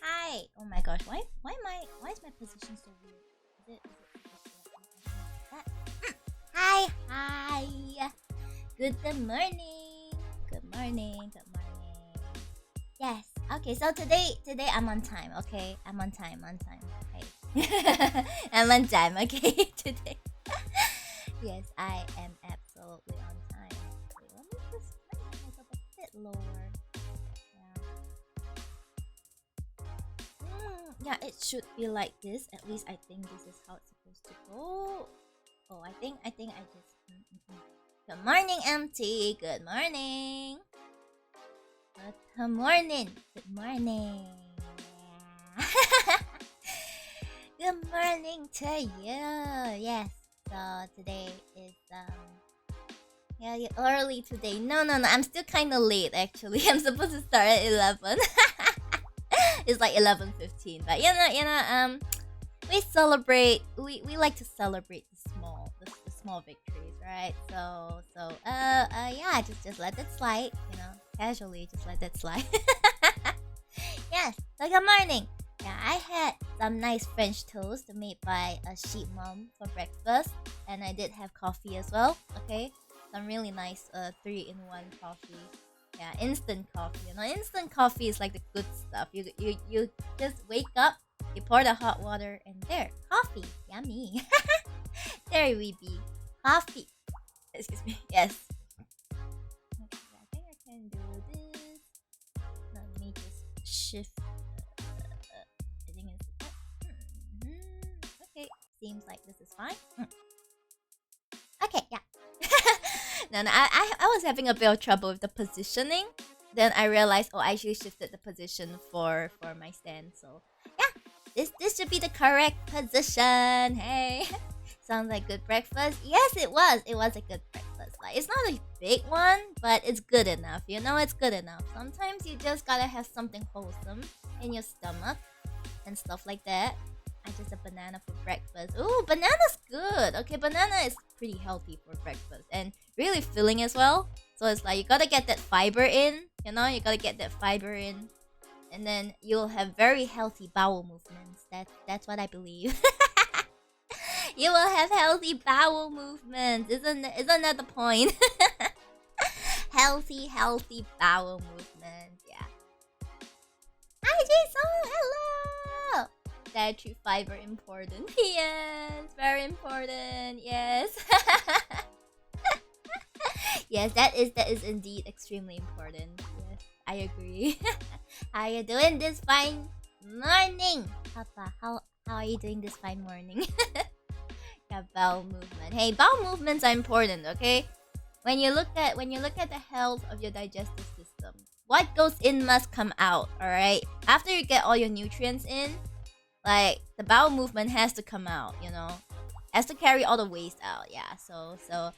Hi. Oh my gosh, why is my position so weird? Is it Hi, hi. Good morning. Good morning. Good morning. Yes. Okay, so today I'm on time, okay? I'm on time, Okay. I'm on time, okay, today. Yes, I am absolutely on time. Wait, let me just turn myself a bit lower. Yeah, it should be like this. At least I think this is how it's supposed to go. Oh, I think I just. Good morning, MT. Good morning. Good morning. Good morning. Good morning to you. Yes. So today is yeah, early today. No. I'm still kind of late actually. I'm supposed to start at 11. It's like 11:15, but we celebrate. We like to celebrate the small victories, right? Yeah, just let it slide, casually, just let it slide. Yes. So good morning. Yeah, I had some nice French toast made by a sheep mom for breakfast, and I did have coffee as well. Okay, some really nice 3-in-1 coffee. Yeah, instant coffee. Instant coffee is like the good stuff. You just wake up, you pour the hot water, and there, coffee. Yummy. There we be. Coffee. Excuse me. Yes. Okay, I think I can do this. Let me just shift. I think it's okay. Seems like this is fine. Okay, yeah. No, I was having a bit of trouble with the positioning. Then I realized, I actually shifted the position for my stand. So yeah, this should be the correct position. Hey, sounds like good breakfast. Yes, it was. It was a good breakfast. Like, it's not a big one, but it's good enough. It's good enough. Sometimes you just gotta have something wholesome in your stomach and stuff like that. I just a banana for breakfast. Ooh, banana's good. Okay, banana is pretty healthy for breakfast and really filling as well. So it's like you gotta get that fiber in. You gotta get that fiber in, and then you'll have very healthy bowel movements. That's what I believe. You will have healthy bowel movements. Isn't that the point? Healthy bowel movements. Yeah. Hi, Jason. Hello. Dietary fiber important. Yes, very important. Yes. Yes, that is indeed extremely important. Yes, I agree. How are you doing this fine morning, Papa? How are you doing this fine morning? Yeah, bowel movement. Hey, bowel movements are important. Okay, when you look at the health of your digestive system, what goes in must come out. All right. After you get all your nutrients in, like the bowel movement has to come out. Has to carry all the waste out. Yeah. So.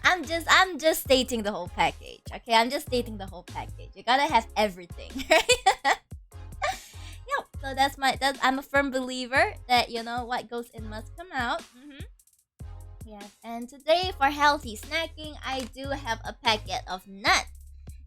I'm just stating the whole package. Okay, I'm just stating the whole package. You gotta have everything, right? Yep. So I'm a firm believer that what goes in must come out. Yes. And today for healthy snacking, I do have a packet of nuts.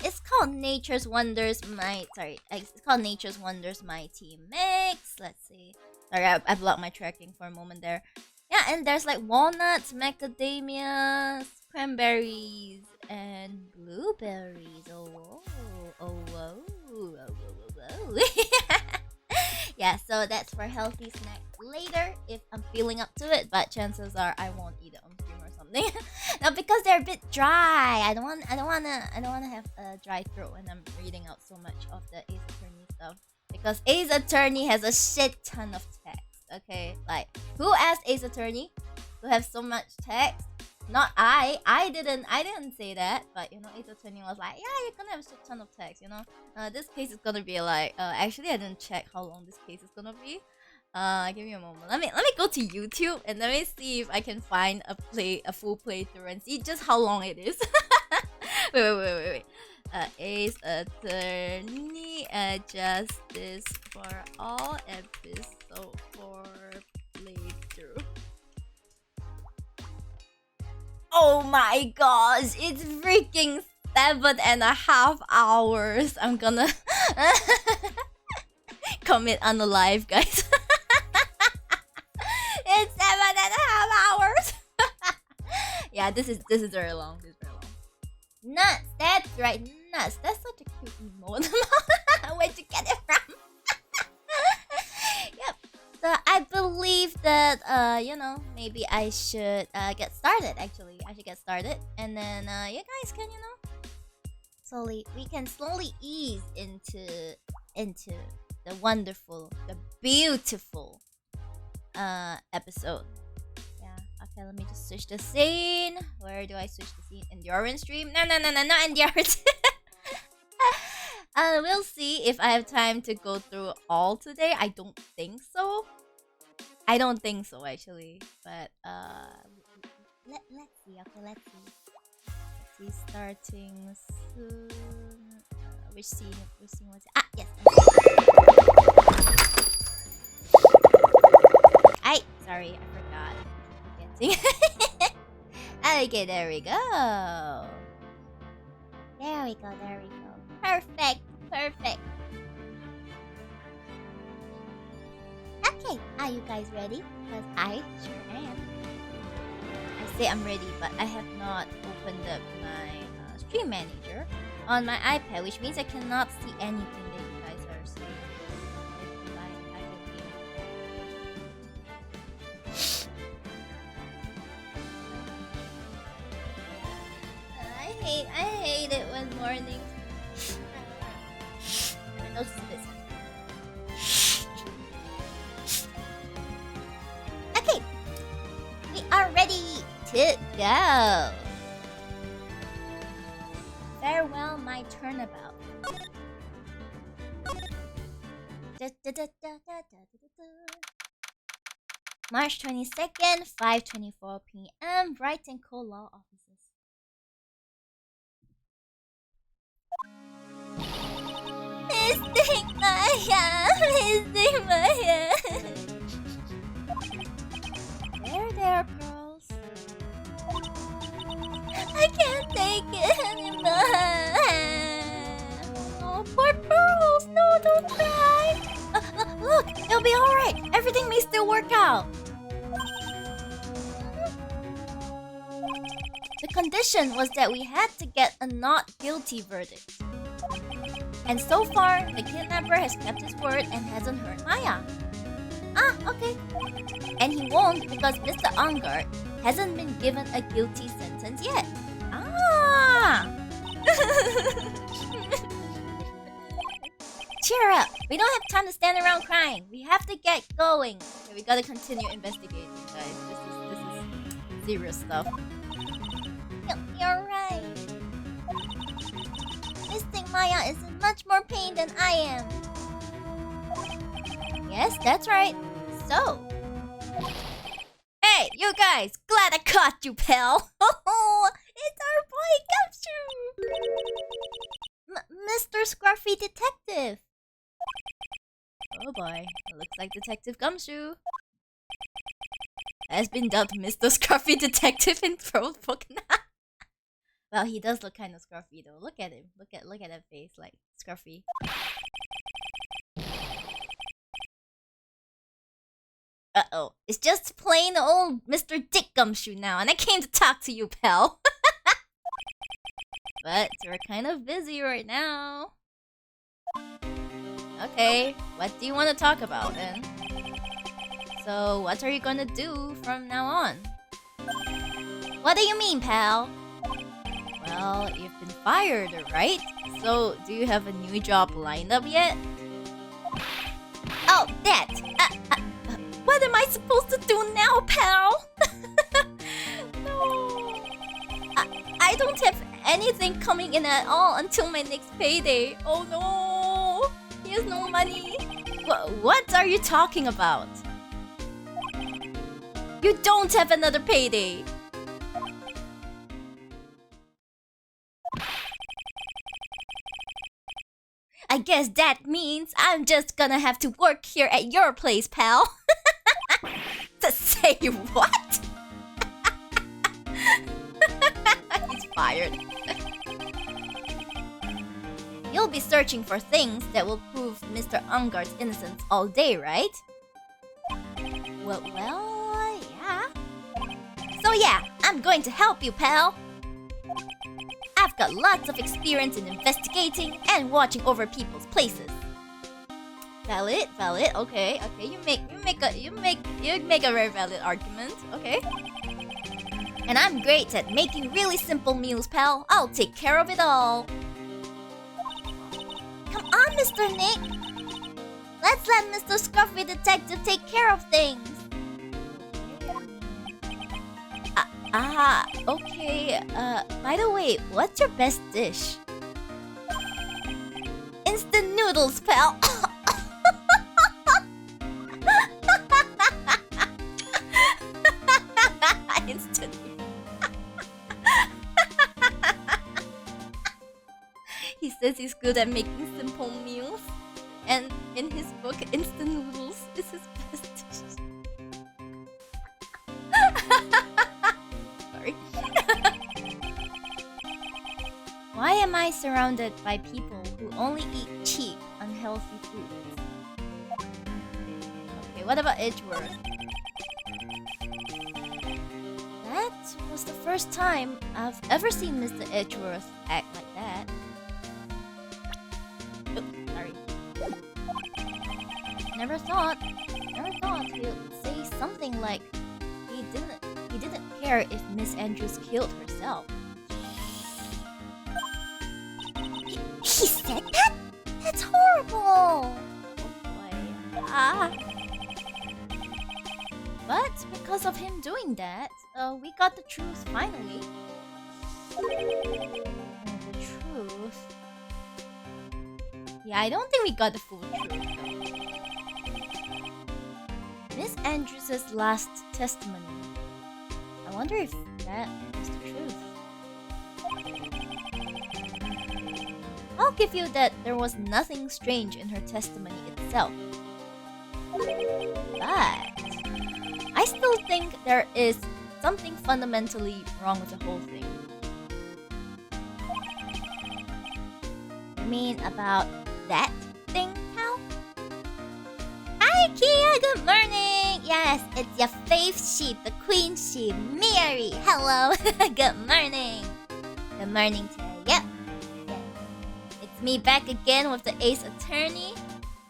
It's called Nature's Wonders It's called Nature's Wonders Mighty Mix. Let's see. Sorry, I blocked my tracking for a moment there. Yeah, and there's like walnuts, macadamias, cranberries, and blueberries. Oh, whoa. Yeah, so that's for healthy snacks later if I'm feeling up to it, but chances are I won't eat it on stream or something. No, because they're a bit dry. I don't wanna have a dry throat when I'm reading out so much of the Ace Attorney stuff. Because Ace Attorney has a shit ton of text. Okay, like who asked Ace Attorney to have so much text? Not I. I didn't say that, but Ace Attorney was like, yeah, you're gonna have a shit ton of text. This case is gonna be like. Actually, I didn't check how long this case is gonna be. Give me a moment. Let me go to YouTube and let me see if I can find a full playthrough and see just how long it is. Wait. Ace Attorney, Justice for All, episode 4 playthrough. Oh my gosh, it's freaking 7.5 hours. I'm gonna Commit on the live, guys. It's 7.5 hours. Yeah, this is very long. This is very long. Nuts. That's right, nuts. That's such a cute emote. Where'd you get it from? Yep. So I believe that maybe I should get started. Actually, I should get started, and then you guys can we can slowly ease into the wonderful, the beautiful episode. Yeah. Okay, let me just switch the scene. Where do I switch the scene? Endurance stream? No, not endurance. We'll see if I have time to go through all today. I don't think so. Actually. But let's see. Okay, let's see. Starting soon. Which scene was it? Ah, yes. Sorry, I forgot. Okay, there we go. There we go. Perfect. Okay, are you guys ready? Because I sure am. I say I'm ready, but I have not opened up my stream manager on my iPad, which means I cannot see anything that you guys are seeing. I hate it when mornings. My nose is busy. Okay, we are ready to go. Farewell, my turnabout. March 22nd, 5:24 p.m. Wright and Co. Law Offices. Missing Maya. There, pearls. I can't take it anymore. Oh, poor pearls. No, don't cry. Look, it'll be alright. Everything may still work out. The condition was that we had to get a not guilty verdict. And so far, the kidnapper has kept his word and hasn't hurt Maya. Ah, okay. And he won't because Mr. Ongard hasn't been given a guilty sentence yet. Ah! Cheer up! We don't have time to stand around crying. We have to get going. Okay, we gotta continue investigating, guys. This is serious stuff. You're right. Missing Maya is in much more pain than I am. Yes, that's right. So, hey, you guys! Glad I caught you, pal. It's our boy Gumshoe, Mr. Scruffy Detective. Oh boy, it looks like Detective Gumshoe has been dubbed Mr. Scruffy Detective in Book now. Well, he does look kind of scruffy though. Look at him. Look at that face, like scruffy. Uh-oh. It's just plain old Mr. Dick Gumshoe now, and I came to talk to you, pal. But we're kind of busy right now. Okay, what do you want to talk about then? So, what are you gonna do from now on? What do you mean, pal? Well, you've been fired, right? So, do you have a new job lined up yet? Oh, that! What am I supposed to do now, pal? No. I don't have anything coming in at all until my next payday. Oh no! He has no money. What are you talking about? You don't have another payday. I guess that means I'm just gonna have to work here at your place, pal. To say what? He's fired. you'll be searching for things that will prove Mr. Unguard's innocence all day, right? Well, yeah. So yeah, I'm going to help you, pal. I've got lots of experience in investigating and watching over people's places. Valid. Okay. You make a very valid argument. Okay. And I'm great at making really simple meals, pal. I'll take care of it all. Come on, Mr. Nick. Let's let Mr. Scruffy Detective take care of things. Okay. By the way, what's your best dish? Instant noodles, pal. Instant noodles. He says he's good at making simple meals, and in his book, instant noodles is his best dish. Sorry. Why am I surrounded by people who only eat cheap, unhealthy foods? Okay, what about Edgeworth? That was the first time I've ever seen Mr. Edgeworth act like that. Oops, sorry. Never thought he'd say something like he didn't care if Miss Andrews killed herself. He said that? That's horrible! Oh boy. But because of him doing that, we got the truth finally. The truth... Yeah, I don't think we got the full truth though. Miss Andrews' last testimony. I wonder if that was the truth. I'll give you that there was nothing strange in her testimony itself. But I still think there is something fundamentally wrong with the whole thing. You mean about that thing, pal? Hi, Kia! Good morning! Yes, it's your faith sheep, the queen sheep, Mary! Hello! Good morning! Good morning today. Yep. It's me back again with the ace attorney,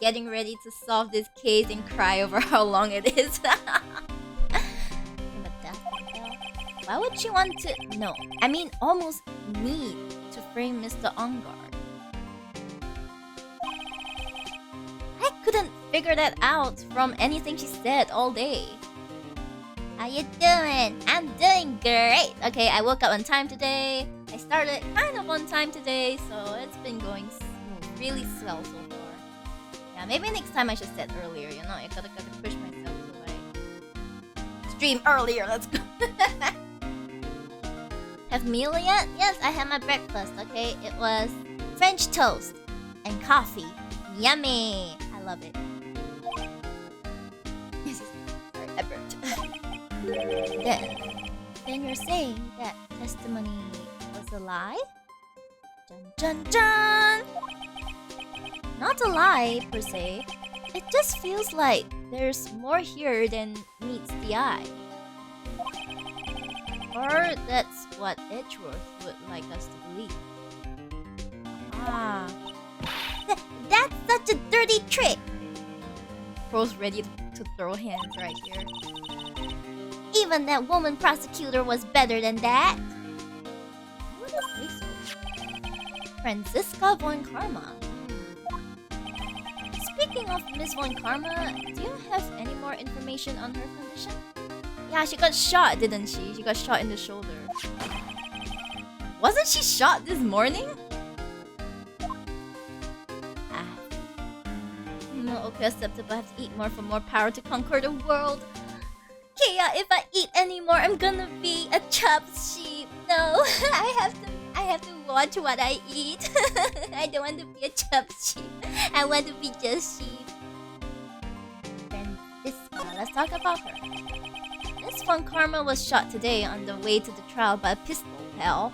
getting ready to solve this case and cry over how long it is. Why would she want to... No, I mean almost need to frame Mr. Unguard? I couldn't figure that out from anything she said all day. How you doing? I'm doing great. Okay, I woke up on time today. I started kind of on time today, so it's been going smooth, really swell so far. Yeah, maybe next time I should set earlier, you know? I gotta push myself to like stream earlier. Let's go. Have meal yet? Yes, I had my breakfast, okay? It was French toast and coffee. Yummy! I love it. Sorry, I burped. Then you're saying that testimony was a lie? Dun dun dun! Not a lie, per se. It just feels like there's more here than meets the eye. Or that's what Edgeworth would like us to believe. That's such a dirty trick! Bro's ready to throw hands right here. Even that woman prosecutor was better than that. Why would I say so? Franziska von Karma. Speaking of Miss von Karma, do you have any more information on her condition? Yeah, she got shot, didn't she? She got shot in the shoulder. Wasn't she shot this morning? Okay, acceptable. I have to eat more for more power to conquer the world. Kia, if I eat any more, I'm gonna be a chopped sheep. No, I have to watch what I eat. I don't want to be a chopped sheep. I want to be just sheep. Franziska, let's talk about her. Miss von Karma was shot today on the way to the trial by a pistol, pal.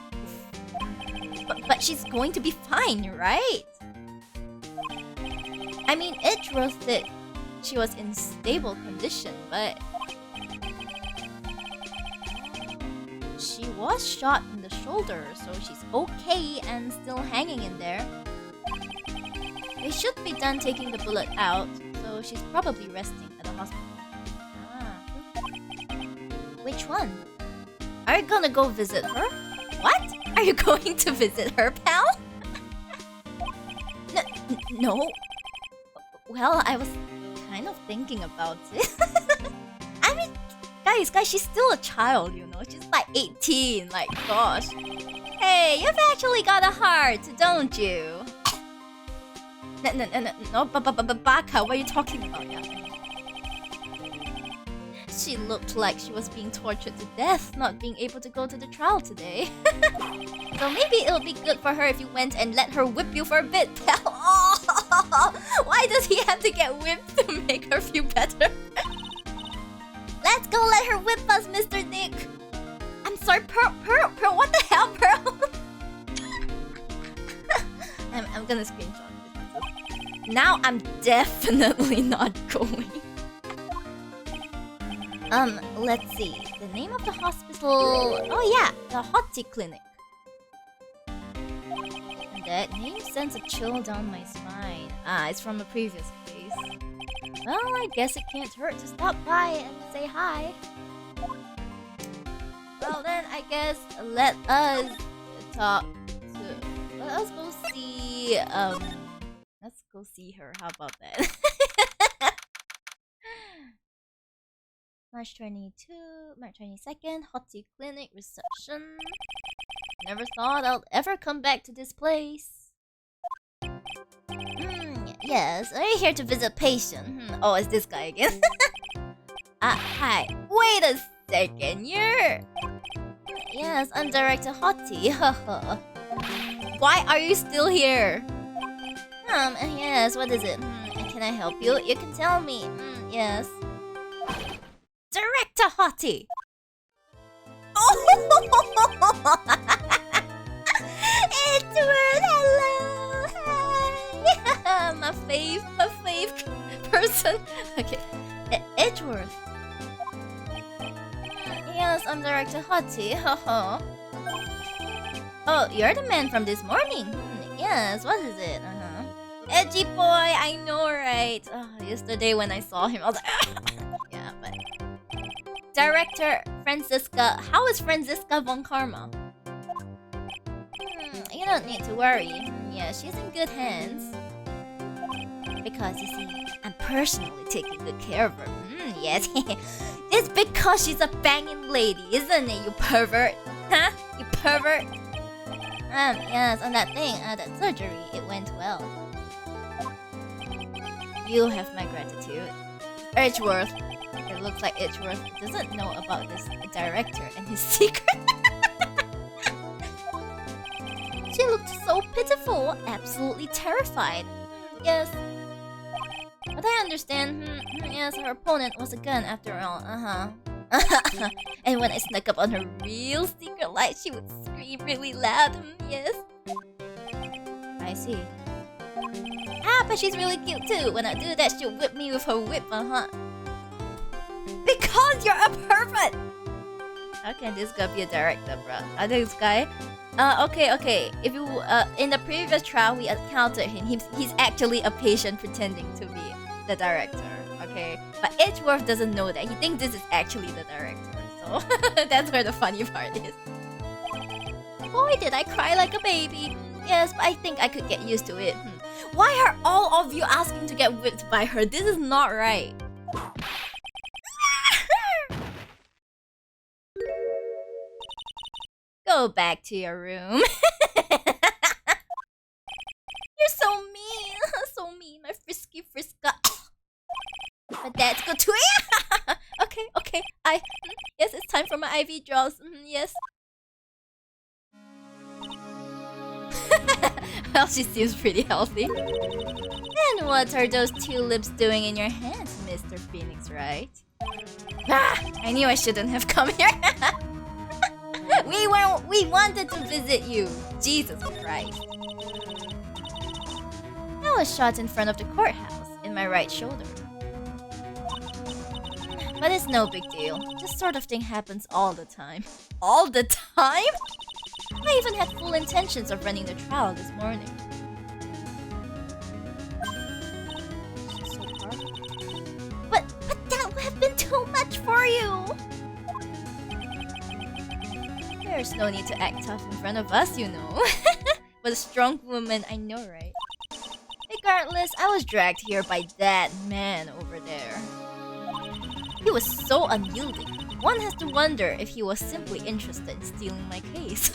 But she's going to be fine, right? I mean, Edgeworth said she was in stable condition, but she was shot in the shoulder, so she's okay and still hanging in there. They should be done taking the bullet out, so she's probably resting at the hospital. Which one? Are you gonna go visit her? What? Are you going to visit her, pal? No. Well, I was kind of thinking about it. I mean, guys, she's still a child, you know? She's like 18, like, gosh. Hey, you've actually got a heart, don't you? No, Baka, what are you talking about? Yeah. She looked like she was being tortured to death, not being able to go to the trial today. So maybe it'll be good for her if you went and let her whip you for a bit, pal. Oh, why does he have to get whipped to make her feel better? Let's go let her whip us, Mr. Nick. I'm sorry, Pearl, what the hell, Pearl? I'm gonna screenshot this. Now I'm definitely not going. Let's see. The name of the hospital... Oh yeah, the HEREEE Clinic. That name sends a chill down my spine. Ah, it's from a previous case. Well, I guess it can't hurt to stop by and say hi. Well then, I guess let us talk to... Let us go see... Let's go see her. How about that? March 22nd, HEREEE Clinic reception. Never thought I'd ever come back to this place. Yes, are you here to visit patient? Oh, it's this guy again. Hi. Wait a second, you're... Yes, I'm Director HEREEE. Why are you still here? Yes, what is it? Can I help you? You can tell me. Yes. Director HEREEE! Oh! Edgeworth, hello! Hi! My fave person. Okay. Edgeworth. Yes, I'm Director HEREEE. Oh, you're the man from this morning. Yes, what is it? Edgy boy, I know, right? Yesterday when I saw him, I was like... Yeah, but... Director Franziska. How is Franziska von Karma? You don't need to worry. Yeah, she's in good hands. Because, you see, I'm personally taking good care of her. Yes. It's because she's a banging lady, isn't it, you pervert? Huh? You pervert? Yes, on that thing, that surgery, it went well. You have my gratitude. Edgeworth. It looks like Edgeworth doesn't know about this director and his secret. She looked so pitiful, absolutely terrified. Yes. But I understand. Yes, her opponent was a gun after all. And when I snuck up on her real secret life, she would scream really loud. Yes. I see. But she's really cute too. When I do that, she'll whip me with her whip, Because you're a pervert! How can this guy be a director, bro? I think this guy... okay. If you... in the previous trial, we encountered him. He's actually a patient pretending to be the director, okay? But Edgeworth doesn't know that. He thinks this is actually the director. So, that's where the funny part is. Boy, did I cry like a baby. Yes, but I think I could get used to it. Why are all of you asking to get whipped by her? This is not right. Go back to your room. You're so mean. So mean, my frisky friska. But that's good too. Okay. Yes, it's time for my IV draws. Yes. Well, she seems pretty healthy. And what are those tulips doing in your hands, Mr. Phoenix, right? I knew I shouldn't have come here. We wanted to visit you. Jesus Christ. I was shot in front of the courthouse, in my right shoulder. But it's no big deal. This sort of thing happens all the time. All the time? I even had full intentions of running the trial this morning. She's so powerful. But that would have been too much for you! There's no need to act tough in front of us, you know. But a strong woman, I know, right? Regardless, I was dragged here by that man over there. He was so unyielding. One has to wonder if he was simply interested in stealing my case.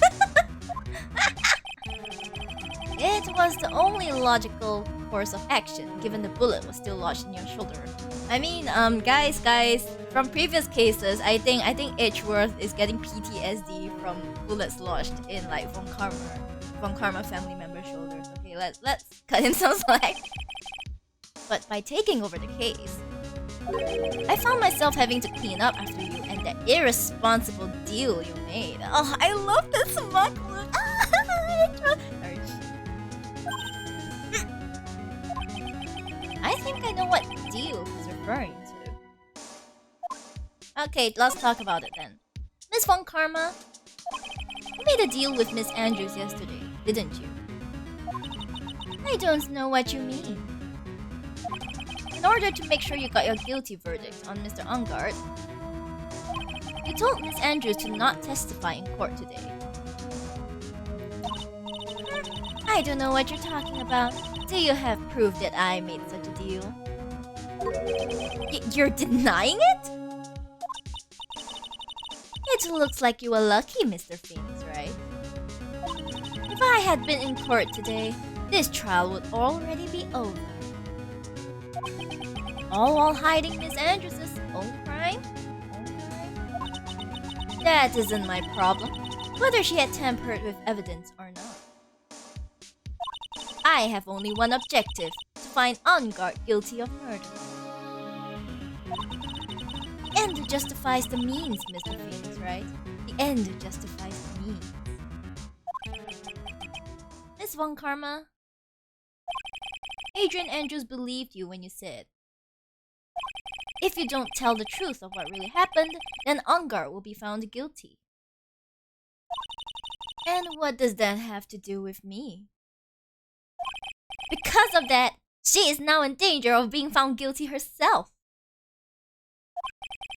It was the only logical course of action, given the bullet was still lodged in your shoulder. I mean, guys, from previous cases, I think EDGEWORTH is getting PTSD from bullets lodged in from Karma family member shoulders. Okay, let's cut him some slack. But by taking over the case, I found myself having to clean up after you and that irresponsible deal you made. Oh, I love that smug look. Sorry. I think I know what deal he's referring to. Okay, let's talk about it then. Miss Von Karma, you made a deal with Miss Andrews yesterday, didn't you? I don't know what you mean. In order to make sure you got your guilty verdict on Mr. Ungard, you told Miss Andrews to not testify in court today. I don't know what you're talking about. Do you have proof that I made such a deal? You're denying it? It looks like you were lucky, Mr. Phoenix, right? If I had been in court today, this trial would already be over. All while hiding Miss Andrews' own crime? That isn't my problem, whether she had tampered with evidence or not. I have only one objective, to find Ungard guilty of murder. The end justifies the means, Mr. Phoenix, right? The end justifies the means. Miss Von Karma, Adrian Andrews believed you when you said, if you don't tell the truth of what really happened, then Ungard will be found guilty. And what does that have to do with me? Because of that, she is now in danger of being found guilty herself.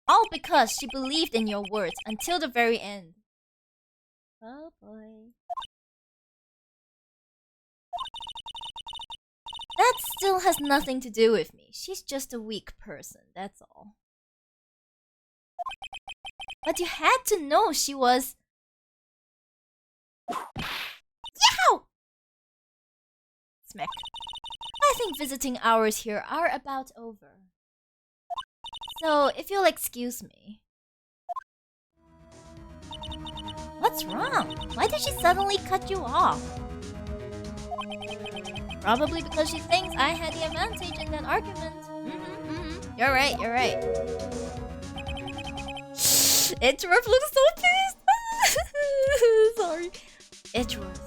All because she believed in your words until the very end. Oh boy. That still has nothing to do with me. She's just a weak person, that's all. But you had to know she was... Yow! Smack. I think visiting hours here are about over. So, if you'll excuse me. What's wrong? Why did she suddenly cut you off? Probably because she thinks I had the advantage in that argument. You're right. EDGEWORTH looks so pissed! Sorry. EDGEWORTH.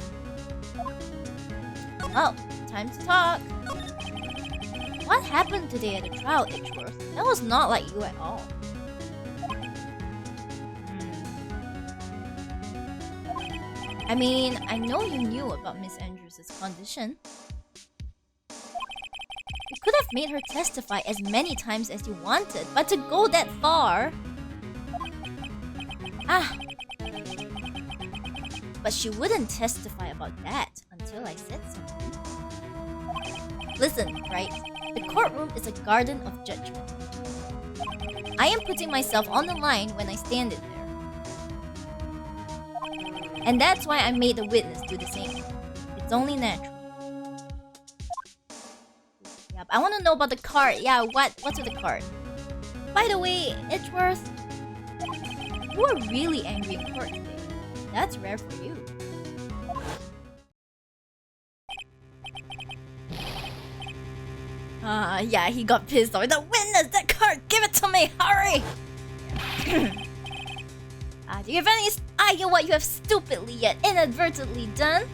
Oh, time to talk. What happened today at the trial, EDGEWORTH? That was not like you at all. I mean, I know you knew about Miss Andrews' condition. You could have made her testify as many times as you wanted, but to go that far... But she wouldn't testify about that until I said something. Listen, Wright. The courtroom is a garden of judgment. I am putting myself on the line when I stand in there. And that's why I made the witness do the same. It's only natural. Yeah, I want to know about the card. Yeah, what's with the card? By the way, EDGEWORTH, you were really angry in court today. That's rare for you. Yeah, he got pissed off. The witness, that card, give it to me, hurry! Do you have any idea what you have stupidly yet inadvertently done?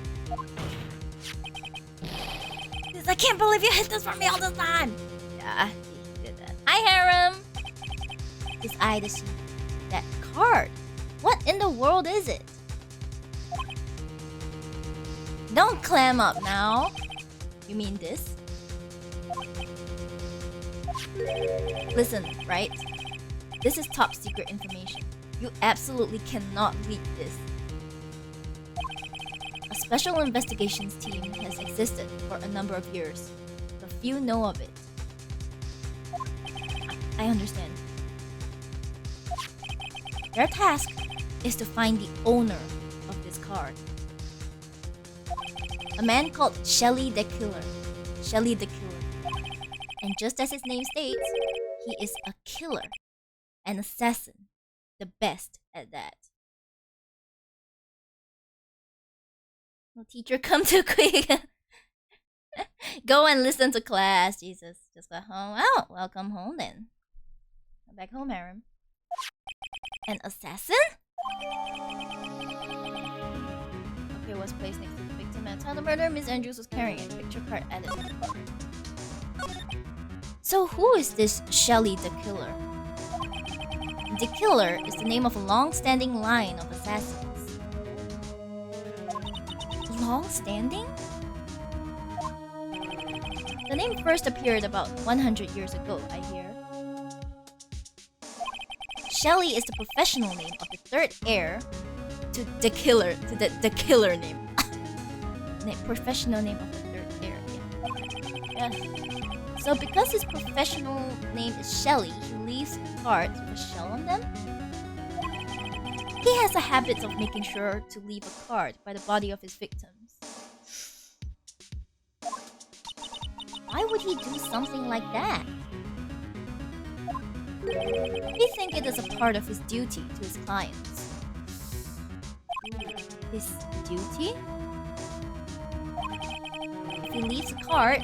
It's like can't believe you hid this from me all the time! Yeah, he did that. Hi, Harem! His eye to see that card. What in the world is it? Don't clam up now. You mean this? Listen, Wright. This is top secret information. You absolutely cannot leak this. A special investigations team has existed for a number of years, but few know of it. I understand. Their task is to find the owner of this card. A man called Shelly the Killer. Shelly the Killer. And just as his name states, he is a killer. An assassin. The best at that. Oh, teacher, come too quick. Go and listen to class. Jesus, just got home. Oh, welcome home then. Go back home, Harem. An assassin? Okay, was placed next to the victim at the time of the murder. Miss Andrews was carrying it. Picture card added. So who is this Shelly the Killer? The Killer is the name of a long-standing line of assassins. Long-standing? The name first appeared about 100 years ago, I hear. Shelly is the professional name of the third heir to the Killer, to the Killer name. Professional name of the third heir, yeah. So because his professional name is Shelly, he leaves cards with a shell on them. He has a habit of making sure to leave a card by the body of his victims. Why would he do something like that? We think it is a part of his duty to his clients. His duty? If he leaves a card,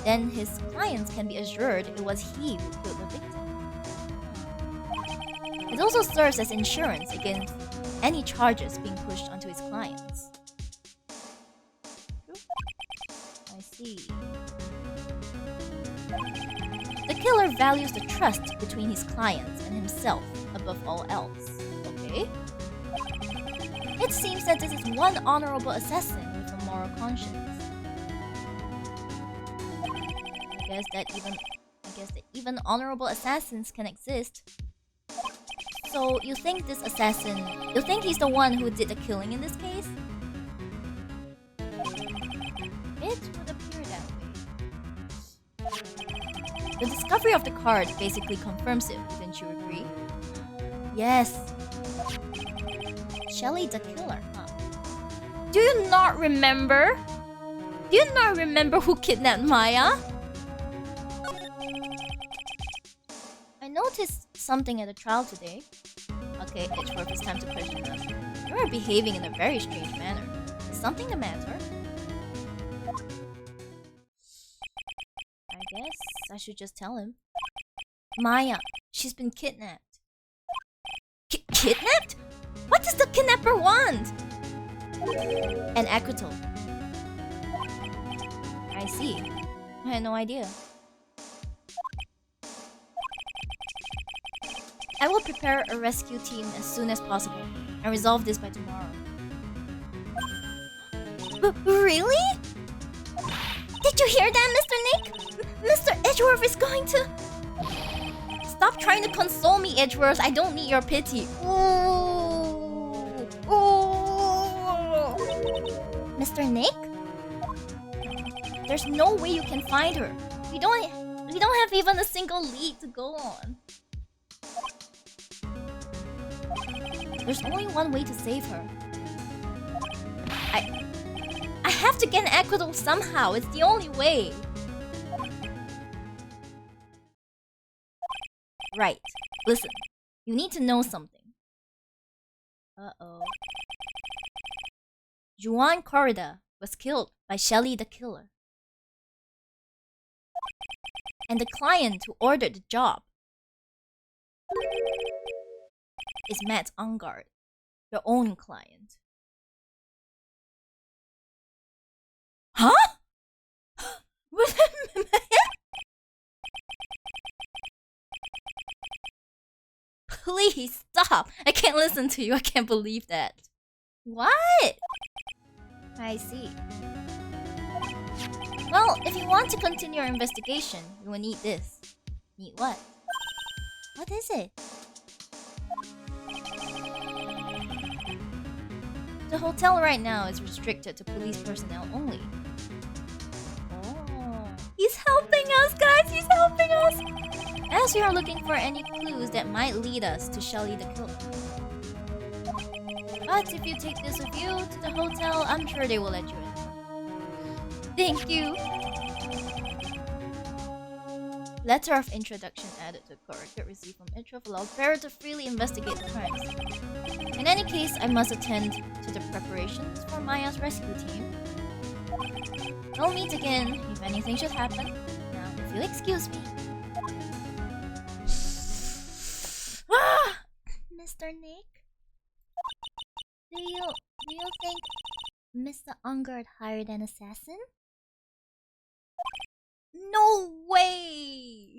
then his clients can be assured it was he who killed the victim. It also serves as insurance against any charges being pushed onto his clients. I see. The killer values the trust between his clients and himself above all else. Okay? It seems that this is one honorable assassin with a moral conscience. I guess that even honorable assassins can exist. So you think this assassin, you think he's the one who did the killing in this case? It would appear that way. The discovery of the card basically confirms it, wouldn't you agree? Yes. Shelly the Killer, huh? Do you not remember? Do you not remember who kidnapped Maya? I noticed something at the trial today. Okay, EDGEWORTH, it's time to question us. You are behaving in a very strange manner. Is something the matter? I guess I should just tell him. Maya, she's been kidnapped. Kidnapped? What does the kidnapper want? An acquittal. I see. I had no idea. I will prepare a rescue team as soon as possible and resolve this by tomorrow. Really? Did you hear that, Mr. Nick? Mr. EDGEWORTH is going to... Stop trying to console me, EDGEWORTH. I don't need your pity. Ooh. Ooh. Mr. Nick? There's no way you can find her. We don't have even a single lead to go on. There's only one way to save her. I have to get an acquittal somehow. It's the only way. Right. Listen. You need to know something. Uh-oh. Juan Corrida was killed by Shelly the Killer. And the client who ordered the job is Matt Ungard, your own client. Huh? Please stop! I can't listen to you. I can't believe that. What? I see. Well, if you want to continue your investigation, you will need this. Need what? What is it? The hotel right now is restricted to police personnel only. Oh. He's helping us, guys! He's helping us! As we are looking for any clues that might lead us to Shelly the killer. But if you take this with you to the hotel, I'm sure they will let you in. Thank you! Letter of introduction added to the record received from Ep4 allowed Farrah to freely investigate the crimes. In any case, I must attend to the preparations for Maya's rescue team. We'll meet again if anything should happen. Now, if you'll excuse me. Mr. Nick? Do you think Mr. Unger hired an assassin? No way!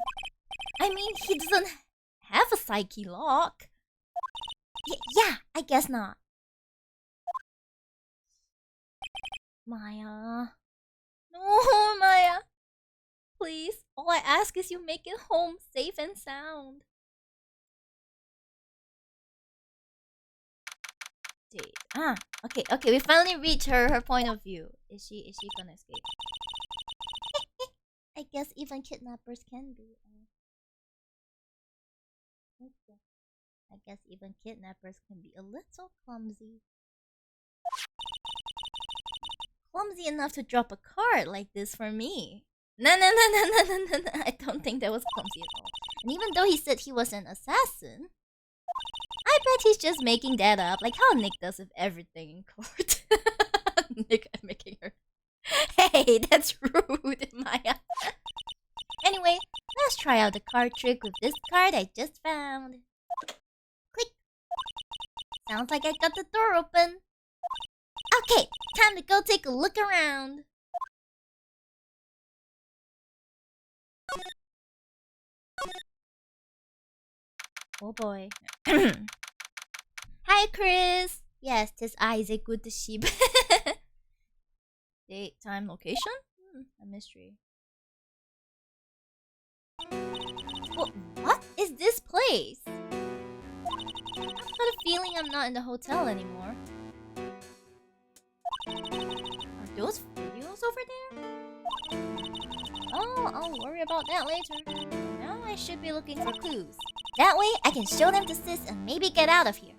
I mean, he doesn't have a psyche lock. Yeah, I guess not. Maya. No, Maya. Please, all I ask is you make it home safe and sound. Okay, we finally reached her point of view. Is she gonna escape? I guess even kidnappers can be. I guess even kidnappers can be a little clumsy. Clumsy enough to drop a card like this for me. No. I don't think that was clumsy at all. And even though he said he was an assassin, I bet he's just making that up, like how Nick does with everything in court. Nick making her. Hey, that's rude, Maya. Anyway, let's try out the card trick with this card I just found. Click. Sounds like I got the door open. Okay, time to go take a look around. Oh boy. Hi, Chris. Yes, this is a good sheep. Date, time, location? A mystery. Well, what is this place? I've got a feeling I'm not in the hotel anymore. Are those videos over there? Oh, I'll worry about that later. Now I should be looking for clues. That way I can show them to Sis and maybe get out of here.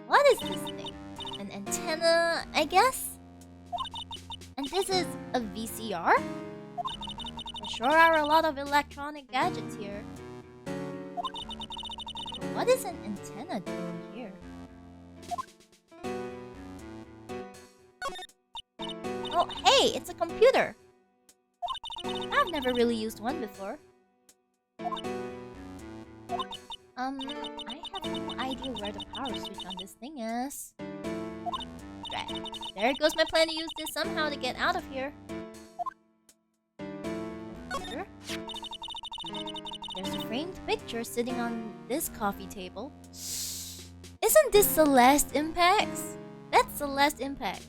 What is this thing? An antenna, I guess? And this is a VCR? There sure are a lot of electronic gadgets here. But what is an antenna doing here? Oh, hey, it's a computer! I've never really used one before. I have no idea where the power switch on this thing is. Right, there goes my plan to use this somehow to get out of here. There's a framed picture sitting on this coffee table. Isn't this Celeste Impacts? That's Celeste Impacts.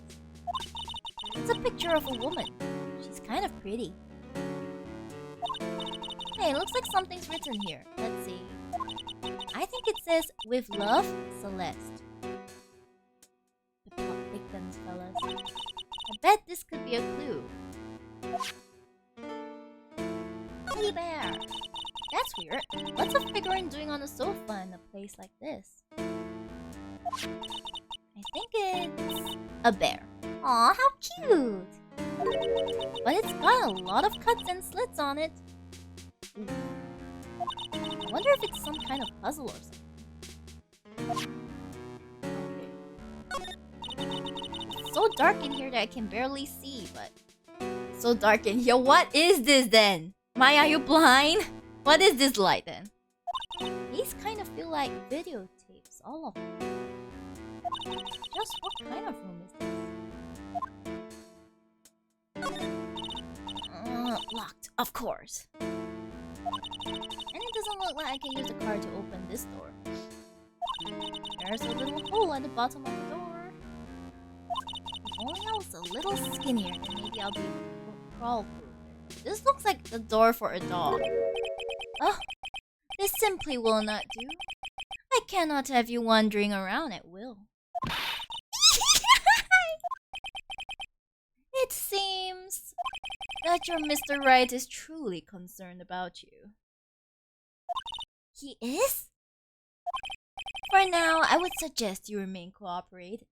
It's a picture of a woman. She's kind of pretty. Hey, looks like something's written here. Let's see. I think it says, "With love, Celeste." The plot thickens, fellas. I bet this could be a clue. Teddy bear. That's weird. What's a figurine doing on a sofa in a place like this? I think it's a bear. Aw, how cute! But it's got a lot of cuts and slits on it. Ooh. I wonder if it's some kind of puzzle or something. Okay. It's so dark in here that I can barely see, but... It's so dark in here. What is this then? Maya, are you blind? What is this light then? These kind of feel like videotapes, all of them. Just what kind of room is this? Locked, of course. And it doesn't look like I can use the card to open this door. There's a little hole at the bottom of the door. If only I was a little skinnier, then maybe I'll be able to crawl through. This looks like the door for a dog. Oh, this simply will not do. I cannot have you wandering around at will. It seems that your Mr. Wright is truly concerned about you. He is? For now, I would suggest you remain cooperative.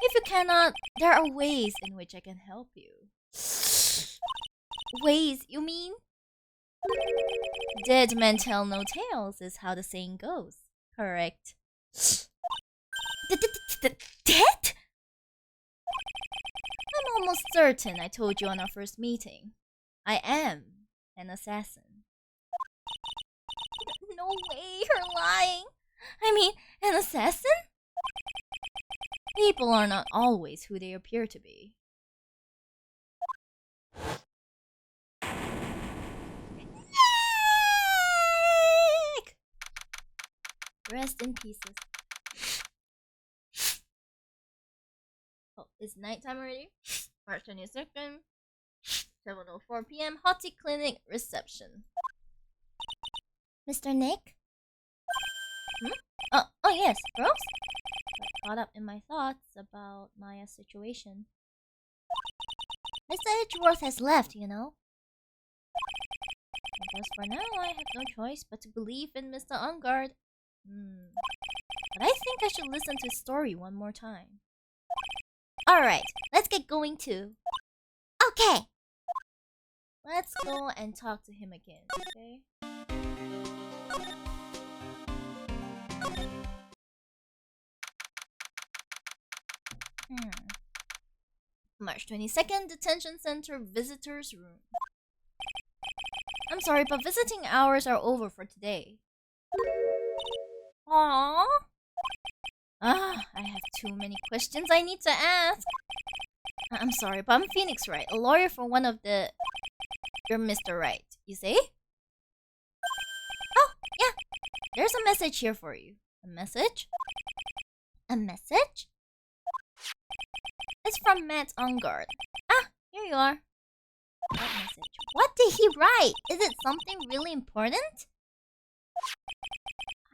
If you cannot, there are ways in which I can help you. Ways, you mean? Dead men tell no tales is how the saying goes. Correct. Dead? I'm almost certain I told you on our first meeting. I am an assassin. No way, you're lying. I mean, an assassin? People are not always who they appear to be. Rest in pieces. Oh, it's nighttime already? March 22nd, 7:04 p.m. Hottie Clinic reception. Mr. Nick? Oh yes, Rose? Got caught up in my thoughts about Maya's situation. Mr. EDGEWORTH has left, you know. I guess for now I have no choice but to believe in Mr. Ungard. But I think I should listen to his story one more time. Alright, let's get going too. Okay! Let's go and talk to him again, okay? March 22nd, Detention Center Visitors Room. I'm sorry, but visiting hours are over for today. Aww. I have too many questions I need to ask. I'm sorry, but I'm Phoenix Wright, a lawyer for one of the... You're Mr. Wright, you say? Oh, yeah. There's a message here for you. A message? A message? It's from Matt Ungard. Ah, here you are. What message? What did he write? Is it something really important?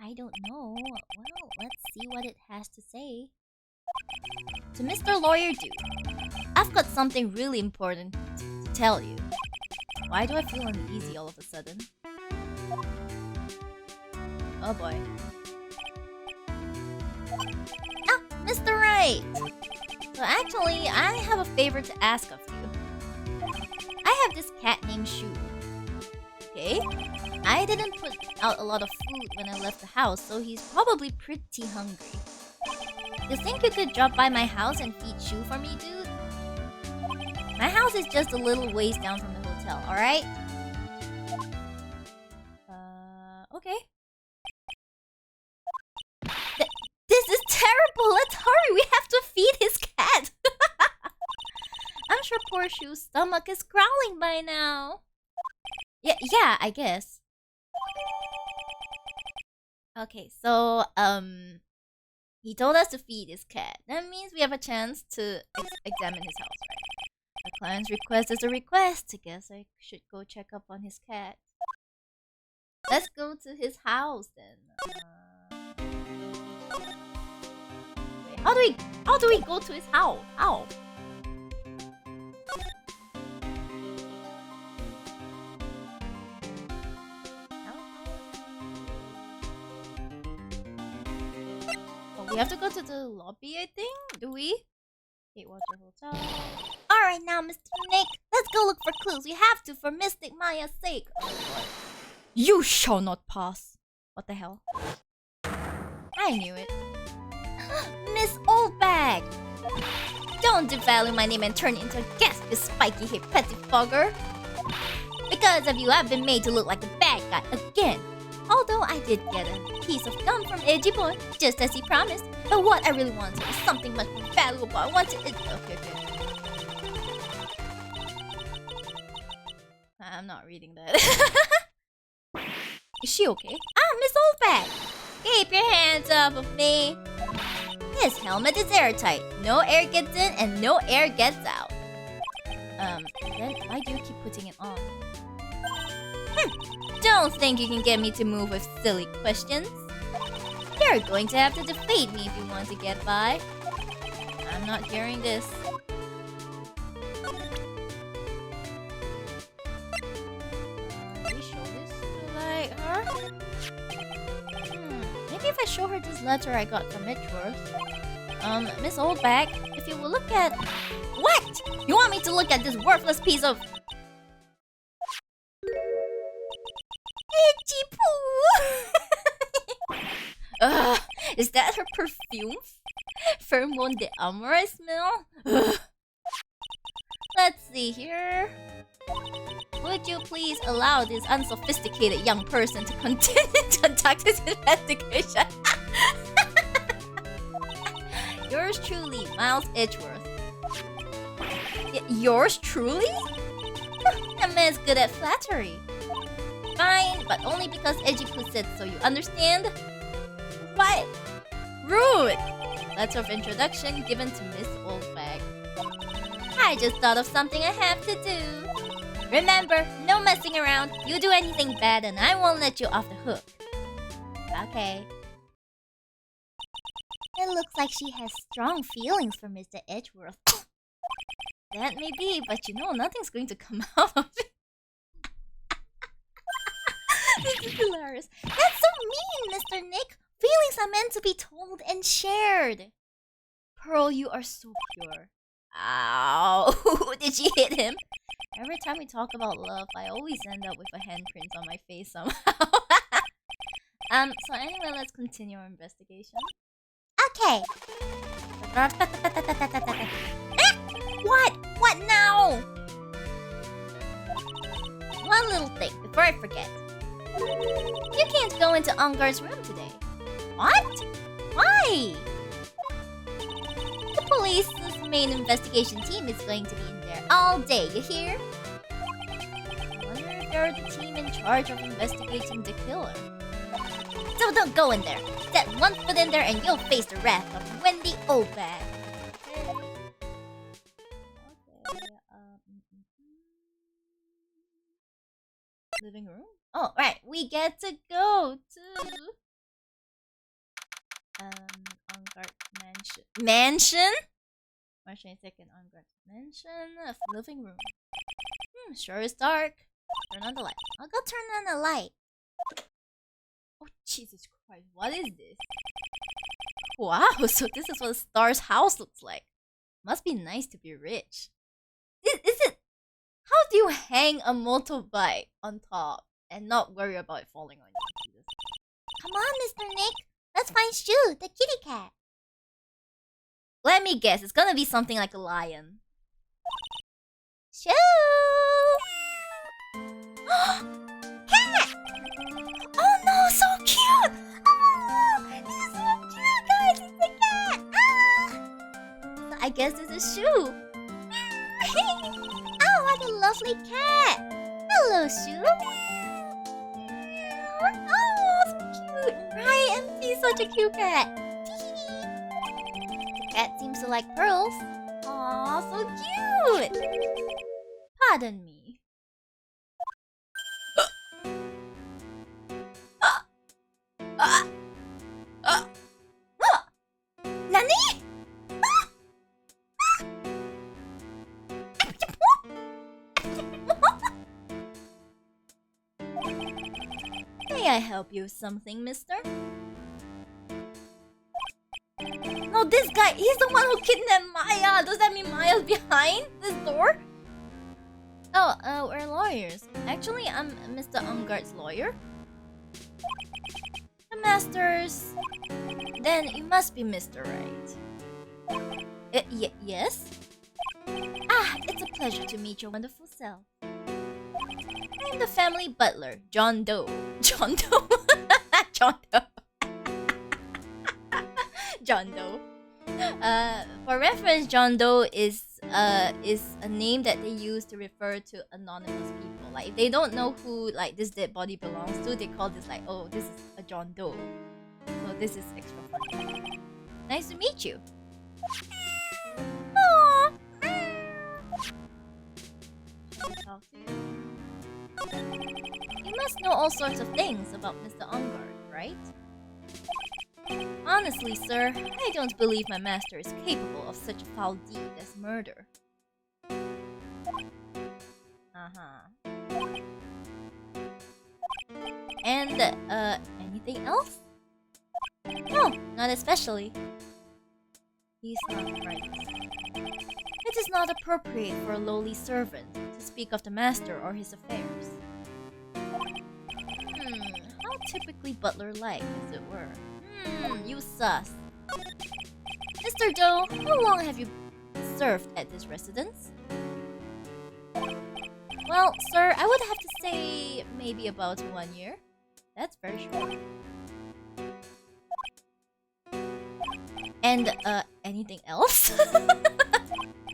I don't know. Well, let's see what it has to say. To Mr. Lawyer Dude, I've got something really important to tell you. Why do I feel uneasy all of a sudden? Oh boy. Ah, Mr. Wright! So actually, I have a favor to ask of you. I have this cat named Shu. Okay? I didn't put out a lot of food when I left the house, so he's probably pretty hungry. You think you could drop by my house and feed Shu for me, dude? My house is just a little ways down from the hotel, alright? Okay. This is terrible! Let's hurry! We have to feed his cat! I'm sure poor Shu's stomach is growling by now. Yeah, I guess. Okay, so, he told us to feed his cat. That means we have a chance to examine his house, right? The client's request is a request. I guess I should go check up on his cat. Let's go to his house then. Wait, how do we go to his house? How? We have to go to the lobby, I think? Do we? Gatewater Hotel. Alright now, Mr. Nick. Let's go look for clues. We have to for Mystic Maya's sake. Oh boy. You shall not pass. What the hell? I knew it. Miss Oldbag! Don't devalue my name and turn into a guest, you spiky haired pettifogger. Because of you, I've been made to look like a bad guy again. Although I did get a piece of gum from EDGEWORTH, just as he promised. But what I really wanted was something much more valuable. I wanted it. Okay. I'm not reading that. Is she okay? Ah, Miss Oldback! Keep your hands off of me! His helmet is airtight. No air gets in and no air gets out. Then why do you keep putting it on? Don't think you can get me to move with silly questions. You're going to have to defeat me if you want to get by. I'm not hearing this. We show this to like her? Maybe if I show her this letter I got from EDGEWORTH. Miss Oldback, if you will look at... What? You want me to look at this worthless piece of... Itchy poo! Ugh, is that her perfume? Pheromone de amor I smell? Ugh. Let's see here. Would you please allow this unsophisticated young person to continue to conduct his investigation? Yours truly, Miles Edgeworth. Yours truly? That man's good at flattery. Fine, but only because Edgy-Poo said so, you understand? What? Rude! Letter of introduction given to Miss Oldback. I just thought of something I have to do. Remember, no messing around. You do anything bad and I won't let you off the hook. Okay. It looks like she has strong feelings for Mr. Edgeworth. That may be, but you know, nothing's going to come out of it. This is hilarious. That's so mean, Mr. Nick. Feelings are meant to be told and shared. Pearl, you are so pure. Ow. Did she hit him? Every time we talk about love, I always end up with a handprint on my face somehow. So anyway, let's continue our investigation. Okay. What? What now? One little thing before I forget. You can't go into Ongar's room today. What? Why? The police's main investigation team is going to be in there all day, you hear? I wonder if they're the team in charge of investigating the killer. So don't go in there. Set one foot in there and you'll face the wrath of Wendy Oldback. Living room? Oh, right. We get to go to... Ongar's mansion. Mansion? March 22nd, Ongar's mansion. Living room. Sure is dark. Turn on the light. I'll go turn on the light. Oh, Jesus Christ. What is this? Wow, so this is what a star's house looks like. Must be nice to be rich. Is it... How do you hang a motorbike on top and not worry about it falling on you? Jesus. Come on, Mr. Nick. Let's find Shoo, the kitty cat. Let me guess. It's gonna be something like a lion. Shoo! Cat! Oh no, so cute! Oh, this is so cute, guys. It's a cat. Ah! So I guess this is Shoo. Oh, what a lovely cat! Hello, Shoo! Oh, so cute! Right, and he's such a cute cat! The cat seems to like pearls. Aw, so cute! Pardon me. Nani? May I help you with something, mister? No, this guy, he's the one who kidnapped Maya. Does that mean Maya's behind this door? Oh, we're lawyers. Actually, I'm Mr. Ongar's lawyer. The master's... Then you must be Mr. Wright. Yes? Ah, it's a pleasure to meet your wonderful self. I'm the family butler, John Doe. John Doe? John Doe. John Doe. For reference, John Doe is is a name that they use to refer to anonymous people. Like if they don't know who like this dead body belongs to, they call this like, oh, this is a John Doe. So this is extra funny. Nice to meet you. Aww. Should I talk to you? You must know all sorts of things about Mr. Ungard, right? Honestly, sir, I don't believe my master is capable of such a foul deed as murder. And, anything else? No, not especially. He's not right. It is not appropriate for a lowly servant to speak of the master or his affairs. How typically butler-like, as it were. You sus. Mr. Doe, how long have you served at this residence? Well, sir, I would have to say maybe about 1 year. That's very short. And, anything else?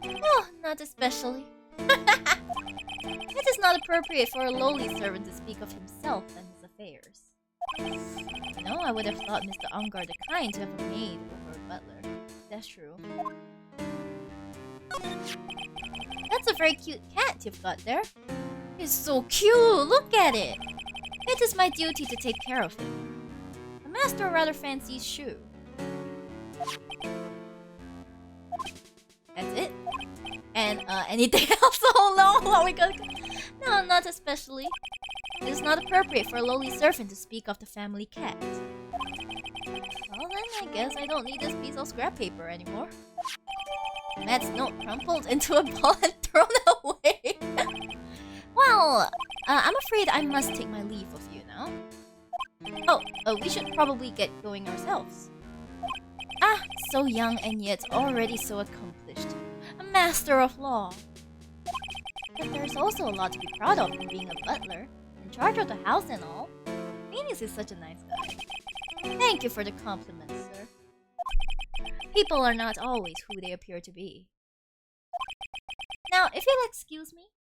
No, not especially. It is not appropriate for a lowly servant to speak of himself and his affairs. No, I would have thought Mr. Ungard the Kind to have a maid over a butler. That's true. That's a very cute cat you've got there. It's so cute! Look at it! It is my duty to take care of it. The master rather fancies Shoe. That's it? And, anything else? Oh no! What are we gonna do? No, not especially. It is not appropriate for a lowly servant to speak of the family cat. Well then, I guess I don't need this piece of scrap paper anymore. Matt's note crumpled into a ball and thrown away. Well, I'm afraid I must take my leave of you now. Oh, we should probably get going ourselves. Ah, so young and yet already so accomplished. A master of law. But there's also a lot to be proud of in being a butler. In charge of the house and all. Phoenix is such a nice guy. Thank you for the compliment, sir. People are not always who they appear to be. Now, if you'll excuse me.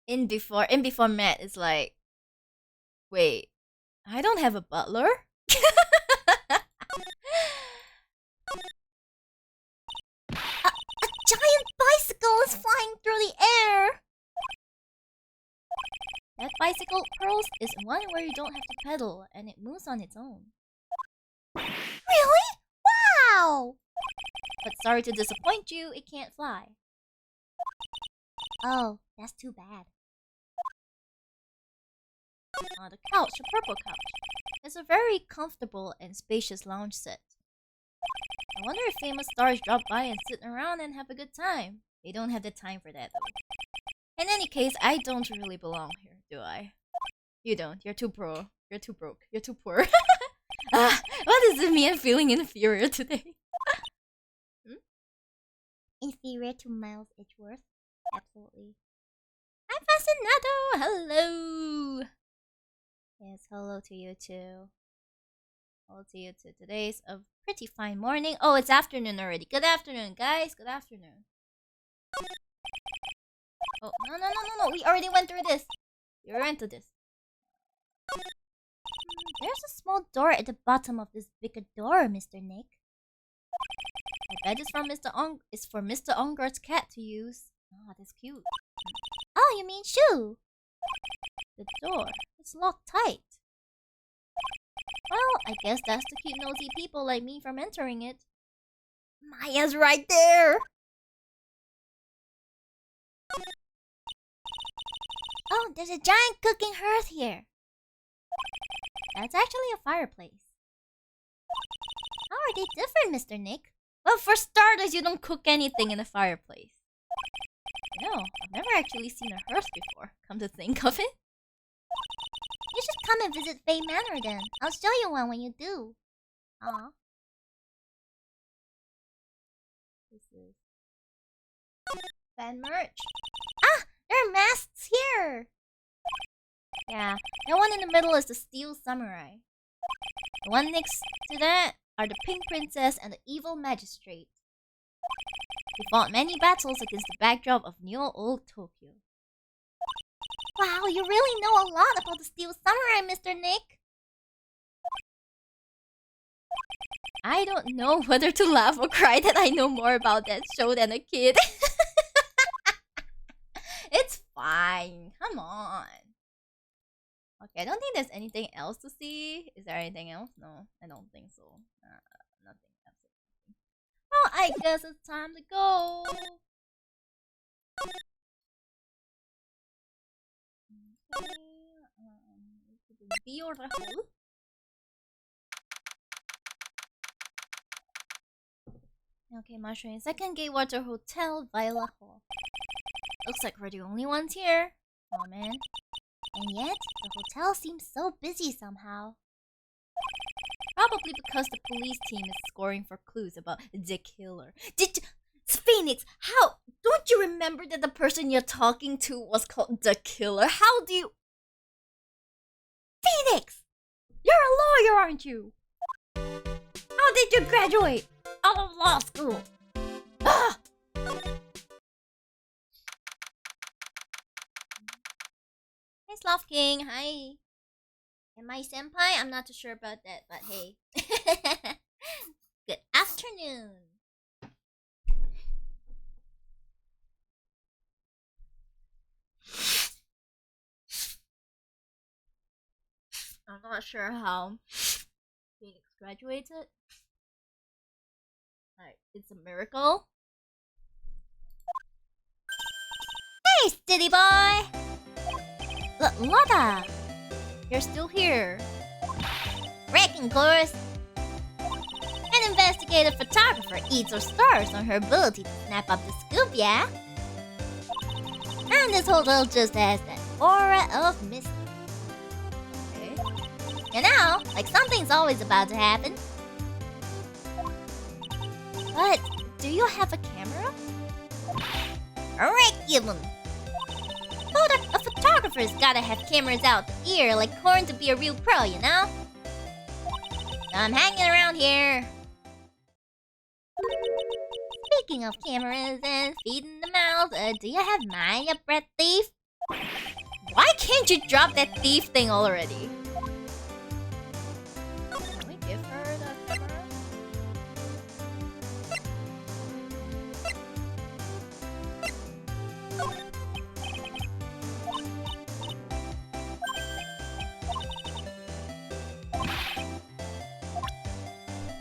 In before Matt is like, wait, I don't have a butler? A giant bicycle is flying through the air! That bicycle, Pearls, is one where you don't have to pedal and it moves on its own. Really? Wow! But sorry to disappoint you, it can't fly. Oh, that's too bad. The couch, a purple couch. It's a very comfortable and spacious lounge set. I wonder if famous stars drop by and sit around and have a good time. They don't have the time for that though. In any case, I don't really belong here, do I? You don't. You're too pro. You're too broke. You're too poor. What does it mean feeling inferior today? Inferior to Miles Edgeworth? Absolutely. Hi, Fascinato! Hello! Yes, hello to you too. Hello to you too. Today's a pretty fine morning. Oh, it's afternoon already. Good afternoon, guys. Good afternoon. Oh, no. We already went through this. We went through this. There's a small door at the bottom of this bigger door, Mr. Nick. I bet it's for Mr. Ungard's cat to use. Oh, that's cute. Oh, you mean Shoe? The door. It's locked tight. Well, I guess that's to keep nosy people like me from entering it. Maya's right there! Oh, there's a giant cooking hearth here. That's actually a fireplace. How are they different, Mr. Nick? Well, for starters, you don't cook anything in a fireplace. No, I've never actually seen a hearth before, come to think of it. You should come and visit Faye Manor then. I'll show you one when you do. Aw. This is fan merch. Ah! There are masks here! Yeah, that one in the middle is the Steel Samurai. The one next to that are the Pink Princess and the Evil Magistrate. He fought many battles against the backdrop of New Old Tokyo. Wow, you really know a lot about the Steel Samurai, Mr. Nick. I don't know whether to laugh or cry that I know more about that show than a kid. It's fine. Come on. Okay, I don't think there's anything else to see. Is there anything else? No, I don't think so. Nothing. Absolutely. Well, I guess it's time to go. Okay, okay, mushroom. Second Gate Water Hotel, Viola Hall. Looks like we're the only ones here. Oh man. And yet, the hotel seems so busy somehow. Probably because the police team is scoring for clues about the killer. Phoenix, how? Don't you remember that the person you're talking to was called the killer? How do you... Phoenix! You're a lawyer, aren't you? How did you graduate out of law school? Ah! Hey, Sloth King. Hi. Am I senpai? I'm not too sure about that, but hey. Good afternoon. I'm not sure how Phoenix graduated. Like, it's a miracle. Hey, Steady Boy! Lada! You're still here. Wrecking course! An investigative photographer eats or starves on her ability to snap up the scoop, yeah? And this hotel just has that aura of mystery. You know, like something's always about to happen. But, do you have a camera? Alright, Gibbon. A photographer's gotta have cameras out the ear like corn to be a real pro, you know? I'm hanging around here. Speaking of cameras and feet in the mouth, do you have Maya, bread thief? Why can't you drop that thief thing already? Can we give her the camera?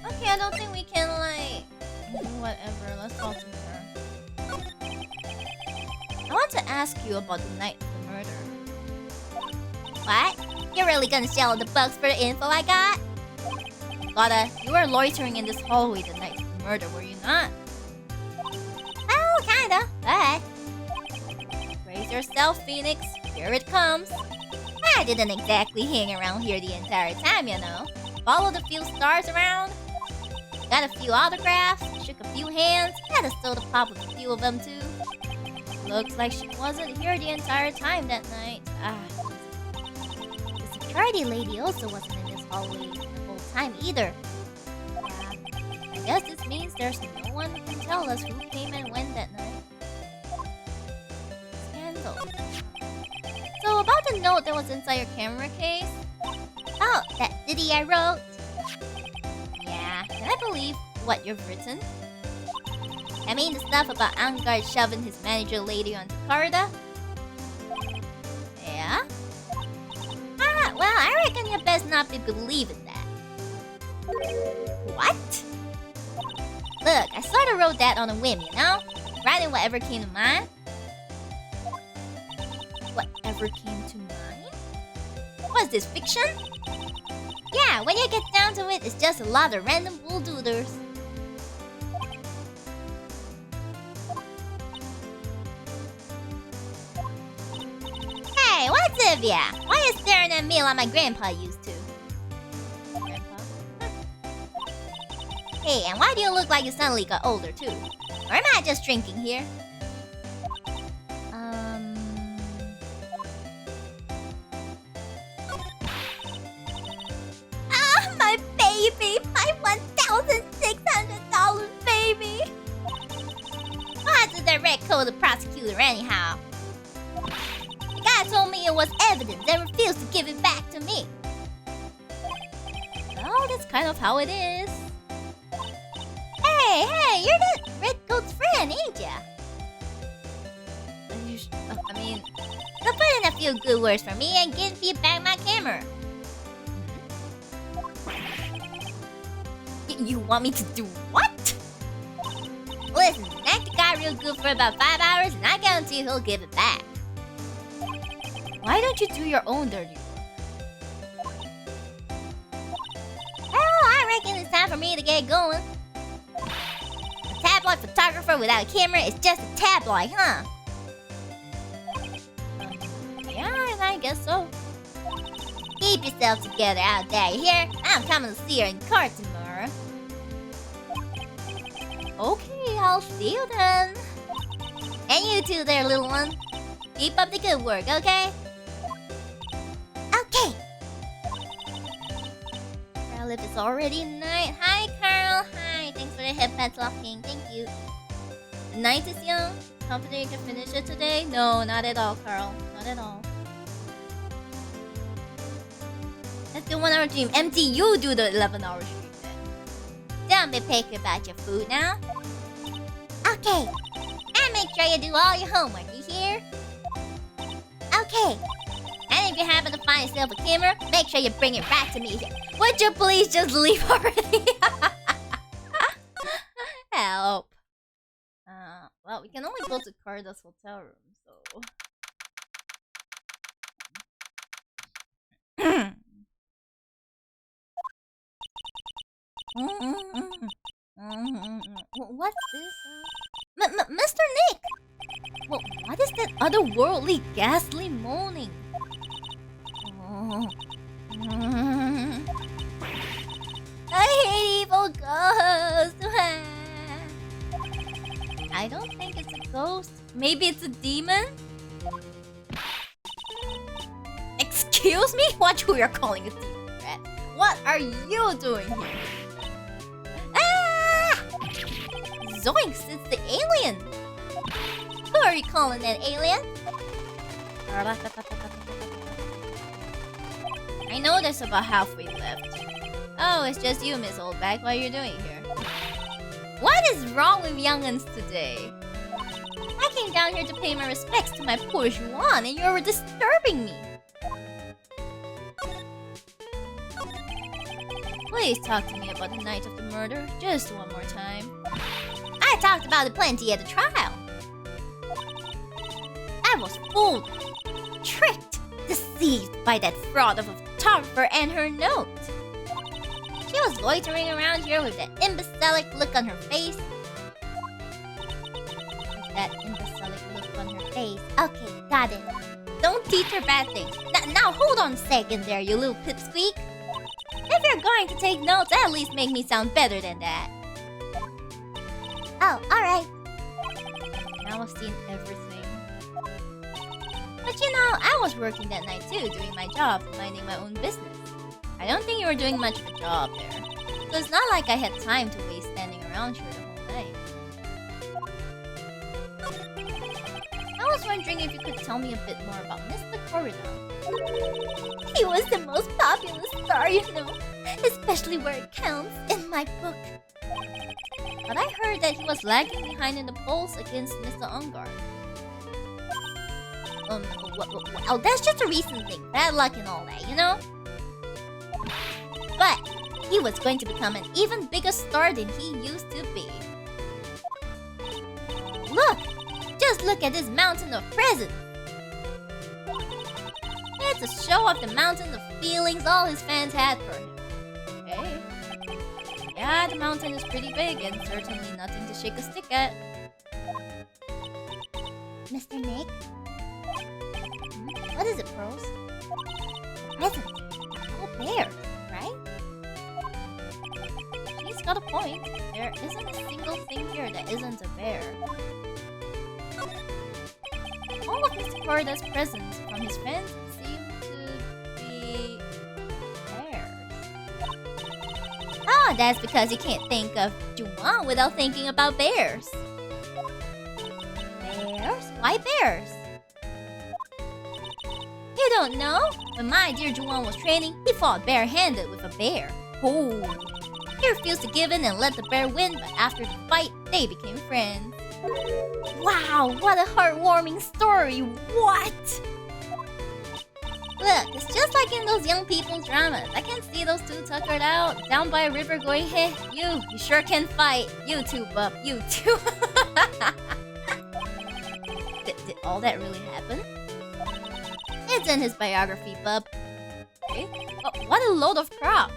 Okay, I don't think we can, like... Whatever, let's talk to her. I want to ask you about the night of the murder. What? You're really gonna shell the bugs for the info I got? Lotta, you were loitering in this hallway the night of the murder, were you not? Oh, kinda, but... Brace yourself, Phoenix. Here it comes. I didn't exactly hang around here the entire time, you know. Followed a few stars around. Got a few autographs, shook a few hands, had a soda pop with a few of them too. Looks like she wasn't here the entire time that night. The security lady also wasn't in this hallway the whole time either. Yeah, I guess this means there's no one who can tell us who came and went that night. Scandal. So about the note that was inside your camera case? Oh, that ditty I wrote. Yeah, can I believe what you've written? I mean the stuff about Angard shoving his manager lady onto Corridor? Yeah? Well, I reckon you best not be believing that. What? Look, I sorta wrote that on a whim, you know? Writing whatever came to mind. Whatever came to mind? Was this fiction? Yeah, when you get down to it, it's just a lot of random bulldooders. Hey, what's up, ya? Why you staring at me like my grandpa used to? Grandpa? Hey, and why do you look like you suddenly got older, too? Or am I just drinking here? My told the prosecutor anyhow? The guy told me it was evidence and refused to give it back to me. Well, that's kind of how it is. Hey, you're that red goat's friend, ain't ya? I mean, so put in a few good words for me and give me back my camera. You want me to do what? Listen, act the guy real good for about 5 hours and I guarantee he'll give it back. Why don't you do your own dirty work? Well, I reckon it's time for me to get going. A tabloid photographer without a camera is just a tabloid, huh? Yeah, I guess so. Keep yourself together out there, you hear? I'm coming to see her in court tomorrow. Okay, I'll see you then. And you too there, little one. Keep up the good work, okay? Okay. Carl, if it's already night. Hi, Carl. Hi. Thanks for the headpad locking. Thank you. The night is young. Confident you can finish it today? No, not at all, Carl. Not at all. Let's do 1 hour dream. MT, you do the 11-hour stream then. Don't be picky about your food now. Okay. And make sure you do all your homework, you hear? Okay. And if you happen to find yourself a camera, make sure you bring it back to me. Would you please just leave already? Help. Well, we can only go to Carda's hotel room, so... What's this? Mr. Nick! Well, what is that otherworldly, ghastly moaning? I hate evil ghosts! I don't think it's a ghost. Maybe it's a demon? Excuse me? Watch who you're calling a demon, rat. What are you doing here? Ah! Zoinks, it's the alien! Who are you calling an alien? I know there's about halfway left. Oh, it's just you, Miss Oldback. What are you doing here? What is wrong with young'uns today? I came down here to pay my respects to my poor Juan, and you're disturbing me. Please talk to me about the night of the murder, just one more time. I talked about it plenty at the trial. I was fooled, tricked, deceived by that fraud of a photographer and her note. She was loitering around here with that imbecilic look on her face. Okay, got it. Don't teach her bad things. Now hold on a second there, you little pipsqueak. If you're going to take notes, at least make me sound better than that. Oh, alright. Now I've seen everything. But you know, I was working that night too, doing my job, minding my own business. I don't think you were doing much of a job there. So it's not like I had time to waste standing around here the whole night. I was wondering if you could tell me a bit more about Mr. Corridor. He was the most popular star, you know. Especially where it counts in my book. But I heard that he was lagging behind in the polls against Mr. Ungard. Well, that's just a recent thing. Bad luck and all that, you know? But he was going to become an even bigger star than he used to be. Look! Just look at this mountain of presents! It's a show of the mountain of feelings all his fans had for him. Okay. Yeah, the mountain is pretty big and certainly nothing to shake a stick at. Mr. Nick? What is it, Pearls? A present. Oh, bears, right? He's got a point. There isn't a single thing here that isn't a bear. All of Mr. Corridor's presents from his friends seem to be bears. Oh, that's because you can't think of Juwan without thinking about bears. Why bears? You don't know? When my dear Juwan was training, he fought barehanded with a bear. Oh. He refused to give in and let the bear win, but after the fight, they became friends. Wow, what a heartwarming story! What? Look, it's just like in those young people's dramas. I can see those two tuckered out, down by a river going, hey, you sure can fight. You too, bub, you too. Did all that really happen? It's in his biography, bub. Okay. Oh, what a load of crap.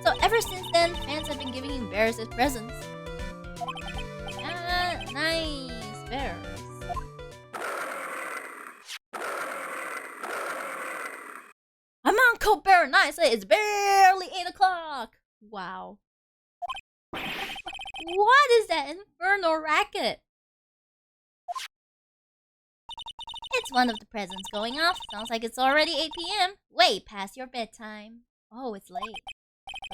So ever since then, fans have been giving him bears as presents. Ah, nice bears. I'm Uncle Bear Nice. It's barely 8 o'clock. Wow. What is that infernal racket? It's one of the presents going off. Sounds like it's already 8 p.m. Way past your bedtime. Oh, it's late.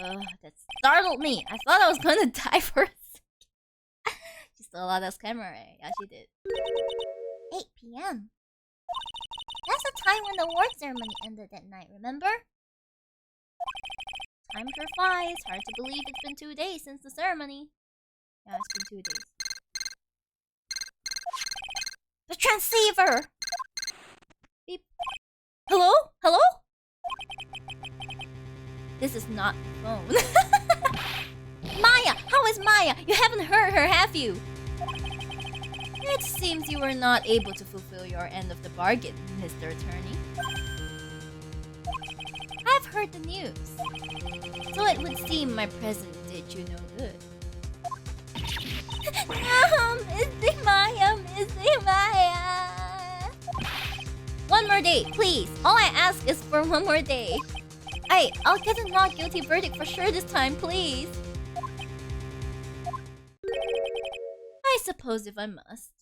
Ugh, that startled me. I thought I was gonna die for a second. She stole out that camera. Yeah, she did. 8 p.m. That's the time when the award ceremony ended that night, remember? Time sure flies. Hard to believe it's been 2 days since the ceremony. Yeah, it's been 2 days. The transceiver! Beep. Hello? Hello? This is not the phone. Maya! How is Maya? You haven't heard her, have you? It seems you were not able to fulfill your end of the bargain, Mr. Attorney. I've heard the news. So it would seem my present did you no good. Missy Maya, Missy Maya. One more day, please. All I ask is for one more day. I'll get a not guilty verdict for sure this time, please. I suppose if I must.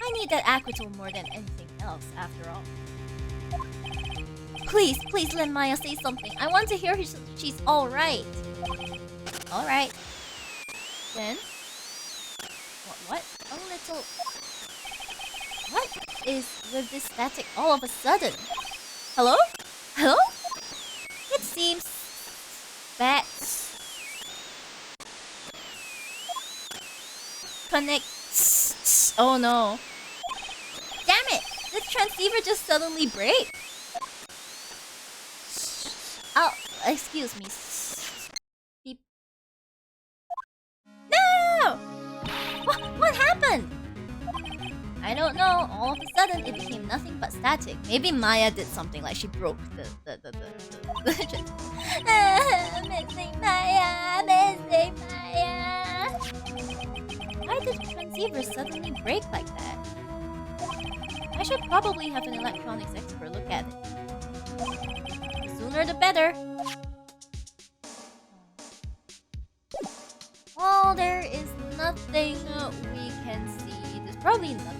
I need that acquittal more than anything else, after all. Please, please let Maya say something. I want to hear she's alright. Alright. Then... What? A little... What is with this static all of a sudden? Hello? Hello? It seems... that... Connect... Oh no. Damn it! Did the transceiver just suddenly break? Oh, excuse me. Beep. No! What happened? I don't know. All of a sudden, it became nothing but static. Maybe Maya did something like she broke the missing Maya, missing Maya. Why did the transceiver suddenly break like that? I should probably have an electronics expert look at it. The sooner the better. Well, there is nothing we can see. There's probably nothing.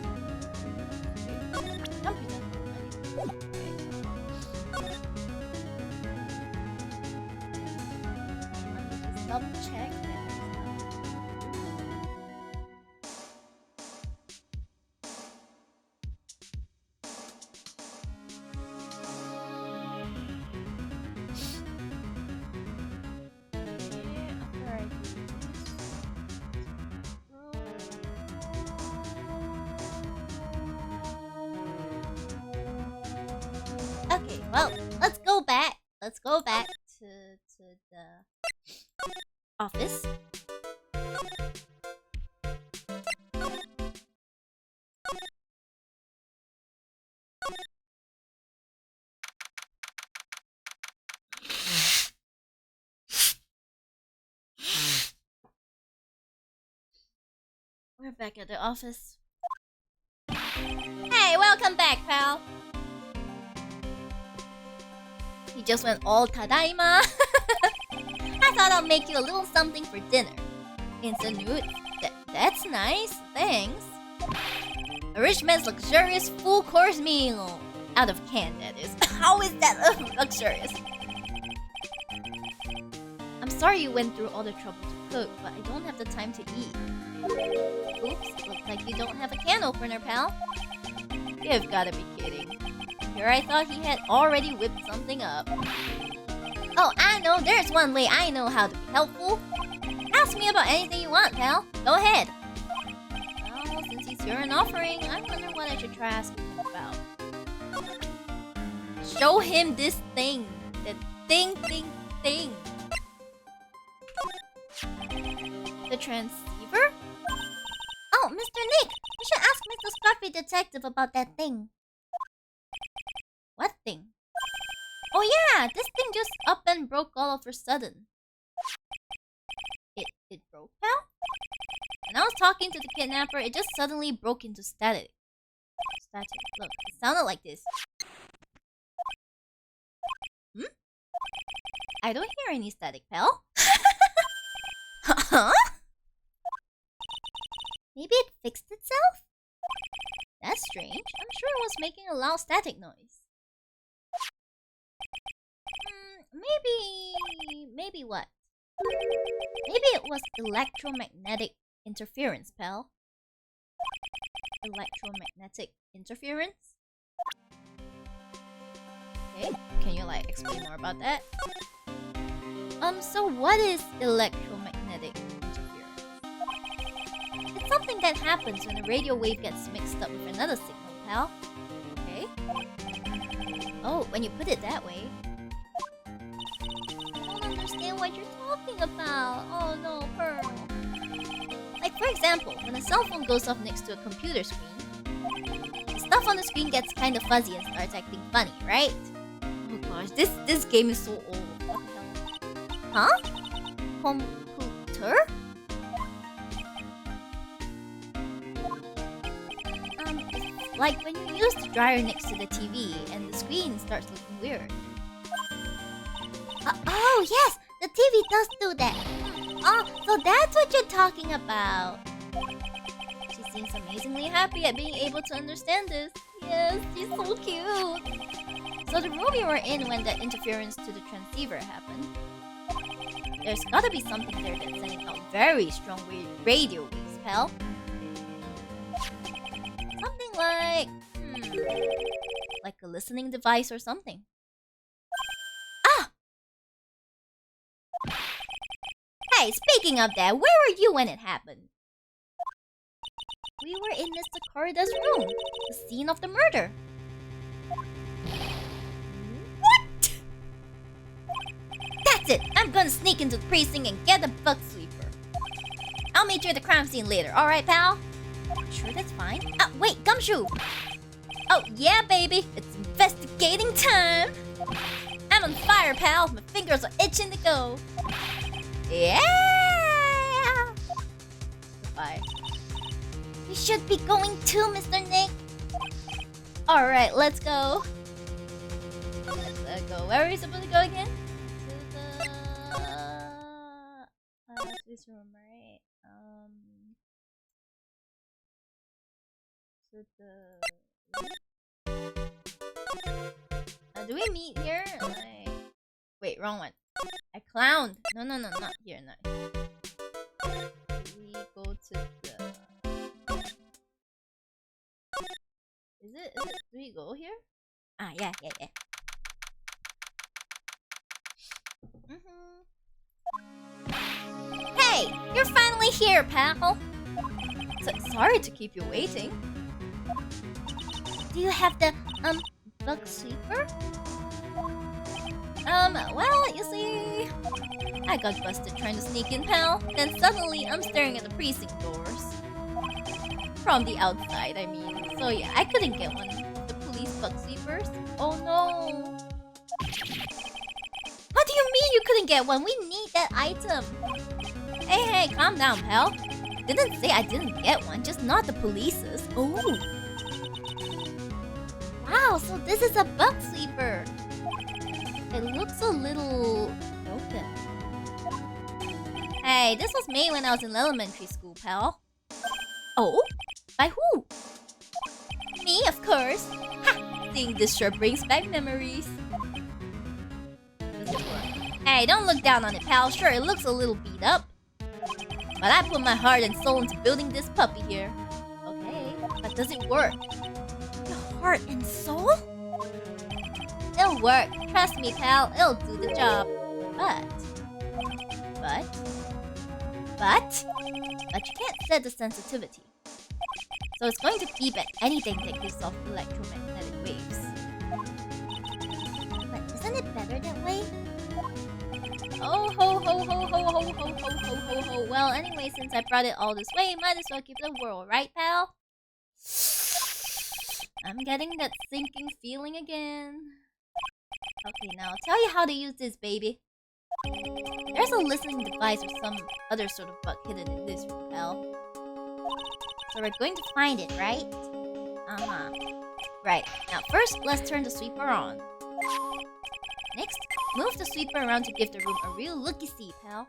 Just double check that. Okay, well, let's go back. Let's go back to the office. We're back at the office. Hey, welcome back, pal. You just went all tadaima. I thought I'll make you a little something for dinner. Instant noodles. That's nice. Thanks. A rich man's luxurious full-course meal. Out of can, that is. How is that luxurious? I'm sorry you went through all the trouble to cook, but I don't have the time to eat. Oops, looks like you don't have a can opener, pal. You've gotta be kidding. Here I thought he had already whipped something up. Oh, I know, there's one way I know how to be helpful. Ask me about anything you want, pal. Go ahead. Well, since he's here an offering, I wonder what I should try asking him about. Show him this thing. The thing. The transceiver? Oh, Mr. Nick! You should ask Mr. Scruffy Detective about that thing. What thing? Oh yeah! This thing just up and broke all of a sudden. It broke, pal? When I was talking to the kidnapper, it just suddenly broke into static. Look, it sounded like this. I don't hear any static, pal. Huh? Maybe it fixed itself? That's strange. I'm sure it was making a loud static noise. Maybe what? Maybe it was electromagnetic interference, pal. Electromagnetic interference? Okay, can you explain more about that? So what is electromagnetic interference? It's something that happens when a radio wave gets mixed up with another signal, pal. Okay? Oh, when you put it that way. I don't understand what you're talking about. Oh no, Pearl. Like for example, when a cell phone goes off next to a computer screen, the stuff on the screen gets kind of fuzzy and starts acting funny, right? Oh gosh, this game is so old. What the hell? Huh? Computer? It's like when you use the dryer next to the TV and the screen starts looking weird. Oh yes, the TV does do that. Oh, so that's what you're talking about. She seems amazingly happy at being able to understand this. Yes, she's so cute. So the room you were in when that interference to the transceiver happened, there's gotta be something there that's sending out very strong radio waves, pal. Something like a listening device or something. Ah! Hey, speaking of that, where were you when it happened? We were in Mr. Corrida's room, the scene of the murder. What? That's it! I'm gonna sneak into the precinct and get the bug sweeper. I'll meet you at the crime scene later, alright, pal? Sure, that's fine. Wait, Gumshoe! Oh, yeah, baby! It's investigating time! I'm on fire, pal! My fingers are itching to go! Yeah! Goodbye. We should be going too, Mr. Nick! Alright, let's go! Let's go. Where are we supposed to go again? To this room, right? To the... do we meet here? Wait, wrong one. I clowned. No, not here, not here. We go to the... Is it? Do we go here? Yeah. Hey! You're finally here, pal! Sorry to keep you waiting. Do you have the, bug sweeper? Well, you see... I got busted trying to sneak in, pal. Then suddenly, I'm staring at the precinct doors. From the outside, I mean. So yeah, I couldn't get one of the police bug sweepers. Oh no! What do you mean you couldn't get one? We need that item. Hey, calm down, pal. Didn't say I didn't get one, just not the police's. Oh! Wow, so this is a bug sweeper. It looks a little broken. Hey, this was made when I was in elementary school, pal. Oh? By who? Me, of course. Ha! Seeing this sure brings back memories. Hey, don't look down on it, pal. Sure, it looks a little beat up, but I put my heart and soul into building this puppy here. Okay, but does it work? Your heart and soul? It'll work. Trust me, pal. It'll do the job. But you can't set the sensitivity. So it's going to beep at anything that gives off electromagnetic waves. But isn't it better that way? Oh ho ho ho ho ho ho ho ho ho ho. Well, anyway, since I brought it all this way, might as well give it a whirl, right, pal? I'm getting that sinking feeling again. Okay, now I'll tell you how to use this, baby. There's a listening device or some other sort of bug hidden in this room, pal. So we're going to find it, right? Uh-huh. Right. Now first, let's turn the sweeper on. Next, move the sweeper around to give the room a real looky-see, pal.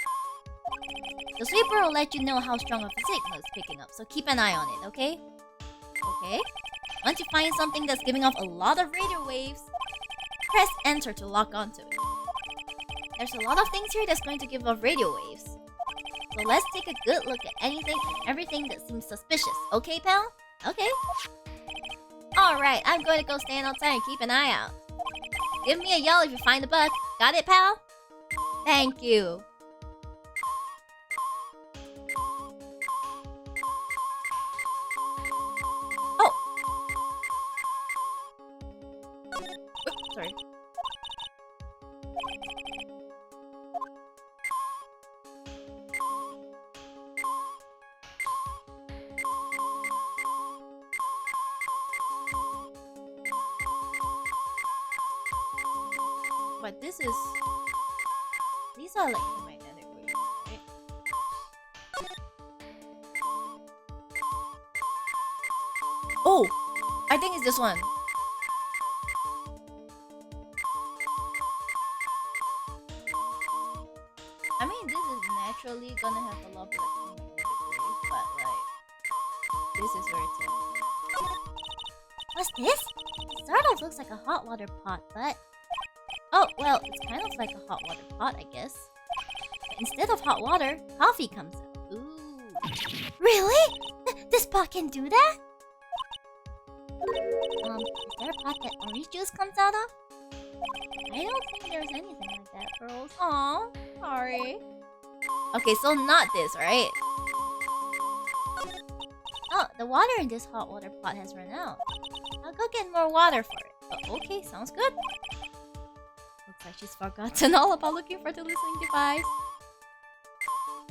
The sweeper will let you know how strong of a signal it's picking up, so keep an eye on it, okay? Okay. Once you find something that's giving off a lot of radio waves, press enter to lock onto it. There's a lot of things here that's going to give off radio waves. So let's take a good look at anything and everything that seems suspicious, okay, pal? Okay. Alright, I'm going to go stand outside and keep an eye out. Give me a yell if you find the bug. Got it, pal? Thank you. Oh! Oops, sorry. But this is... These are electromagnetic waves, right? Oh! I think it's this one. I mean, this is naturally gonna have a lot of electromagnetic waves, but like... This is where it's at. What's this? It sort of looks like a hot water pot, but... Oh, well, it's kind of like a hot water pot, I guess. But instead of hot water, coffee comes out. Ooh. Really? This pot can do that? Is there a pot that orange juice comes out of? I don't think there's anything like that, girls. Aw, sorry. Okay, so not this, right? Oh, the water in this hot water pot has run out. I'll go get more water for it. Oh, okay, sounds good. Looks like she's forgotten all about looking for the listening device.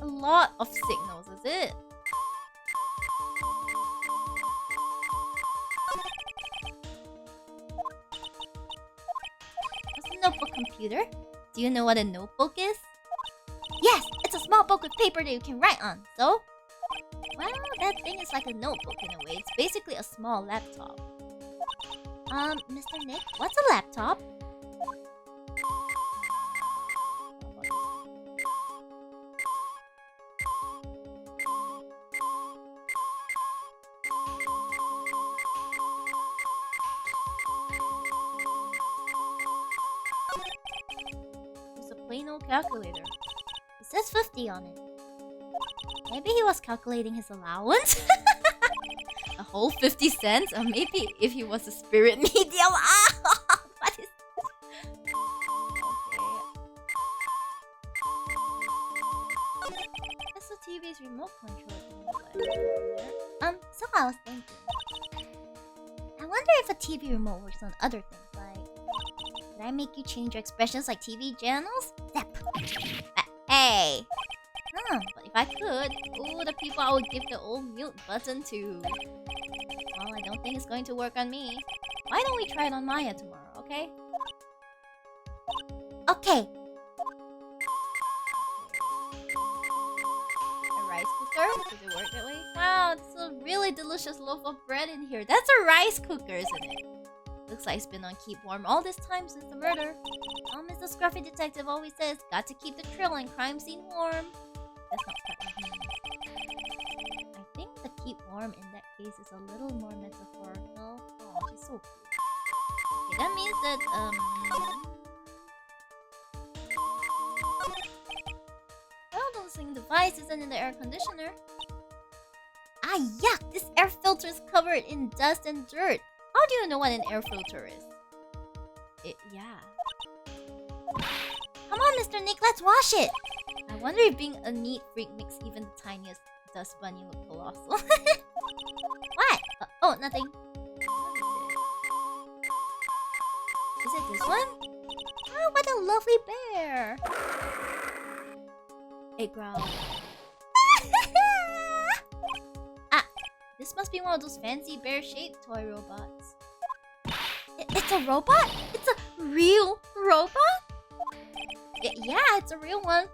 A lot of signals, is it? What's a notebook computer? Do you know what a notebook is? Yes! It's a small book with paper that you can write on, so? Well, that thing is like a notebook in a way. It's basically a small laptop. Mr. Nick, what's a laptop? It's a plain old calculator. It says 50 on it. Maybe he was calculating his allowance? A whole 50 cents? Or maybe if he was a spirit medium. What is this? Okay. That's the TV's remote control. So I was thinking. I wonder if a TV remote works on other things, like... Did I make you change your expressions like TV channels? Zap! Hey! But if I could, ooh, the people I would give the old mute button to. Well, I don't think it's going to work on me. Why don't we try it on Maya tomorrow, okay? Okay. A rice cooker? Does it work that way? Wow, it's a really delicious loaf of bread in here. That's a rice cooker, isn't it? Looks like it's been on keep warm all this time since the murder. As the scruffy detective always says, got to keep the trail and crime scene warm. That's not I think the keep warm in that case is a little more metaphorical. Oh, she's so cute. Okay, that means that device isn't in the air conditioner. Ah, yuck! This air filter is covered in dust and dirt. How do you know what an air filter is? Yeah. Come on, Mr. Nick, let's wash it! I wonder if being a neat freak makes even the tiniest dust bunny look colossal. What? Oh, nothing. Is it this one? Oh, what a lovely bear! It growled. Ah, this must be one of those fancy bear-shaped toy robots. It's a robot? It's a real robot? Yeah, it's a real one.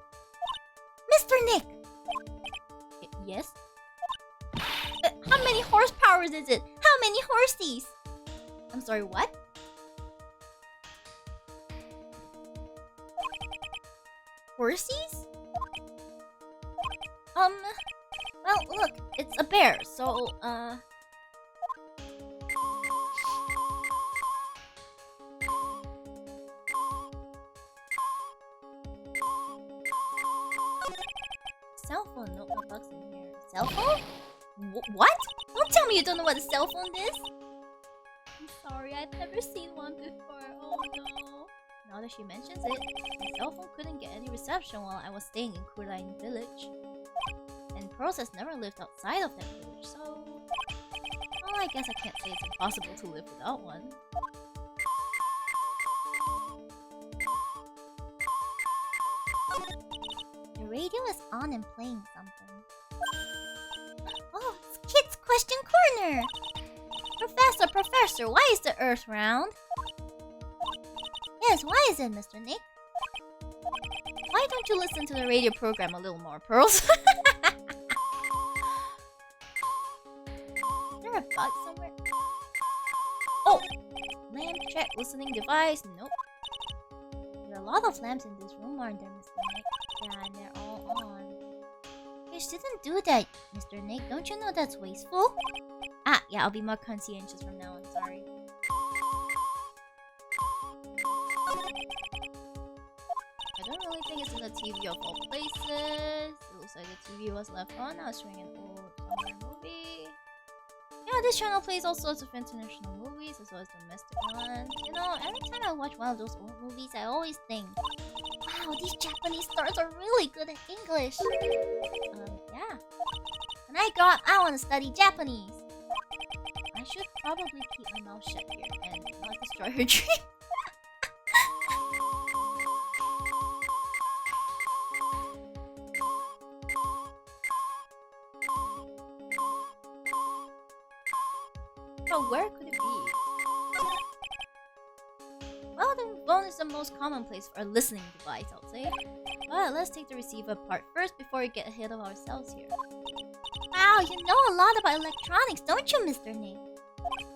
Mr. Nick! Yes? How many horsepowers is it? How many horsies? I'm sorry, what? Horsies? Well, look, it's a bear, so, Cell phone, no bugs in here. Cell phone? What? Don't tell me you don't know what a cell phone is! I'm sorry, I've never seen one before, oh no. Now that she mentions it, my cell phone couldn't get any reception while I was staying in Kurine village. And Pearls has never lived outside of that village, so... Well, I guess I can't say it's impossible to live without one. The radio is on and playing something. Oh, it's Kids Question Corner! Professor, why is the Earth round? Yes, why is it, Mr. Nick? Why don't you listen to the radio program a little more, Pearls? Is there a bug somewhere? Oh! Lamp check, listening device, nope. There are a lot of lamps in this room, aren't there, Mr. Nick? Yeah, and they're all on. You shouldn't do that, Mr. Nick. Don't you know that's wasteful? Ah, yeah, I'll be more conscientious from now on, sorry. I don't really think it's in the TV of all places. It looks like the TV was left on. I was showing an old summer movie. Yeah, this channel plays all sorts of international movies as well as domestic ones. You know, every time I watch one of those old movies, I always think, wow, these Japanese stars are really good at English. Yeah. When I grow up, I want to study Japanese. I should probably keep my mouth shut here and not destroy her dream. But where could it be? Well, the phone is the most common place for a listening device, I'll say. But let's take the receiver apart first before we get ahead of ourselves here. Wow, you know a lot about electronics, don't you, Mr. Nick?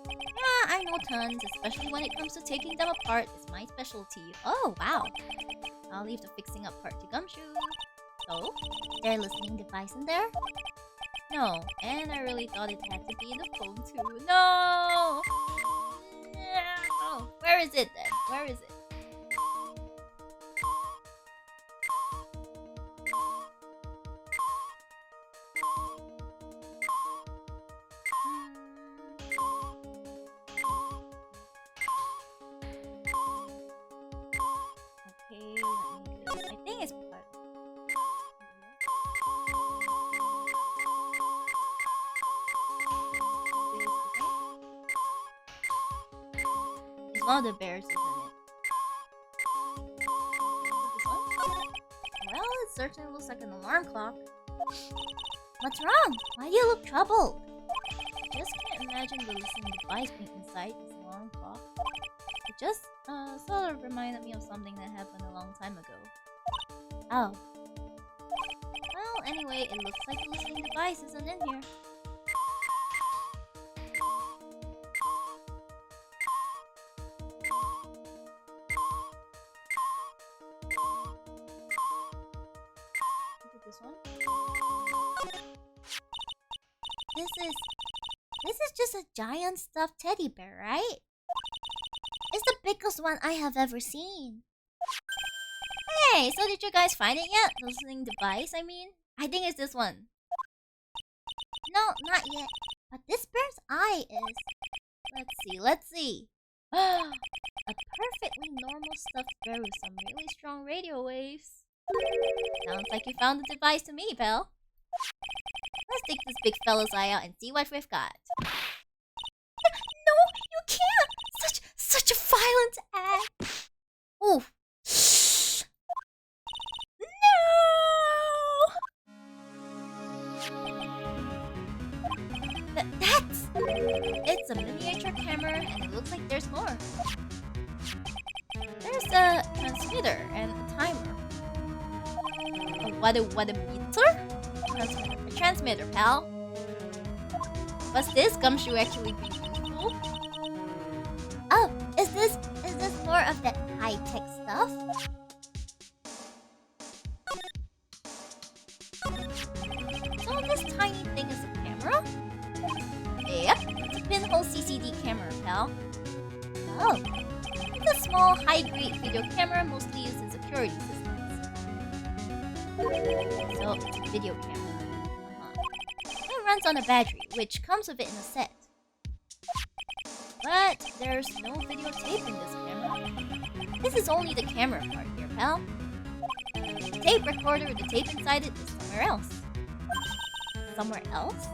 Yeah, I know tons, especially when it comes to taking them apart. It's my specialty. Oh, wow. I'll leave the fixing up part to Gumshoe. So, is there a listening device in there? No, and I really thought it had to be in the phone too. No! No! Where is it then? Where is it? Okay, let me do this. I think it's part of one of the bears, isn't it? This one? Well, it certainly looks like an alarm clock. What's wrong? Why do you look troubled? I just can't imagine the listening device being inside this alarm clock. It just sort of reminded me of something that happened a long time ago. Oh. Well, anyway, it looks like the listening device isn't in here. This one? This is just a giant stuffed teddy bear, right? It's the biggest one I have ever seen. Hey, so did you guys find it yet? The listening device, I mean? I think it's this one. No, not yet. But this bear's eye is... Let's see. A perfectly normal stuffed bear with some really strong radio waves. Sounds like you found the device to me, pal. Let's take this big fella's eye out and see what we've got. No, you can't! Such a violent act! Ooh. No! It's a miniature camera and it looks like there's more. There's a transmitter and a timer. What a meter? A transmitter, pal. Was this gumshoe actually being useful? Oh, is this more of that high-tech stuff? So this tiny thing is a camera? Yep, it's a pinhole CCD camera, pal. Oh, it's a small, high-grade video camera mostly used in security systems. So it's a video camera. It runs on a battery, which comes with it in a set. But there's no videotape in this camera. This is only the camera part here, pal. The tape recorder with the tape inside it is somewhere else. Somewhere else?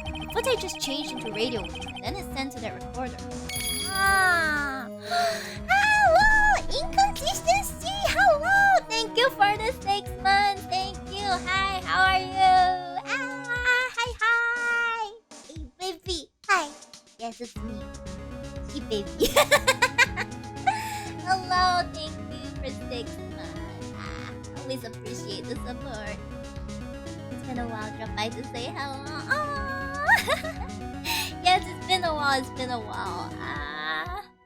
The footage is changed into radio waves and then it's sent to that recorder. Ah! Hello! Inconsistency! Hello! Thank you for the 6 months! Thank you! Hi! How are you? Hi! Hey, baby! Hi! Yes, it's me. Hey, baby. Hello! Thank you for 6 months. Always appreciate the support. It's been a while. Drop by to say hello. Yes, it's been a while. It's been a while.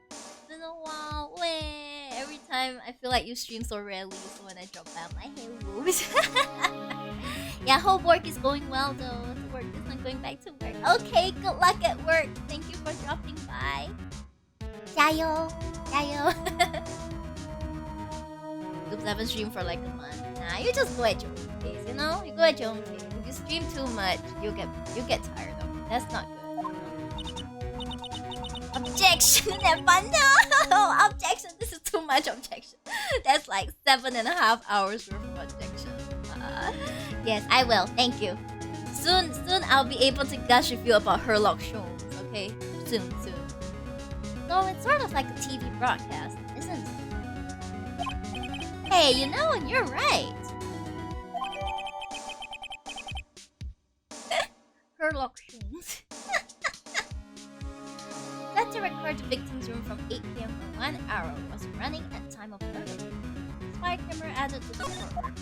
It's been a while. Wait. Every time I feel like you stream so rarely, so when I drop by, I'm like, hey, whoops. Yeah, hope work is going well though. The work is not going back to work. Okay, good luck at work. Thank you for dropping by. Jayo. Oops, I haven't streamed for like a month. Nah, you just go at your own pace, you know? You go at your own pace. If you stream too much, you get tired of it. That's not good. Objection, no! Objection, this is too much objection. That's like 7.5 hours worth of objection. Yes, I will. Thank you. Soon I'll be able to gush with you about Herlock shows. Okay, soon. So it's sort of like a TV broadcast, isn't it? Hey, you know, you're right. Herlock shows. Set to record the victim's room from 8 PM for 1 hour was running at time of murder. Spy camera added to the record.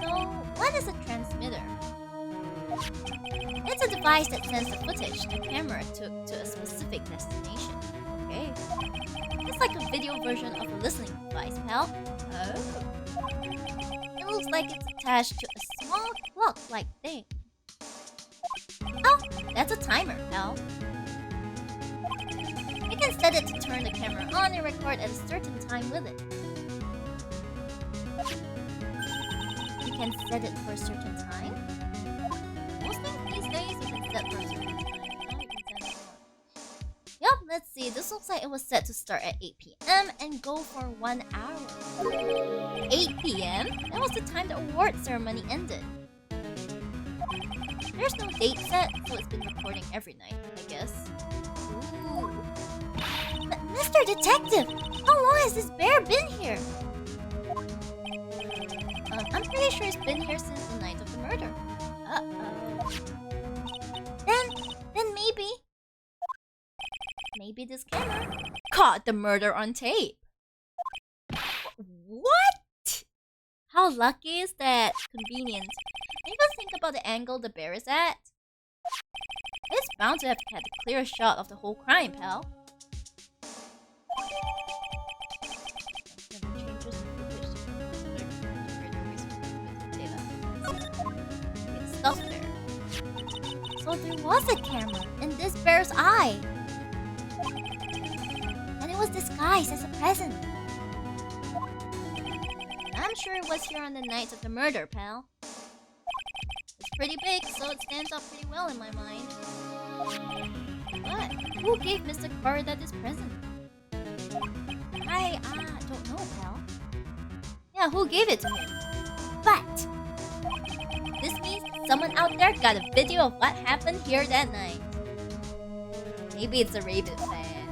So, what is a transmitter? It's a device that sends the footage the camera took to a specific destination. Okay. It's like a video version of a listening device, pal. Oh. It looks like it's attached to a small clock-like thing. Oh, that's a timer, pal. You can set it to turn the camera on and record at a certain time with it. You can set it for a certain time. Most things these days you can set for a certain time. Now you can set it for... Yup, let's see. This looks like it was set to start at 8 PM and go for 1 hour. 8 PM? That was the time the award ceremony ended. There's no date set, so it's been recording every night, I guess. Ooh. Mr. Detective! How long has this bear been here? I'm pretty sure it's been here since the night of the murder. Uh-oh. Then maybe this camera caught the murder on tape. What? How lucky is that? Convenient. Even think about the angle the bear is at. It's bound to have had a clear shot of the whole crime, pal. Stuff there. So there was a camera in this bear's eye. And it was disguised as a present. I'm sure it was here on the night of the murder, pal. It's pretty big, so it stands out pretty well in my mind. But who gave Mr. Corda this present? I don't know, pal. Yeah, who gave it to him? But this means someone out there got a video of what happened here that night. Maybe it's a Raven fan.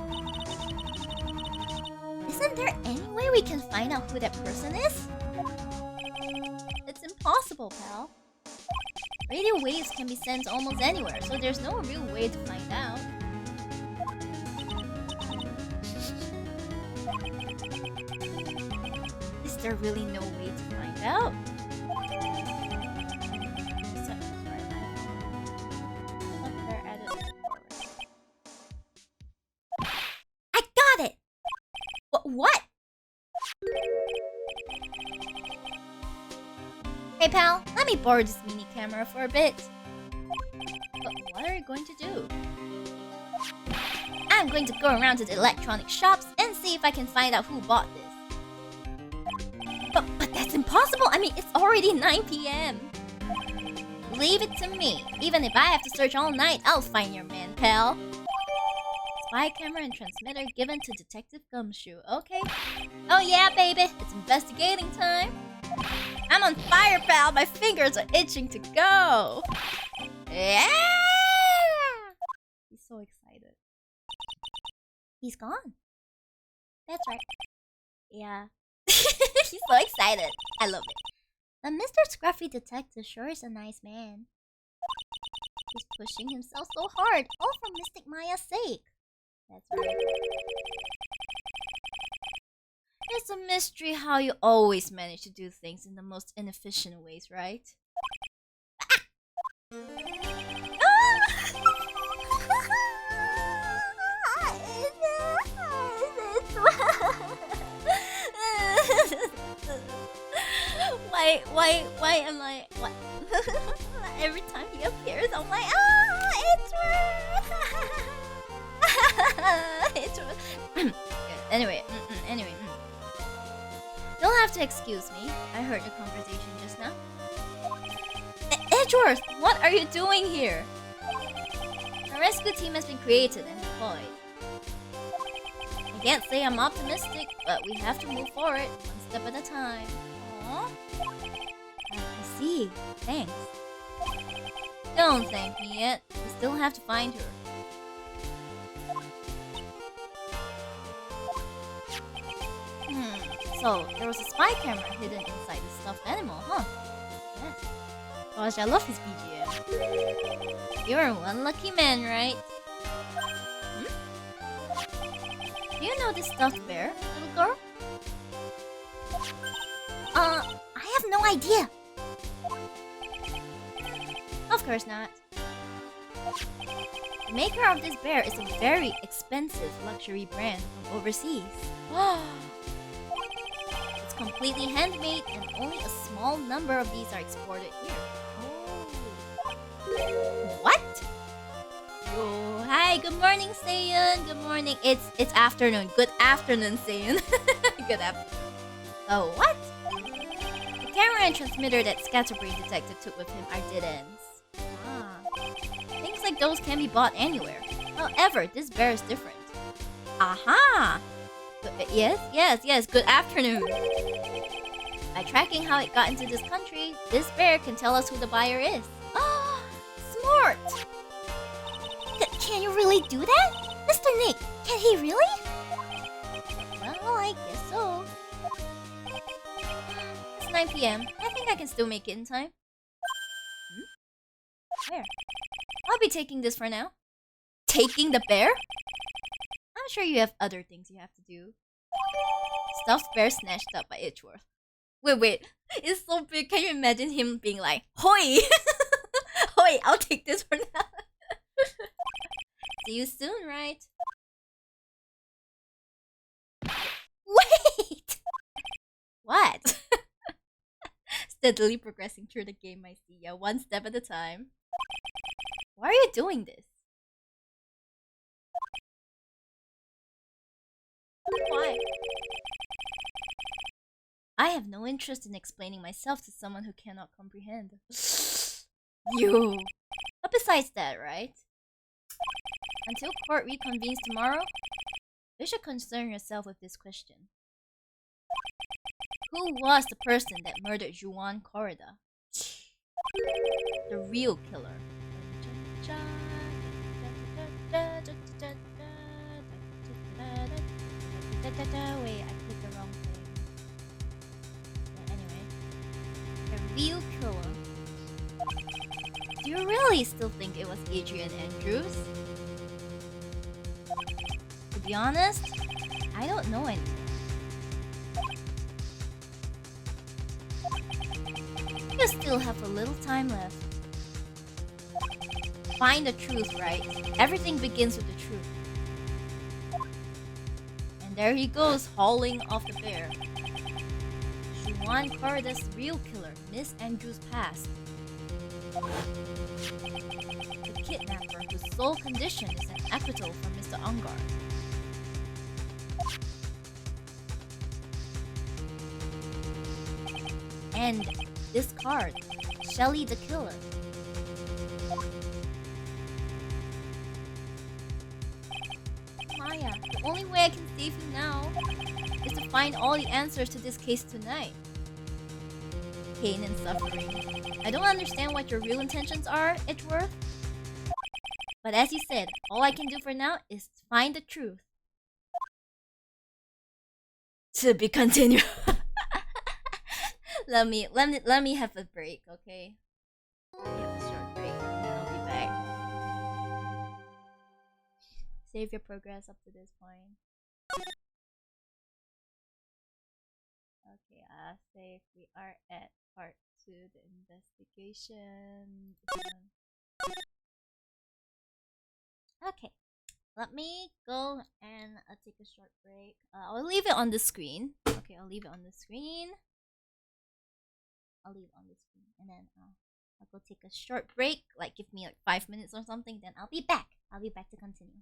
Isn't there any way we can find out who that person is? It's impossible, pal. Radio waves can be sent almost anywhere, so there's no real way to find out. Is there really no way to find out? I got it! What? Hey pal, let me borrow this mini camera for a bit. But what are you going to do? I'm going to go around to the electronic shops and see if I can find out who bought this. But that's impossible! I mean, it's already 9 PM. Leave it to me. Even if I have to search all night, I'll find your man, pal. Spy camera and transmitter given to Detective Gumshoe. Okay. Oh yeah, baby. It's investigating time. I'm on fire, pal. My fingers are itching to go. Yeah! He's so excited. He's gone. That's right. Yeah. He's so excited. I love it. The Mr. Scruffy detective sure is a nice man. He's pushing himself so hard, all for Mystic Maya's sake. That's right. It's a mystery how you always manage to do things in the most inefficient ways, right? Why am I... What? Every time he appears, I'm like, it's worth. It's worth. Anyway. You'll have to excuse me. I heard the conversation just now. Edgeworth, what are you doing here? A rescue team has been created and deployed. I can't say I'm optimistic, but we have to move forward, one step at a time. Aww. I see. Thanks. Don't thank me yet. We still have to find her. So, there was a spy camera hidden inside the stuffed animal, huh? Yes. Gosh, I love his BGM. You're one lucky man, right? Do you know this stuffed bear, little girl? I have no idea. Of course not. The maker of this bear is a very expensive luxury brand from overseas. It's completely handmade and only a small number of these are exported here. What? Oh, hi, good morning, Saiyan. Good morning. It's afternoon. Good afternoon, Saiyan. Good afternoon. Oh, what? The camera and transmitter that Scatterbrain Detective took with him are dead ends. Things like those can be bought anywhere. However, this bear is different. Aha! Yes, good afternoon. By tracking how it got into this country, this bear can tell us who the buyer is. Smart! Can you really do that? Mr. Nick, can he really? Well, I guess so. It's 9 PM. I think I can still make it in time. Where? I'll be taking this for now. Taking the bear? I'm sure you have other things you have to do. Stuffed bear snatched up by Edgeworth. Wait. It's so big. Can you imagine him being like, Hoi! Hoi, I'll take this for now. See you soon, right? Wait! What? Steadily progressing through the game, I see. Yeah, one step at a time. Why are you doing this? Why? I have no interest in explaining myself to someone who cannot comprehend. You. But besides that, right? Until court reconvenes tomorrow, you should concern yourself with this question. Who was the person that murdered Juan Corrida? The real killer. Wait, I clicked the wrong thing. Yeah, anyway. The real killer. Do you really still think it was Adrian Andrews? To be honest, I don't know anything. You still have a little time left. Find the truth, right? Everything begins with the truth. And there he goes, hauling off the bear. Juan Corrida's real killer, Miss Andrews' past. The kidnapper whose sole condition is an acquittal from Mr. Ungard. And this card, Shelly the killer. Maya, the only way I can save you now is to find all the answers to this case tonight. Pain and suffering. I don't understand what your real intentions are, Edgeworth. But as you said, all I can do for now is find the truth. To be continued. let me have a break, okay? Let me have a short break, and then I'll be back. Save your progress up to this point. Okay, save. We are at part 2, the investigation. Okay, let me go and take a short break. I'll leave it on the screen. Okay, I'll leave it on the screen. And then I'll go take a short break. Like, give me like 5 minutes or something. Then I'll be back. I'll be back to continue.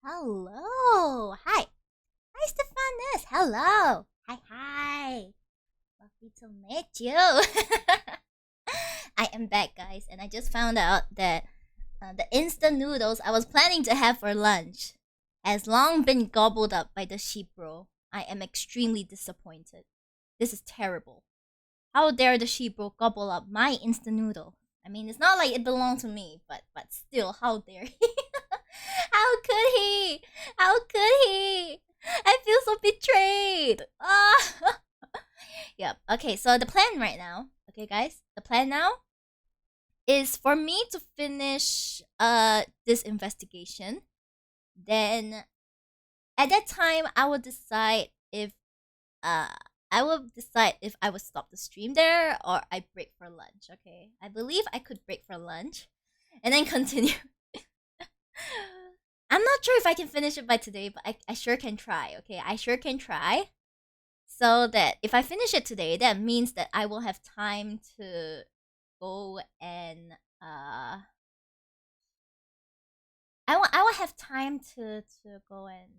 Hello. Hi. Hi, Stephanus. Hello. Hi. Lovely to meet you. I am back, guys, and I just found out that the instant noodles I was planning to have for lunch has long been gobbled up by the sheep bro. I am extremely disappointed. This is terrible. How dare the sheep bro gobble up my instant noodle? I mean, it's not like it belonged to me, but still, how dare he? How could he? How could he? I feel so betrayed. Ah. Yep. Okay, so the plan right now, okay, guys, the plan now is for me to finish this investigation. Then at that time, I will decide if I would stop the stream there or I break for lunch. Okay, I believe I could break for lunch and then continue. I'm not sure if I can finish it by today, but I sure can try. Okay, I sure can try. So that if I finish it today, that means that I will have time to go and I will have time to go and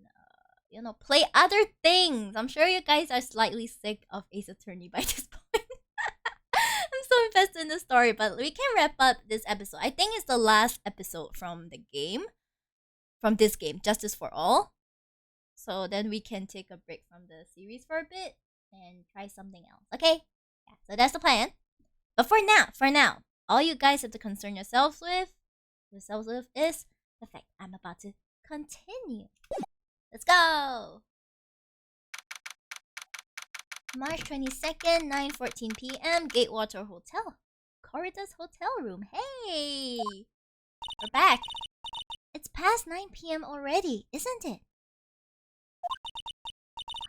play other things. I'm sure you guys are slightly sick of Ace Attorney by this point. I'm so invested in the story, but we can wrap up this episode. I think it's the last episode from the game, from this game, Justice for All. So then we can take a break from the series for a bit and try something else. Okay? Yeah, so that's the plan. But for now, all you guys have to concern yourselves with is the fact I'm about to continue. Let's go! March 22nd, 9:14 p.m. Gatewater Hotel. Corridor's hotel room. Hey! We're back. It's past 9 p.m. already, isn't it?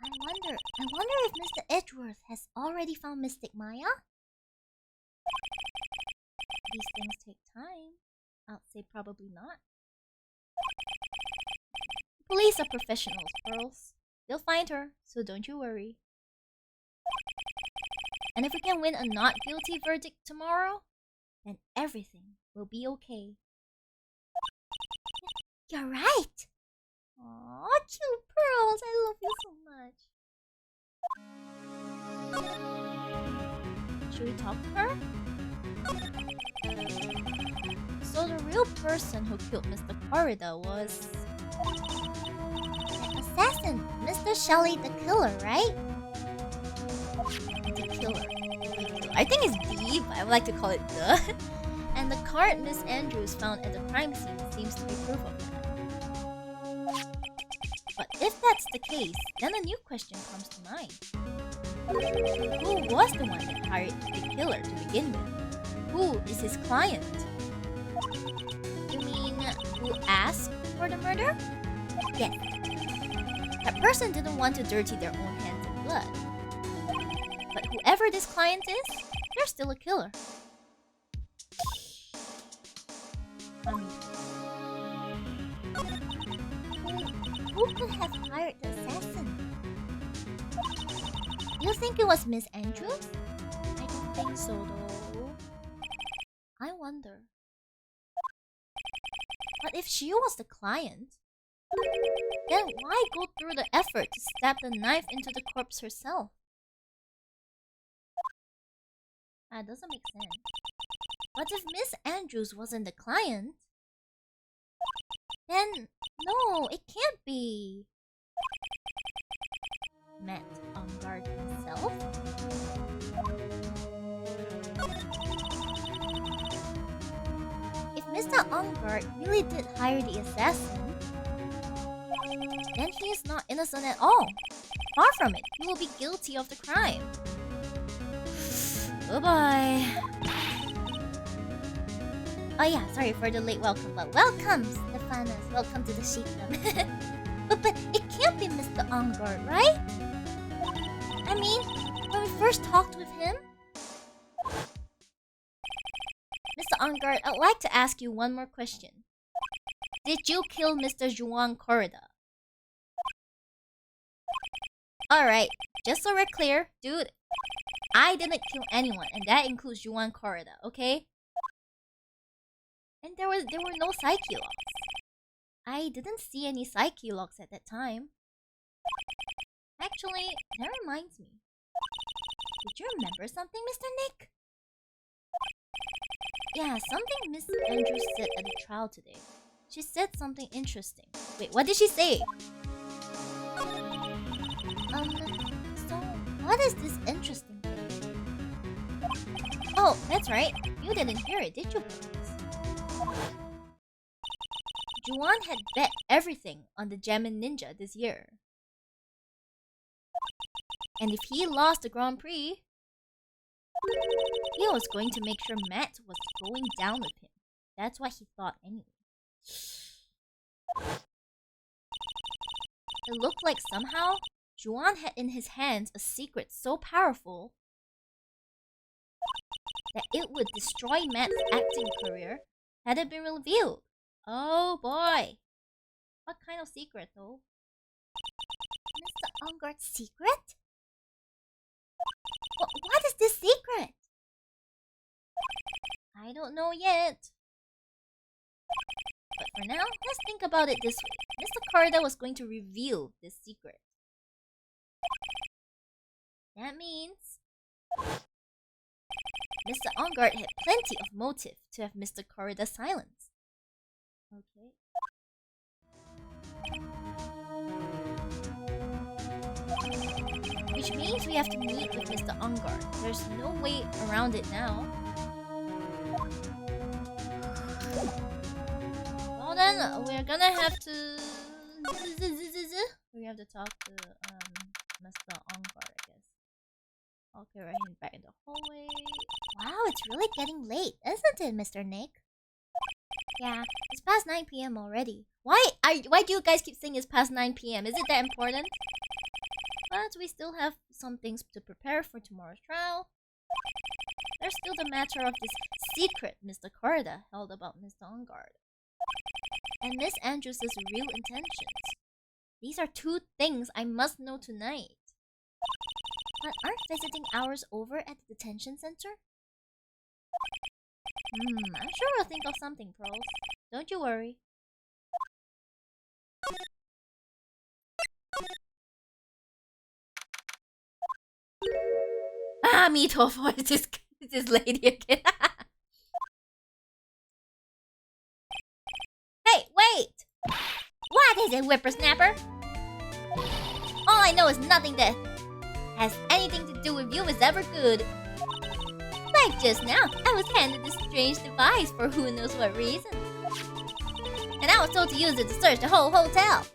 I wonder if Mr. Edgeworth has already found Mystic Maya? These things take time. I'll say probably not. Police are professionals, Pearls. They'll find her, so don't you worry. And if we can win a not guilty verdict tomorrow, then everything will be okay. You're right! Aw, cute Pearls, I love you so much. Should we talk to her? So the real person who killed Mr. Corrida was an assassin, Mr. Shelley the Killer, right? The Killer. I think it's D, but I would like to call it the. And the card Miss Andrews found at the crime scene seems to be proof of that. But if that's the case, then a new question comes to mind. Who was the one that hired the killer to begin with? Who is his client? You mean who asked for the murder? Yes. That person didn't want to dirty their own hands in blood. But whoever this client is, they're still a killer. Who could have hired the assassin? You think it was Miss Andrews? I don't think so, though. I wonder. But if she was the client, then why go through the effort to stab the knife into the corpse herself? That doesn't make sense. But if Miss Andrews wasn't the client, then no, it can't be Matt Ungard himself. If Mr. Ungard really did hire the assassin, then he is not innocent at all. Far from it, he will be guilty of the crime. Oh boy. Oh yeah, sorry for the late welcome, but welcome, Stephanus. Welcome to the sheepdom. but it can't be Mr. Ungard, right? I mean, when we first talked with him, Mr. Ungard, I'd like to ask you one more question. Did you kill Mr. Juan Corrida? Alright, just so we're clear, dude, I didn't kill anyone, and that includes Juan Corrida, okay? And there were no psyche locks. I didn't see any psyche logs at that time. Actually, that reminds me. Did you remember something, Mr. Nick? Yeah, something Miss Andrews said at the trial today. She said something interesting. Wait, what did she say? So what is this interesting thing? Oh, that's right. You didn't hear it, did you, please? Juan had bet everything on the Gemin Ninja this year. And if he lost the Grand Prix, he was going to make sure Matt was going down with him. That's what he thought anyway. It looked like somehow Juan had in his hands a secret so powerful that it would destroy Matt's acting career had it been revealed. Oh boy. What kind of secret though? Mr. Ungard's secret? What is this secret? I don't know yet. But for now, let's think about it this way. Mr. Corrida was going to reveal this secret. That means Mr. Ungard had plenty of motive to have Mr. Corrida silenced. Okay. Which means we have to meet with Mr. Ungard. There's no way around it now. Well then, we're gonna have to... We have to talk to Mr. Ungard, I guess. Okay, we're heading back in the hallway. Wow, it's really getting late, isn't it, Mr. Nick? Yeah, it's past 9 p.m. already. Why do you guys keep saying it's past 9 p.m? Is it that important? But we still have some things to prepare for tomorrow's trial. There's still the matter of this secret Mr. Corrida held about Mr. Ungard. And Miss Andrews' real intentions. These are two things I must know tonight. But aren't visiting hours over at the detention center? I'm sure we'll think of something, Pearls. Don't you worry. Meatloaf, it's this lady again. Hey, wait! What is it, whippersnapper? All I know is nothing that has anything to do with you is ever good. Like just now, I was handed this strange device for who knows what reason. And I was told to use it to search the whole hotel.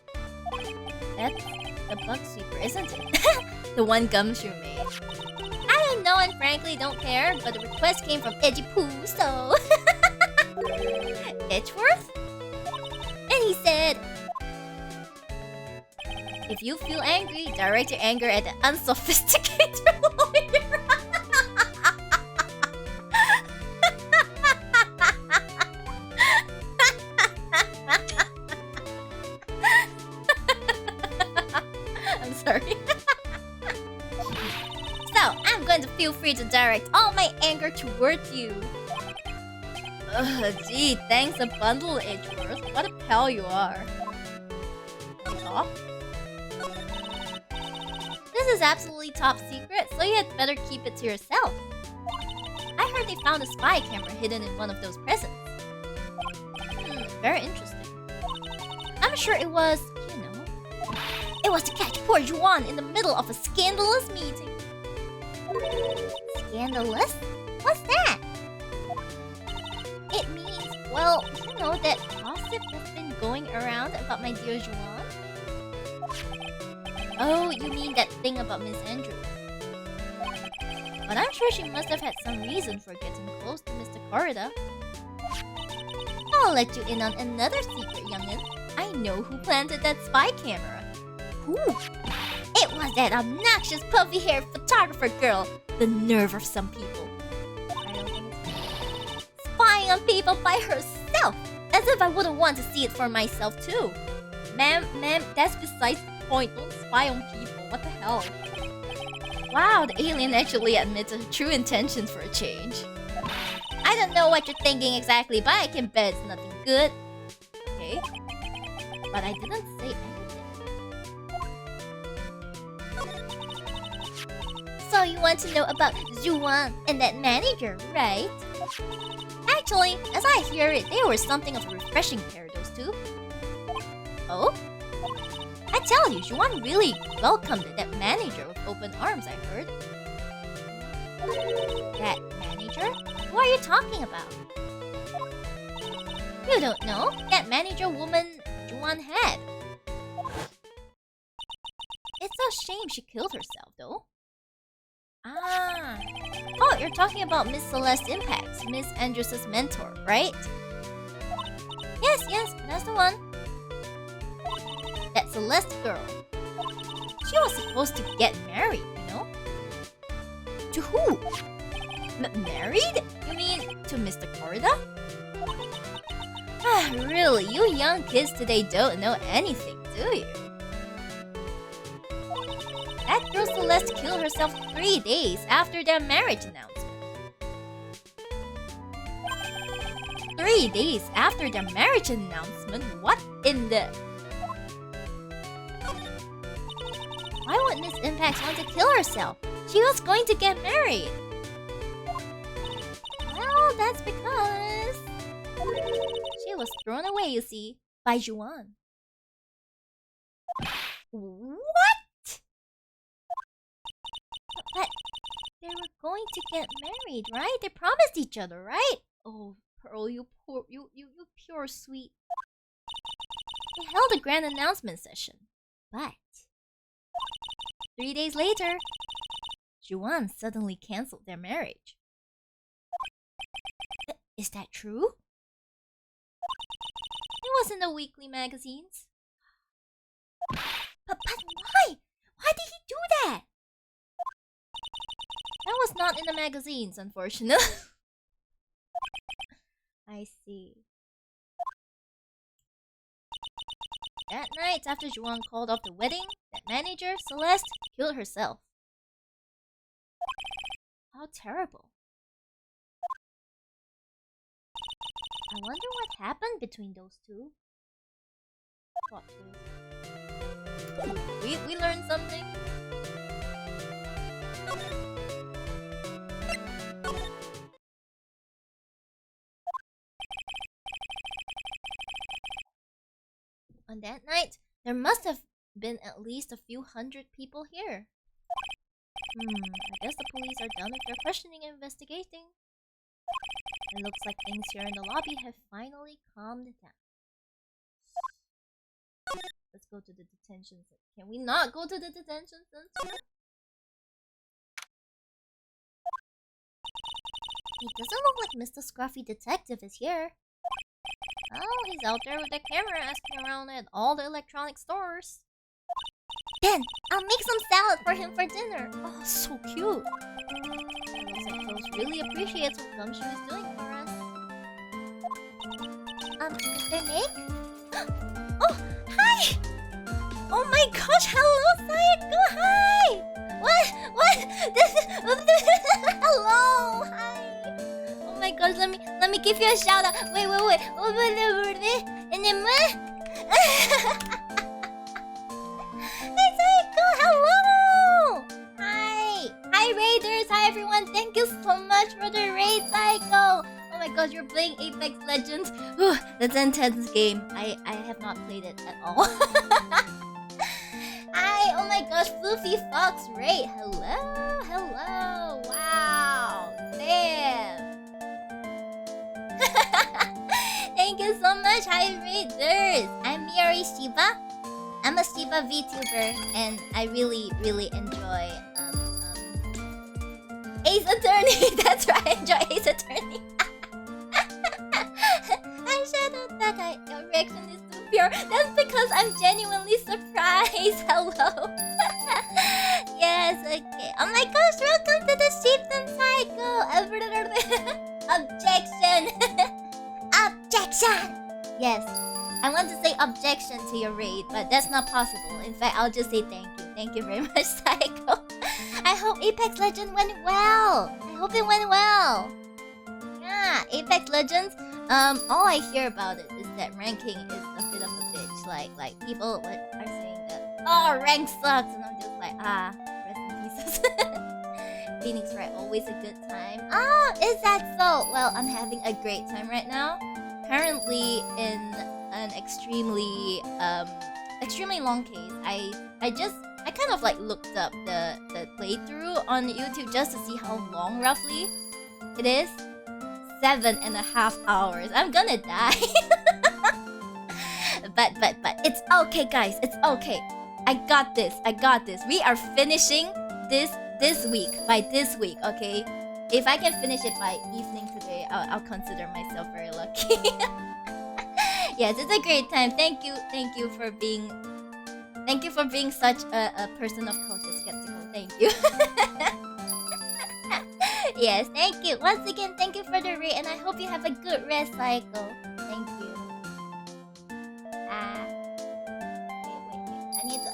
That's the bug sweeper, isn't it? The one Gumshoe made. I don't know and frankly don't care, but the request came from EDGEWORTH, so... EDGEWORTH? And he said... If you feel angry, direct your anger at the unsophisticated lawyer. I'm sorry. So, I'm going to feel free to direct all my anger towards you. Gee, thanks a bundle, EDGEWORTH. What a pal you are. Talk? This is absolutely top secret, so you had better keep it to yourself. I heard they found a spy camera hidden in one of those prisons. Very interesting. I'm sure it was, you know... It was to catch poor Juan in the middle of a scandalous meeting. Scandalous? What's that? It means, well, you know that gossip that's been going around about my dear Juan? Oh, you mean that thing about Miss Andrews. But I'm sure she must have had some reason for getting close to Mr. Corrida. I'll let you in on another secret, young'un. I know who planted that spy camera. Who? It was that obnoxious puffy-haired photographer girl. The nerve of some people. I don't think so. Spying on people by herself. As if I wouldn't want to see it for myself too. Ma'am, that's besides the point. Don't spy on people. What the hell? Wow, the alien actually admits her true intentions for a change. I don't know what you're thinking exactly, but I can bet it's nothing good. Okay. but I didn't say anything. So you want to know about Juan and that manager, right? Actually, as I hear it, they were something of a refreshing pair, those two. Oh? I tell you, Juan really welcomed that manager with open arms, I heard. That manager? Who are you talking about? You don't know? That manager woman Juan had. It's a shame she killed herself, though. Ah. Oh, you're talking about Miss Celeste Impact, Miss Andrews' mentor, right? Yes, that's the one. That Celeste girl. She was supposed to get married, you know? To who? Married? You mean to Mr. Corda? Ah, really? You young kids today don't know anything, do you? That girl Celeste killed herself 3 days after their marriage announcement. 3 days after their marriage announcement? What in the... Why would Miss Impact want to kill herself? She was going to get married. Well, that's because... she was thrown away, you see, by Juan. What? But they were going to get married, right? They promised each other, right? Oh, Pearl, you pure sweet. They held a grand announcement session, but 3 days later, Juan suddenly canceled their marriage. Is that true? It was in the weekly magazines. But why? Why did he do that? That was not in the magazines, unfortunately. I see. That night, after Juan called off the wedding, that manager, Celeste, killed herself. How terrible. I wonder what happened between those two. Plot twist. We learned something. On that night, there must have been at least a few hundred people here. I guess the police are done with their questioning and investigating. It looks like things here in the lobby have finally calmed down. Let's go to the detention center. Can we not go to the detention center? It doesn't look like Mr. Scruffy Detective is here. Oh, he's out there with the camera asking around at all the electronic stores. Ben, I'll make some salad for him for dinner. Oh, so cute. It looks like Rose really appreciates what Gumshoe is doing for us. Mr. Nick? Oh, hi! Oh my gosh, hello, Sayako, hi! What? This is... hello, hi! Oh my gosh, let me give you a shout out. Wait. And then what? Hey, Sayako, hello! Hi, Raiders! Hi, everyone! Thank you so much for the raid, Sayako! Oh my gosh, you're playing Apex Legends. Whew, that's an intense game. I have not played it at all. Hi! Oh my gosh, Floofy Fox Raid! Hello! Wow! Damn! Thank you so much, hi, Raiders! I'm Miori Shiba. I'm a Shiba VTuber, and I really enjoy Ace Attorney. That's right, I enjoy Ace Attorney. I Shadow that guy. Your reaction is too pure. That's because I'm genuinely surprised. Hello. Yes, okay. Oh my gosh, welcome to the Sheeps and Psycho. Objection. Objection. Yes. I want to say objection to your raid, but that's not possible. In fact, I'll just say thank you. Thank you very much, Psycho. I hope Apex Legends went well. I hope it went well. Yeah, Apex Legends. All I hear about it is that ranking is a bit of a bitch. Like people are saying that, oh, rank sucks, and I'm just like, rest in pieces. Phoenix Wright, always a good time. Ah, is that so? Well, I'm having a great time right now. Currently in an extremely long case. I kind of like looked up the playthrough on YouTube just to see how long roughly it is. 7.5 hours. I'm gonna die. but it's okay, guys. It's okay. I got this. We are finishing this week. By this week, okay? If I can finish it by evening today, I'll consider myself very lucky. Yes, it's a great time. Thank you for being such a person of culture skeptical. Thank you. Yes, thank you. Once again, thank you for the rate, and I hope you have a good rest cycle. Thank you. Wait. I need to.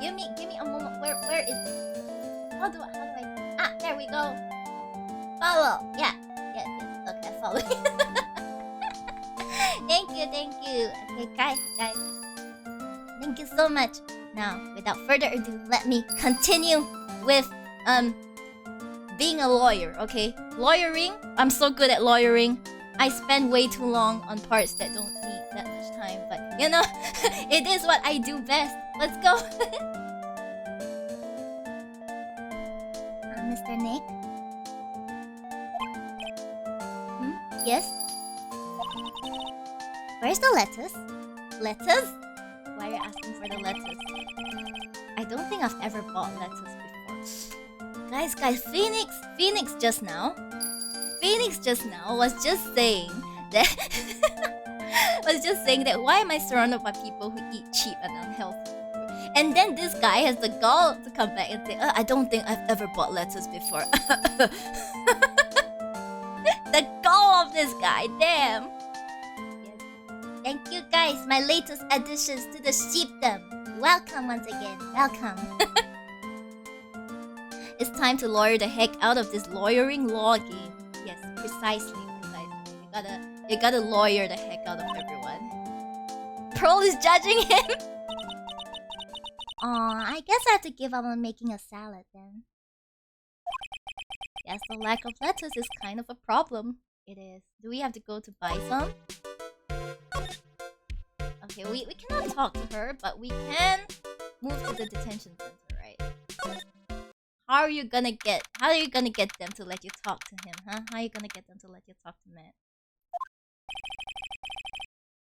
Give me a moment. Where is it? How do I? There we go. Follow. Yeah. Yes. Okay, follow. Thank you. Okay, guys. Thank you so much. Now, without further ado, let me continue with being a lawyer, okay? Lawyering, I'm so good at lawyering. I spend way too long on parts that don't need that much time, but you know, it is what I do best. Let's go. Mr. Nick? Yes? Where's the lettuce? Lettuce? Why are you asking for the lettuce? I don't think I've ever bought lettuce before. Guys, Phoenix just now was just saying that why am I surrounded by people who eat cheap and unhealthy? And then this guy has the gall to come back and say, I don't think I've ever bought lettuce before. The gall of this guy, damn. Yes. Thank you guys, my latest additions to the sheepdom. Welcome once again, welcome. It's time to lawyer the heck out of this lawyering law game. Yes, precisely. You gotta lawyer the heck out of everyone. Pearl is judging him. Aw, I guess I have to give up on making a salad then. Yes, the lack of lettuce is kind of a problem. It is. Do we have to go to buy some? Okay, we cannot talk to her, but we can move to the detention center, right? How are you gonna get them to let you talk to him, huh? How are you gonna get them to let you talk to Matt?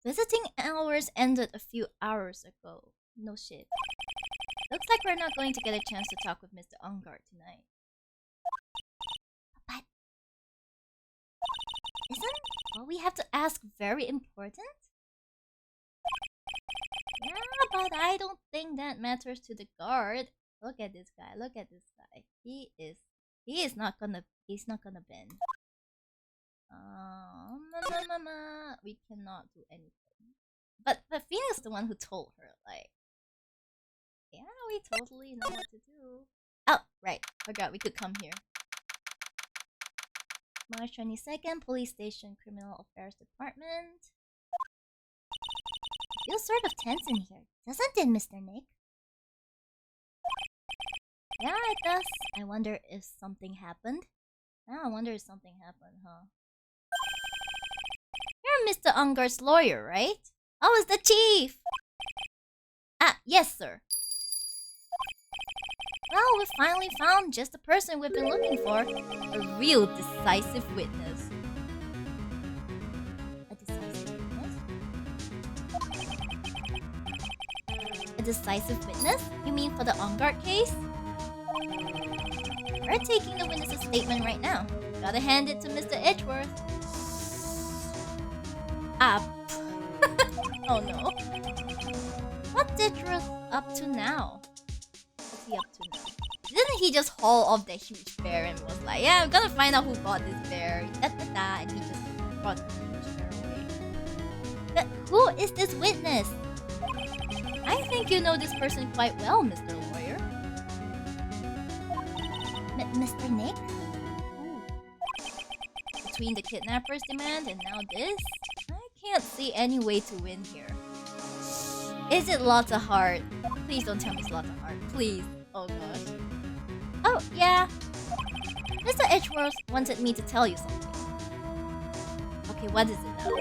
Visiting hours ended a few hours ago. No shit. Looks like we're not going to get a chance to talk with Mr. Ungard tonight. But isn't what we have to ask very important? Yeah, but I don't think that matters to the guard. Look at this guy. He is not gonna bend. We cannot do anything. But Phoenix is the one who told her, like, yeah, we totally know what to do. Oh, right. Forgot we could come here. March 22nd, Police Station, Criminal Affairs Department. Feels sort of tense in here, doesn't it, Mr. Nick? Yeah, it does. I wonder if something happened. Huh? You're Mr. Ungar's lawyer, right? Oh, it's the chief! Ah, yes, sir. Well, we finally found just the person we've been looking for. A real decisive witness. A decisive witness? A decisive witness? You mean for the Ungard case? We're taking the witness's statement right now. Gotta hand it to Mr. Edgeworth. Oh no. What's Edgeworth up to now? What's he up to now? Didn't he just haul off that huge bear and was like, yeah, I'm gonna find out who bought this bear. And he just brought the huge bear away. But who is this witness? I think you know this person quite well, Mr. Lawyer. Mr. Nick? Ooh. between the kidnapper's demand and now this? I can't see any way to win here. Is it lots of heart? Please don't tell me it's lots of heart. Please. Oh god. Oh, yeah. Mr. Edgeworth wanted me to tell you something. Okay, what is it now?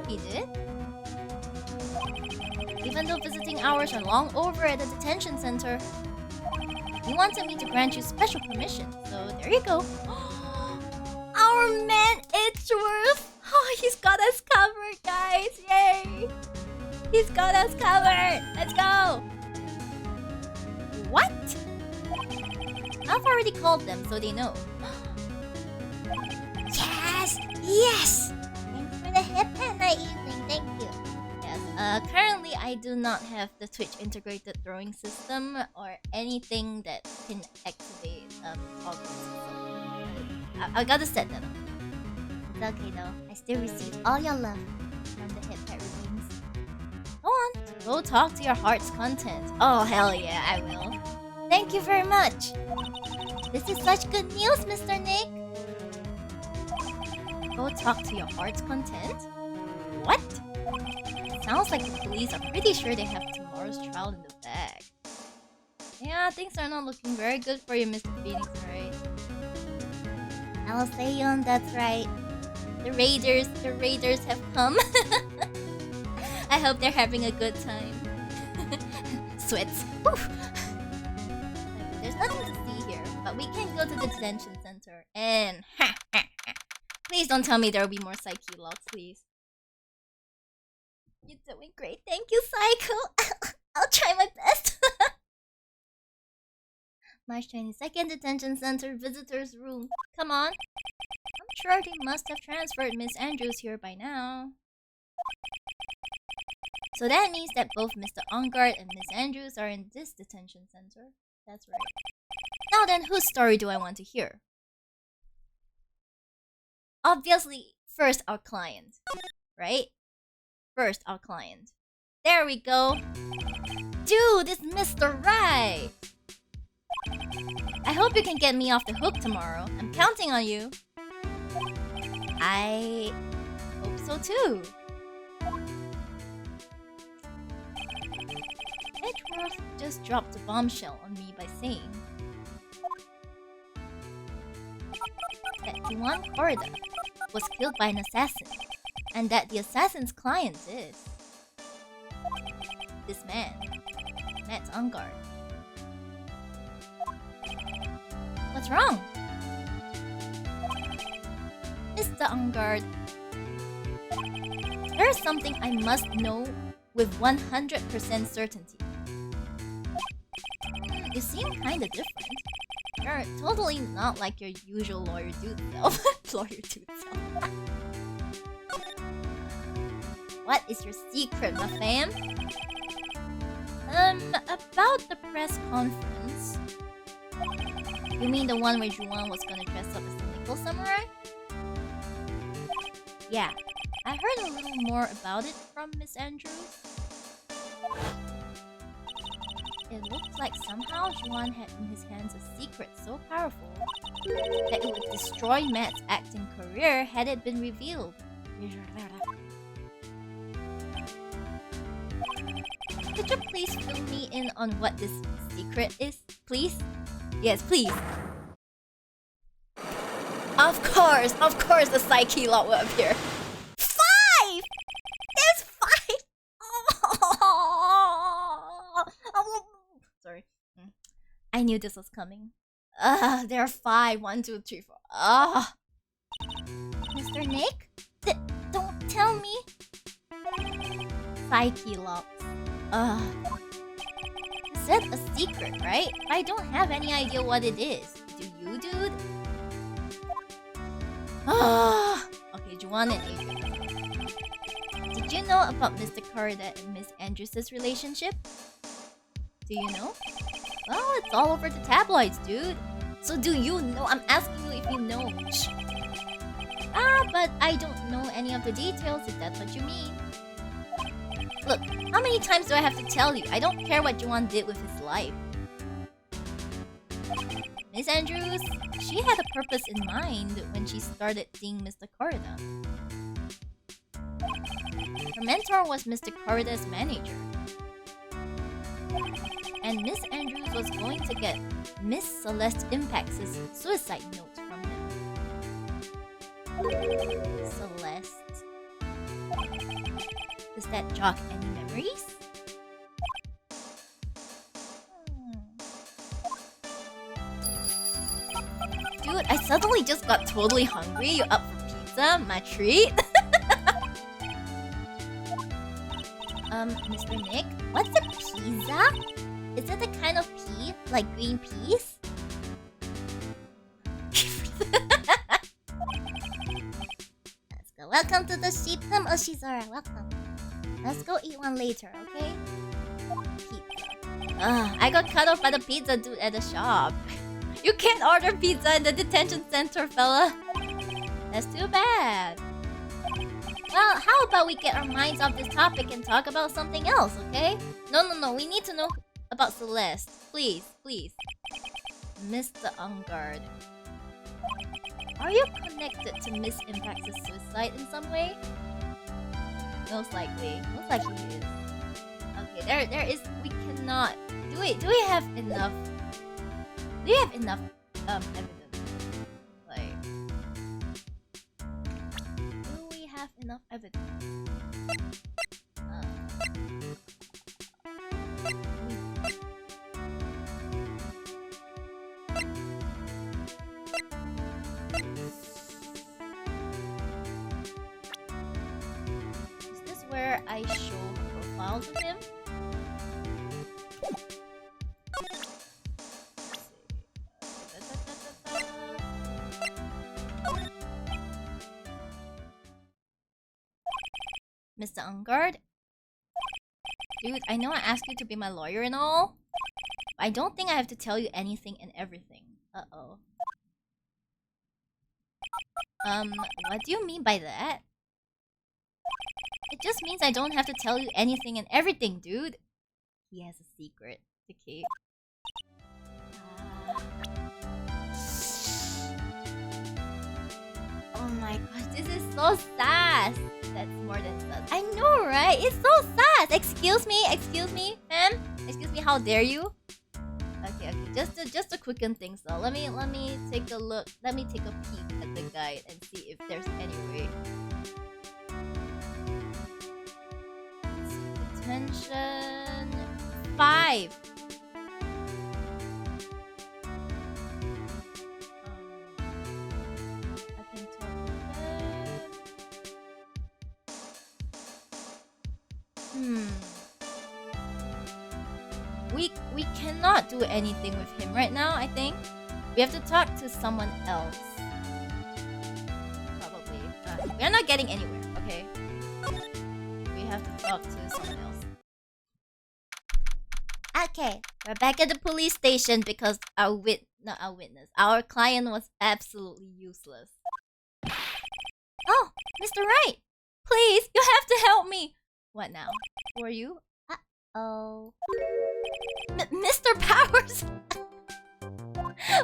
He did? Even though visiting hours are long over at the detention center, he wanted me to grant you special permission, so there you go. Our man Edgeworth! Oh, he's got us covered, guys! Yay! He's got us covered! Let's go! What? I've already called them, so they know. Yes! Yes! Thanks for the hip and night evening, thank you. Yes, currently I do not have the Twitch integrated throwing system or anything that can activate toggles. So I gotta set that up. It's okay though, I still receive all your love from the hip pet redeems. Go on, go talk to your heart's content. Oh hell yeah, I will. Thank you very much. This is such good news, Mr. Nick. Go talk to your heart's content? What? Sounds like the police are pretty sure they have tomorrow's trial in the bag. Yeah, things are not looking very good for you, Mr. Phoenix, right? I'll say on that's right. The raiders have come. I hope they're having a good time. Sweats. Whew. There's nothing to see here, but we can go to the detention center and please don't tell me there will be more psyche logs, please. You're doing great. Thank you, Psycho. I'll try my best. March 22nd, detention center, visitors room. Come on. I'm sure they must have transferred Miss Andrews here by now. So that means that both Mr. Ongard and Miss Andrews are in this detention center. That's right. Now then, whose story do I want to hear? Obviously, first our client. Right? First our client. There we go. Dude, it's Mr. Wright. I hope you can get me off the hook tomorrow. I'm counting on you. I hope so too. Edgeworth just dropped a bombshell on me by saying that Juan Corda was killed by an assassin, and that the assassin's client is this man, Matt Ongard. What's wrong? Mr. Ongard, there's something I must know with 100% certainty. You seem kinda different. You're totally not like your usual lawyer dude self. Lawyer dude self. What is your secret, my fam? About the press conference. You mean the one where Juan was gonna dress up as the Nickel Samurai? Yeah, I heard a little more about it from Miss Andrews. It looks like somehow Juan had in his hands a secret so powerful that it would destroy Matt's acting career had it been revealed. Could you please fill me in on what this secret is, please? Yes, please. Of course, the psyche lot will appear. 5! There's 5! Sorry. I knew this was coming. There are 5. 1, 2, 3, 4. Mr. Nick? Don't tell me. Psyche locks. You said a secret, right? I don't have any idea what it is. Do you, dude? Okay, Juan and Adrian. Did you know about Mr. Corda and Miss Andrews' relationship? Do you know? Well, it's all over the tabloids, dude. So do you know? I'm asking you if you know. But I don't know any of the details, if that's what you mean. Look, how many times do I have to tell you? I don't care what Juan did with his life. Miss Andrews, she had a purpose in mind when she started seeing Mr. Corrida. Her mentor was Mr. Corrida's manager. And Miss Andrews was going to get Miss Celeste Impact's suicide note from him. Celeste. Does that jog any memories? Dude, I suddenly just got totally hungry. You up for pizza? My treat? Mr. Nick, what's a pizza? Is it a kind of pea? Like green peas? Let's go. Welcome to the sheepdom, Oshizora. Welcome. Let's go eat one later, okay? Pizza. I got cut off by the pizza dude at the shop. You can't order pizza in the detention center, fella. That's too bad. Well, how about we get our minds off this topic and talk about something else, okay? No. We need to know about Celeste. Please. Mr. Ungard. Are you connected to Miss Impact's suicide in some way? Most likely. Most likely he is. Okay, there is... We cannot... Do we have enough... Do you have enough evidence? Like... Do we have enough evidence? Is this where I show profiles of him? Mr. Ungard? Dude, I know I asked you to be my lawyer and all. But I don't think I have to tell you anything and everything. Uh-oh. What do you mean by that? It just means I don't have to tell you anything and everything, dude. He has a secret to keep. Oh my gosh, this is so sass. That's more than sass. I know, right? It's so sass. Excuse me, ma'am. Excuse me, how dare you? Okay. Just to quicken things though. Let me take a look. Let me take a peek at the guide and see if there's any way. Let's see, detention 5. We cannot do anything with him right now, I think. We have to talk to someone else. Probably. We're not getting anywhere, okay? We have to talk to someone else. Okay, we're back at the police station because our our client was absolutely useless. Oh, Mr. Wright! Please, you have to help me! What now? Who are you? Uh-oh. Mr. Powers!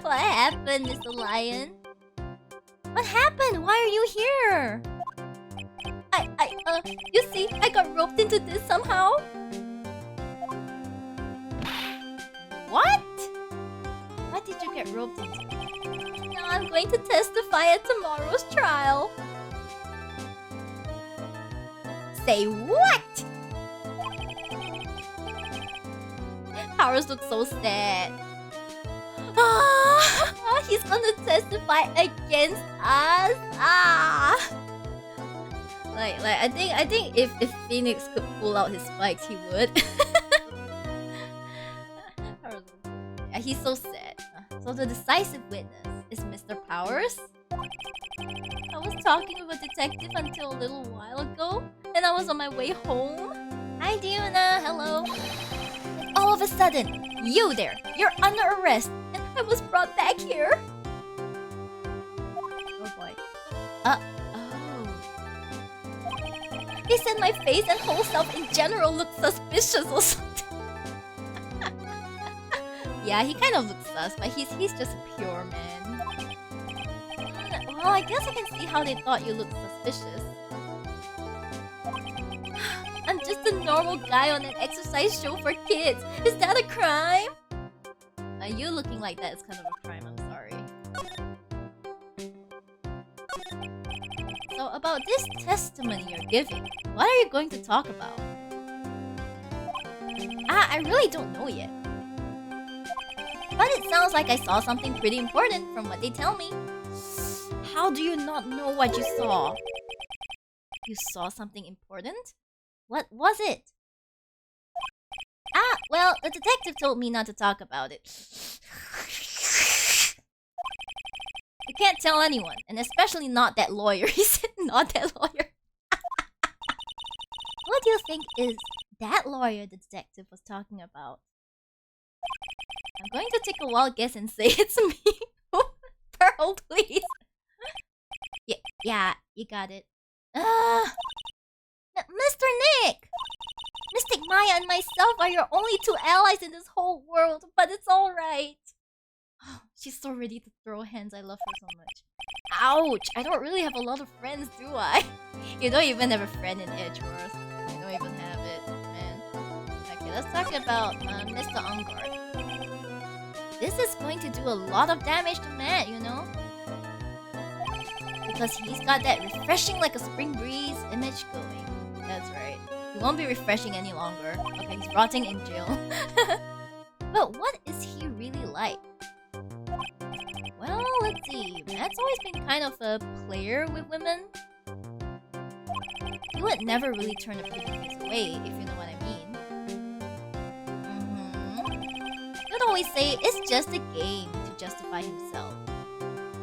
What happened, Mr. Lion? What happened? Why are you here? You see, I got roped into this somehow. What? Why did you get roped into? Now I'm going to testify at tomorrow's trial. Say what? Powers looks so sad. He's gonna testify against us. Like I think if Phoenix could pull out his spikes, he would. He's so sad. So the decisive witness is Mr. Powers. I was talking with a detective until a little while ago, and I was on my way home. Hi, Diona. Hello. All of a sudden, you there, you're under arrest, and I was brought back here. Oh boy. Oh. He said my face and whole self in general looked suspicious or something. Yeah, he kind of looks sus, but he's just a pure man. Well, I guess I can see how they thought you looked suspicious. I'm just a normal guy on an exercise show for kids. Is that a crime? You looking like that is kind of a crime, I'm sorry. So about this testimony you're giving, what are you going to talk about? I really don't know yet. But it sounds like I saw something pretty important from what they tell me. How do you not know what you saw? You saw something important? What was it? Well, the detective told me not to talk about it. You can't tell anyone, and especially not that lawyer. He said not that lawyer. What do you think is that lawyer the detective was talking about? I'm going to take a wild guess and say it's me. Pearl, please. Yeah, you got it. Mr. Nick! Mystic Maya and myself are your only two allies in this whole world, but it's alright. She's so ready to throw hands. I love her so much. Ouch! I don't really have a lot of friends, do I? You don't even have a friend in Edgeworth. I don't even have it, man. Okay, let's talk about Mr. Ungard. This is going to do a lot of damage to Matt, you know? Because he's got that refreshing like a spring breeze image going. That's right. He won't be refreshing any longer. Okay, he's rotting in jail. But what is he really like? Well, let's see. Matt's always been kind of a player with women. He would never really turn a pretty face away, if you know what I mean. He would always say it's just a game to justify himself.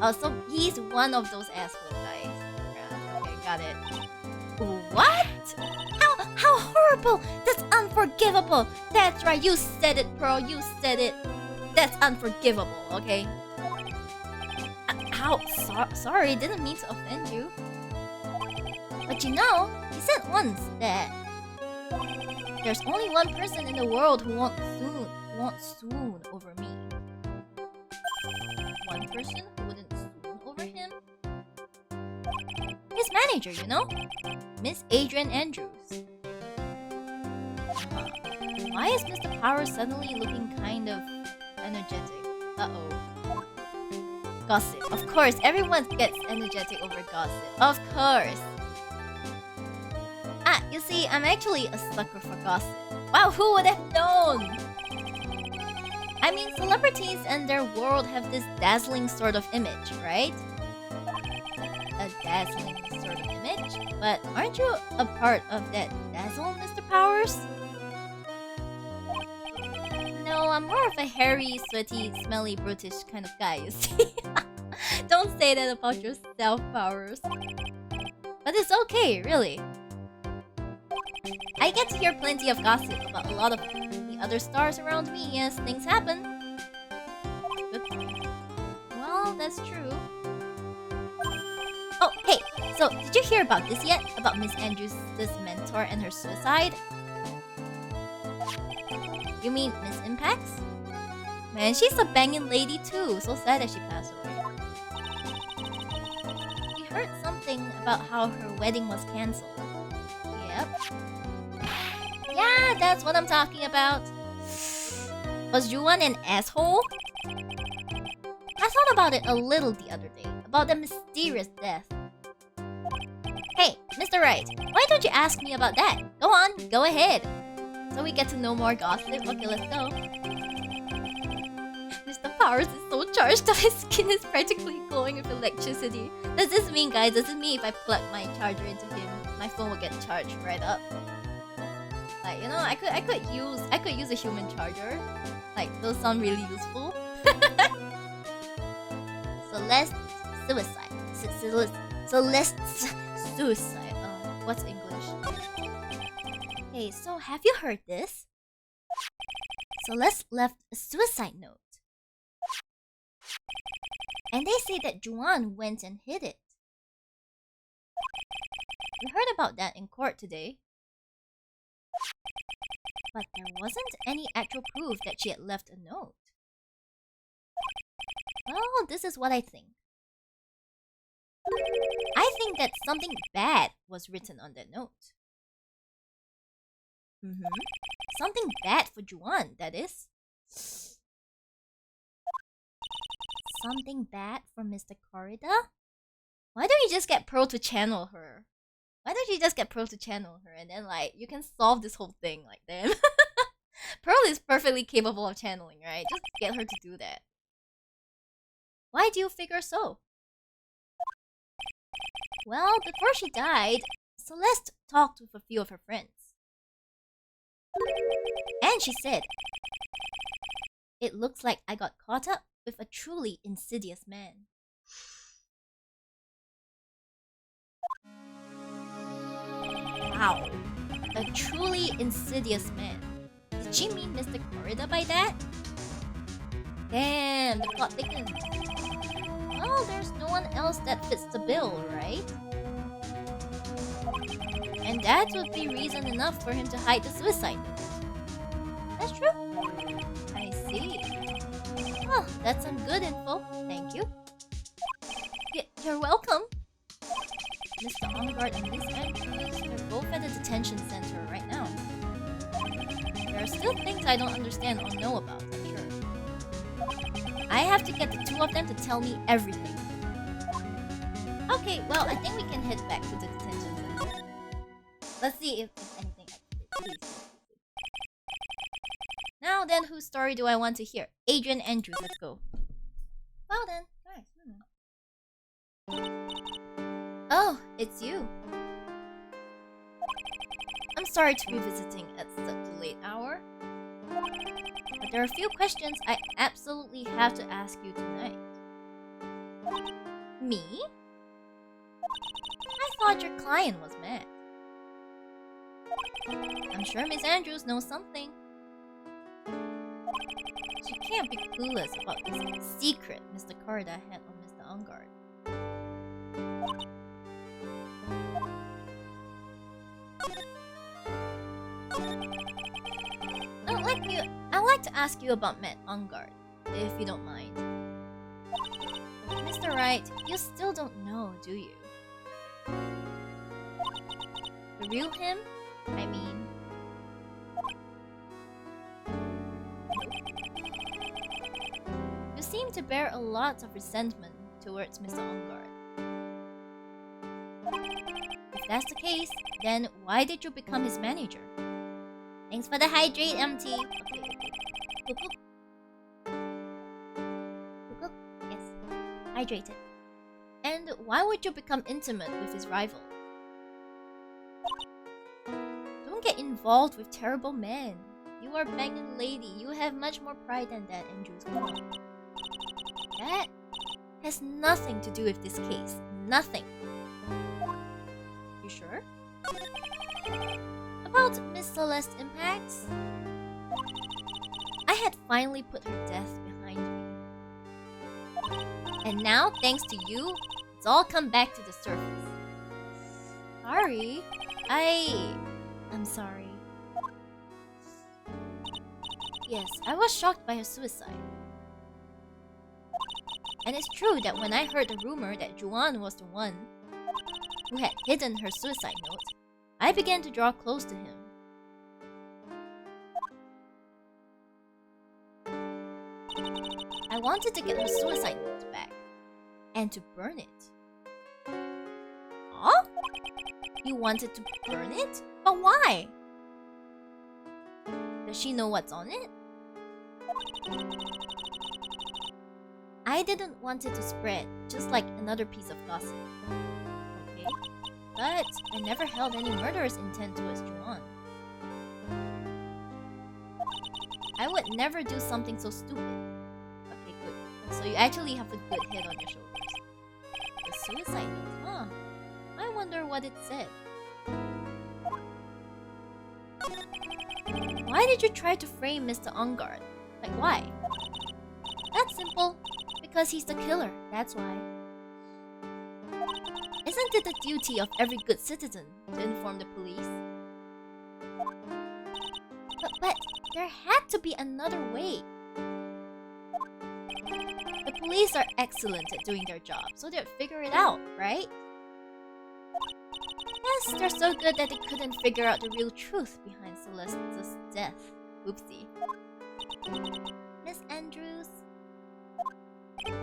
Oh, so he's one of those asshole guys. Yeah, okay, got it. What? How horrible! That's unforgivable! That's right, you said it, Pearl, you said it. That's unforgivable, okay? Sorry, didn't mean to offend you. But you know, he said once that there's only one person in the world who won't swoon over me. One person who wouldn't swoon over him? His manager, you know? Miss Adrian Andrews. Why is Mr. Power suddenly looking kind of energetic? Uh-oh. Gossip. Of course, everyone gets energetic over gossip. Of course. You see, I'm actually a sucker for gossip. Wow, who would have known? I mean, celebrities and their world have this dazzling sort of image, right? A dazzling sort of image? But aren't you a part of that dazzle, Mr. Powers? No, I'm more of a hairy, sweaty, smelly, brutish kind of guy, you see? Don't say that about yourself, Powers. But it's okay, really. I get to hear plenty of gossip about a lot of the other stars around me as things happen. Good point. Well, that's true. Oh, hey, so did you hear about this yet? About Miss Andrews' mentor and her suicide? You mean Miss Impacts? Man, she's a banging lady too. So sad that she passed away. We heard something about how her wedding was cancelled. Yep. Yeah, that's what I'm talking about. Was Juan an asshole? I thought about it a little the other day. About the mysterious death. Hey, Mr. Wright, why don't you ask me about that? Go on, go ahead. So we get to know more gossip. Okay, let's go. Mr. Powers is so charged that his skin is practically glowing with electricity. Does this mean, guys, does it mean if I plug my charger into him, my phone will get charged right up? Like, you know, I could use a human charger. Like, those sound really useful. Celeste suicide. Celeste suicide. What's English? Hey, so have you heard this? Celeste left a suicide note. And they say that Juan went and hid it. We heard about that in court today. But there wasn't any actual proof that she had left a note. Well, this is what I think. I think that something bad was written on that note. Something bad for Juan, that is. Something bad for Mr. Corrida? Why don't you just get Pearl to channel her? Why don't you just get Pearl to channel her and then, like, you can solve this whole thing like that? Pearl is perfectly capable of channeling, right? Just get her to do that. Why do you figure so? Well, before she died, Celeste talked with a few of her friends. And she said, "It looks like I got caught up with a truly insidious man." Wow. A truly insidious man. Did she mean Mr. Corrida by that? Damn, the plot thickens. Well, there's no one else that fits the bill, right? And that would be reason enough for him to hide the suicide note. That's true. I see. Oh, that's some good info. Thank you. You're welcome. Mr. Ongard and Miss Andrews are both at the detention center right now. There are still things I don't understand or know about, I'm sure. I have to get the two of them to tell me everything. Okay, well, I think we can head back to the detention center. Let's see if anything please. Now then, whose story do I want to hear? Adrian Andrews, let's go. Well then, nice. Oh, it's you. I'm sorry to be visiting at such a late hour, but there are a few questions I absolutely have to ask you tonight. Me? I thought your client was mad. I'm sure Miss Andrews knows something. She can't be clueless about this secret Mr. Corrida had on Mr. Ongard. I'd like to ask you about Matt Ongard, if you don't mind. Mr. Wright, you still don't know, do you? The real him? I mean... You seem to bear a lot of resentment towards Mr. Ongard. If that's the case, then why did you become his manager? Thanks for the hydrate, MT. Okay. Yes. Hydrated. And why would you become intimate with his rival? Don't get involved with terrible men. You are a banging lady. You have much more pride than that, Andrews. Come on. That has nothing to do with this case. Nothing. You sure? About Miss Celeste's impacts? I had finally put her death behind me. And now, thanks to you, it's all come back to the surface. Sorry. I'm sorry. Yes, I was shocked by her suicide. And it's true that when I heard the rumor that Juan was the one who had hidden her suicide note, I began to draw close to him. I wanted to get her suicide note back and to burn it. Huh? You wanted to burn it? But why? Does she know what's on it? I didn't want it to spread, just like another piece of gossip. Okay? But I never held any murderous intent towards Juan. I would never do something so stupid. Okay, good. So you actually have a good head on your shoulders. The suicide note, huh? I wonder what it said. Why did you try to frame Mr. Ongard? Like, why? That's simple. Because he's the killer, that's why. Isn't it the duty of every good citizen to inform the police? But there had to be another way. The police are excellent at doing their job, so they'd figure it out, right? Yes, they're so good that they couldn't figure out the real truth behind Celeste's death. Oopsie. Miss Andrews? Well,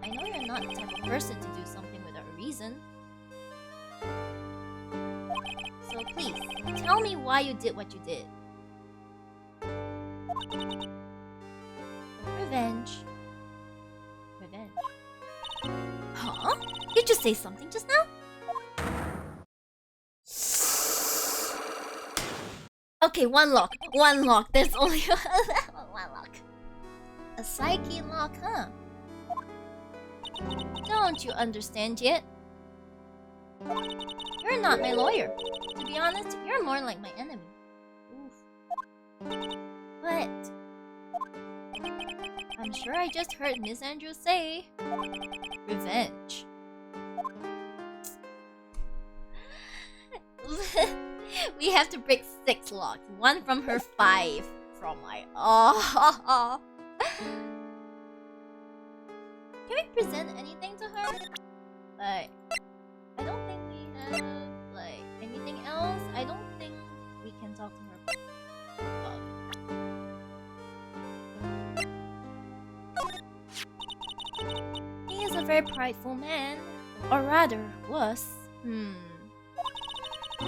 I know you're not the type of person to do something without a reason. So please, tell me why you did what you did. Revenge. Revenge. Huh? Did you say something just now? Okay, one lock. One lock. There's only one lock. A psyche lock, huh? Don't you understand yet? You're not my lawyer. To be honest, you're more like my enemy. Oof. But I'm sure I just heard Miss Andrews say revenge. We have to break 6 locks. 1 from her, 5 from my... Oh. Can we present anything to her? Like, I don't think we have, like, anything else. I don't think we can talk to her. He is a very prideful man. Or rather, was.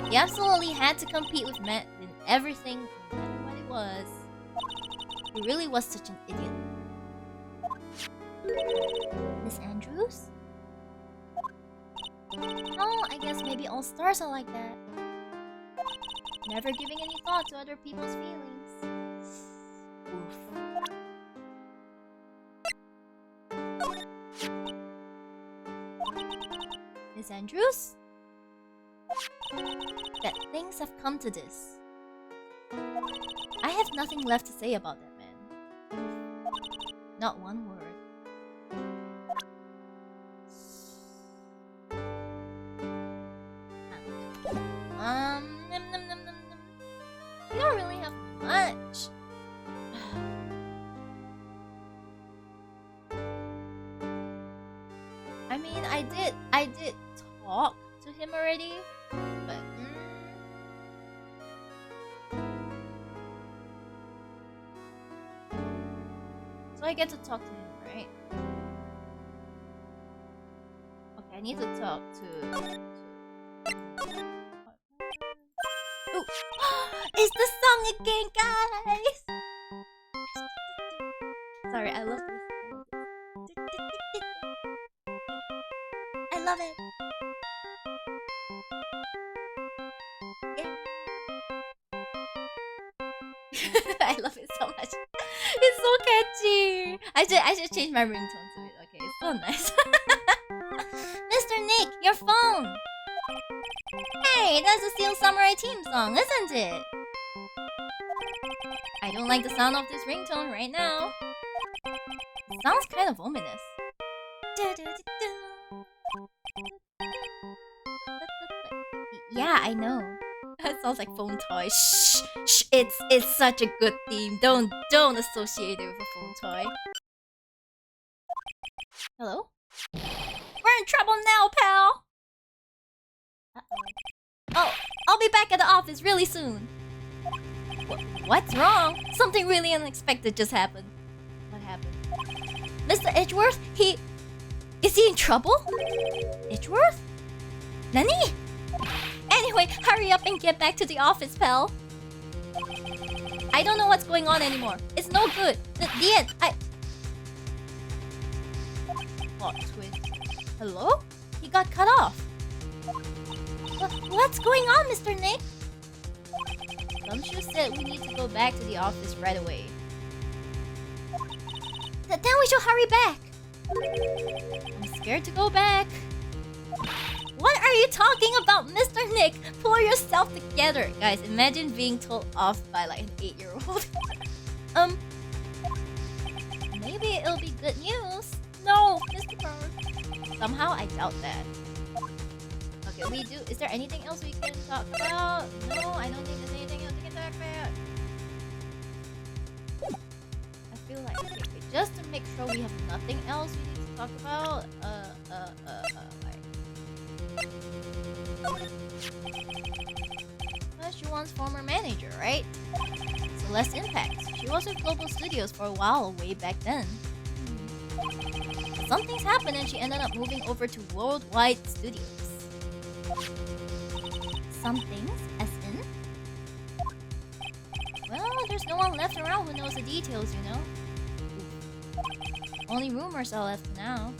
He absolutely had to compete with Matt in everything, no matter what it was. He really was such an idiot. Miss Andrews? Oh, I guess maybe all stars are like that. Never giving any thought to other people's feelings. Oof. Miss Andrews? That things have come to this. I have nothing left to say about that man. Not one word. You don't really have much. I mean, I did talk to him already, but so I get to talk to him, right? Okay, I need to talk to oh, it's the song again, guys! Sorry, I love this. I love it. Yeah. I love it so much. It's so catchy. I should change my ringtone to it. Okay, it's so nice. Mr. Nick, your phone. Hey, that's the Steel Samurai team song, isn't it? I don't like the sound of this ringtone right now. It sounds kind of ominous. Yeah, I know. That sounds like phone toy. Shh, shh. It's such a good theme. Don't associate it with a phone toy. Hello? We're in trouble now, pal. Oh, I'll be back at the office really soon. What's wrong? Something really unexpected just happened. What happened? Mr. Edgeworth, is he in trouble? Edgeworth? Nani? Anyway, hurry up and get back to the office, pal. I don't know what's going on anymore. It's no good. The end. Plot twist. Hello? He got cut off. What's going on, Mr. Nick? Gumshoe said we need to go back to the office right away. Then we should hurry back. I'm scared to go back. What are you talking about, Mr. Nick? Pull yourself together. Guys, imagine being told off by like an 8-year-old. Maybe it'll be good news. No, Mr. Bird. Somehow I doubt that. Okay, is there anything else we can talk about? No, I don't think there's anything else we can talk about. I feel like, okay, just a make sure we have nothing else we need to talk about. Well, she wants former manager, right? So less impact. She was with Global Studios for a while way back then. Something's happened and she ended up moving over to Worldwide Studios. Something's? As in? Well, there's no one left around who knows the details, you know? Only rumors are left now.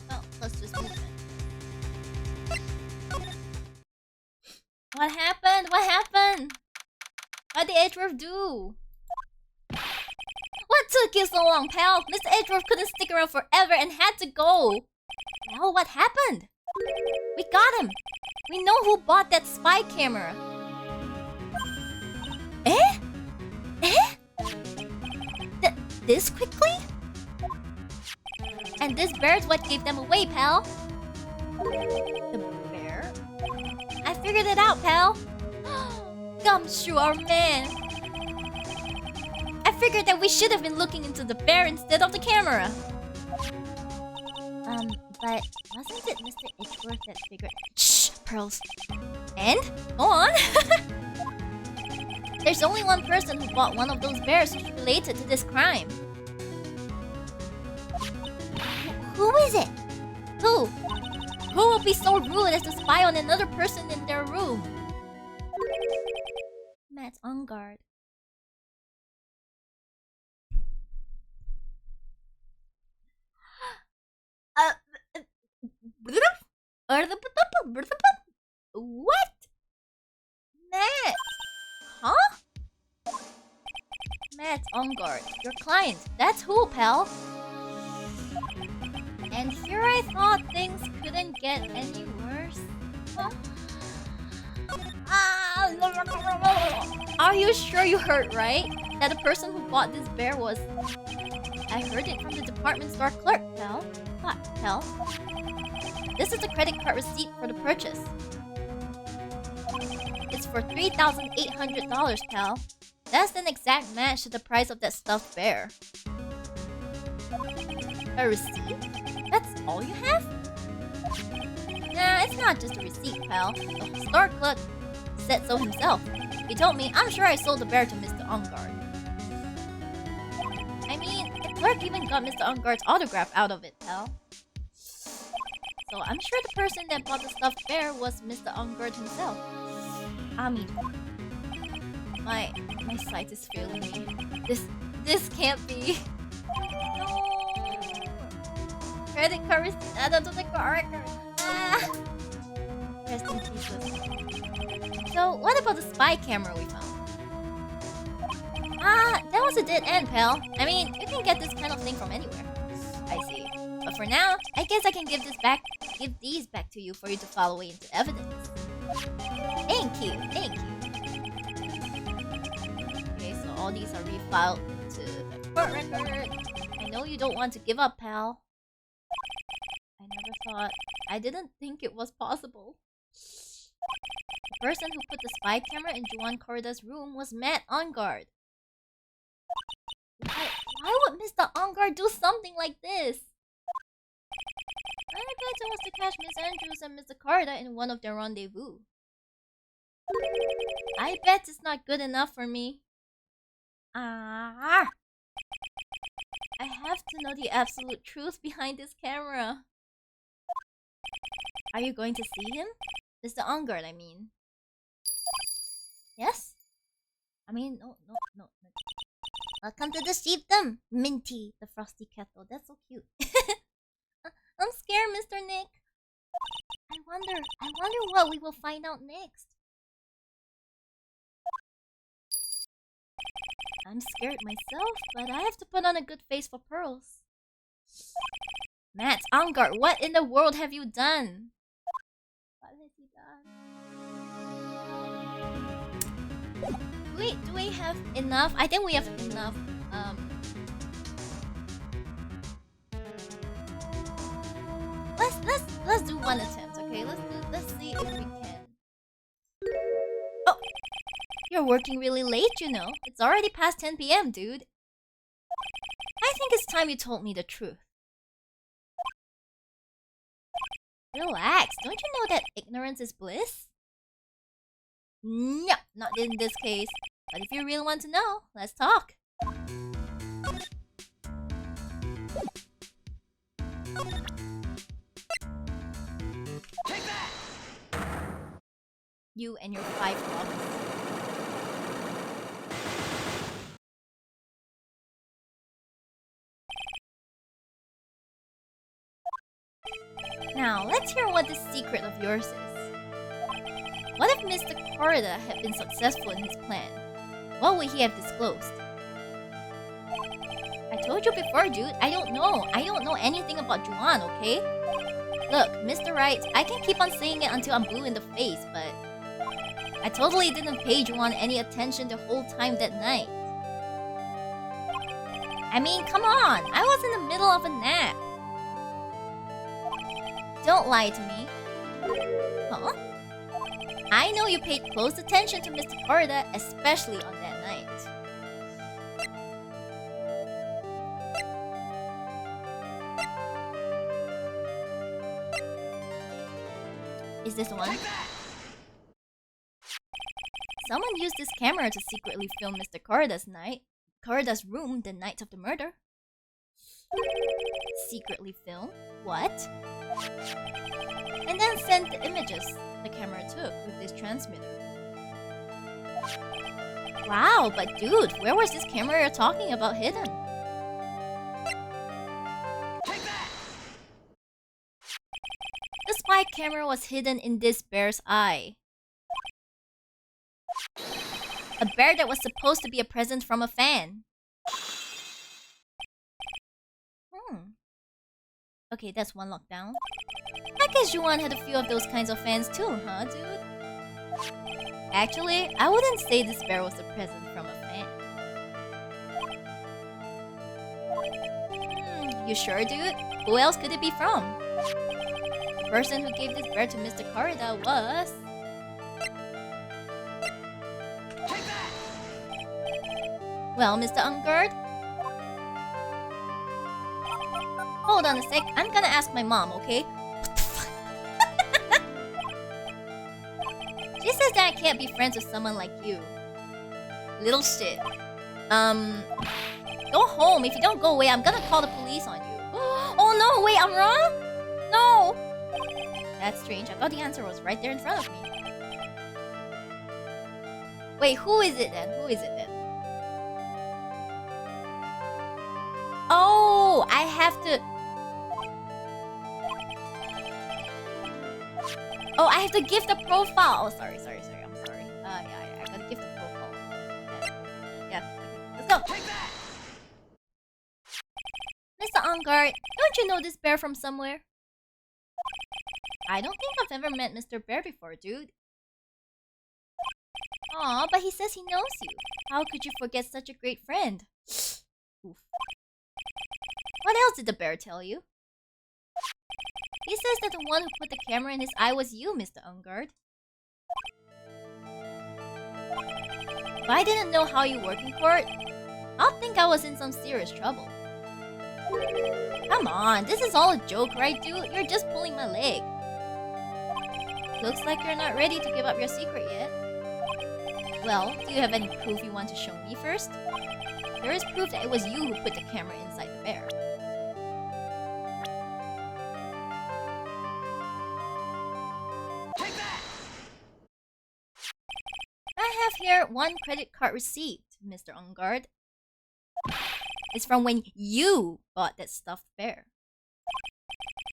Well, let's just move it. What happened? What happened? What did Edgeworth do? What took you so long, pal? Mr. Edgeworth couldn't stick around forever and had to go. Well, what happened? We got him. We know who bought that spy camera. Eh? Eh? This quickly? And this bear's what gave them away, pal. The bear? I figured it out, pal. Gumshoe, our man. I figured that we should have been looking into the bear instead of the camera. But wasn't it Mr. Edgeworth that figured... Shh, Pearls. And? Go on. There's only one person who bought one of those bears who's related to this crime. Who is it? Who? Who will be so rude as to spy on another person in their room? Matt's on guard. What? Matt? Huh? Matt's on guard. Your client. That's who, pal. And here I thought things couldn't get any worse. Huh? Are you sure you heard right? That the person who bought this bear was... I heard it from the department store clerk, pal. What, pal? This is the credit card receipt for the purchase. It's for $3,800, pal. That's an exact match to the price of that stuffed bear. A receipt? That's all you have? Nah, it's not just a receipt, pal. The store clerk said so himself. He told me, I'm sure I sold the bear to Mr. Ongard. I mean, the clerk even got Mr. Ongard's autograph out of it, pal. So I'm sure the person that bought the stuffed bear was Mr. Ongard himself. I mean, my sight is failing me. This can't be. No. Credit card receipt added to the card. Ah. Rest in peace. So what about the spy camera we found? That was a dead end, pal. I mean, you can get this kind of thing from anywhere. I see. But for now, I guess I can give these back to you for you to file away into evidence. Thank you, thank you. Okay, so all these are refiled to the court record. I know you don't want to give up, pal. I didn't think it was possible. The person who put the spy camera in Juan Corrida's room was Matt Ongard. Why would Mr. Ongard do something like this? I bet it was to catch Miss Andrews and Mr. Corrida in one of their rendezvous. I bet it's not good enough for me. I have to know the absolute truth behind this camera. Are you going to see him? Mr. Ongard, I mean. Yes? I mean, no. Welcome to the sheepdom, Minty, the frosty kettle. That's so cute. I'm scared, Mr. Nick. I wonder what we will find out next. I'm scared myself, but I have to put on a good face for Pearls. Matt Ongard, what in the world have you done? What has he done? Do we have enough? I think we have enough. Let's do one attempt, okay? Let's see if we can. Oh, You're working really late, you know. It's already past 10 p.m., dude. I think it's time you told me the truth. Relax. Don't you know that ignorance is bliss? No, not in this case. But if you really want to know, let's talk. Take that! You and your 5 dogs. Now, let's hear what this secret of yours is. What if Mr. Corda had been successful in his plan? What would he have disclosed? I told you before, dude. I don't know. I don't know anything about Juan, okay? Look, Mr. Wright, I can keep on saying it until I'm blue in the face, but I totally didn't pay Juan any attention the whole time that night. I mean, come on. I was in the middle of a nap. Don't lie to me. Huh? I know you paid close attention to Mr. Corda, especially on that night. Is this one? Someone used this camera to secretly film Mr. Corda's room the night of the murder. Secretly film? What? And then sent the images the camera took with this transmitter. Wow, but dude, where was this camera you're talking about hidden? Take that! The spy camera was hidden in this bear's eye. A bear that was supposed to be a present from a fan. Okay, that's one lockdown. I guess Juan had a few of those kinds of fans too, huh, dude? Actually, I wouldn't say this bear was a present from a fan. You sure, dude? Who else could it be from? The person who gave this bear to Mr. Corda was... Well, Mr. Ungard? Hold on a sec, I'm gonna ask my mom, okay? What the fuck? She says that I can't be friends with someone like you. Little shit. Go home. If you don't go away, I'm gonna call the police on you. Oh no, wait, I'm wrong? No! That's strange. I thought the answer was right there in front of me. Wait, who is it then? Who is it then? Oh, I have to... Oh, I have to give the profile. Oh, sorry. I'm sorry. Yeah, I gotta give the profile. Yeah. Let's go. Mr. Ungard, don't you know this bear from somewhere? I don't think I've ever met Mr. Bear before, dude. Aw, but he says he knows you. How could you forget such a great friend? Oof. What else did the bear tell you? He says that the one who put the camera in his eye was you, Mr. Ungard. If I didn't know how you work in court, I'll think I was in some serious trouble. Come on, this is all a joke, right, dude? You're just pulling my leg. Looks like you're not ready to give up your secret yet. Well, do you have any proof you want to show me first? There is proof that it was you who put the camera inside the bear. I have here one credit card receipt, Mr. Ungard. It's from when you bought that stuffed bear.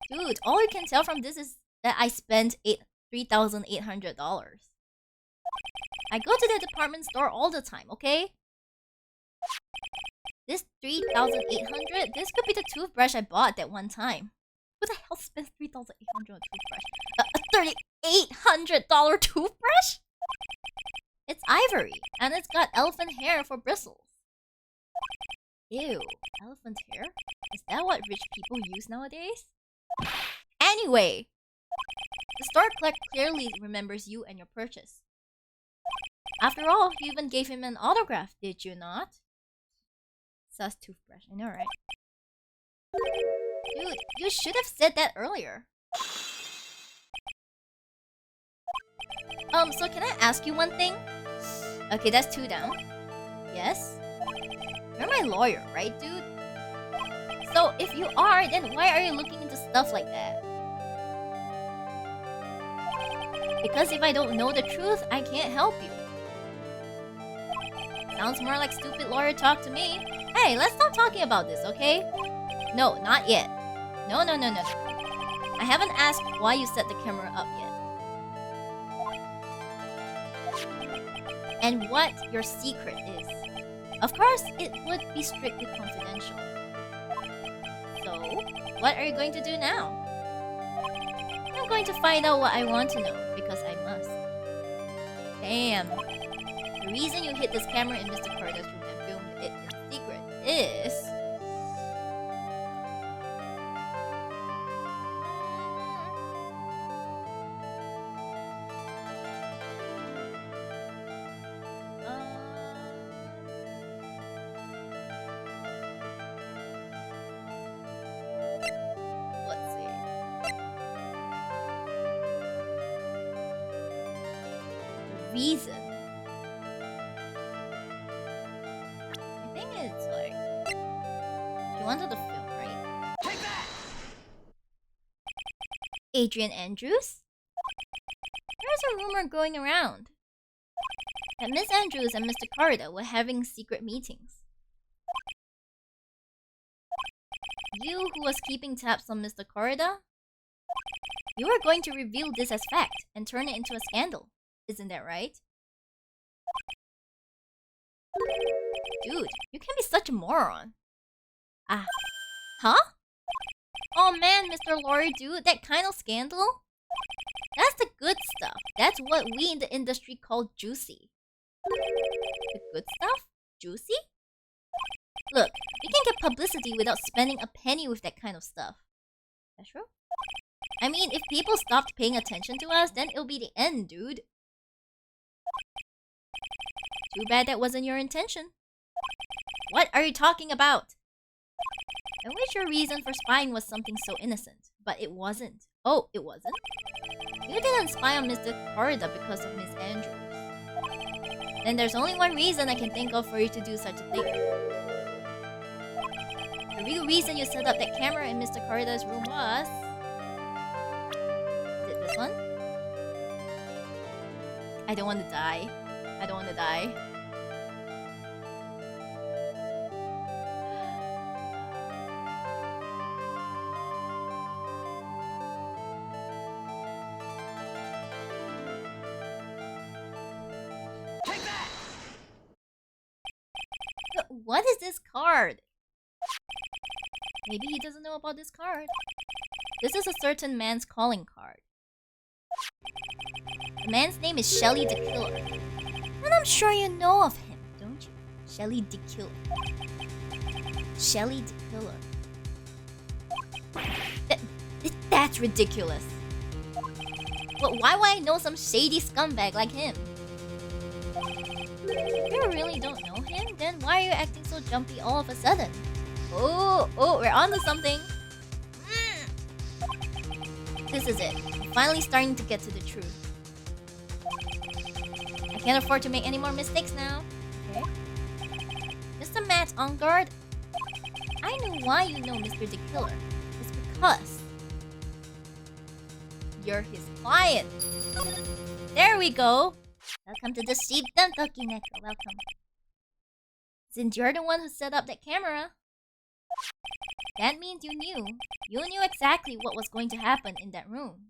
Dude, all you can tell from this is that I spent $3,800. I go to the department store all the time, okay? This $3,800, this could be the toothbrush I bought that one time. Who the hell spent $3,800 on a toothbrush? A $3,800 toothbrush? It's ivory, and it's got elephant hair for bristles. Ew, elephant hair? Is that what rich people use nowadays? Anyway, the store clerk clearly remembers you and your purchase. After all, you even gave him an autograph, did you not? Sus toothbrush, I know, right? Dude, you should have said that earlier. So can I ask you one thing? Okay, that's 2 down. Yes? You're my lawyer, right, dude? So if you are, then why are you looking into stuff like that? Because if I don't know the truth, I can't help you. Sounds more like stupid lawyer talk to me. Hey, let's stop talking about this, okay? No, not yet. No. I haven't asked why you set the camera up yet. And what your secret is. Of course, it would be strictly confidential. So, what are you going to do now? I'm going to find out what I want to know, because I must. Damn. The reason you hid this camera in Mr. Carter's room and filmed it in secret is... let's see. The reason... I think it's like... She wanted to film, right? Take that! Adrian Andrews? There's a rumor going around that Miss Andrews and Mr. Carter were having secret meetings. You who was keeping tabs on Mr. Carter? You were going to reveal this as fact and turn it into a scandal. Isn't that right? Dude, you can be such a moron. Ah. Huh? Oh man, Mr. Lawyer dude, that kind of scandal? That's the good stuff. That's what we in the industry call juicy. The good stuff? Juicy? Look, we can get publicity without spending a penny with that kind of stuff. That's true? I mean, if people stopped paying attention to us, then it'll be the end, dude. Too bad that wasn't your intention. What are you talking about? I wish your reason for spying was something so innocent, but it wasn't. Oh, it wasn't? You didn't spy on Mr. Carter because of Miss Andrews. Then there's only one reason I can think of for you to do such a thing. The real reason you set up that camera in Mr. Carter's room was... Is it this one? I don't want to die. I don't want to die. Take that! But what is this card? Maybe he doesn't know about this card. This is a certain man's calling card. The man's name is Shelly the Killer. And I'm sure you know of him, don't you? Shelly the Killer. Shelly the Killer. That's ridiculous. But why would I know some shady scumbag like him? If you really don't know him, then why are you acting so jumpy all of a sudden? Oh, we're on to something. This is it. I'm finally starting to get to the truth. I can't afford to make any more mistakes now. Okay. Mr. Matt on guard. I know why you know Mr. the Killer. It's because you're his client. There we go. Welcome to the Sheepdom Tokineko. Welcome. Since you're the one who set up that camera, that means you knew. You knew exactly what was going to happen in that room.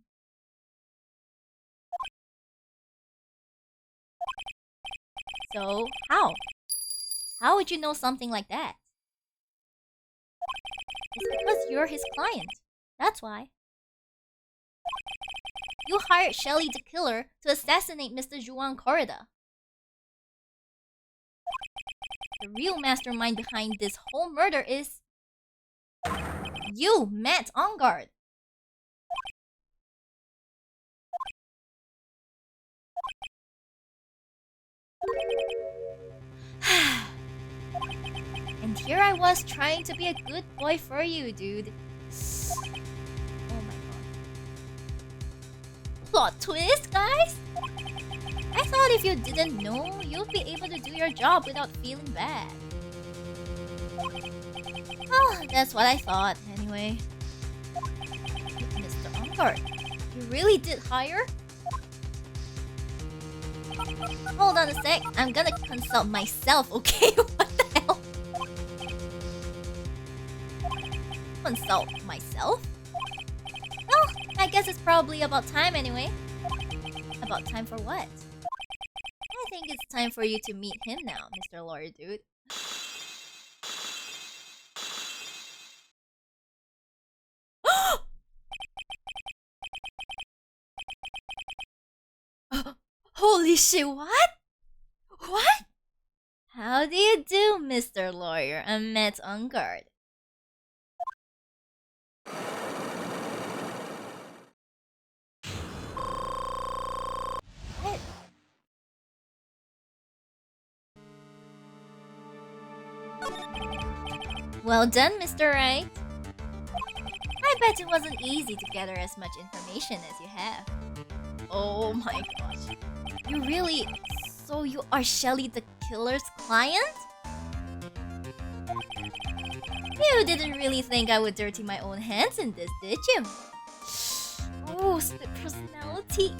So, how? How would you know something like that? It's because you're his client. That's why. You hired Shelly the Killer to assassinate Mr. Juan Corrida. The real mastermind behind this whole murder is... you, Matt Onguard. here I was trying to be a good boy for you, dude. Oh my god. Plot twist, guys? I thought if you didn't know, you'd be able to do your job without feeling bad. Oh, that's what I thought, anyway. Mr. Unkard, you really did hire? Hold on a sec, I'm gonna consult myself, okay? What the hell? Consult myself? Well, I guess it's probably about time anyway. About time for what? I think it's time for you to meet him now, Mr. Lawyer Dude. Holy shit, what? What? How do you do, Mr. Lawyer? I'm Matt Unkard. What? Well done, Mr. Wright. I bet it wasn't easy to gather as much information as you have. Oh my gosh. You really... So you are Shelly the killer's client? You didn't really think I would dirty my own hands in this, did you? Oh, split personality.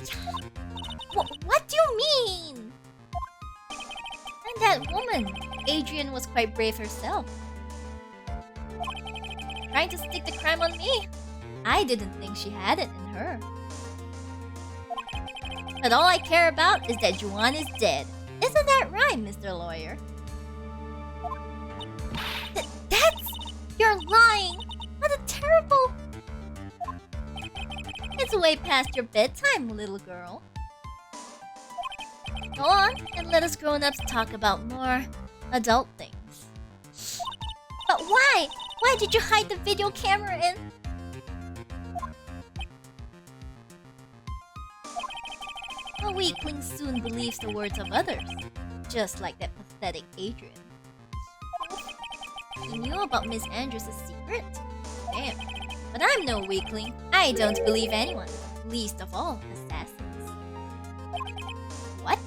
What do you mean? And that woman, Adrian, was quite brave herself. Trying to stick the crime on me. I didn't think she had it in her. But all I care about is that Juan is dead. Isn't that right, Mr. Lawyer? That's... You're lying! What a terrible... It's way past your bedtime, little girl. Go on, and let us grown-ups talk about more adult things. But why? Why did you hide the video camera in? A weakling soon believes the words of others, just like that pathetic Adrian. He knew about Miss Andrews' secret? Damn. But I'm no weakling. I don't believe anyone, least of all assassins. What?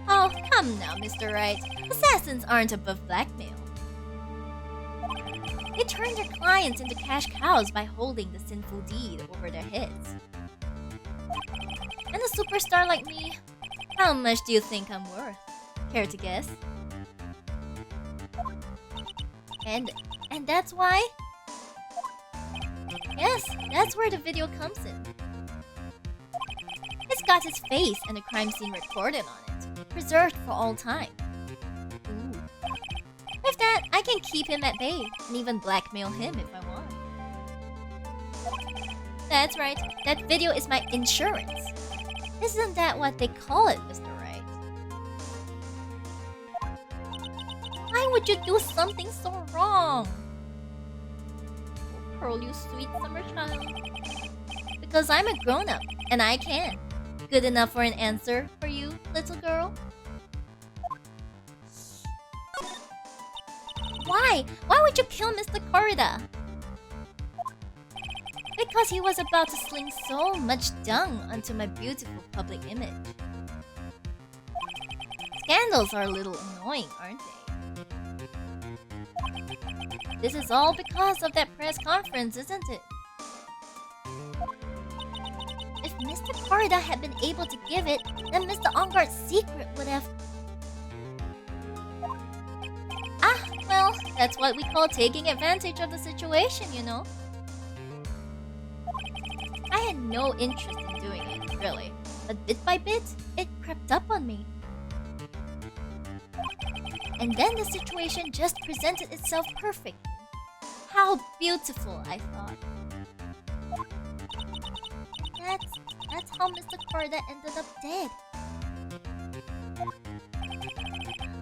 Oh, come now, Mr. Wright. Assassins aren't above blackmail. They turn their clients into cash cows by holding the sinful deed over their heads. And a superstar like me, how much do you think I'm worth? Care to guess? And that's why? Yes, that's where the video comes in. It's got his face and the crime scene recorded on it, preserved for all time. Ooh. With that, I can keep him at bay and even blackmail him if I want. That's right, that video is my insurance. Isn't that what they call it, Mr. Wright? Why would you do something so wrong? Oh, Pearl, you sweet summer child. Because I'm a grown-up, and I can. Good enough for an answer for you, little girl? Why? Why would you kill Mr. Corrida? Because he was about to sling so much dung onto my beautiful public image. Scandals are a little annoying, aren't they? This is all because of that press conference, isn't it? If Mr. Corrida had been able to give it, then Mr. Unkard's secret would have... Ah, well, that's what we call taking advantage of the situation, you know? I had no interest in doing it, really. But bit by bit, it crept up on me. And then the situation just presented itself perfectly. How beautiful, I thought. That's how Mr. Corrida ended up dead.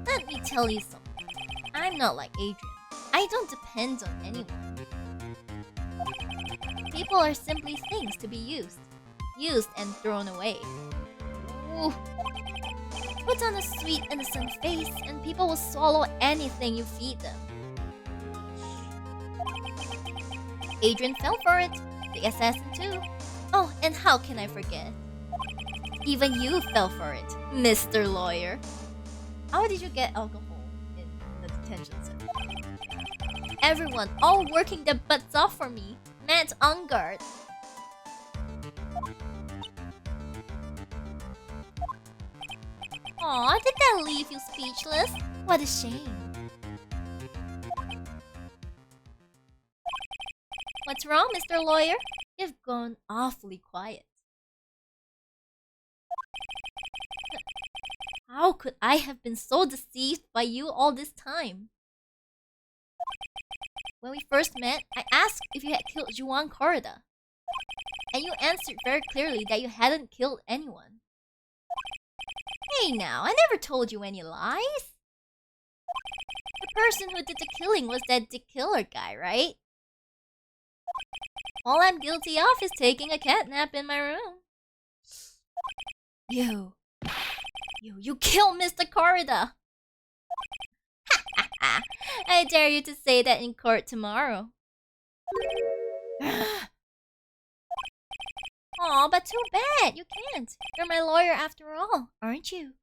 Let me tell you something. I'm not like Adrian. I don't depend on anyone. People are simply things to be used. Used and thrown away. Ooh. Put on a sweet, innocent face, and people will swallow anything you feed them. Adrian fell for it. The assassin too. Oh, and how can I forget? Even you fell for it, Mr. Lawyer. How did you get alcohol in the detention center? Everyone, all working their butts off for me. Matt on guard. Aw, did that leave you speechless? What a shame. What's wrong, Mr. Lawyer? You've gone awfully quiet. How could I have been so deceived by you all this time? When we first met, I asked if you had killed Juan Corrida. And you answered very clearly that you hadn't killed anyone. Hey now, I never told you any lies. The person who did the killing was that Dick Killer guy, right? All I'm guilty of is taking a catnap in my room. You killed Mr. Corrida! I dare you to say that in court tomorrow. Aw, but too bad, you can't. You're my lawyer after all, aren't you?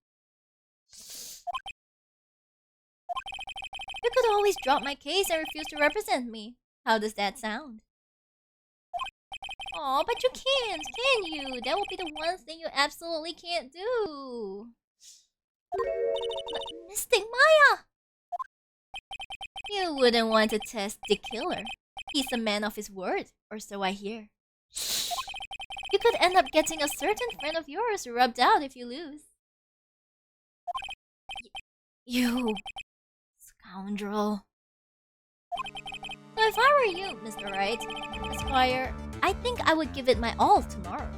You could always drop my case and refuse to represent me. How does that sound? Aw, but you can't, can you? That would be the one thing you absolutely can't do. But Mystic Maya! You wouldn't want to test the killer. He's a man of his word, or so I hear. You could end up getting a certain friend of yours rubbed out if you lose. You scoundrel. So if I were you, Mr. Wright, Esquire, I think I would give it my all tomorrow.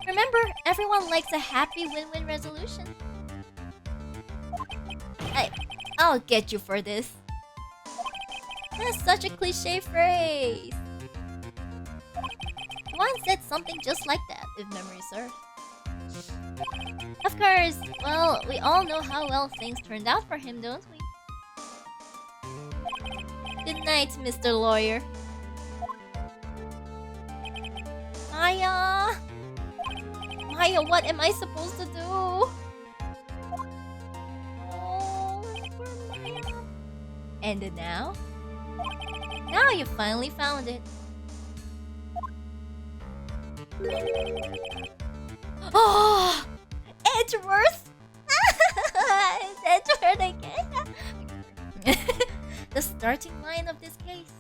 Remember, everyone likes a happy win-win resolution. I'll get you for this. That's such a cliche phrase. Juan said something just like that, if memory serves. Of course, well, we all know how well things turned out for him, don't we? Good night, Mr. Lawyer. Maya! Maya, what am I supposed to do? Oh, poor Maya. And now? Now you finally found it. Oh! Edgeworth! It's Edgeworth again! The starting line of this case.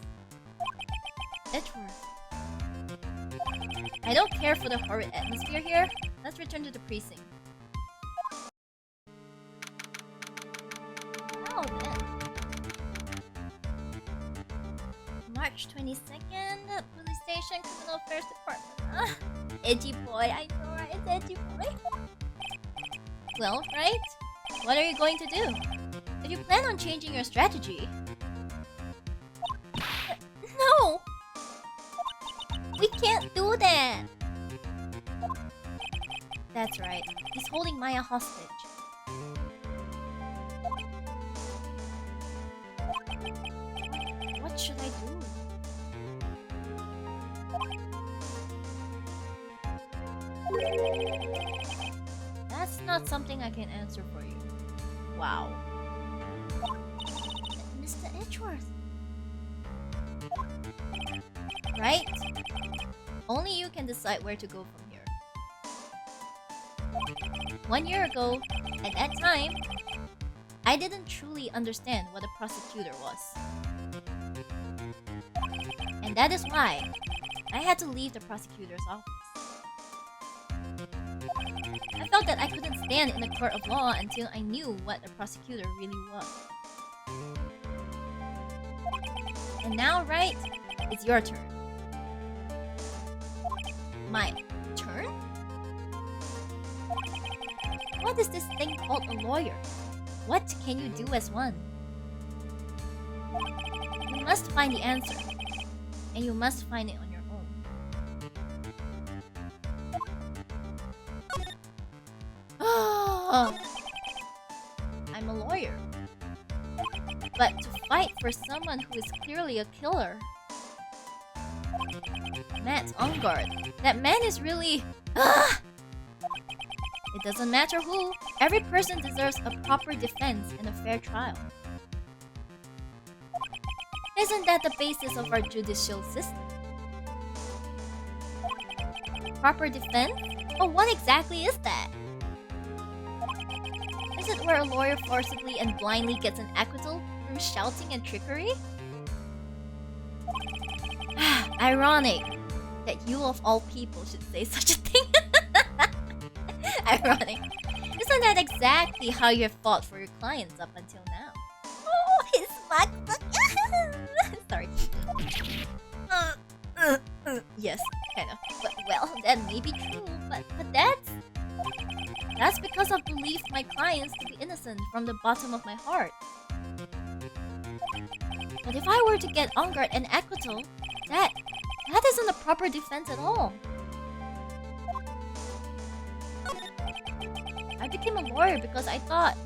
Edgeworth. I don't care for the horrid atmosphere here. Let's return to the precinct. Oh, man. March 22nd, Police Station, Criminal Affairs Department. Edgy boy, I know, right? It's edgy boy. Well, right? What are you going to do? If you plan on changing your strategy... No! We can't do that! That's right. He's holding Maya hostage. What should I do? That's not something I can answer for you. Wow. Mr. Edgeworth. Right? Only you can decide where to go from here. 1 year ago, at that time, I didn't truly understand what a prosecutor was. And that is why I had to leave the prosecutor's office. I felt that I couldn't stand in a court of law until I knew what a prosecutor really was. And now, Wright, it's your turn. My turn? What is this thing called a lawyer? What can you do as one? You must find the answer. And you must find it on your I'm a lawyer. But to fight for someone who is clearly a killer. Matt's on guard. That man is really... It doesn't matter who. Every person deserves a proper defense and a fair trial. Isn't that the basis of our judicial system? Proper defense? But what exactly is that? Is it where a lawyer forcibly and blindly gets an acquittal through shouting and trickery? Ironic that you of all people should say such a thing. Ironic. Isn't that exactly how you have fought for your clients up until now? Oh, his smug. Sorry. Yes, kind of. But, well, that may be true, but that's because I believe my clients to be innocent from the bottom of my heart. But if I were to get on guard and acquittal, that isn't a proper defense at all. I became a lawyer because I thought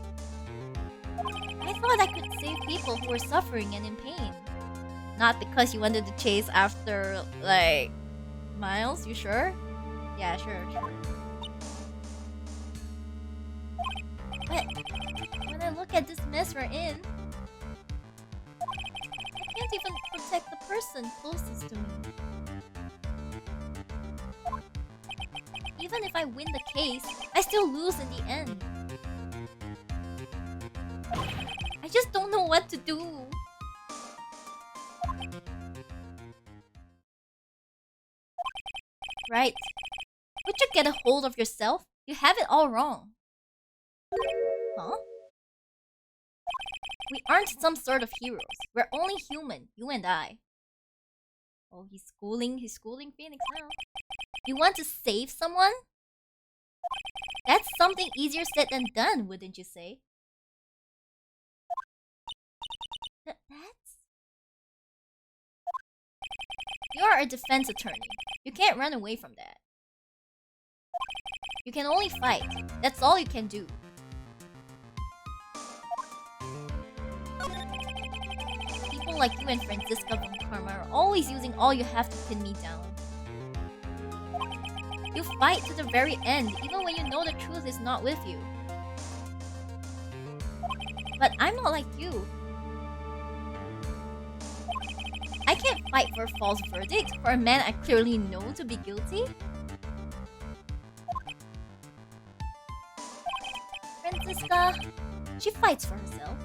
I could save people who were suffering and in pain. Not because you wanted to chase after, like, Miles, you sure? Yeah, sure. But when I look at this mess we're in, I can't even protect the person closest to me. Even if I win the case, I still lose in the end. I just don't know what to do. Right. Would you get a hold of yourself? You have it all wrong. Huh? We aren't some sort of heroes. We're only human, you and I. Oh, he's schooling Phoenix now. You want to save someone? That's something easier said than done, wouldn't you say? That's... You're a defense attorney. You can't run away from that. You can only fight. That's all you can do. People like you and Francisca from Karma are always using all you have to pin me down. You fight to the very end, even when you know the truth is not with you. But I'm not like you. I can't fight for a false verdict for a man I clearly know to be guilty. Francisca, she fights for herself.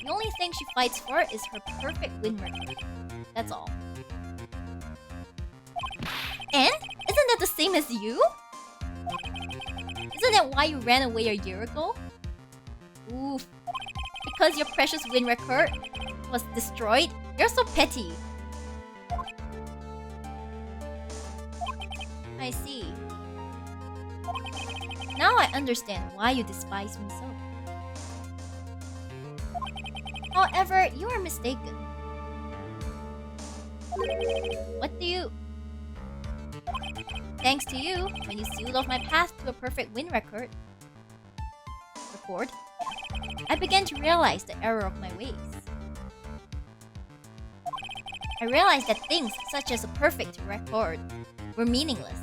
The only thing she fights for is her perfect win record. That's all. And? Isn't that the same as you? Isn't that why you ran away a year ago? Oof. Because your precious win record was destroyed? You're so petty. I see. Now I understand why you despise me so. However, you are mistaken. What do you... Thanks to you, when you sealed off my path to a perfect win record, I began to realize the error of my ways. I realized that things such as a perfect record were meaningless.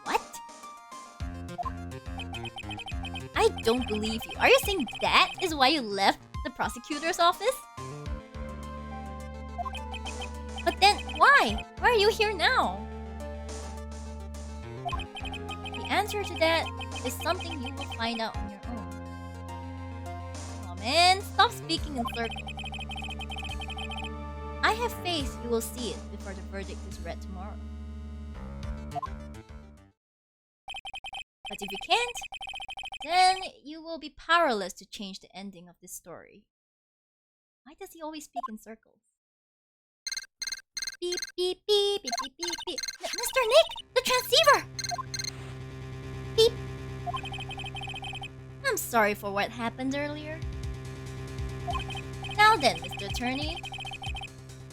What? I don't believe you. Are you saying that is why you left the prosecutor's office? But then, why? Why are you here now? The answer to that is something you will find out on your own. Oh man, stop speaking in circles. I have faith you will see it before the verdict is read tomorrow. But if you can't, then you will be powerless to change the ending of this story. Why does he always speak in circles? Beep, beep, beep, beep, beep, beep, beep. Mr. Nick! The transceiver! Beep. I'm sorry for what happened earlier. Now then, Mr. Attorney.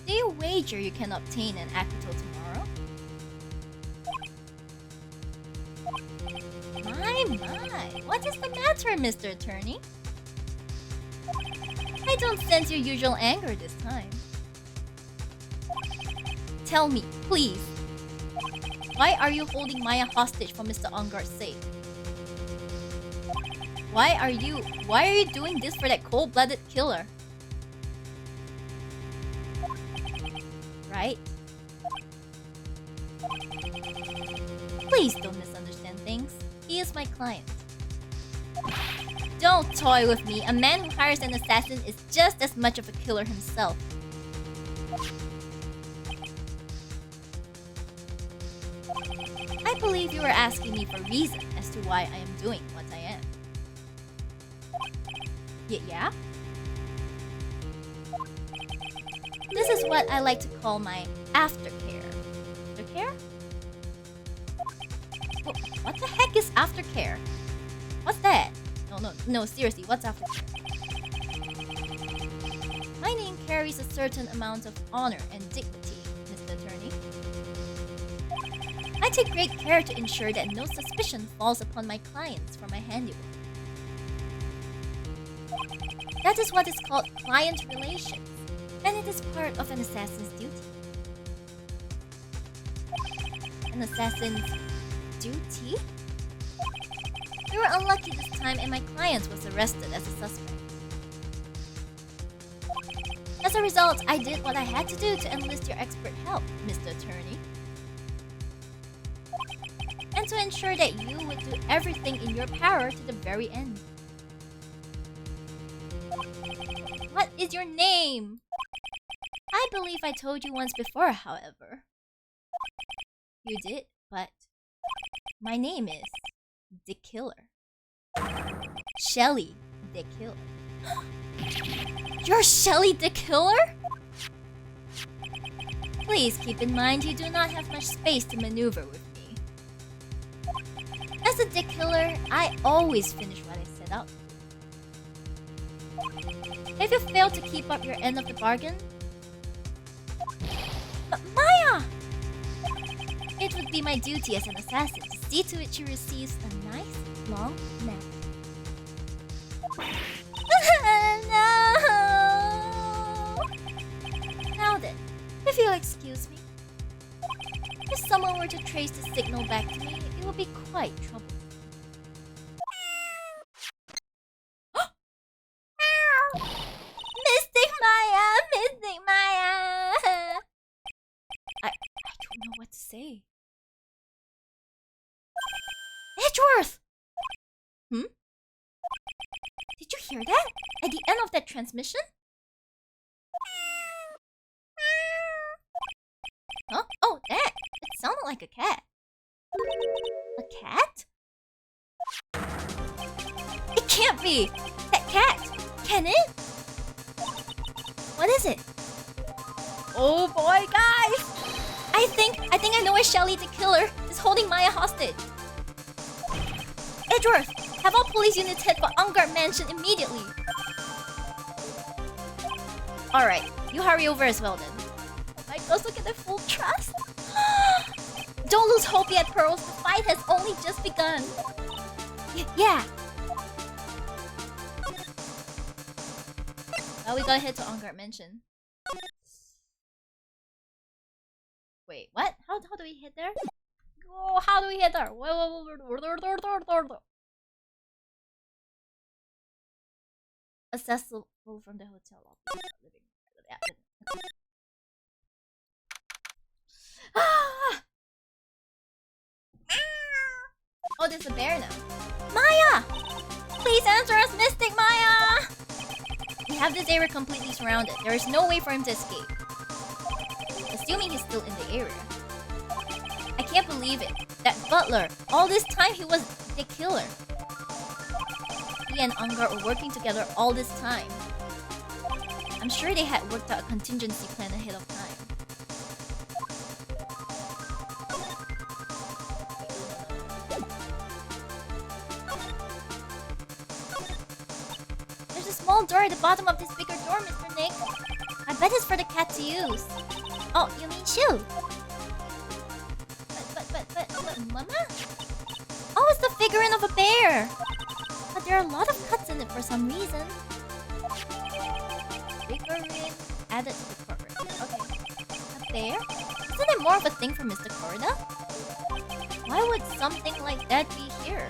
Do you wager you can obtain an acquittal tomorrow? My, what is the matter, Mr. Attorney? I don't sense your usual anger this time. Tell me, please. Why are you holding Maya hostage for Mr. Ongar's sake? Why are you doing this for that cold-blooded killer? Right? Please don't misunderstand things. He is my client. Don't toy with me. A man who hires an assassin is just as much of a killer himself. I believe you are asking me for reason as to why I am doing what I am. Yeah? This is what I like to call my aftercare. Aftercare? What the heck is aftercare? What's that? No, seriously, what's aftercare? My name carries a certain amount of honor and dignity, Mr. Attorney. I take great care to ensure that no suspicion falls upon my clients for my handiwork. That is what is called client relations, and it is part of an assassin's duty. An assassin's duty? We were unlucky this time and my client was arrested as a suspect. As a result, I did what I had to do to enlist your expert help, Mr. Attorney. And to ensure that you would do everything in your power to the very end. What is your name? I believe I told you once before, however. You did, but my name is the Killer. Shelly the Killer. You're Shelly the Killer? Please keep in mind you do not have much space to maneuver with me. As a Dick Killer, I always finish what I set out to. If you fail to keep up your end of the bargain... But Maya! It would be my duty as an assassin to see to it she receives a nice, long nap. No! Now then, if you'll excuse me. If someone were to trace the signal back to me, it would be quite troublesome. Mystic Maya! Mystic Maya! I don't know what to say. Edgeworth! Did you hear that? At the end of that transmission? Huh? Oh, that! It sounded like a cat. A cat? It can't be! That cat! Can it? What is it? Oh boy, guys! I think I know why Shelly the Killer is holding Maya hostage. Edgeworth, have all police units head for Ongar Mansion immediately. Alright, you hurry over as well then. Oh my gosh, look at the full trust. Don't lose hope yet, Pearls. The fight has only just begun. Yeah. Now we gotta head to Ongar Mansion. Wait, what? How do we hit there? Oh, how do we hit there? Whoa. Accessible from the hotel lobby. Ah! Oh, there's a bear now. Maya! Please answer us, Mystic Maya! We have this area completely surrounded. There is no way for him to escape. Assuming he's still in the area. I can't believe it. That butler, all this time he was the killer. He and Ongar were working together all this time. I'm sure they had worked out a contingency plan ahead of time. There's a small door at the bottom of this bigger door, Mr. Nick. I bet it's for the cat to use. Oh, you mean Shu? But, Mama? Oh, it's the figurine of a bear! But there are a lot of cuts in it for some reason. Figurine added to the cover. Okay. A bear? Isn't it more of a thing for Mr. Corda? Why would something like that be here?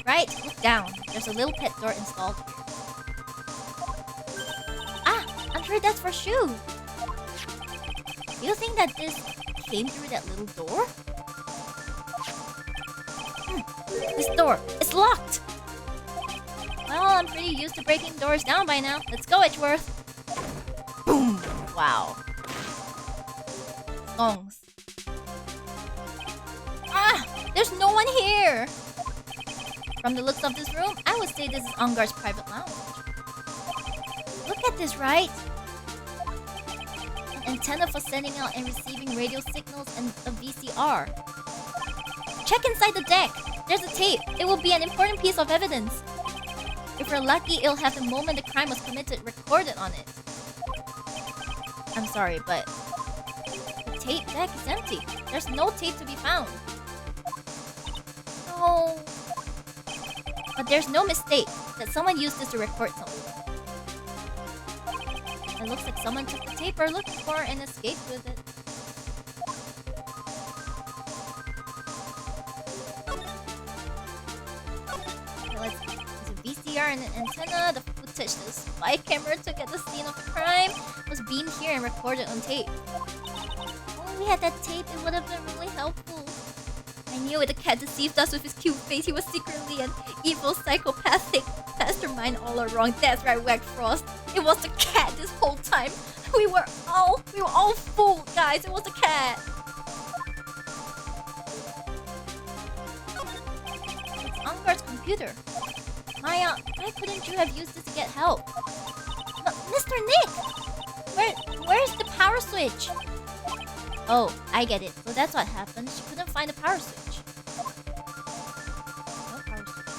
Right, look down. There's a little pet door installed here. Ah, I'm sure that's for Shu. Do you think that this came through that little door? This door, it's locked! Well, I'm pretty used to breaking doors down by now. Let's go, Edgeworth. Boom! Wow. Songs. Ah! There's no one here! From the looks of this room, I would say this is Ongar's private lounge. Look at this, right? An antenna for sending out and receiving radio signals and a VCR. Check inside the deck! There's a tape. It will be an important piece of evidence. If we're lucky, it'll have the moment the crime was committed recorded on it. I'm sorry, but the tape deck is empty. There's no tape to be found. No. But there's no mistake that someone used this to record something. It looks like someone took the tape we're looking for and escaped with it. Okay, there's a VCR and an antenna. The footage the spy camera took at the scene of the crime was beamed here and recorded on tape. If only we had that tape, it would have been really helpful. I knew it. The cat deceived us with his cute face. He was secretly an evil, psychopathic mastermind all along. That's right, Whack Frost. It was the cat this whole time. We were all fooled, guys. It was the cat. It's Ongar's computer. Maya, why couldn't you have used this to get help? But Mr. Nick! Where's the power switch? Oh, I get it. So that's what happened. She couldn't find the power switch. No power switch.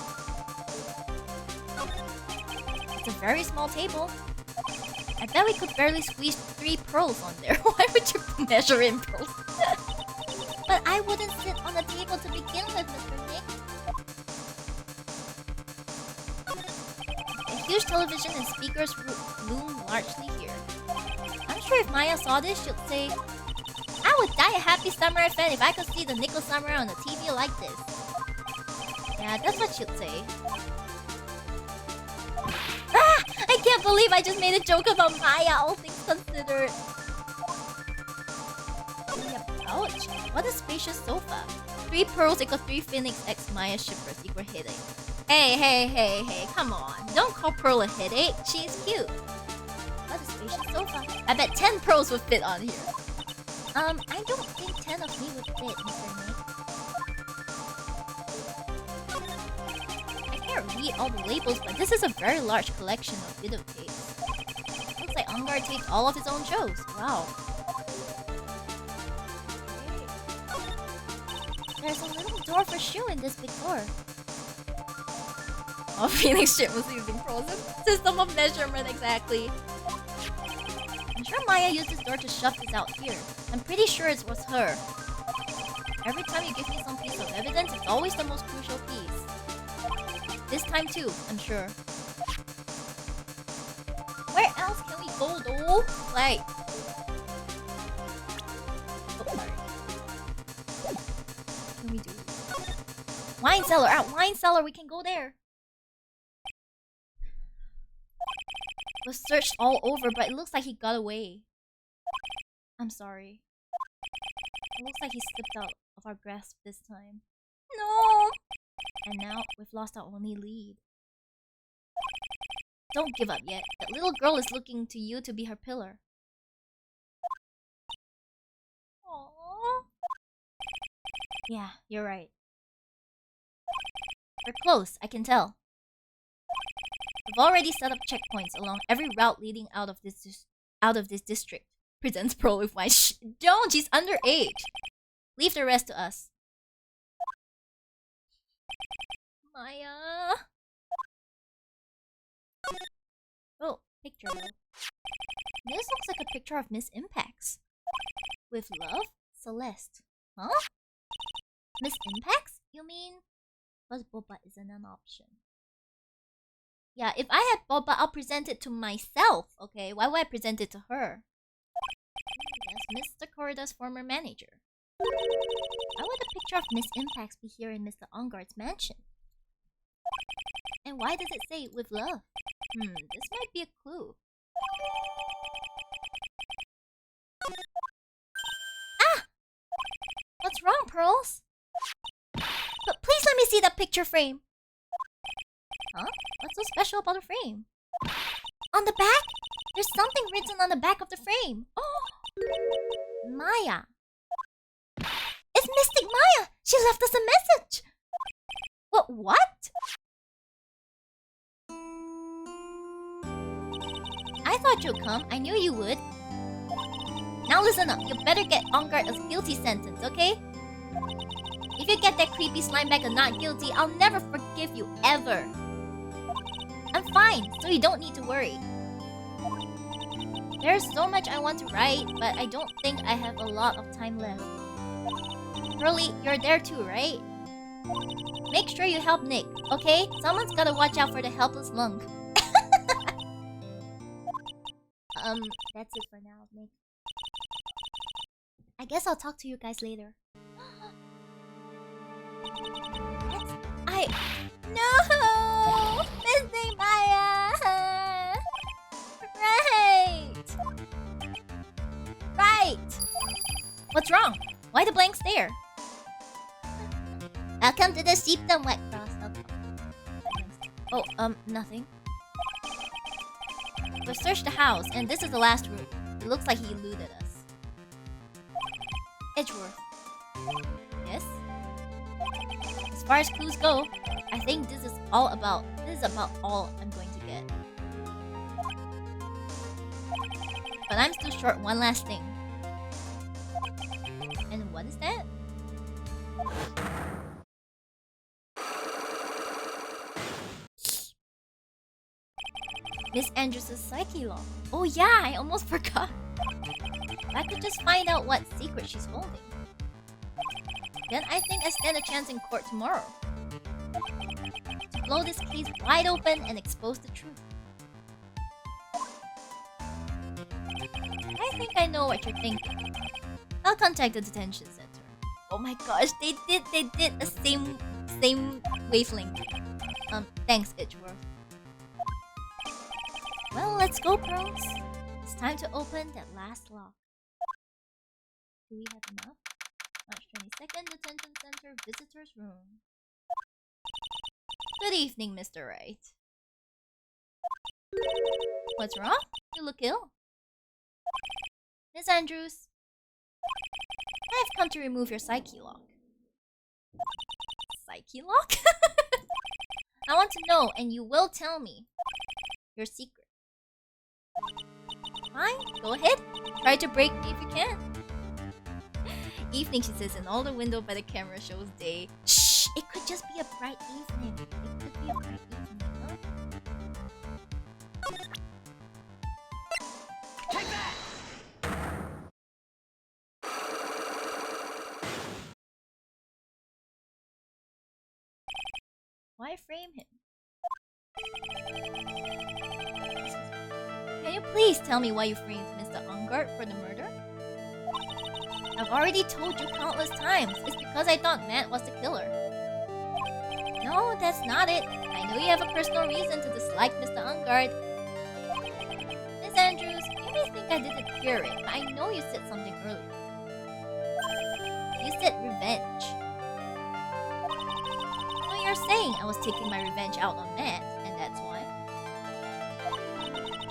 It's a very small table. I bet we could barely squeeze 3 pearls on there. Why would you measure in pearls? But I wouldn't sit on the table to begin with, Mr. Nick. A huge television and speakers loom largely here. I'm sure if Maya saw this, she'd say, I would die a happy samurai fan if I could see the Nickel Samurai on the TV like this. Yeah, that's what she'd say. Ah! I can't believe I just made a joke about Maya, all things considered. Ouch. What a spacious sofa. 3 pearls equal 3 Phoenix X Maya shippers equal headache. Hey, come on. Don't call Pearl a headache. She's cute. What a spacious sofa. I bet 10 pearls would fit on here. I don't think 10 of me would fit, Mr. Nick. I can't read all the labels, but this is a very large collection of videotapes. Looks like Ongar taped all of his own shows. Wow. There's a little door for Shu in this big door. Oh, Phoenix ship was using frozen. System of measurement, exactly. I'm sure Maya used this door to shove this out here. I'm pretty sure it was her. Every time you give me some piece of evidence, it's always the most crucial piece. This time too, I'm sure. Where else can we go though? Like... Oh, sorry. What can we do? Wine cellar! Wine cellar! We can go there! Was searched all over, but it looks like he got away. I'm sorry. It looks like he slipped out of our grasp this time. No! And now, we've lost our only lead. Don't give up yet. That little girl is looking to you to be her pillar. Aww. Yeah, you're right. We're close, I can tell. We've already set up checkpoints along every route leading out of this district. Presents Pearl with wine. Don't! She's underage! Leave the rest to us. Maya... Oh, picture though. This looks like a picture of Miss Impacts. With love, Celeste. Huh? Miss Impacts? You mean? Because boba isn't an option. Yeah, if I had boba, I'll present it to myself, okay? Why would I present it to her? Yes, Mr. Corrida's former manager. Why would a picture of Miss Impacts be here in Mr. Ongard's mansion? And why does it say with love? This might be a clue. Ah! What's wrong, Pearls? But please let me see that picture frame. Huh? What's so special about the frame? On the back? There's something written on the back of the frame. Oh! Maya. It's Mystic Maya! She left us a message! What? I thought you'd come. I knew you would. Now listen up. You better get Ongard a guilty sentence, okay? If you get that creepy slime bag a not guilty, I'll never forgive you, ever. I'm fine, so you don't need to worry. There's so much I want to write, but I don't think I have a lot of time left. Hurley, you're there too, right? Make sure you help Nick, okay? Someone's gotta watch out for the helpless lung. That's it for now, Nick. I guess I'll talk to you guys later. No! Missing Maya! Right! What's wrong? Why the blank stare? Welcome to the Sheepdom Wet Cross. Oh, nothing. We've searched the house, and this is the last room. It looks like he eluded us. Edgeworth. Yes? As far as clues go, I think this is about all I'm going to get. But I'm still short one last thing. And what is that? Miss Andrews' psyche log. Oh yeah, I almost forgot. If I could just find out what secret she's holding, then I think I stand a chance in court tomorrow. To blow this case wide open and expose the truth. I think I know what you're thinking. I'll contact the detention center. Oh my gosh, they did the same wavelength. Thanks, Edgeworth. Well, let's go, Pearls. It's time to open that last lock. Do we have enough? March 22nd, Detention Center, Visitor's Room. Good evening, Mr. Wright. What's wrong? You look ill. Miss Andrews, I've come to remove your psyche lock. Psyche lock? I want to know, and you will tell me your secret. Fine, go ahead. Try to break me if you can. Evening, she says, and all the window by the camera shows day. Shh! It could just be a bright evening. It could be a bright evening, huh? Take that! Why frame him? Can you please tell me why you framed Mr. Ongard for the murder? I've already told you countless times. It's because I thought Matt was the killer. No, that's not it. I know you have a personal reason to dislike Mr. Ongard. Miss Andrews, you may think I didn't hear it, but I know you said something earlier. You said revenge. So you're saying I was taking my revenge out on Matt, and that's why?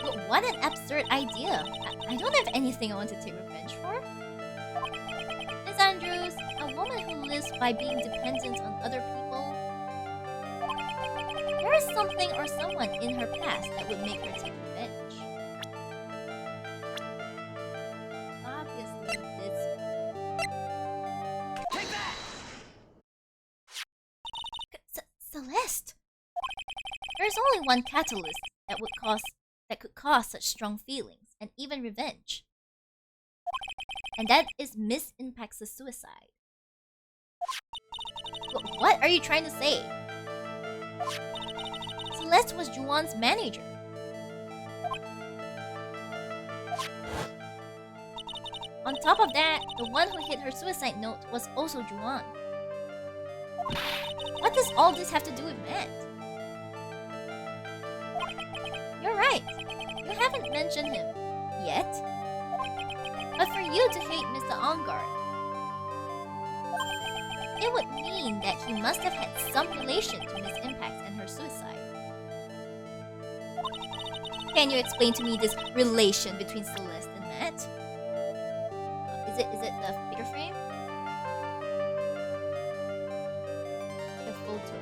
But what an absurd idea. I don't have anything I want to take revenge for. Miss Andrews, a woman who lives by being dependent on other people, there is something or someone in her past that would make her take revenge. Obviously, this. Take that! Celeste! There's only one catalyst that could cause such strong feelings, and even revenge. And that is Miss Impact's suicide. What are you trying to say? Celeste was Juwan's manager. On top of that, the one who hit her suicide note was also Juwan. What does all this have to do with Matt? You're right. You haven't mentioned him yet. But for you to hate Mr. Ongard, it would mean that he must have had some relation to Miss Impact and her suicide. Can you explain to me this relation between Celeste and Matt? Is it the picture frame? The photo.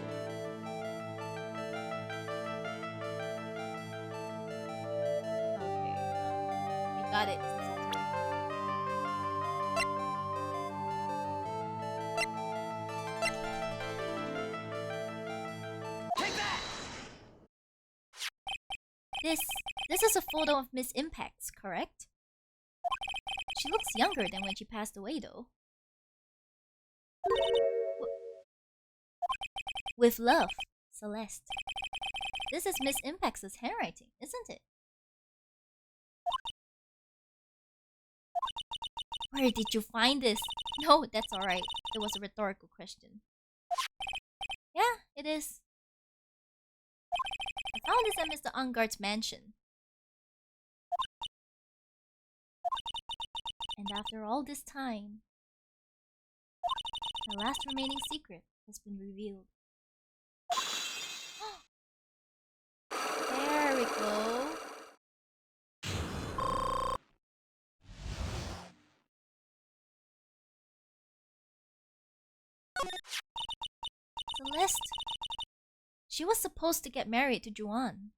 Okay, we got it. This is a photo of Miss Impact's, correct? She looks younger than when she passed away, though. With love, Celeste. This is Miss Impact's handwriting, isn't it? Where did you find this? No, that's alright. It was a rhetorical question. Yeah, it is. I found this at Mr. Ongard's mansion. And after all this time, the last remaining secret has been revealed. There we go. Celeste. She was supposed to get married to Juwan.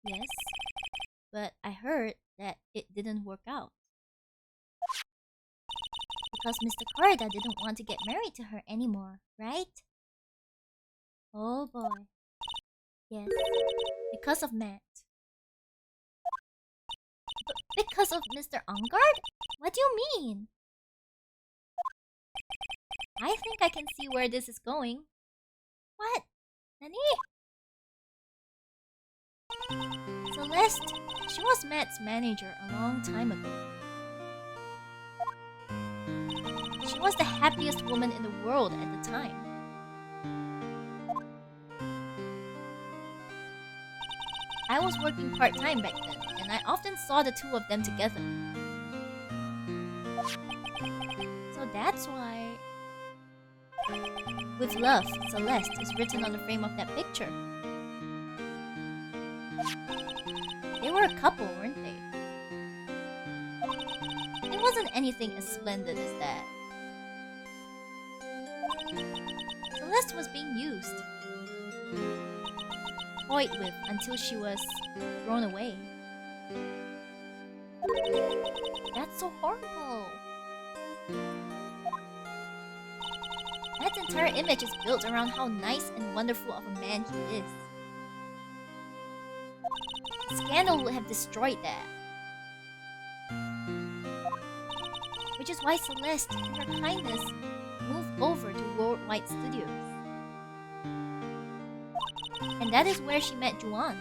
Yes, but I heard that it didn't work out. Because Mr. Corda didn't want to get married to her anymore, right? Oh boy. Yes, because of Matt. But because of Mr. Ongard? What do you mean? I think I can see where this is going. What? Nani? Celeste, she was Matt's manager a long time ago. She was the happiest woman in the world at the time. I was working part-time back then, and I often saw the two of them together. So that's why... With love, Celeste is written on the frame of that picture. They were a couple, weren't they? It wasn't anything as splendid as that. Celeste was being used, toyed with until she was thrown away. That's so horrible. Matt's entire image is built around how nice and wonderful of a man he is. Scandal would have destroyed that. Which is why Celeste, in her kindness, moved over to Wright Studios. And that is where she met Juwan.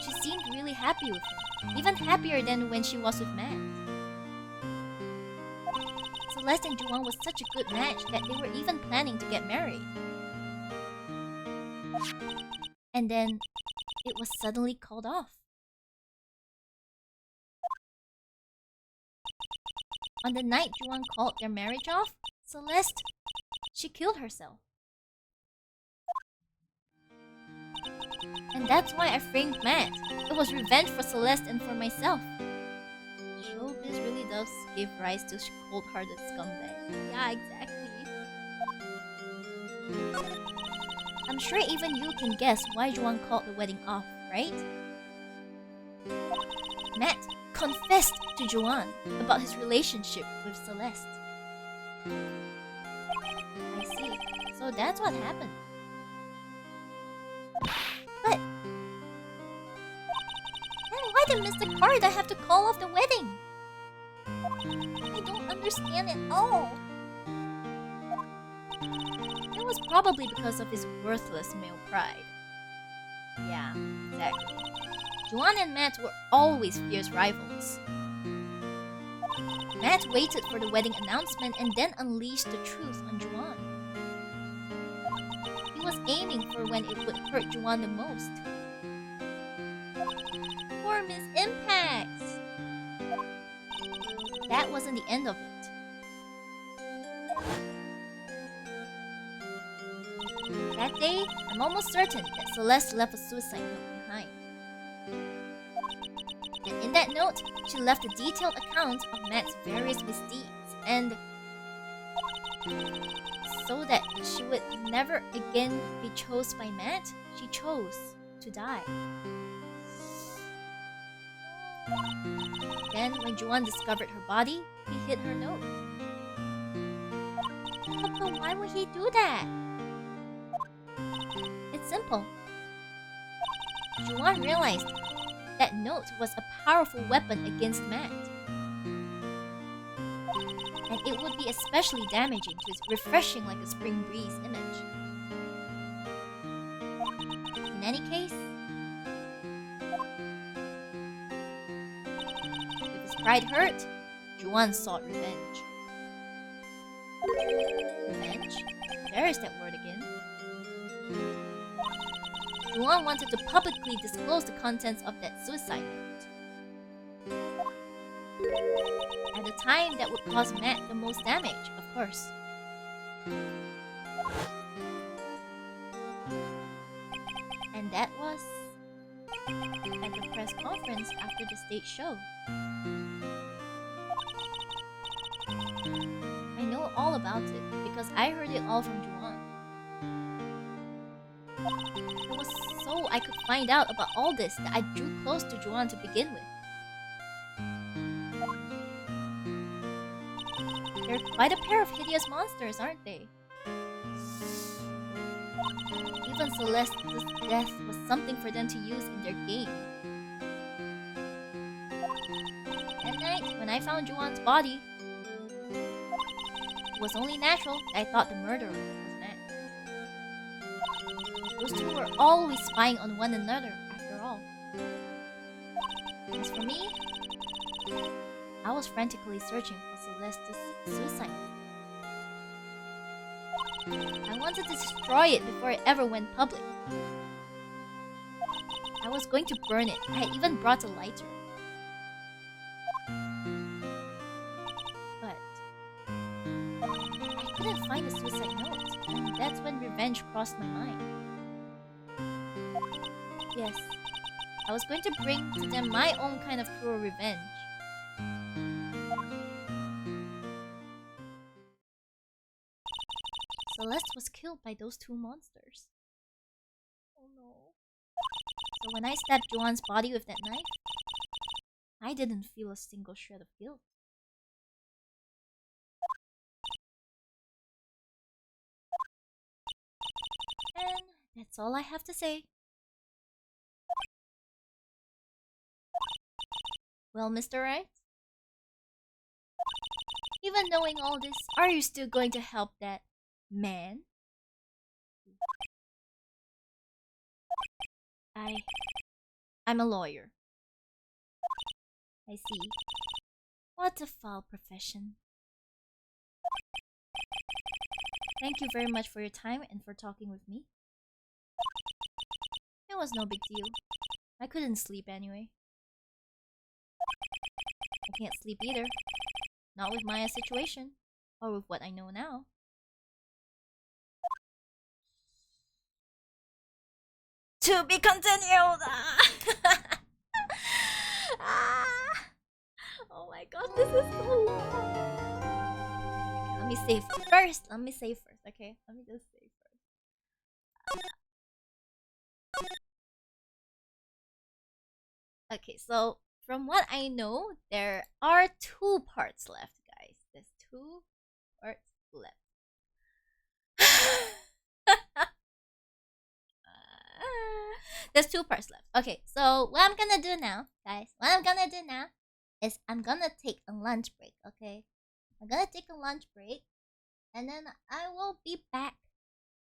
She seemed really happy with him, even happier than when she was with Matt. Celeste and Juwan was such a good match that they were even planning to get married. And then, it was suddenly called off. On the night Juwan called their marriage off, Celeste, she killed herself. And that's why I framed Matt. It was revenge for Celeste and for myself. Showbiz really does give rise to cold-hearted scumbags. Yeah, exactly. I'm sure even you can guess why Juwan called the wedding off, right? Matt confessed to Juwan about his relationship with Celeste. I see. So that's what happened. But then why did Mr. Corda have to call off the wedding? I don't understand at all. It was probably because of his worthless male pride. Yeah, exactly. Juan and Matt were always fierce rivals. Matt waited for the wedding announcement and then unleashed the truth on Juan. He was aiming for when it would hurt Juan the most. Poor Miss Impacts! That wasn't the end of it. That day, I'm almost certain that Celeste left a suicide note behind. And in that note, she left a detailed account of Matt's various misdeeds, and so that she would never again be chosen by Matt, she chose to die. Then, when Juan discovered her body, he hid her note. But why would he do that? It's simple. Juan realized that note was a powerful weapon against Matt. And it would be especially damaging to his refreshing like a spring breeze image. In any case, with his pride hurt, Juan sought revenge. Revenge? There is that word again. Juan wanted to publicly disclose the contents of that suicide note. At a time that would cause Matt the most damage, of course. And that was at the press conference after the stage show. I know all about it because I heard it all from Juan. It was so I could find out about all this that I drew close to Juan to begin with. They're quite a pair of hideous monsters, aren't they? Even Celeste's death was something for them to use in their game. That night, when I found Juan's body, it was only natural that I thought the murderer was Matt. Those two were always spying on one another, after all. As for me, I was frantically searching for Celeste's suicide. I wanted to destroy it before it ever went public. I was going to burn it. I had even brought a lighter. But I couldn't find the suicide note, and that's when revenge crossed my mind. Yes, I was going to bring to them my own kind of cruel revenge. Celeste was killed by those two monsters. Oh no. So when I stabbed Juan's body with that knife, I didn't feel a single shred of guilt. And that's all I have to say. Well, Mr. Wright? Even knowing all this, are you still going to help that man? I'm a lawyer. I see. What a foul profession. Thank you very much for your time and for talking with me. It was no big deal. I couldn't sleep anyway. I can't sleep either. Not with Maya's situation, or with what I know now. To be continued! Oh my god, this is so long. Okay, let me save first. Okay? Let me just save first. Okay, so from what I know, there are 2 parts left, guys. There's 2 parts left. There's 2 parts left. Okay, so what I'm gonna do now, guys, is I'm gonna take a lunch break, okay? I'm gonna take a lunch break, and then I will be back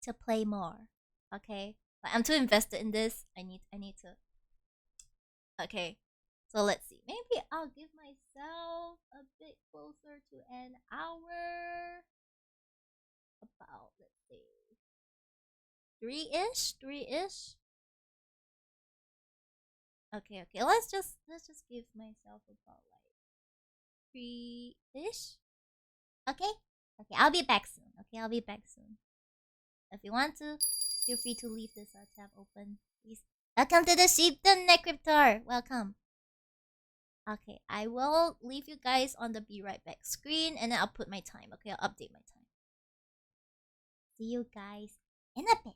to play more, okay? But I'm too invested in this. I need to. Okay, so let's see. Maybe I'll give myself a bit closer to an hour. About, let's see, 3-ish. Okay, let's just give myself about like 3-ish. Okay, I'll be back soon. If you want to, feel free to leave this tab open, please. Welcome to the Sheepdom Necryptor. Welcome. Okay, I will leave you guys on the be right back screen, and then I'll put my time. Okay, I'll update my time. See you guys in a bit.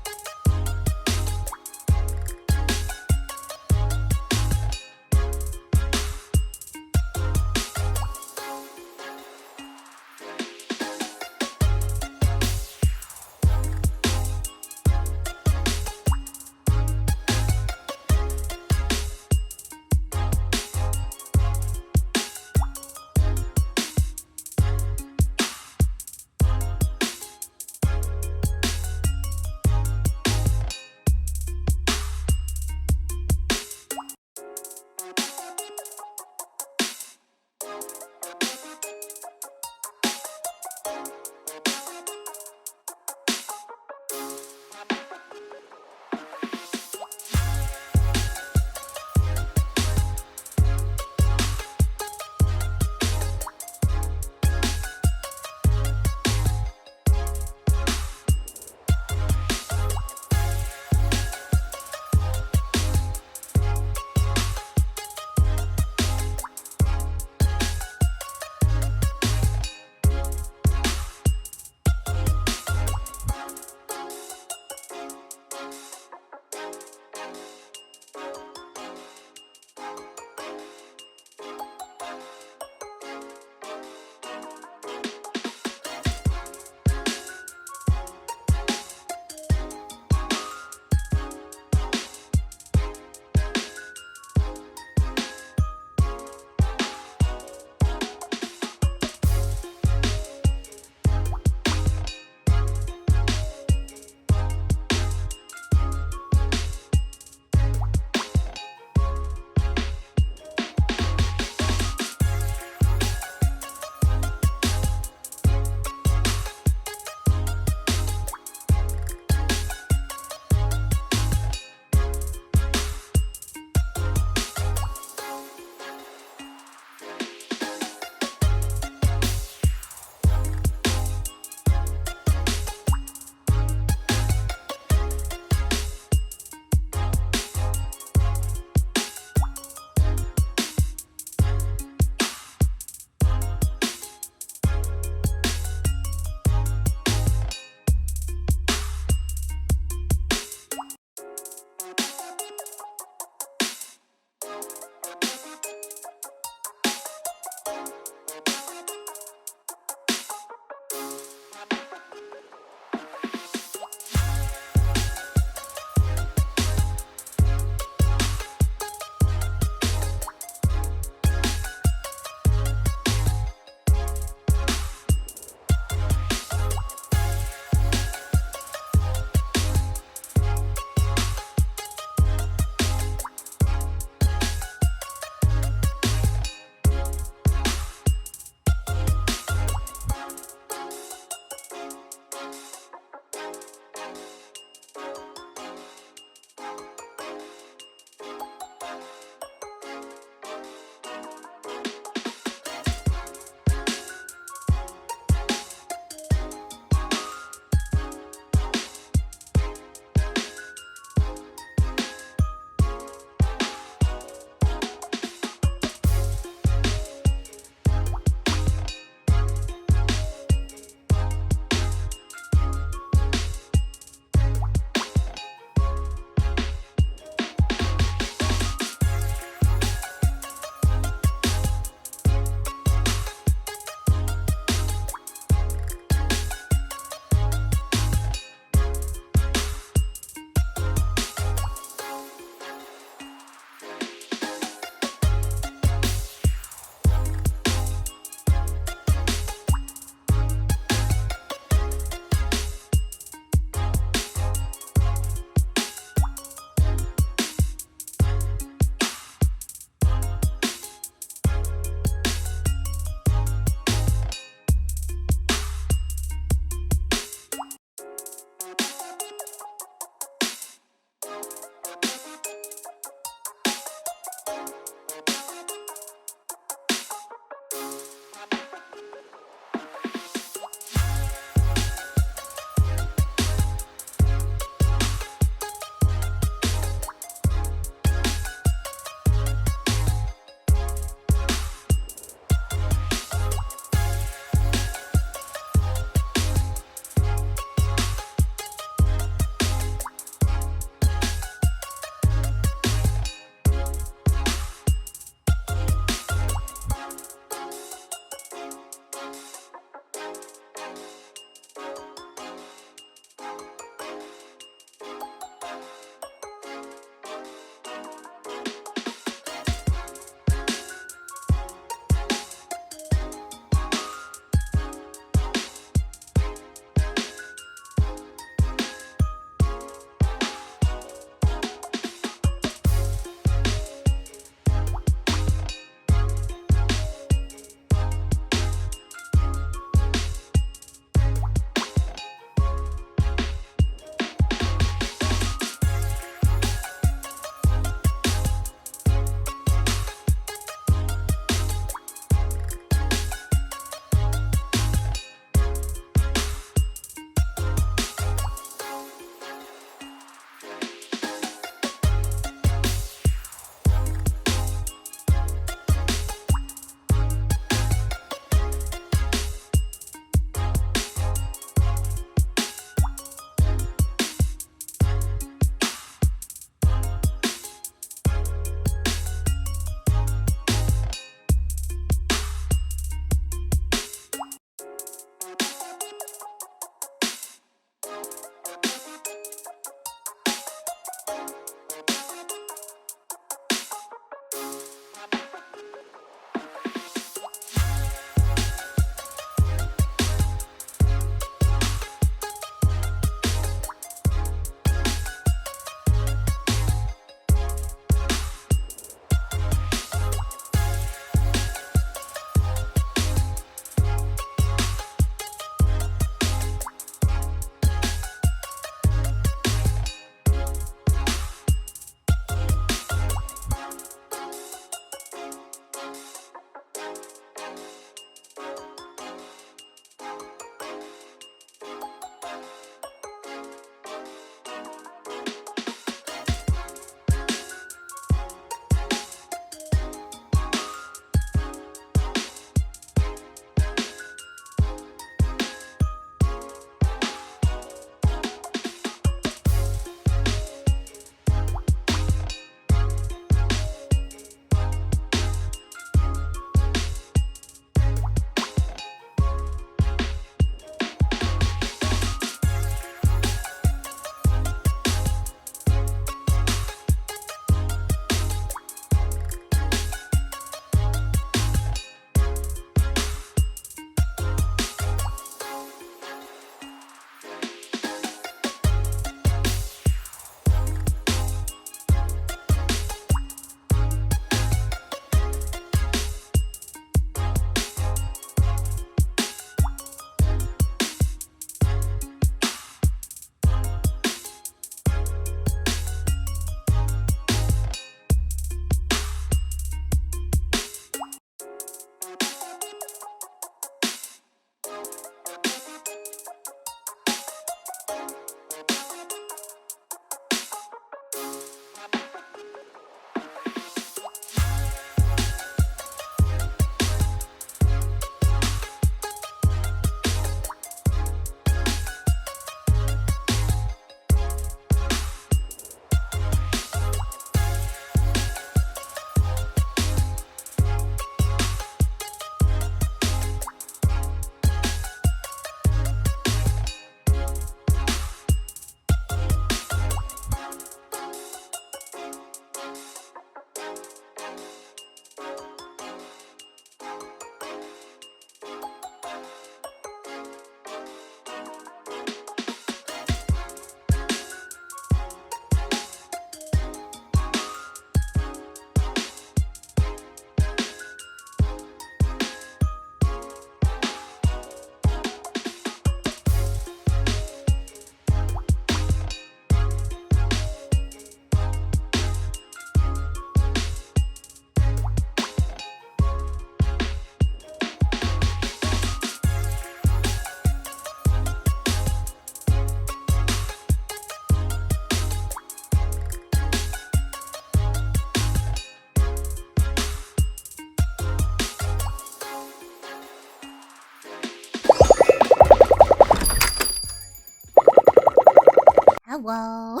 Whoa.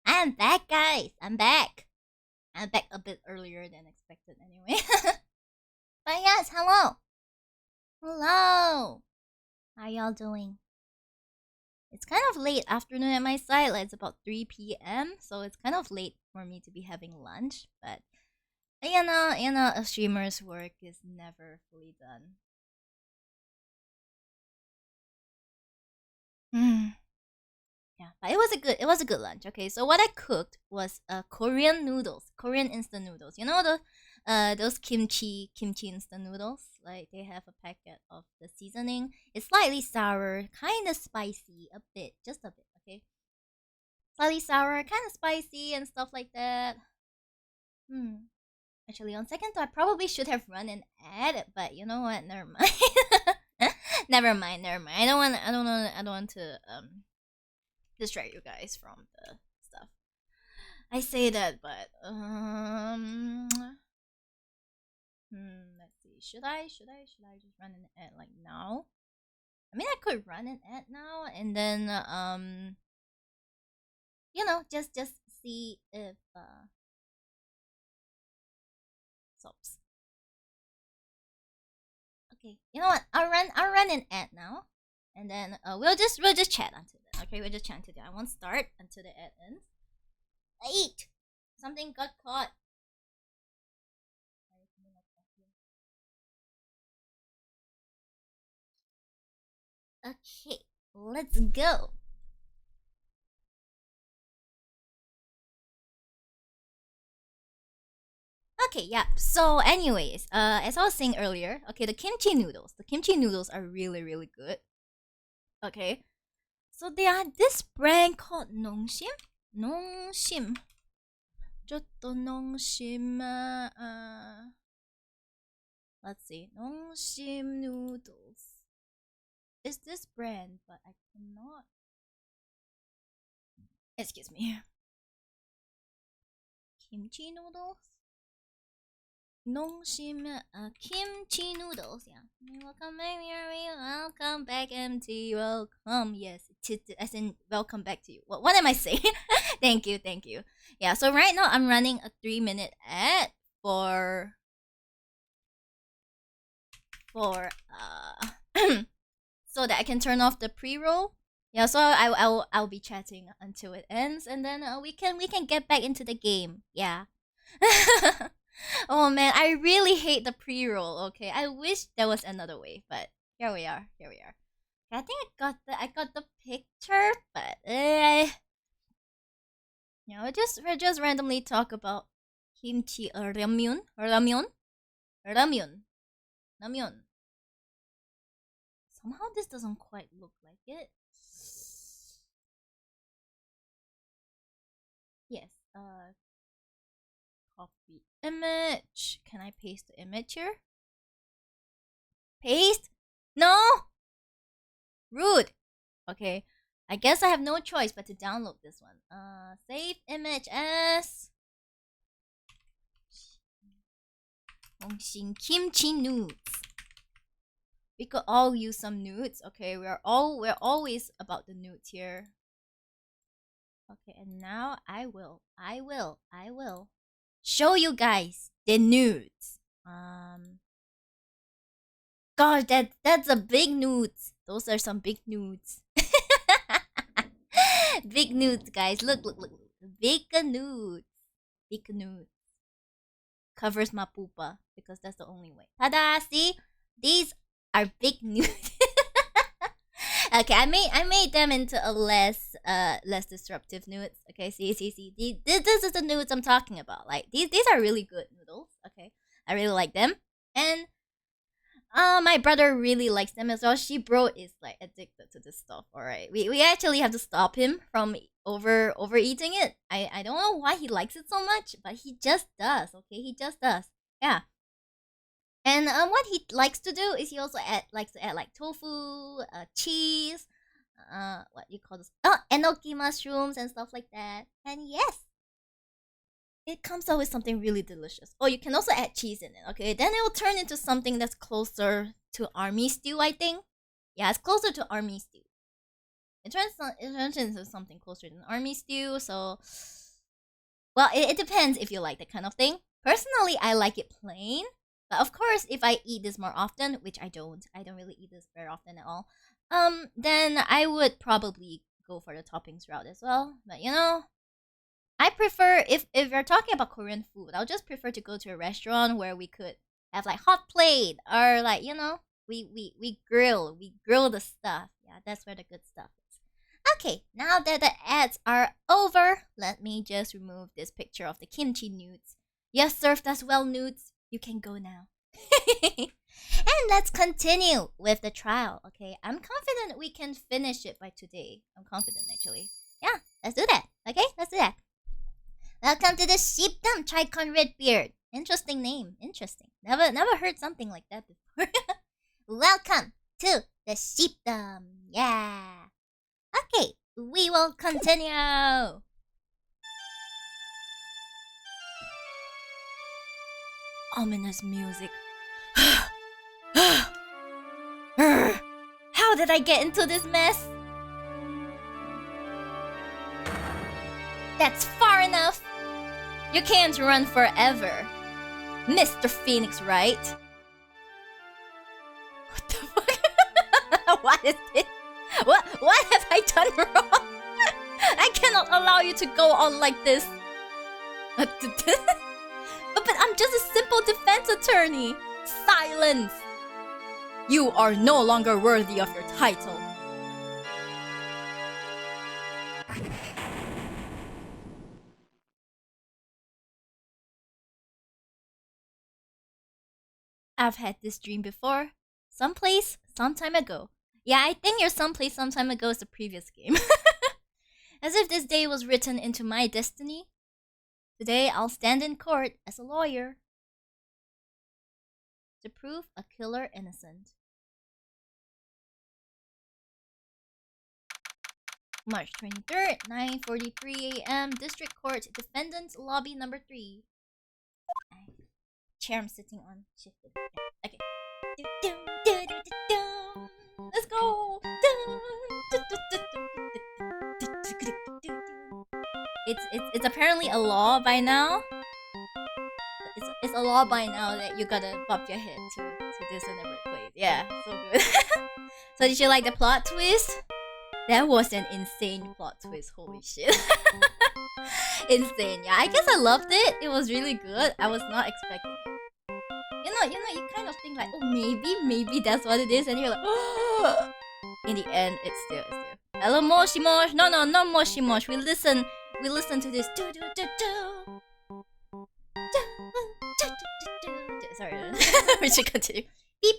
I am back, guys. I'm back. I'm back a bit earlier than expected anyway. But yes, hello. Hello. How y'all doing? It's kind of late afternoon at my side. Like it's about 3 p.m. So it's kind of late for me to be having lunch. But a streamer's work is never fully done. Yeah, but it was a good lunch. Okay, so what I cooked was Korean noodles, Korean instant noodles. You know those kimchi instant noodles. Like they have a packet of the seasoning. It's slightly sour, kind of spicy, a bit, just a bit. Okay, slightly sour, kind of spicy and stuff like that. Actually, on second thought, I probably should have run an ad, but you know what? Never mind. Never mind. I don't want to distract you guys from the stuff. I say that, but let's see. Should I just run an ad like now? I mean, I could run an ad now and then just see if stops. Okay, you know what? I'll run an ad now, and then we'll just chat until then. Okay, we'll just chat until then. I won't start until the ad ends. 8! Something got caught. Okay, let's go. Okay, yeah. So, anyways, as I was saying earlier, okay, the kimchi noodles are really, really good. Okay, so they are this brand called 농심. 농심. ちょっと 농심. Let's see, 농심 noodles. Is this brand, but I cannot. Excuse me. Kimchi noodles. 농심 kimchi noodles. Yeah. Welcome back, welcome back, MT. Welcome. Yes, as in welcome back to you. What am I saying? Thank you. Yeah. So right now I'm running a 3-minute ad for so that I can turn off the pre-roll. Yeah, so I'll be chatting until it ends, and then we can get back into the game. Yeah. Oh man, I really hate the pre-roll. Okay, I wish there was another way, but here we are. I think I got the picture, but we'll just randomly talk about kimchi ramyun. Somehow this doesn't quite look like it. Yes, copy image. Can I paste the image here? Paste? No! Rude. Okay, I guess I have no choice but to download this one. Save image as kimchi nudes. We could all use some nudes. Okay, we're always about the nudes here. Okay, and now I will show you guys the nudes. Gosh, that's a big nudes. Those are some big nudes. Big nudes, guys. Look. Big nudes. Covers my poopa because that's the only way. Tada! See, these are big nudes. Okay, I made them into a less disruptive nudes. Okay, see. This is the nudes I'm talking about. Like these are really good noodles. Okay, I really like them, and my brother really likes them as well. She bro is like addicted to this stuff. All right, we actually have to stop him from overeating it. I don't know why he likes it so much, but he just does. Okay, he just does. Yeah. And what he likes to do is he also likes to add like tofu, cheese, what you call this? Oh, enoki mushrooms and stuff like that. And yes, it comes out with something really delicious. Oh, you can also add cheese in it. Okay, then it will turn into something that's closer to army stew. I think. Yeah, it's closer to army stew. It turns into something closer than army stew. So, well, it depends if you like that kind of thing. Personally, I like it plain. But of course, if I eat this more often, which I don't really eat this very often at all, then I would probably go for the toppings route as well. But you know, I prefer if you're talking about Korean food, I'll just prefer to go to a restaurant where we could have like hot plate or like you know we grill the stuff. Yeah, that's where the good stuff is. Okay, now that the ads are over, let me just remove this picture of the kimchi nudes. Yes, served as well nudes. You can go now. And let's continue with the trial, okay? I'm confident we can finish it by today. I'm confident, actually. Yeah, let's do that. Okay, let's do that. Welcome to the Sheepdom Tricon Redbeard. Interesting name. Interesting. Never heard something like that before. Welcome to the Sheepdom. Yeah. Okay, we will continue. Ominous music. How did I get into this mess? That's far enough. You can't run forever, Mr. Phoenix Wright. What the fuck? What is this? What have I done wrong? I cannot allow you to go on like this. But I'm just a simple defense attorney. Silence! You are no longer worthy of your title. I've had this dream before. Someplace, some time ago. Yeah, I think your someplace, some time ago is the previous game. As if this day was written into my destiny. Today, I'll stand in court as a lawyer to prove a killer innocent. March 23rd, 9:43 a.m. District Court, Defendant's Lobby number 3. Chair I'm sitting on shifted. Okay. Let's go. It's apparently a law by now. It's a law by now that you gotta bop your head to this whenever it plays. Yeah, so good. So did you like the plot twist? That was an insane plot twist. Holy shit. Insane. Yeah, I guess I loved it. It was really good. I was not expecting it. You kind of think like, oh, maybe that's what it is, and you're like, oh. In the end, it's still. Hello, moshi mosh. No, not moshi mosh. We listen to this. Sorry, we should continue. Beep.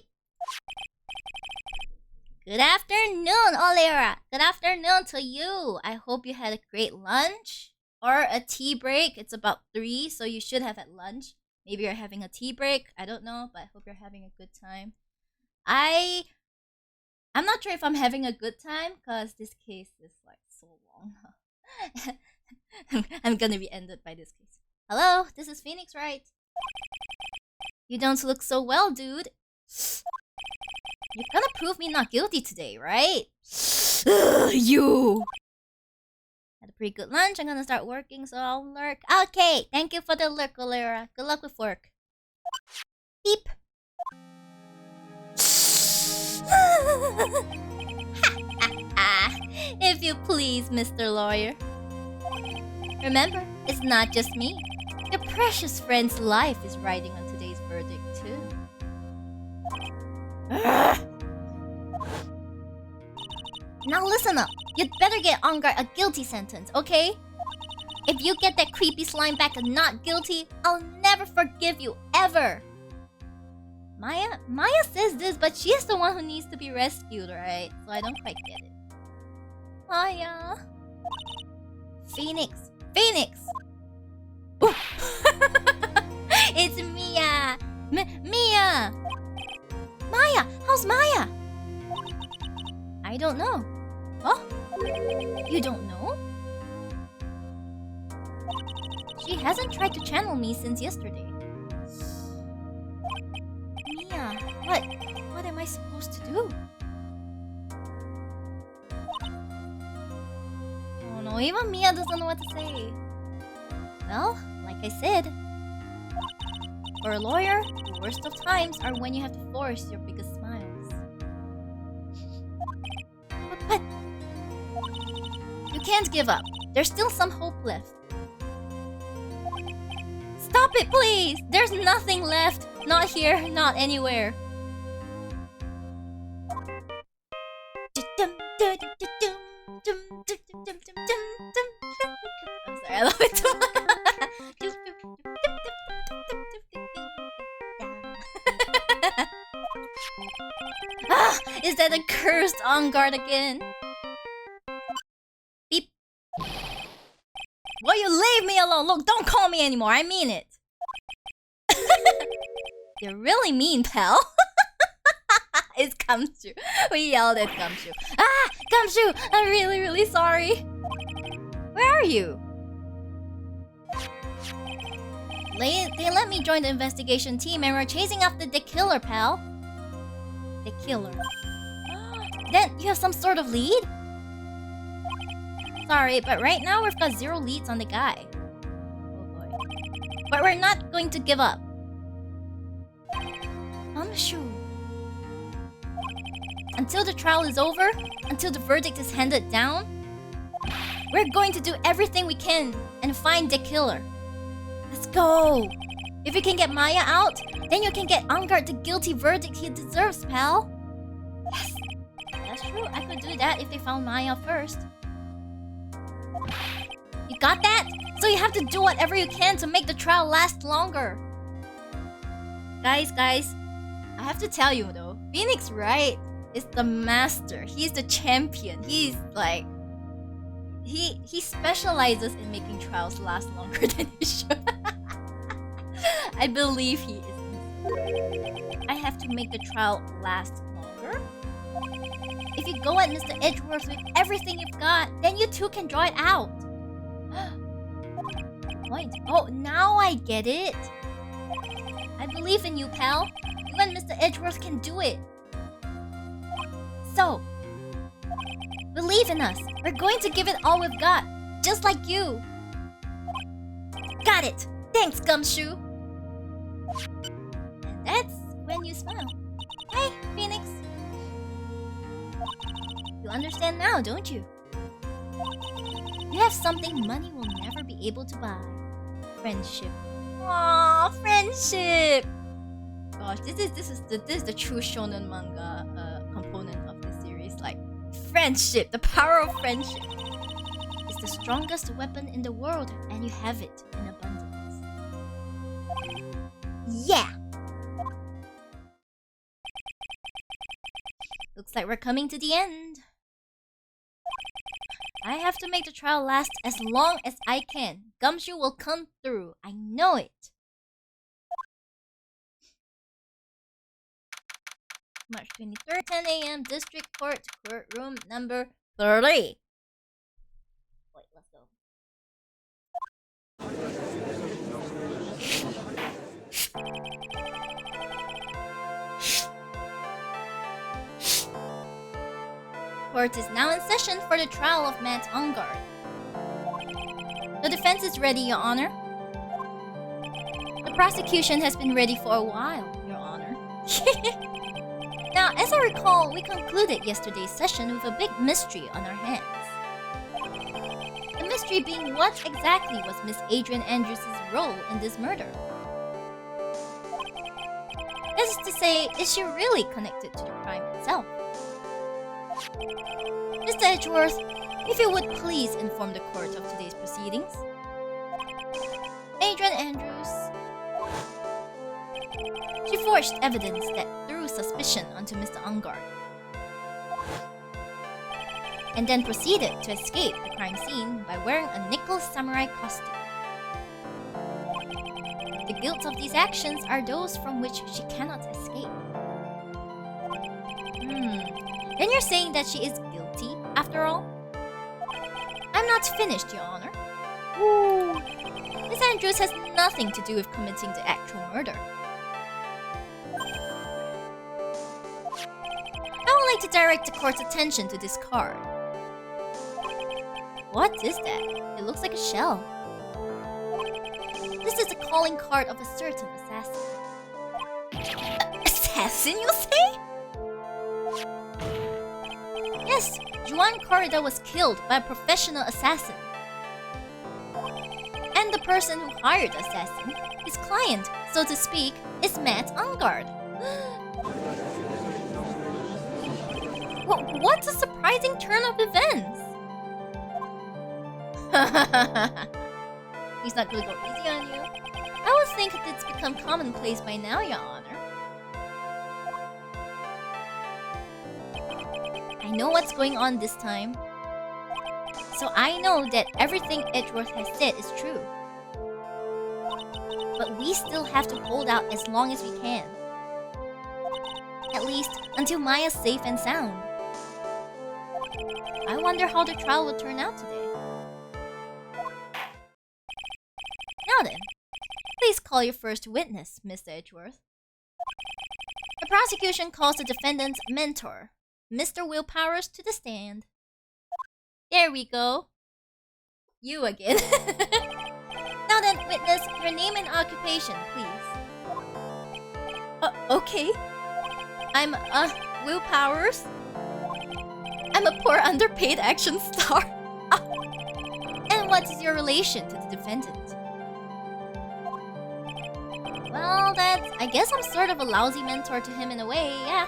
Good afternoon, Olera. Good afternoon to you. I hope you had a great lunch or a tea break. It's about 3, so you should have had lunch. Maybe you're having a tea break. I don't know, but I hope you're having a good time. I'm not sure if I'm having a good time because this case is like so long. I'm gonna be ended by this case. Hello, this is Phoenix Wright. You don't look so well, dude. You're gonna prove me not guilty today, right? You! Had a pretty good lunch. I'm gonna start working, so I'll lurk. Okay, thank you for the lurk, Olera. Good luck with work. Beep. If you please, Mr. Lawyer. Remember, it's not just me. Your precious friend's life is riding on today's verdict, too. Now listen up. You'd better get on guard a guilty sentence, okay? If you get that creepy slime back and not guilty, I'll never forgive you, ever. Maya says this, but she's the one who needs to be rescued, right? So I don't quite get it. Maya. Phoenix. Ooh. It's Mia. Mia. Maya, how's Maya? I don't know. Oh? You don't know? She hasn't tried to channel me since yesterday. Mia, what am I supposed to do? Oh, even Mia doesn't know what to say. Well, like I said, for a lawyer, the worst of times are when you have to force your biggest smiles. But you can't give up. There's still some hope left. Stop it, please! There's nothing left. Not here, not anywhere. I'm sorry, I love it too much. Ah, is that a cursed on guard again? Beep. Will you leave me alone? Look, don't call me anymore. I mean it. You're really mean, pal. It's Gumshoe. We yelled at Gumshoe. Ah! Gumshoe! I'm really, really sorry. Where are you? They let me join the investigation team and we're chasing after the killer, pal. The killer. Then you have some sort of lead? Sorry, but right now we've got 0 leads on the guy. Oh boy. But we're not going to give up. Gumshoe. Until the trial is over, until the verdict is handed down, we're going to do everything we can and find the killer. Let's go! If you can get Maya out, then you can get Angard the guilty verdict he deserves, pal. Yes! That's true, I could do that if they found Maya first. You got that? So you have to do whatever you can to make the trial last longer. Guys, I have to tell you though, Phoenix Wright is the master. He's the champion. He's like... He specializes in making trials last longer than he should. I believe he is. I have to make the trial last longer? If you go at Mr. Edgeworth with everything you've got, then you too can draw it out. Point. Oh, now I get it. I believe in you, pal. You and Mr. Edgeworth can do it. So, believe in us. We're going to give it all we've got. Just like you. Got it. Thanks, Gumshoe. And that's when you smile. Hey, Phoenix. You understand now, don't you? You have something money will never be able to buy. Friendship. Aww, friendship. Gosh, this is the true shonen manga component of this series. Like, friendship, the power of friendship is the strongest weapon in the world, and you have it in abundance. Yeah. Looks like we're coming to the end. I have to make the trial last as long as I can. Gumshoe will come through. I know it. March 23rd, 10 a.m. District Court, courtroom number 30. Wait, let's go. Court is now in session for the trial of Matt Angard. The defense is ready, Your Honor. The prosecution has been ready for a while, Your Honor. Now, as I recall, we concluded yesterday's session with a big mystery on our hands. The mystery being what exactly was Miss Adrian Andrews' role in this murder. That is to say, is she really connected to the crime itself? Mr. Edgeworth, if you would please inform the court of today's proceedings. Adrian Andrews. She forged evidence that threw suspicion onto Mr. Angard, and then proceeded to escape the crime scene by wearing a nickel samurai costume. The guilt of these actions are those from which she cannot escape. Then you're saying that she is guilty, after all? I'm not finished, Your Honor. Ooh. Miss Andrews has nothing to do with committing the actual murder. I would like to direct the court's attention to this card. What is that? It looks like a shell. This is a calling card of a certain assassin. Assassin, you say? Yes, Juan Corrida was killed by a professional assassin. And the person who hired the assassin, his client, so to speak, is Matt Ungard. What a surprising turn of events! He's not gonna go easy on you. I would think it's become commonplace by now, Your Honor. I know what's going on this time. So I know that everything Edgeworth has said is true. But we still have to hold out as long as we can. At least until Maya's safe and sound. I wonder how the trial will turn out today. Now then, please call your first witness, Mr. Edgeworth. The prosecution calls the defendant's mentor, Mr. Will Powers, to the stand. There we go. You again. Now then, witness, your name and occupation, please. Okay. I'm, Will Powers. I'm a poor underpaid action star. And what is your relation to the defendant? Well, I guess I'm sort of a lousy mentor to him in a way, yeah.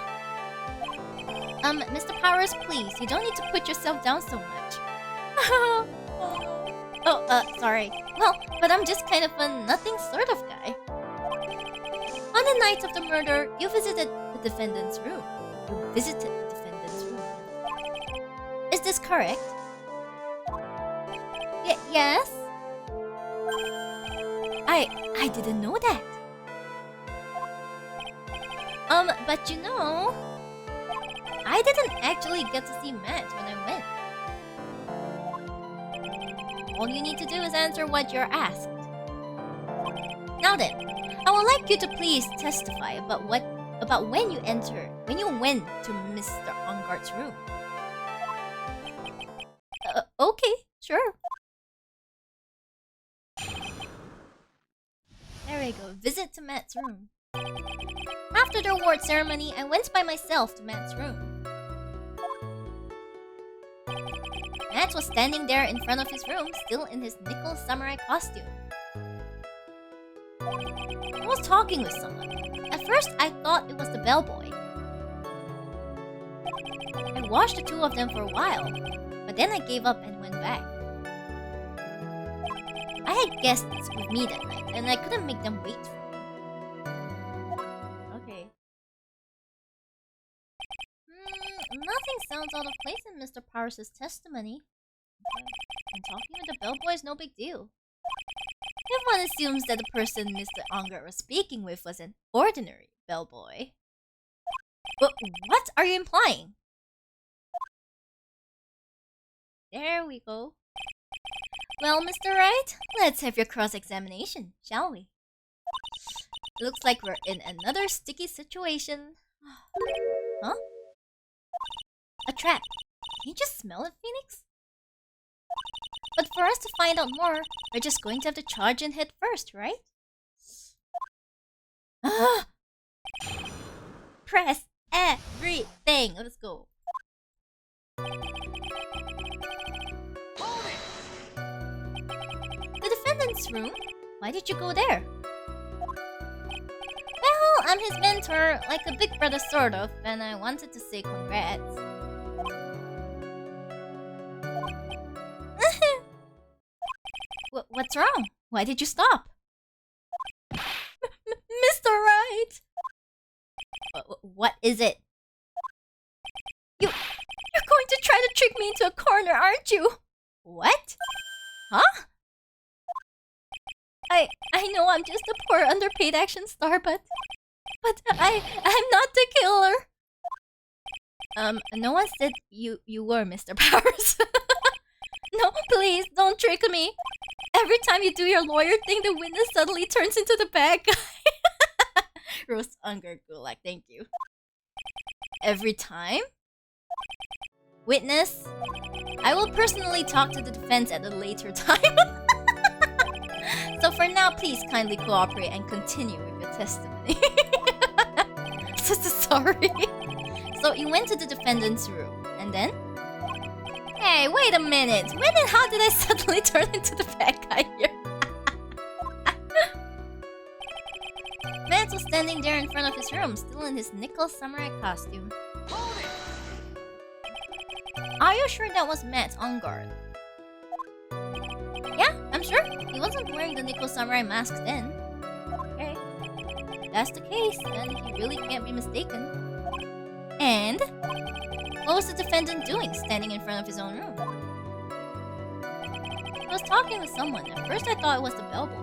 Mr. Powers, please, you don't need to put yourself down so much. Sorry. Well, but I'm just kind of a nothing sort of guy. On the night of the murder, you visited the defendant's room. Is this correct? Yes? I didn't know that. But you know, I didn't actually get to see Matt when I went. All you need to do is answer what you're asked. Now then, I would like you to please testify about when you went to Mr. Ungard's room. Okay, sure. There we go. Visit to Matt's room. After the award ceremony, I went by myself to Matt's room. Matt was standing there in front of his room, still in his nickel samurai costume. He was talking with someone. At first, I thought it was the bellboy. I watched the two of them for a while, but then I gave up and went back. I had guests with me that night, and I couldn't make them wait for me. Okay. Nothing sounds out of place in Mr. Powers' testimony. And talking with the bellboy is no big deal. Everyone assumes that the person Mr. Ungard was speaking with was an ordinary bellboy. But what are you implying? There we go. Well, Mr. Wright, let's have your cross-examination, shall we? Looks like we're in another sticky situation. Huh? A trap. Can you just smell it, Phoenix? But for us to find out more, we're just going to have to charge and hit first, right? Press everything! Let's go. The defendant's room? Why did you go there? Well, I'm his mentor, like a big brother sort of, and I wanted to say congrats. What's wrong? Why did you stop? Mr. Wright! What is it? You're going to try to trick me into a corner, aren't you? What? Huh? I know I'm just a poor underpaid action star, but I'm not the killer. No one said you were, Mr. Powers. No, please, don't trick me. Every time you do your lawyer thing, the witness suddenly turns into the bad guy. Rose Ungard Gulak, thank you. Every time? witness. I will personally talk to the defense at a later time. So for now, please kindly cooperate and continue with your testimony. Sorry. So you went to the defendant's room, and then? Hey, wait a minute. When and how did I suddenly turn into the bad guy here? Matt was standing there in front of his room, still in his nickel samurai costume. Are you sure that was Matt's on guard? Yeah, I'm sure. He wasn't wearing the nickel samurai mask then. Okay. If that's the case, then he really can't be mistaken. And? What was the defendant doing, standing in front of his own room? He was talking with someone. At first I thought it was the bellboy.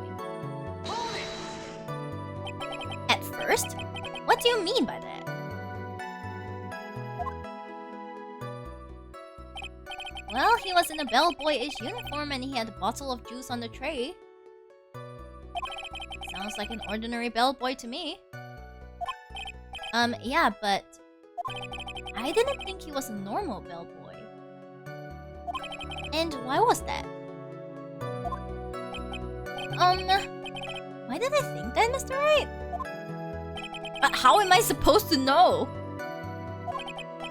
At first? What do you mean by that? Well, he was in a bellboy-ish uniform and he had a bottle of juice on the tray. Sounds like an ordinary bellboy to me. Yeah, but I didn't think he was a normal bellboy. And why was that? Why did I think that, Mr. Wright? But how am I supposed to know?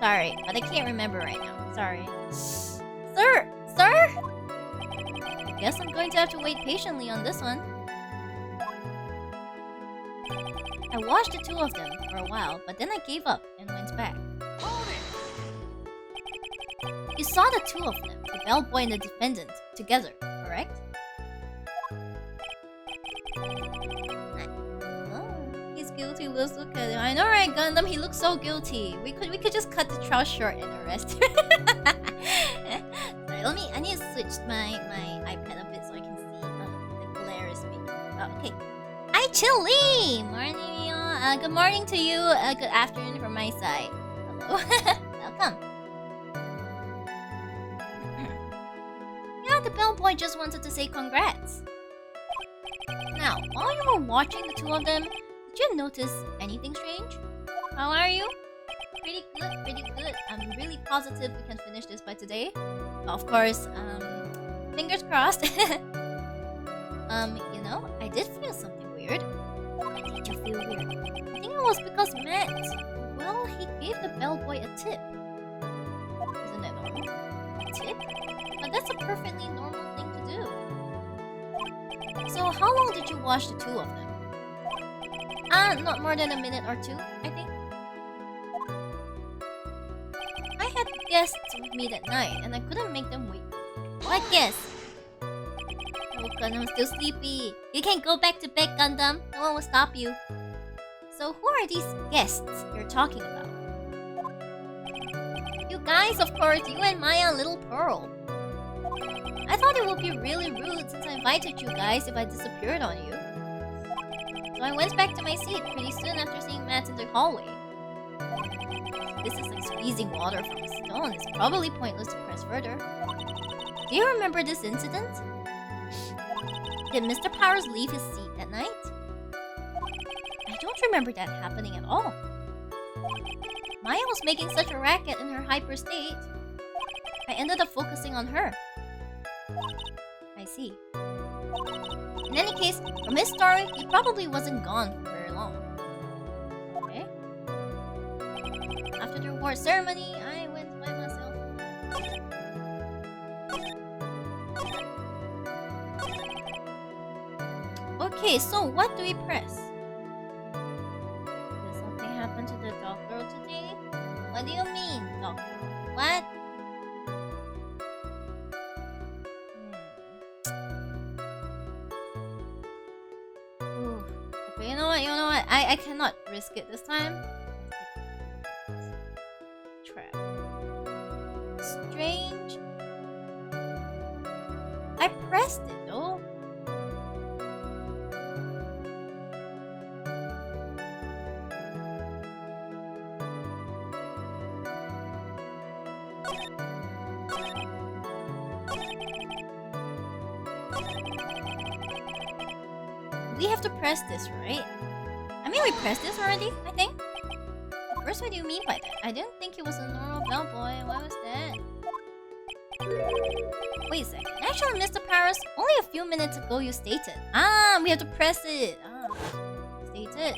Sorry, but I can't remember right now. Sorry. Sir? Sir? I guess I'm going to have to wait patiently on this one. I watched the two of them for a while, but then I gave up and went back. You saw the two of them, the bellboy and the defendant, together, correct? Oh, he's guilty. Let's look at him. I know, right, Gundam? He looks so guilty. We could just cut the trial short and arrest him. Sorry, I need to switch my iPad a bit so I can see the glare is making. Oh, okay. Hi, Chili! Morning, good morning to you. Good afternoon from my side. Hello. Welcome. Yeah, the bellboy just wanted to say congrats. Now, while you were watching the two of them, did you notice anything strange? How are you? Pretty good, pretty good. I'm really positive we can finish this by today. Of course, fingers crossed. You know, I did feel something weird. Why did you feel weird? I think it was because Matt, well, he gave the bellboy a tip. Isn't that normal? A tip? But that's a perfectly normal thing to do. So how long did you watch the two of them? Not more than a minute or two, I think. I had guests with me that night, and I couldn't make them wait. What guests? Oh, Gundam's still sleepy. You can go back to bed, Gundam. No one will stop you. So who are these guests you're talking about? You guys, of course. You and Maya and Little Pearl. I thought it would be really rude since I invited you guys if I disappeared on you. So I went back to my seat pretty soon after seeing Matt in the hallway. This is like squeezing water from a stone. It's probably pointless to press further. Do you remember this incident? Did Mr. Powers leave his seat that night? I don't remember that happening at all. Maya was making such a racket in her hyper state. I ended up focusing on her. I see. In any case, from his story, he probably wasn't gone for very long. Okay. After the reward ceremony, I went by myself. Okay, so what do we press? Did something happen to the dog girl today? What do you mean, dog girl? What? Ooh. Okay, you know what? I cannot risk it this time. Trap. Strange. I pressed it though. We have to press this, right? I mean, we pressed this already, I think. First, what do you mean by that? I didn't think he was a normal bellboy. Why was that? Wait a second. Actually, Mr. Paris, only a few minutes ago you stated. Ah, we have to press it. Ah, stated.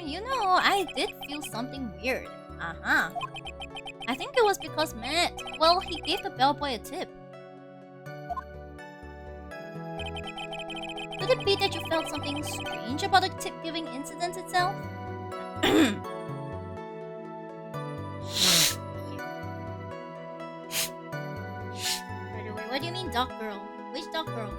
You know, I did feel something weird. Uh-huh. I think it was because Matt, well, he gave the bellboy a tip. Could it be that you felt something strange about the tip-giving incident itself? What do you mean, doc girl? Which doc girl?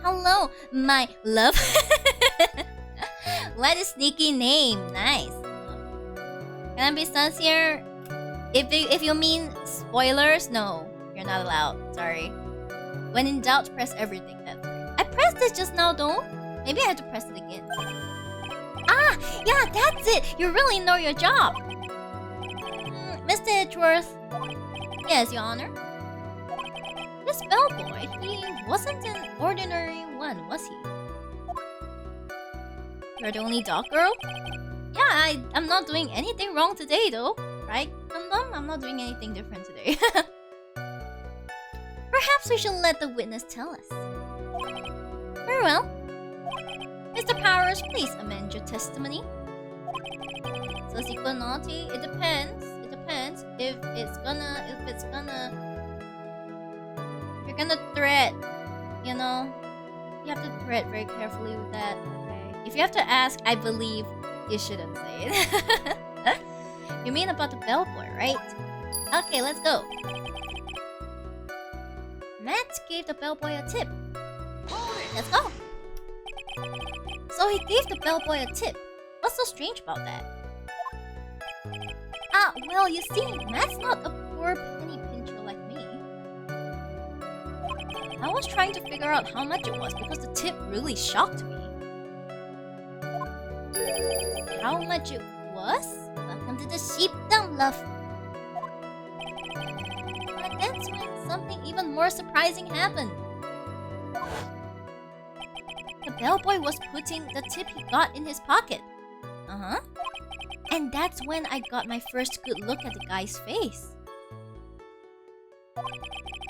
Hello, my love. What a sneaky name. Nice. Can I be sincere? If you mean spoilers, no, you're not allowed. Sorry. When in doubt, press everything. I pressed this just now, though. Maybe I have to press it again. Ah, yeah, that's it. You really know your job. Mr. Edgeworth. Yes, Your Honor. This bellboy, he wasn't an ordinary one, was he? You're the only dog girl? Yeah, I'm not doing anything wrong today, though. Right, Gundam? I'm not doing anything different today. Perhaps we should let the witness tell us. Very well. Mr. Powers, please amend your testimony. So secret naughty? It depends. It depends. If you're gonna threat, you know, you have to threat very carefully with that. Okay. If you have to ask, I believe you shouldn't say it. You mean about the bellboy, right? Okay, let's go. Matt gave the bellboy a tip. Let's go. So he gave the bellboy a tip. What's so strange about that? Ah, well, you see, Matt's not a poor penny pincher like me. I was trying to figure out how much it was because the tip really shocked me. How much it was? Welcome to the sheepdom, love. But that's when something even more surprising happened. The bellboy was putting the tip he got in his pocket. Uh-huh. And that's when I got my first good look at the guy's face.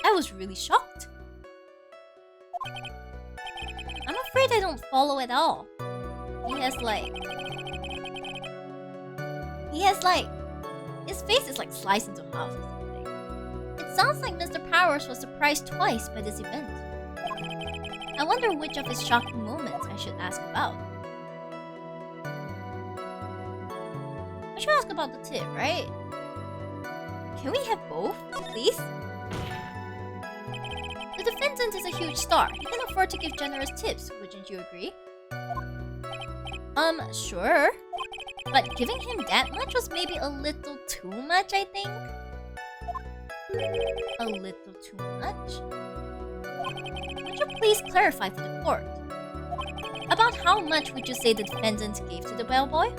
I was really shocked. I'm afraid I don't follow at all. His face is like sliced into half or something. It sounds like Mr. Powers was surprised twice by this event. I wonder which of his shocking moments I should ask about. I should ask about the tip, right? Can we have both, please? The defendant is a huge star. He can afford to give generous tips, wouldn't you agree? Sure. But giving him that much was maybe a little too much, I think. A little too much? Would you please clarify for the court? About how much would you say the defendant gave to the bellboy?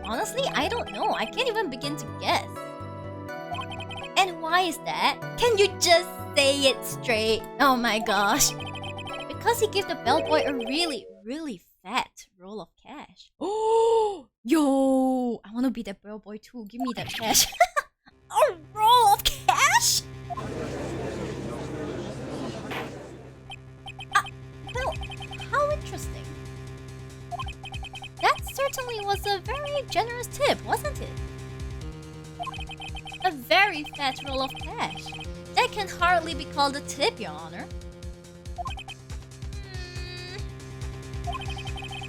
Honestly, I don't know. I can't even begin to guess. And why is that? Can you just say it straight? Oh my gosh. Because he gave the bellboy a really, really fat roll of cash. Oh, yo! I want to be that bellboy too. Give me that cash. A roll of cash? Well, how interesting. That certainly was a very generous tip, wasn't it? A very fat roll of cash. That can hardly be called a tip, Your Honor.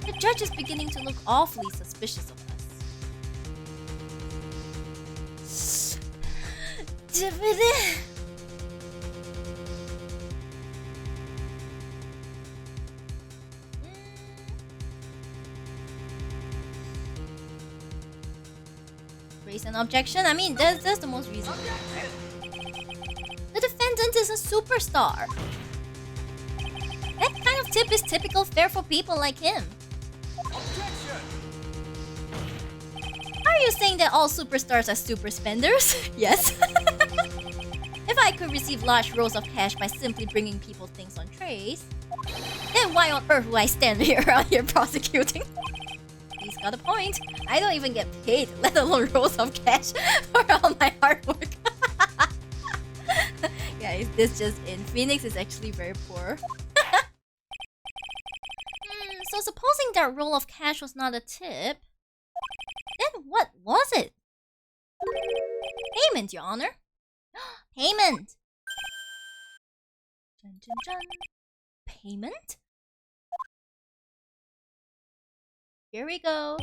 The judge is beginning to look awfully suspicious of us. Dividend. Raise an objection? I mean, that's the most reasonable. The defendant is a superstar. That kind of tip is typical fare for people like him. Are you saying that all superstars are super spenders? Yes. If I could receive large rolls of cash by simply bringing people things on trays, then why on earth would I stand here around here prosecuting? He's got a point. I don't even get paid, let alone rolls of cash for all my hard work. Guys, this just in. Phoenix is actually very poor. So supposing that roll of cash was not a tip, then what was it? Payment, Your Honor. Payment! Dun, dun, dun. Payment? Here we go.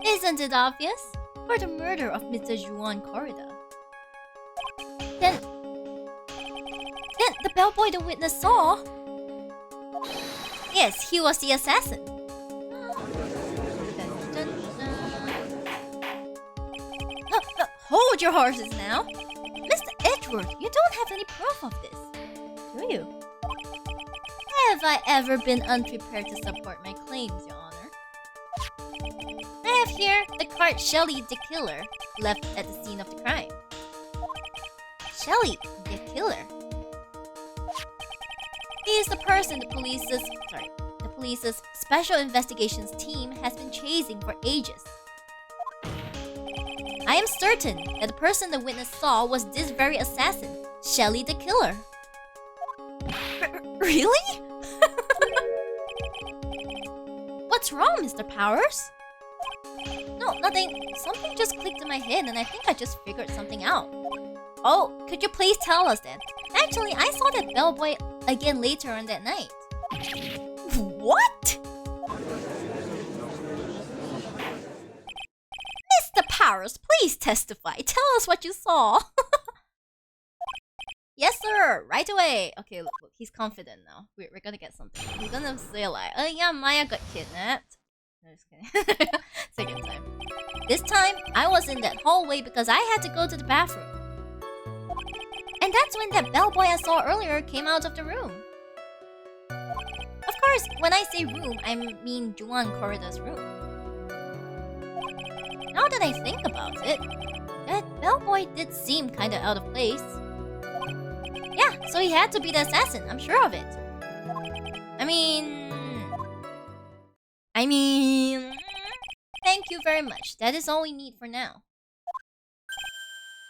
Isn't it obvious? For the murder of Mr. Juan Corrida. Then the bellboy the witness saw... Yes, he was the assassin. Dun, dun, dun. Hold your horses now. Mr. Edgeworth, you don't have any proof of this, do you? Have I ever been unprepared to support my claims, Your Honor? I have here the card Shelley the Killer left at the scene of the crime. Shelley the Killer? He is the person the police's special investigations team has been chasing for ages. I am certain that the person the witness saw was this very assassin, Shelley the Killer. Really? What's wrong, Mr. Powers? No, nothing. Something just clicked in my head and I think I just figured something out. Oh, could you please tell us then? Actually, I saw that bellboy again later on that night. What? Mr. Powers, please testify. Tell us what you saw. Yes, sir. Right away. Okay, look, he's confident now. We're gonna get something. He's gonna say like, oh yeah, Maya got kidnapped. No, just kidding. Second time. This time, I was in that hallway because I had to go to the bathroom. And that's when that bellboy I saw earlier came out of the room. Of course, when I say room, I mean Juan Corrida's room. Now that I think about it, that bellboy did seem kinda out of place. Yeah, so he had to be the assassin, I'm sure of it. I mean... Thank you very much. That is all we need for now.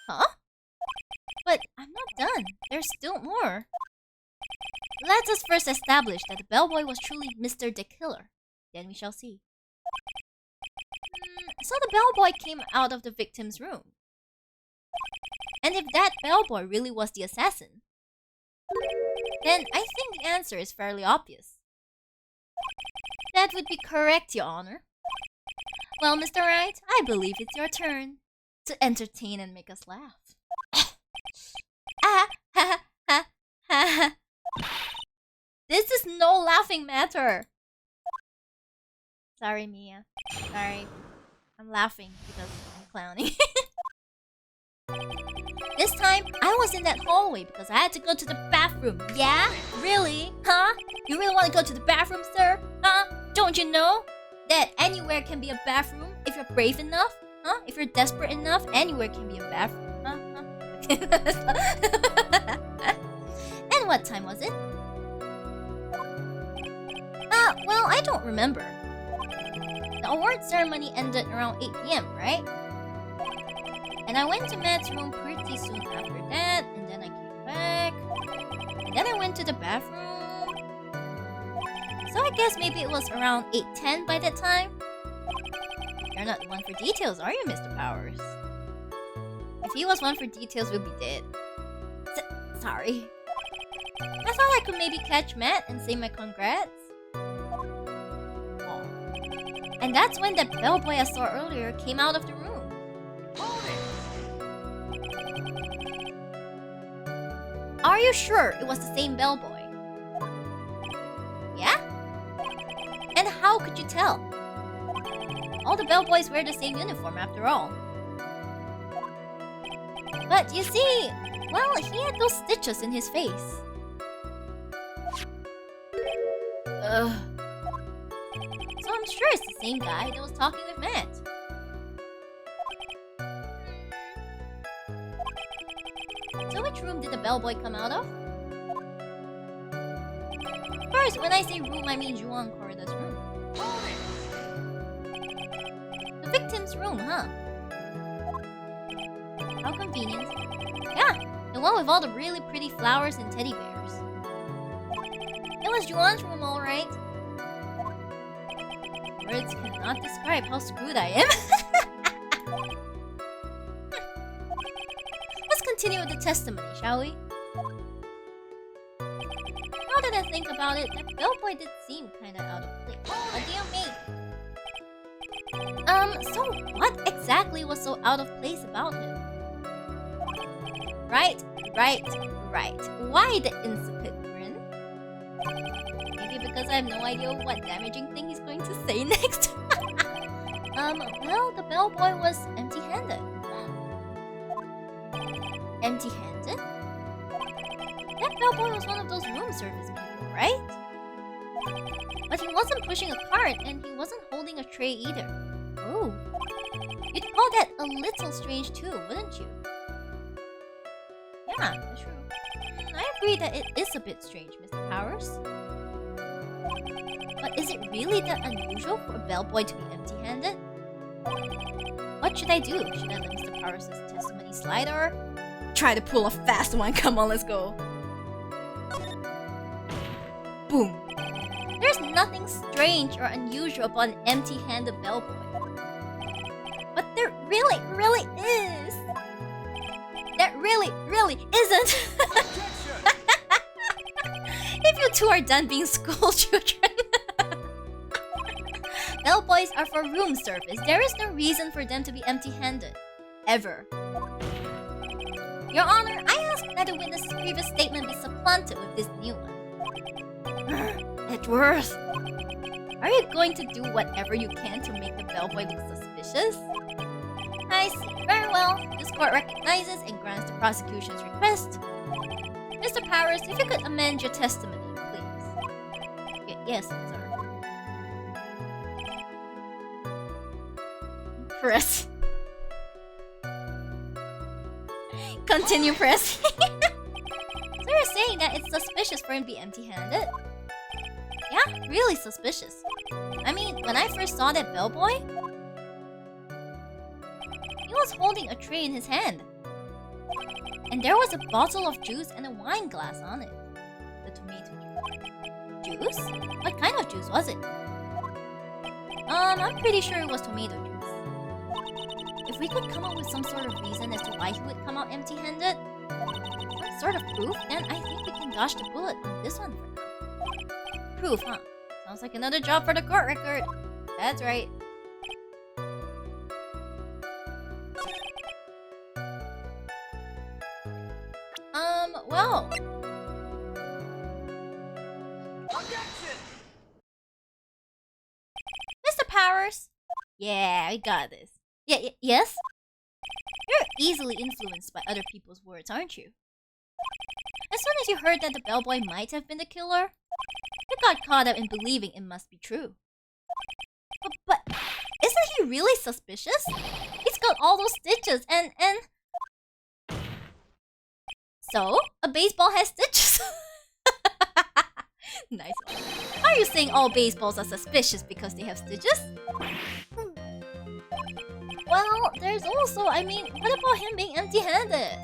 Huh? But I'm not done. There's still more. Let us first establish that the bellboy was truly Mr. the Killer. Then we shall see. So the bellboy came out of the victim's room. And if that bellboy really was the assassin, then I think the answer is fairly obvious. That would be correct, Your Honor. Well, Mr. Wright, I believe it's your turn to entertain and make us laugh. This is no laughing matter. Sorry, Mia. Sorry. I'm laughing because I'm clowning. This time, I was in that hallway because I had to go to the bathroom. Yeah? Really? Huh? You really want to go to the bathroom, sir? Huh? Don't you know that anywhere can be a bathroom if you're brave enough? Huh? If you're desperate enough, anywhere can be a bathroom. Huh? And what time was it? Well, I don't remember. The award ceremony ended around 8 PM, right? And I went to Matt's room pretty soon after that, and then I came back. And then I went to the bathroom. So I guess maybe it was around 8:10 by that time. You're not one for details, are you, Mr. Powers? If he was one for details, we'd be dead. Sorry. I thought I could maybe catch Matt and say my congrats. Oh. And that's when that bellboy I saw earlier came out of the room. Are you sure it was the same bellboy? Yeah? And how could you tell? All the bellboys wear the same uniform after all. But you see, well, he had those stitches in his face. Ugh. So I'm sure it's the same guy that was talking with Matt. Which room did the bellboy come out of? Of course, when I say room, I mean Juan Corda's room. The victim's room, huh? How convenient. Yeah, the one with all the really pretty flowers and teddy bears. It was Juan's room, alright. Words cannot describe how screwed I am. Let's continue with the testimony, shall we? Now that I think about it, that bellboy did seem kinda out of place. What do you mean? So what exactly was so out of place about him? Right. Why the insipid grin? Maybe because I have no idea what damaging thing he's going to say next. Well, the bellboy was empty-handed. Empty-handed? That bellboy was one of those room service people, right? But he wasn't pushing a cart, and he wasn't holding a tray either. Oh. You'd call that a little strange too, wouldn't you? Yeah, that's true. I agree that it is a bit strange, Mr. Powers. But is it really that unusual for a bellboy to be empty-handed? What should I do? Should I let Mr. Powers' testimony slide or try to pull a fast one? Come on, let's go. Boom. There's nothing strange or unusual about an empty-handed bellboy. But there really is. That really isn't. If you two are done being school children. Bellboys are for room service. There is no reason for them to be empty-handed. Ever. Your Honor, I ask that the witness's previous statement be supplanted with this new one. Edgeworth! Are you going to do whatever you can to make the bellboy look suspicious? I see. Very well. This court recognizes and grants the prosecution's request. Mr. Powers, if you could amend your testimony, please. Yes, sir. Press. Continue pressing. So you're saying that it's suspicious for him to be empty-handed? Yeah, really suspicious. I mean, when I first saw that bellboy, he was holding a tray in his hand. And there was a bottle of juice and a wine glass on it. The tomato juice. Juice? What kind of juice was it? I'm pretty sure it was tomato juice. If we could come up with some sort of reason as to why he would come out empty-handed, some sort of proof, then I think we can dodge the bullet on this one for now. Proof, huh? Sounds like another job for the court record. That's right. Well. Objection! Mr. Powers? Yeah, I got this. Yes? You're easily influenced by other people's words, aren't you? As soon as you heard that the bellboy might have been the killer, you got caught up in believing it must be true. But isn't he really suspicious? He's got all those stitches and... So, a baseball has stitches? Nice one. Are you saying all baseballs are suspicious because they have stitches? Well, there's also, what about him being empty-handed?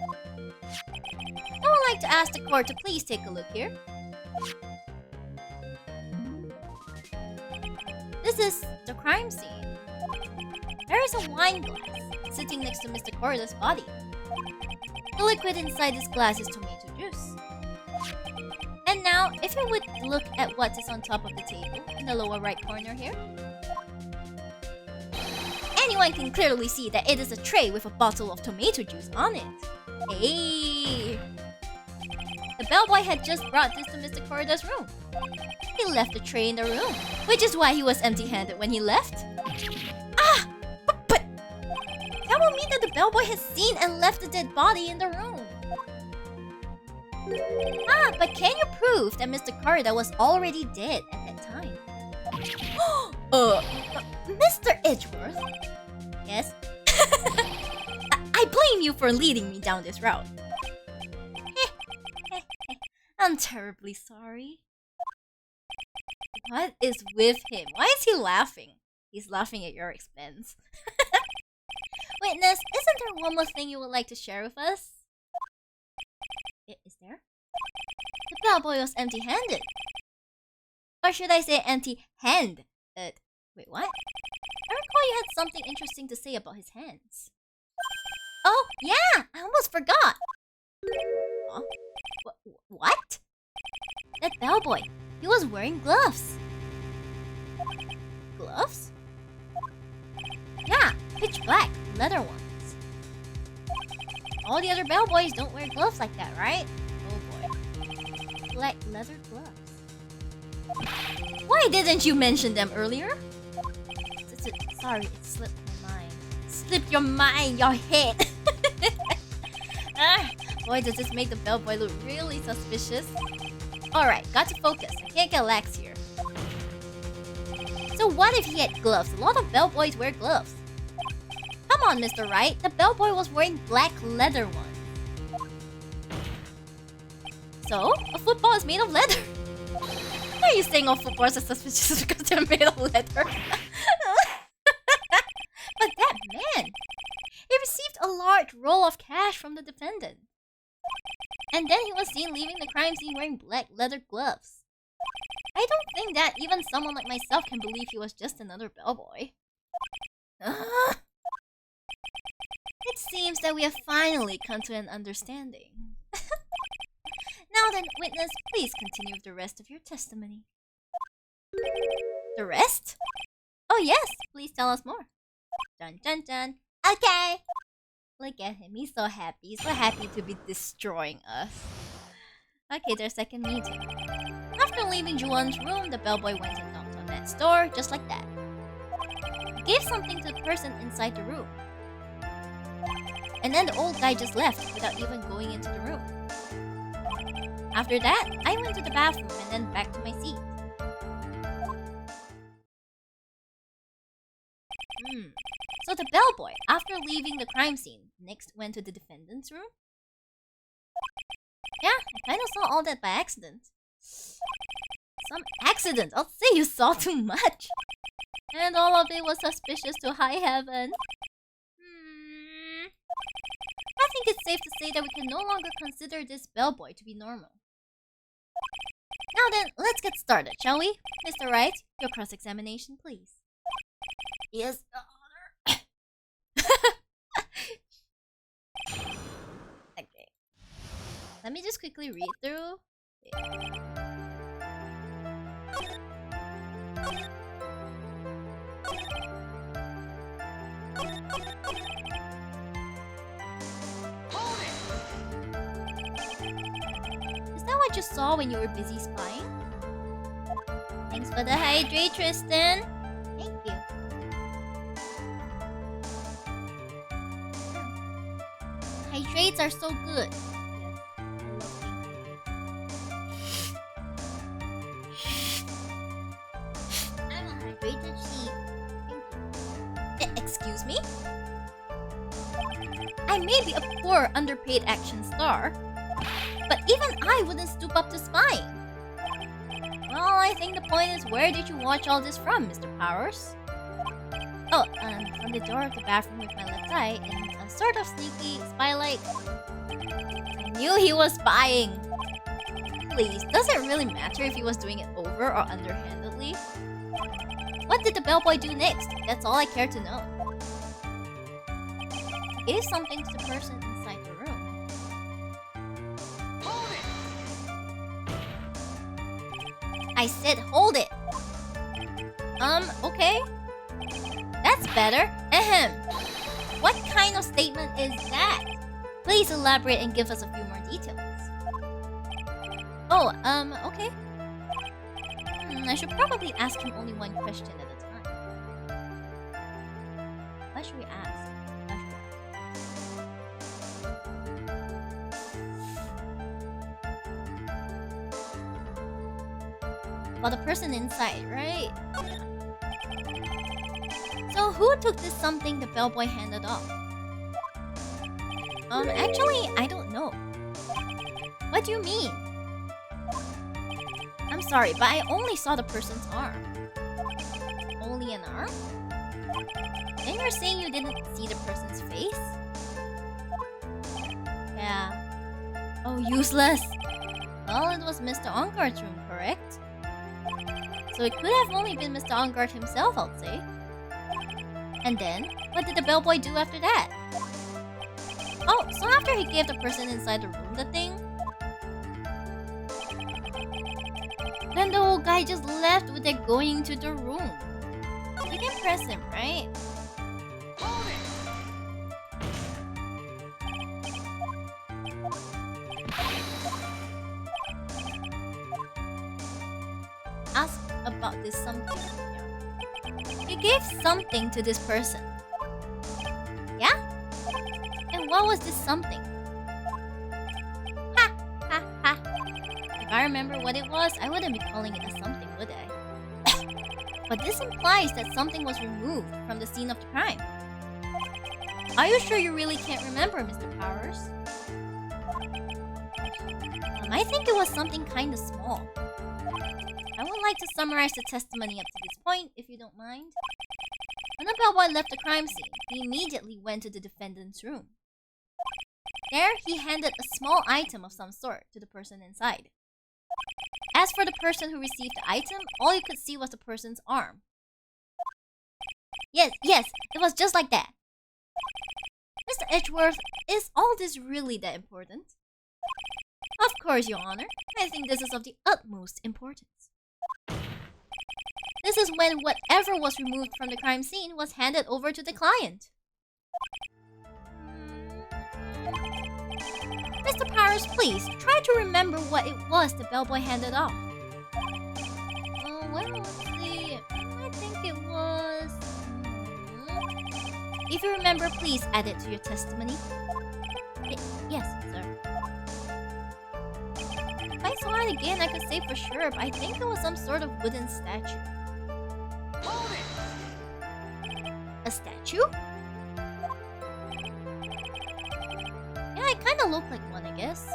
I would like to ask the court to please take a look here. This is the crime scene. There is a wine glass sitting next to Mr. Corda's body. The liquid inside this glass is tomato juice. And now, if you would look at what is on top of the table in the lower right corner here, anyone can clearly see that it is a tray with a bottle of tomato juice on it. Hey! The bellboy had just brought this to Mr. Corda's room. He left the tray in the room, which is why he was empty-handed when he left. Ah! But that will mean that the bellboy has seen and left the dead body in the room. Ah, but can you prove that Mr. Corda was already dead at that time? Mr. Edgeworth? Yes? I blame you for leading me down this route. I'm terribly sorry. What is with him? Why is he laughing? He's laughing at your expense. Witness, isn't there one more thing you would like to share with us? Is there? The bellboy was empty-handed. Or should I say empty-handed? Wait, what? I recall you had something interesting to say about his hands. Oh, yeah! I almost forgot! Huh? What? That bellboy, he was wearing gloves. Gloves? Yeah, pitch black, leather ones. All the other bellboys don't wear gloves like that, right? Oh boy. Black leather gloves. Why didn't you mention them earlier? Sorry, it slipped my mind. Slipped your mind, your head. Boy, does this make the bellboy look really suspicious. Alright, got to focus. I can't get lax here. So what if he had gloves? A lot of bellboys wear gloves. Come on, Mr. Wright. The bellboy was wearing black leather ones. So, a football is made of leather. Why are you saying all footballs are suspicious because they're made of leather? But that man, he received a large roll of cash from the defendant. And then he was seen leaving the crime scene wearing black leather gloves. I don't think that even someone like myself can believe he was just another bellboy. It seems that we have finally come to an understanding. Now then, witness, please continue with the rest of your testimony. The rest? Oh yes, please tell us more. Dun dun dun. Okay! Look at him, he's so happy. He's so happy to be destroying us. Okay, their second meeting. After leaving Juwon's room, the bellboy went and knocked on Matt's door, just like that. He gave something to the person inside the room. And then the old guy just left without even going into the room. After that, I went to the bathroom and then back to my seat. So the bellboy, after leaving the crime scene, next went to the defendant's room? Yeah, I kinda saw all that by accident. Some accident? I'll say you saw too much. And all of it was suspicious to high heaven. I think it's safe to say that we can no longer consider this bellboy to be normal. Now then, let's get started, shall we? Mr. Wright, your cross-examination, please. Yes, Honor. Okay. Let me just quickly read through. Is that what you saw when you were busy spying? Thanks for the hydrate, Tristan. Thank you. Hydrates are so good. I'm a hydrated sheep. Thank you. Excuse me? I may be a poor, underpaid action star, but even I wouldn't stoop up to spying. Well, I think the point is, where did you watch all this from, Mr. Powers? Oh, from the door of the bathroom with my left eye, in a sort of sneaky spy-like. I knew he was spying! Please, does it really matter if he was doing it over or underhandedly? What did the bellboy do next? That's all I care to know. I gave something to the person inside the room. Hold it! I said hold it! Okay. That's better. Ahem. What kind of statement is that? Please elaborate and give us a few more details. Oh, okay. I should probably ask him only one question at a time. What should we ask? About the person inside, right? Yeah. So who took this something the bellboy handed off? Actually, I don't know. What do you mean? sorry, but I only saw the person's arm. Only an arm? Then you're saying you didn't see the person's face? Yeah. Oh, useless. Well, it was Mr. Onguard's room, correct? So it could have only been Mr. Onguard himself, I'd say. And then, what did the bellboy do after that? Oh, so after he gave the person inside the room the thing, then the old guy just left without going to the room. You can press him, right? Hold it! Ask about this something. He gave something to this person. Yeah? And what was this something? Ha! Ha! Ha! If I remember what it was, I wouldn't be calling it a something, would I? But this implies that something was removed from the scene of the crime. Are you sure you really can't remember, Mr. Powers? I think it was something kinda small. I would like to summarize the testimony up to this point, if you don't mind. When the bellboy left the crime scene, he immediately went to the defendant's room. There, he handed a small item of some sort to the person inside. As for the person who received the item, all you could see was the person's arm. Yes, it was just like that. Mr. Edgeworth, is all this really that important? Of course, Your Honor. I think this is of the utmost importance. This is when whatever was removed from the crime scene was handed over to the client. Mr. Powers, please, try to remember what it was the bellboy handed off. Well, let's see. I think it was... If you remember, please add it to your testimony. Yes, sir. If I saw it again, I could say for sure, but I think it was some sort of wooden statue. Hold it! A statue? Yeah, it kinda looked like one, I guess.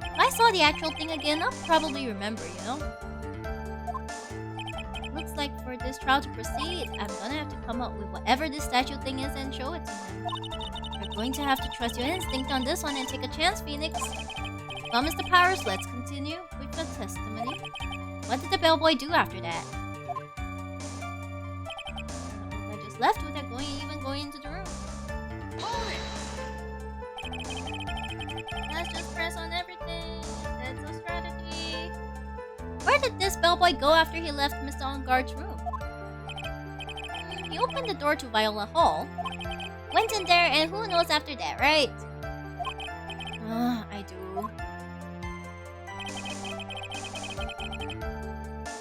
If I saw the actual thing again, I'll probably remember, you know? Looks like for this trial to proceed, I'm gonna have to come up with whatever this statue thing is and show it to him. You're going to have to trust your instinct on this one and take a chance, Phoenix. Well, Mr. Powers, let's continue with the testimony. What did the bellboy do after that? I just left without even going into the room. Hold it! Let's just press on everything. That's a strategy. Where did this bellboy go after he left Mr. Onguard's room? He opened the door to Viola Hall, went in there, and who knows after that, right? I do.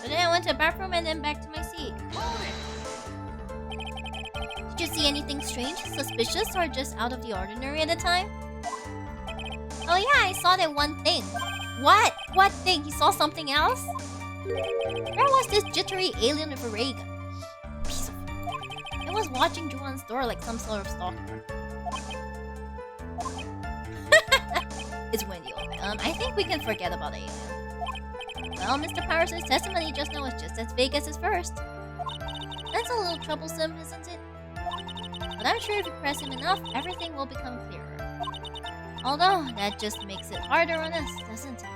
So then I went to the bathroom and then back to my seat. Hold it! Did you see anything strange, suspicious, or just out of the ordinary at the time? Oh yeah, I saw that one thing. What? What thing? He saw something else? There was this jittery alien with a ray gun. Piece of... It was watching Juan's door like some sort of stalker. It's windy over there. I think we can forget about the alien. Well, Mr. Powers' testimony just now was just as vague as his first. That's a little troublesome, isn't it? But I'm sure if you press him enough, everything will become clearer. Although, that just makes it harder on us, doesn't it?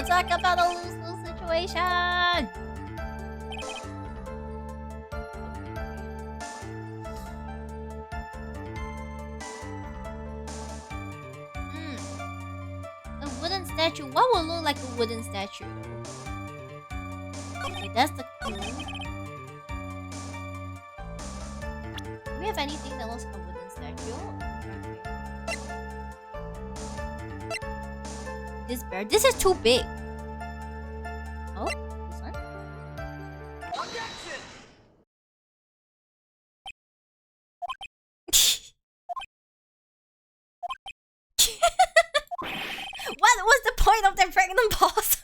Talk about a lose-lose situation! A wooden statue. What will look like a wooden statue? Okay, that's the clue. Do we have anything that looks like a wooden statue? This bear. This is too big. Oh, this one? Objection! What was the point of the pregnant pause?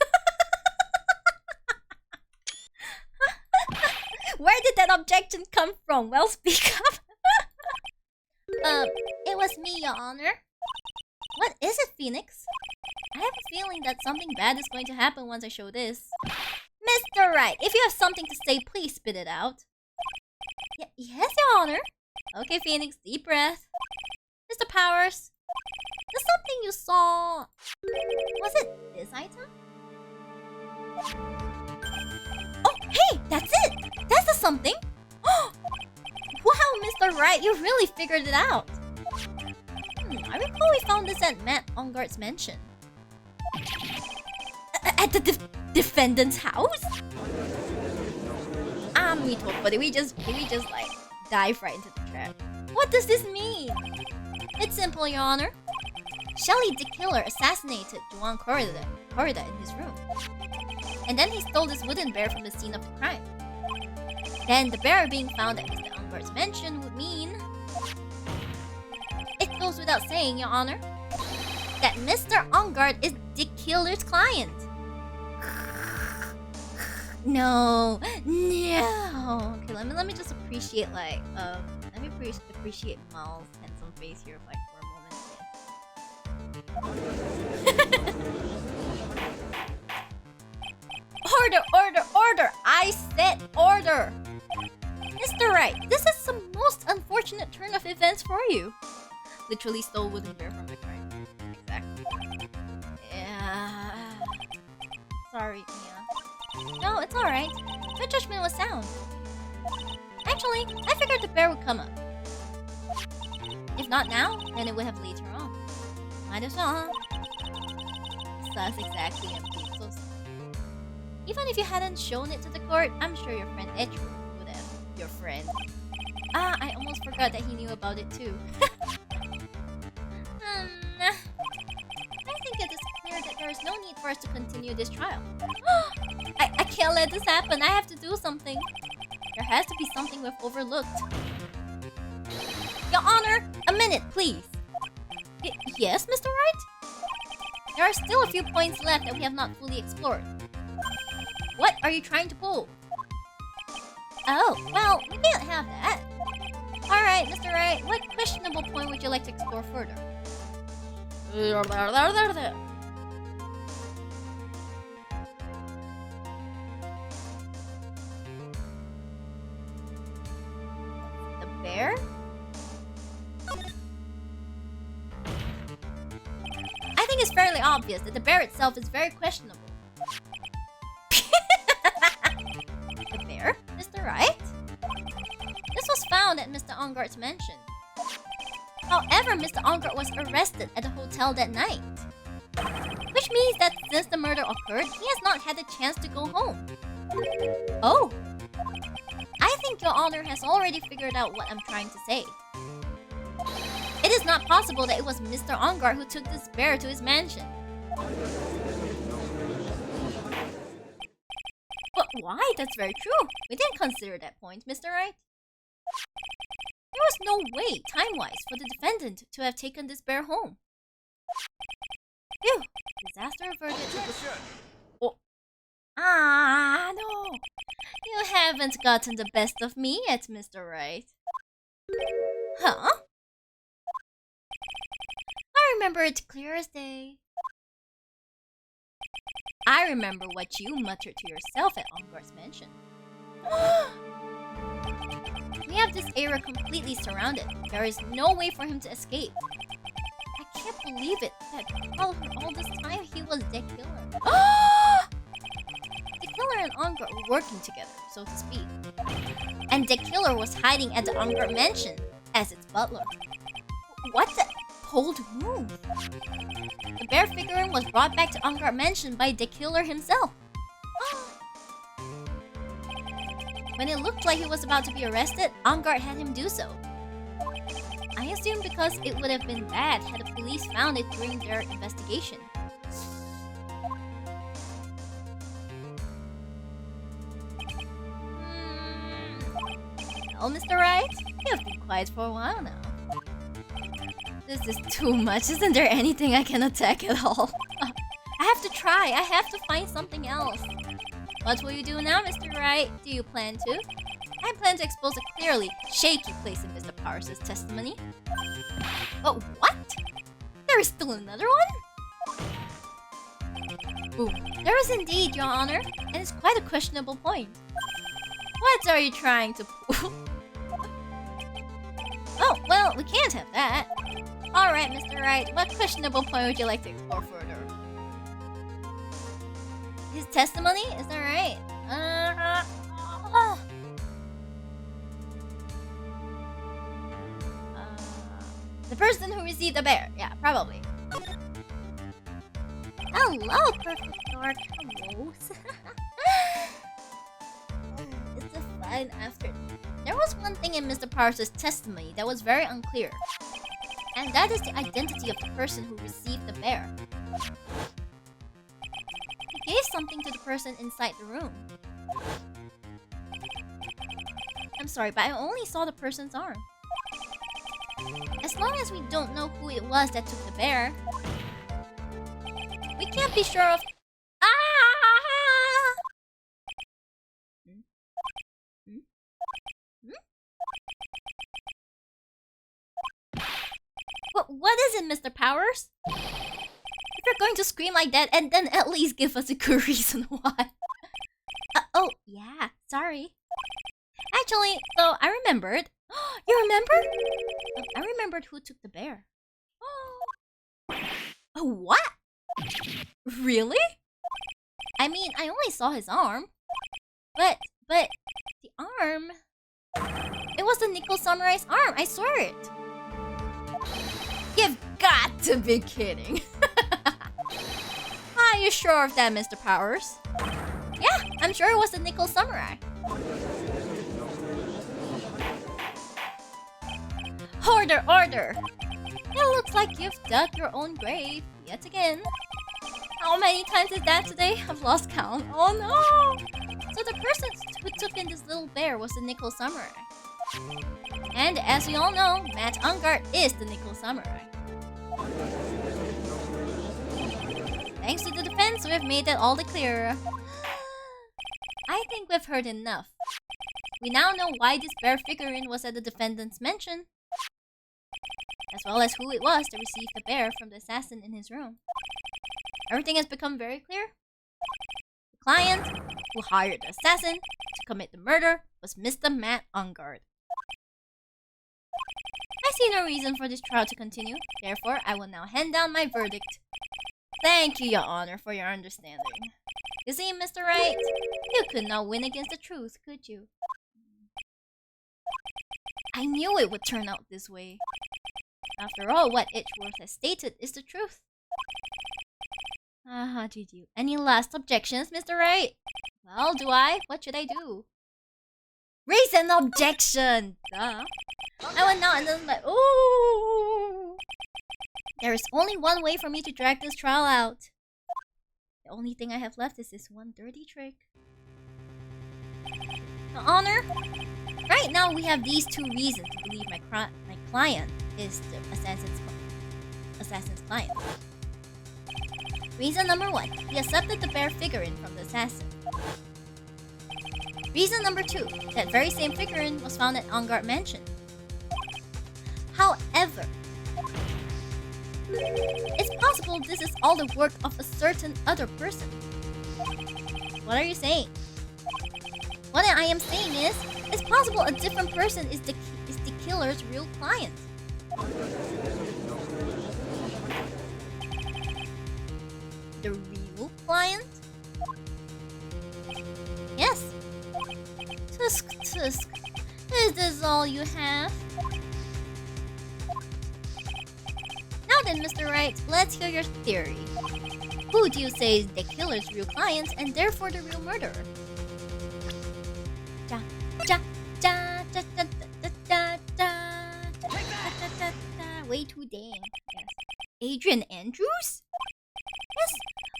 Where did that objection come from? Well, speak up. It was me, Your Honor. What is it, Phoenix? I have a feeling that something bad is going to happen once I show this. Mr. Wright, if you have something to say, please spit it out. Yes, Your Honor. Okay, Phoenix, deep breath. Mr. Powers, the something you saw... Was it this item? Oh, hey, that's it! That's the something! Wow, Mr. Wright, you really figured it out. I recall we found this at Matt Ongart's mansion. At the defendant's house? Me too, but did we just like dive right into the trap? What does this mean? It's simple, Your Honor. Shelly the killer assassinated Juan Corrida in his room. And then he stole this wooden bear from the scene of the crime. Then the bear being found at Mr. Ongart's mansion would mean... It goes without saying, Your Honor, that Mr. Ongart is the killer's client. No. Okay, let me just appreciate appreciate Mal's handsome face here like for a moment. Order! I said order! Mr. Wright, this is the most unfortunate turn of events for you. Literally stole wooden bear from the crime. Exactly. Yeah. Sorry, Mia. No, it's alright. My judgment was sound. Actually, I figured the bear would come up. If not now, then it would have later on. Might as well, huh? Sus exactly empty. So even if you hadn't shown it to the court, I'm sure your friend EDGEWORTH would have. Your friend. I almost forgot that he knew about it too. I think it is clear that there is no need for us to continue this trial. I can't let this happen. I have to do something. There has to be something we've overlooked. Your Honor, a minute, please. Yes, Mr. Wright? There are still a few points left that we have not fully explored. What are you trying to pull? Oh, well, we can't have that. Alright, Mr. Wright, what questionable point would you like to explore further? The bear? I think it's fairly obvious that the bear itself is very questionable. The bear, Mr. Wright? This was found at Mr. Ongart's mansion. However, Mr. Ongart was arrested at the hotel that night. Which means that since the murder occurred, he has not had a chance to go home. Oh. I think Your Honor has already figured out what I'm trying to say. It is not possible that it was Mr. Ongart who took this bear to his mansion. But why? That's very true. We didn't consider that point, Mr. Wright. There was no way, time-wise, for the defendant to have taken this bear home. Phew! Disaster averted to the... Oh. No! You haven't gotten the best of me yet, Mr. Wright. Huh? I remember it clear as day. I remember what you muttered to yourself at Ongart's mansion. We have this area completely surrounded. There is no way for him to escape. I can't believe it that all this time he was the killer. The killer and Ongart were working together, so to speak. And the killer was hiding at the Ongart mansion as its butler. What the bold move? The bear figurine was brought back to Ongart mansion by the killer himself. When it looked like he was about to be arrested, Ongart had him do so. I assume because it would have been bad had the police found it during their investigation. Well, Mr. Wright, you have been quiet for a while now. This is too much. Isn't there anything I can attack at all? I have to try. I have to find something else. What will you do now, Mr. Wright? Do you plan to? I plan to expose a clearly shaky place in Mr. Powers' testimony. But what? There is still another one? Ooh, there is indeed, Your Honor, and it's quite a questionable point. What are you trying to prove? Oh, well, we can't have that. Alright, Mr. Wright, what questionable point would you like to explore further? His testimony? Is that right? The person who received the bear. Yeah, probably. Hello, perfect dark. Hello. It's a fine afternoon. There was one thing in Mr. Powers' testimony that was very unclear. And that is the identity of the person who received the bear. He gave something to the person inside the room. I'm sorry, but I only saw the person's arm. As long as we don't know who it was that took the bear, we can't be sure of... Ah! What is it, Mr. Powers? If you're going to scream like that, and then at least give us a good reason why. Oh, yeah, sorry. Actually, so I remembered. You remember? I remembered who took the bear. Oh, what? Really? I mean, I only saw his arm. But the arm... It was the Nickel Samurai's arm, I swear it. You've got to be kidding. Are you sure of that, Mr. Powers? Yeah, I'm sure it was the Nickel Samurai. Order, order! It looks like you've dug your own grave yet again. How many times is that today? I've lost count. Oh no! So the person who took in this little bear was the Nickel Samurai. And as we all know, Matt Ungard is the Nickel Samurai. Thanks to the defense, we've made that all the clearer. I think we've heard enough. We now know why this bear figurine was at the defendant's mansion, as well as who it was that received the bear from the assassin in his room. Everything has become very clear. The client who hired the assassin to commit the murder was Mr. Matt Ungard. I see no reason for this trial to continue. Therefore, I will now hand down my verdict. Thank you, Your Honor, for your understanding. You see, Mr. Wright, you could not win against the truth, could you? I knew it would turn out this way. After all, what EDGEWORTH has stated is the truth. How did you? Any last objections, Mr. Wright? Well, do I? What should I do? Raise an objection! Duh. I went out and then like, ooh! There is only one way for me to drag this trial out. The only thing I have left is this one dirty trick. Your Honor, right now we have these two reasons to believe my client is the assassin's client. Reason number one, he accepted the bear figurine from the assassin. Reason number two, that very same figurine was found at Ungard Mansion. However, it's possible this is all the work of a certain other person. What are you saying? What I am saying is, it's possible a different person is the killer's real client. The real client? Yes. Tusk, Tusk. Is this all you have? Now then, Mr. Wright, let's hear your theory. Who do you say is the killer's real client and therefore the real murderer? Way too dang. Yes. Adrian Andrews? Yes,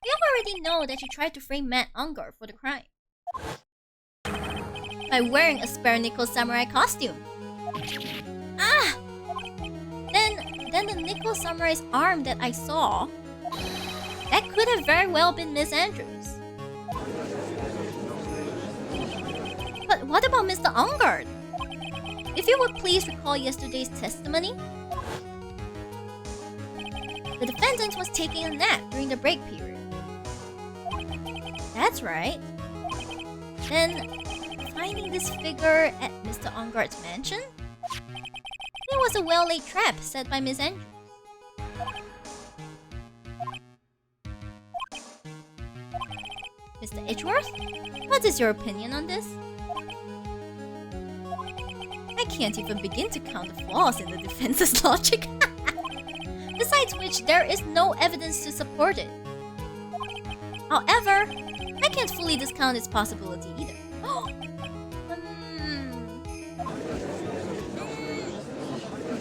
we already know that you tried to frame Matt Ungard for the crime by wearing a spare Nickel Samurai costume. Ah! Then the Nickel Samurai's arm that I saw, that could have very well been Miss Andrews. But what about Mr. Ungard? If you would please recall yesterday's testimony, the defendant was taking a nap during the break period. That's right. Then, finding this figure at Mr. Onguard's mansion? It was a well-laid trap set by Miss Andrews. Mr. Edgeworth, what is your opinion on this? I can't even begin to count the flaws in the defense's logic. Besides which, there is no evidence to support it. However, I can't fully discount its possibility either.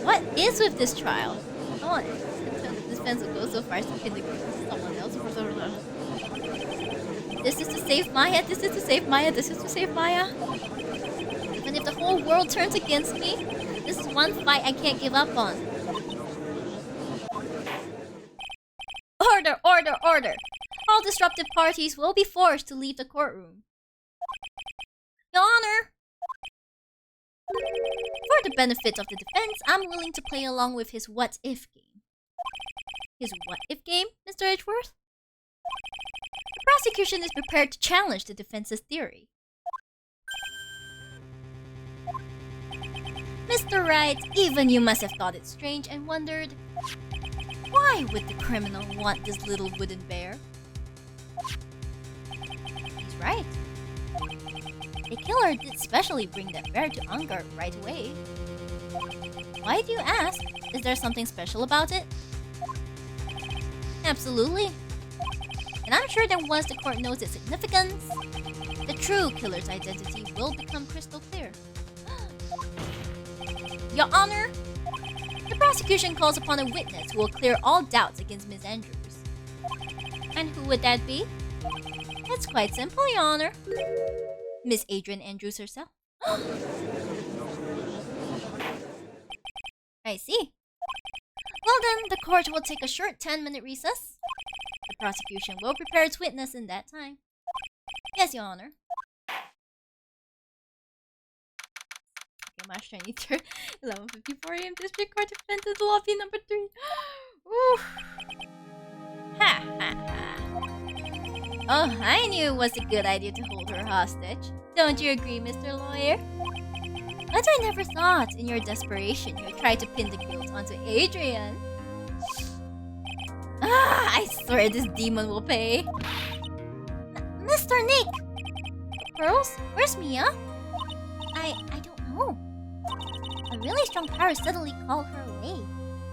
What is with this trial? Oh, the defense will go so far as to pin the case to someone else. This is to save Maya, this is to save Maya, this is to save Maya. Even if the whole world turns against me, this is one fight I can't give up on. Order, order, order! All disruptive parties will be forced to leave the courtroom. Your Honor! For the benefit of the defense, I'm willing to play along with his what-if game. His what-if game, Mr. Edgeworth? The prosecution is prepared to challenge the defense's theory. Mr. Wright, even you must have thought it strange and wondered, why would the criminal want this little wooden bear? He's right. The killer did specially bring that bear to Onguard right away. Why do you ask? Is there something special about it? Absolutely. And I'm sure that once the court knows its significance, the true killer's identity will become crystal clear. Your Honor, the prosecution calls upon a witness who will clear all doubts against Miss Andrews. And who would that be? It's quite simple, Your Honor. Miss Adrian Andrews herself. I see. Well then, the court will take a short 10-minute recess. The prosecution will prepare its witness in that time. Yes, Your Honor. Okay, March 23rd, 11:54 a.m. District Court Defense's Lobby number 3. Ooh. Ha ha ha. Oh, I knew it was a good idea to hold her hostage. Don't you agree, Mr. Lawyer? But I never thought, in your desperation, you would try to pin the guilt onto Adrian. I swear this demon will pay. Mr. Nick! Pearls? Where's Mia? I don't know. A really strong power suddenly called her away.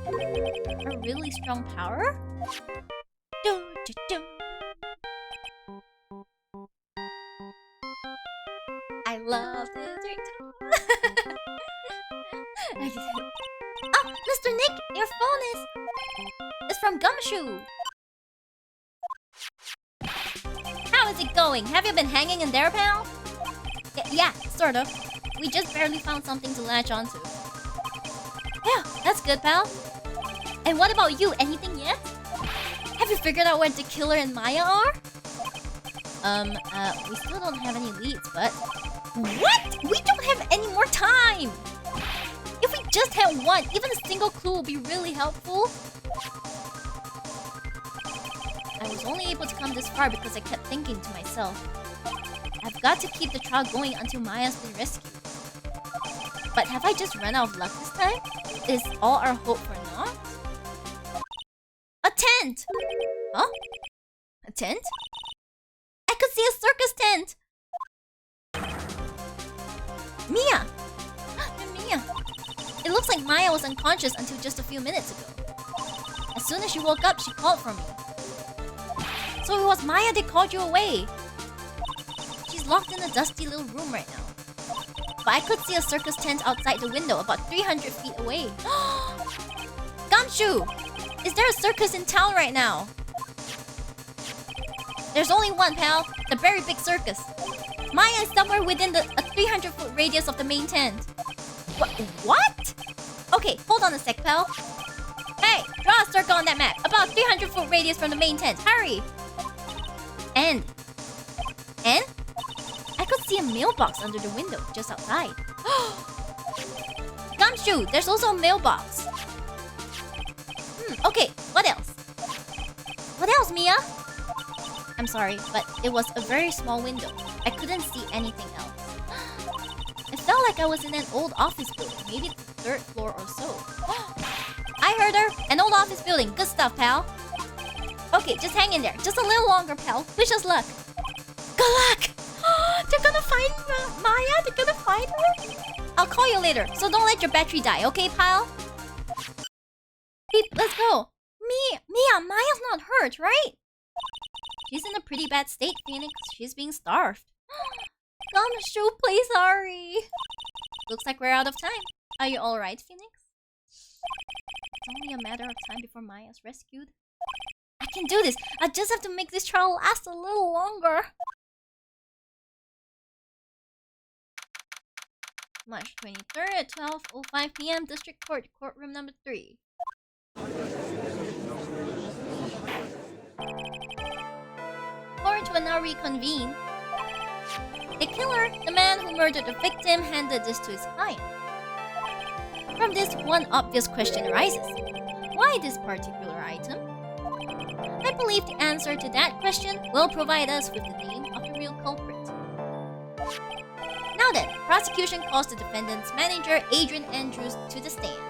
A really strong power? Do, do, do. I love this ringtone. Oh, Mr. Nick, your phone is from Gumshoe. How is it going? Have you been hanging in there, pal? Yeah, sort of. We just barely found something to latch onto. Yeah, that's good, pal. And what about you? Anything yet? Have you figured out where the killer and Maya are? We still don't have any leads, but... What? We don't have any more time! If we just had one, even a single clue would be really helpful. I was only able to come this far because I kept thinking to myself, I've got to keep the trial going until Maya's been rescued. But have I just run out of luck this time? Is all our hope for naught? A tent! Huh? A tent? I could see a circus tent! Mia! Mia! It looks like Maya was unconscious until just a few minutes ago. As soon as she woke up, she called for me. So it was Maya that called you away. She's locked in a dusty little room right now. But I could see a circus tent outside the window about 300 feet away. Gumshoe! Is there a circus in town right now? There's only one, pal. The very big circus. Maya is somewhere within a 300-foot radius of the main tent. What? Okay, hold on a sec, pal. Hey, draw a circle on that map. About 300-foot radius from the main tent. Hurry! And? I could see a mailbox under the window, just outside. Gumshoe, there's also a mailbox. Okay, what else? What else, Mia? I'm sorry, but it was a very small window. I couldn't see anything else. It felt like I was in an old office building, maybe the third floor or so. I heard her! An old office building. Good stuff, pal. Okay, just hang in there. Just a little longer, pal. Wish us luck. Good luck! They're gonna find Maya? They're gonna find her? I'll call you later, so don't let your battery die, okay, pal? Hey, let's go. Mia, Maya's not hurt, right? She's in a pretty bad state, Phoenix. She's being starved. Gumshoe, please hurry. Looks like we're out of time. Are you alright, Phoenix? It's only a matter of time before Maya's rescued. I can do this. I just have to make this trial last a little longer. March 23rd at 12:05 p.m. District Court, courtroom number 3. Court will now reconvene. The killer, the man who murdered the victim, handed this to his client. From this, one obvious question arises. Why this particular item? I believe the answer to that question will provide us with the name of the real culprit. Now then, prosecution calls the defendant's manager, Adrian Andrews, to the stand.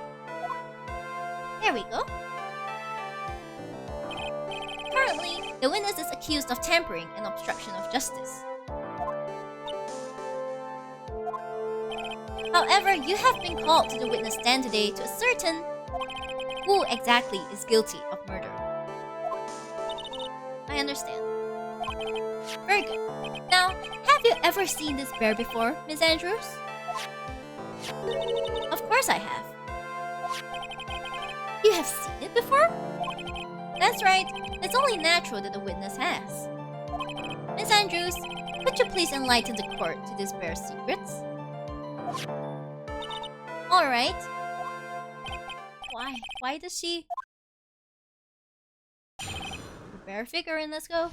There we go. Currently, the witness is accused of tampering and obstruction of justice. However, you have been called to the witness stand today to ascertain who exactly is guilty of murder. I understand. Very good. Now, have you ever seen this bear before, Miss Andrews? Of course I have. You have seen it before? That's right. It's only natural that the witness has. Miss Andrews, could you please enlighten the court to this bear's secrets? Alright. Why? Why does she... The bear figurine, let's go.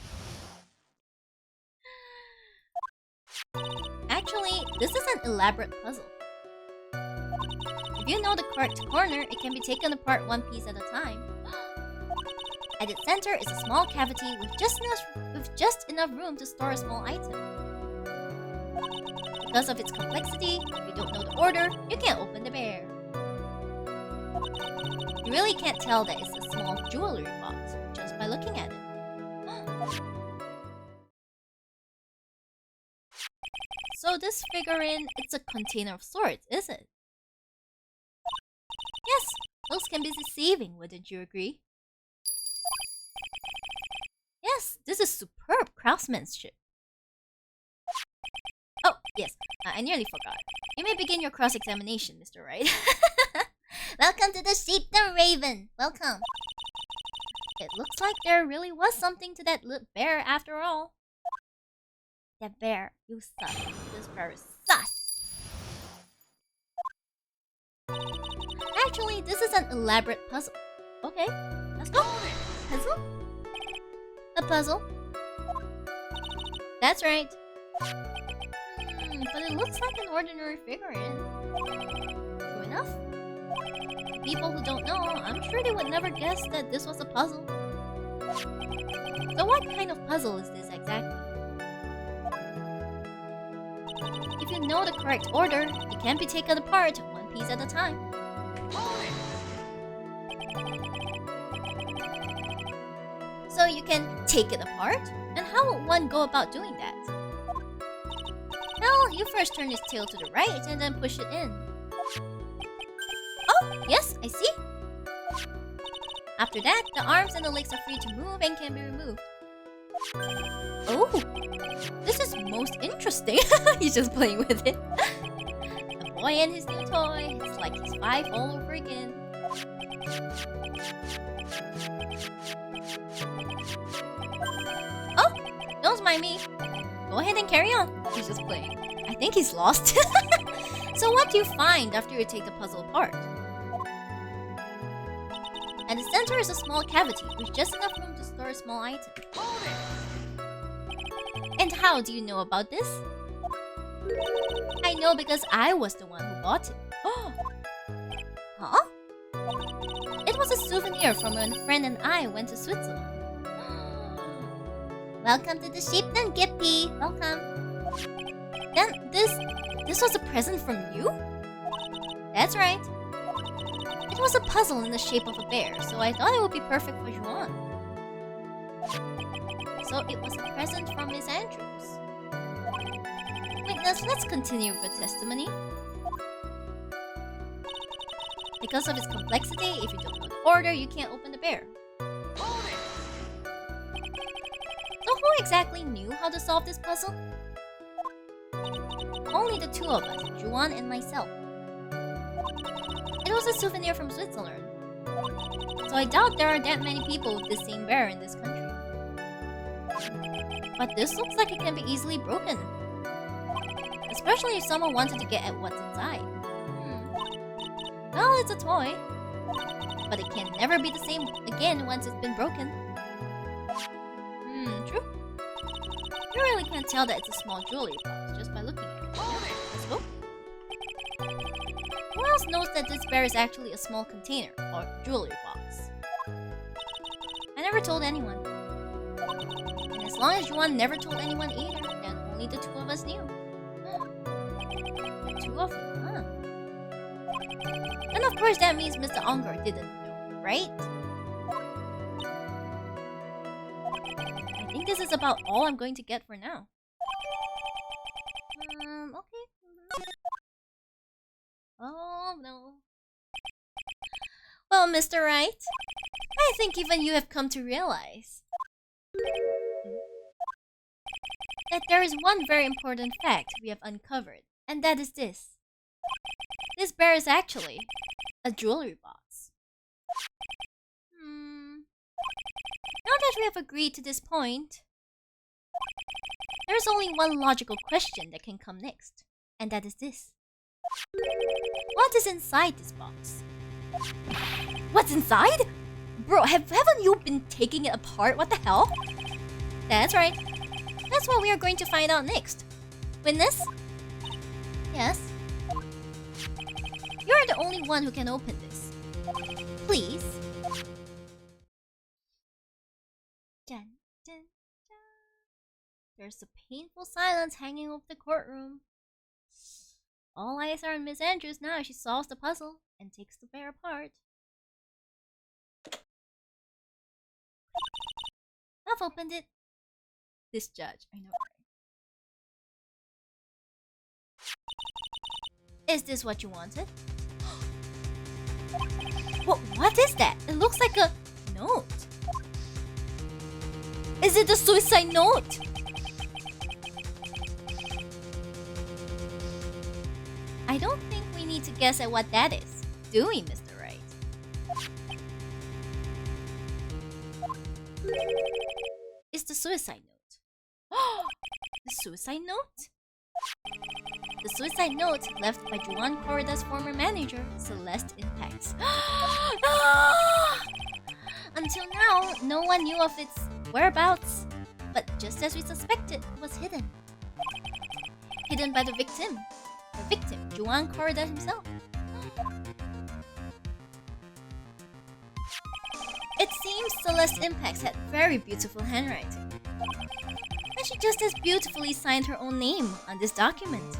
Actually, this is an elaborate puzzle. If you know the correct corner, it can be taken apart one piece at a time. At its center is a small cavity with just enough room to store a small item. Because of its complexity, if you don't know the order, you can't open the bear. You really can't tell that it's a small jewelry box just by looking at it. So this figurine, it's a container of sorts, is it? Yes, looks can be deceiving, wouldn't you agree? Yes, this is superb craftsmanship. Oh, yes, I nearly forgot. You may begin your cross-examination, Mr. Wright. Welcome to the Sheep the Raven. Welcome. It looks like there really was something to that little bear after all. That bear, you sus. This bear is sus. Actually, this is an elaborate puzzle. Okay, let's go. Puzzle? A puzzle? That's right. But it looks like an ordinary figurine. True enough. People who don't know, I'm sure they would never guess that this was a puzzle. So what kind of puzzle is this exactly? If you know the correct order, it can be taken apart one piece at a time. So you can take it apart? And how would one go about doing that? Well, you first turn its tail to the right and then push it in. Oh, yes, I see. After that, the arms and the legs are free to move and can be removed. Oh, this is most interesting. He's just playing with it. The boy and his new toy. It's like he's 5 all over again. Oh, don't mind me. Go ahead and carry on. He's just playing. I think he's lost. So what do you find after you take the puzzle apart? At the center is a small cavity with just enough room to store a small item. And how do you know about this? I know because I was the one who bought it. Oh! Huh? It was a souvenir from when a friend and I went to Switzerland. Welcome to the sheepden, Gippy. Welcome. Then this was a present from you? That's right. It was a puzzle in the shape of a bear, so I thought it would be perfect for Juan. So it was a present from Miss Andrews. Witness, let's continue with the testimony. Because of its complexity, if you don't know the order, you can't open the bear. Hold it! So who exactly knew how to solve this puzzle? Only the two of us, Juan and myself. It was a souvenir from Switzerland. So I doubt there are that many people with the same bear in this country. But this looks like it can be easily broken. Especially if someone wanted to get at what's inside. Well, it's a toy. But it can never be the same again once it's been broken. True. You really can't tell that it's a small jewelry box just by looking at it. Let's go. Who else knows that this bear is actually a small container or jewelry box? I never told anyone. And as long as Juan never told anyone either, then only the two of us knew. The two of you, huh? And of course that means Mr. Ongar didn't know, right? I think this is about all I'm going to get for now. Okay. Oh no. Well, Mr. Wright, I think even you have come to realize that there is one very important fact we have uncovered, and that is this. This bear is actually a jewelry box. Now that we have agreed to this point, there's only one logical question that can come next, and that is this. What is inside this box? What's inside? Bro, haven't you been taking it apart? What the hell? That's right. That's what we are going to find out next. Witness? Yes? You're the only one who can open this. Please. Dun, dun, dun. There's a painful silence hanging over the courtroom. All eyes are on Miss Andrews now as she solves the puzzle and takes the bear apart. I've opened it. This judge, I know, right? Is this what you wanted? What is that? It looks like a note. Is it the suicide note? I don't think we need to guess at what that is, do we, Mr. Wright? It's the suicide note. The suicide note? The suicide note left by Juan Corrida's former manager, Celeste Impacts. Until now, no one knew of its whereabouts, but just as we suspected, it was hidden. Hidden by the victim. The victim, Juan Corrida himself. It seems Celeste Impacts had very beautiful handwriting. And she just as beautifully signed her own name on this document.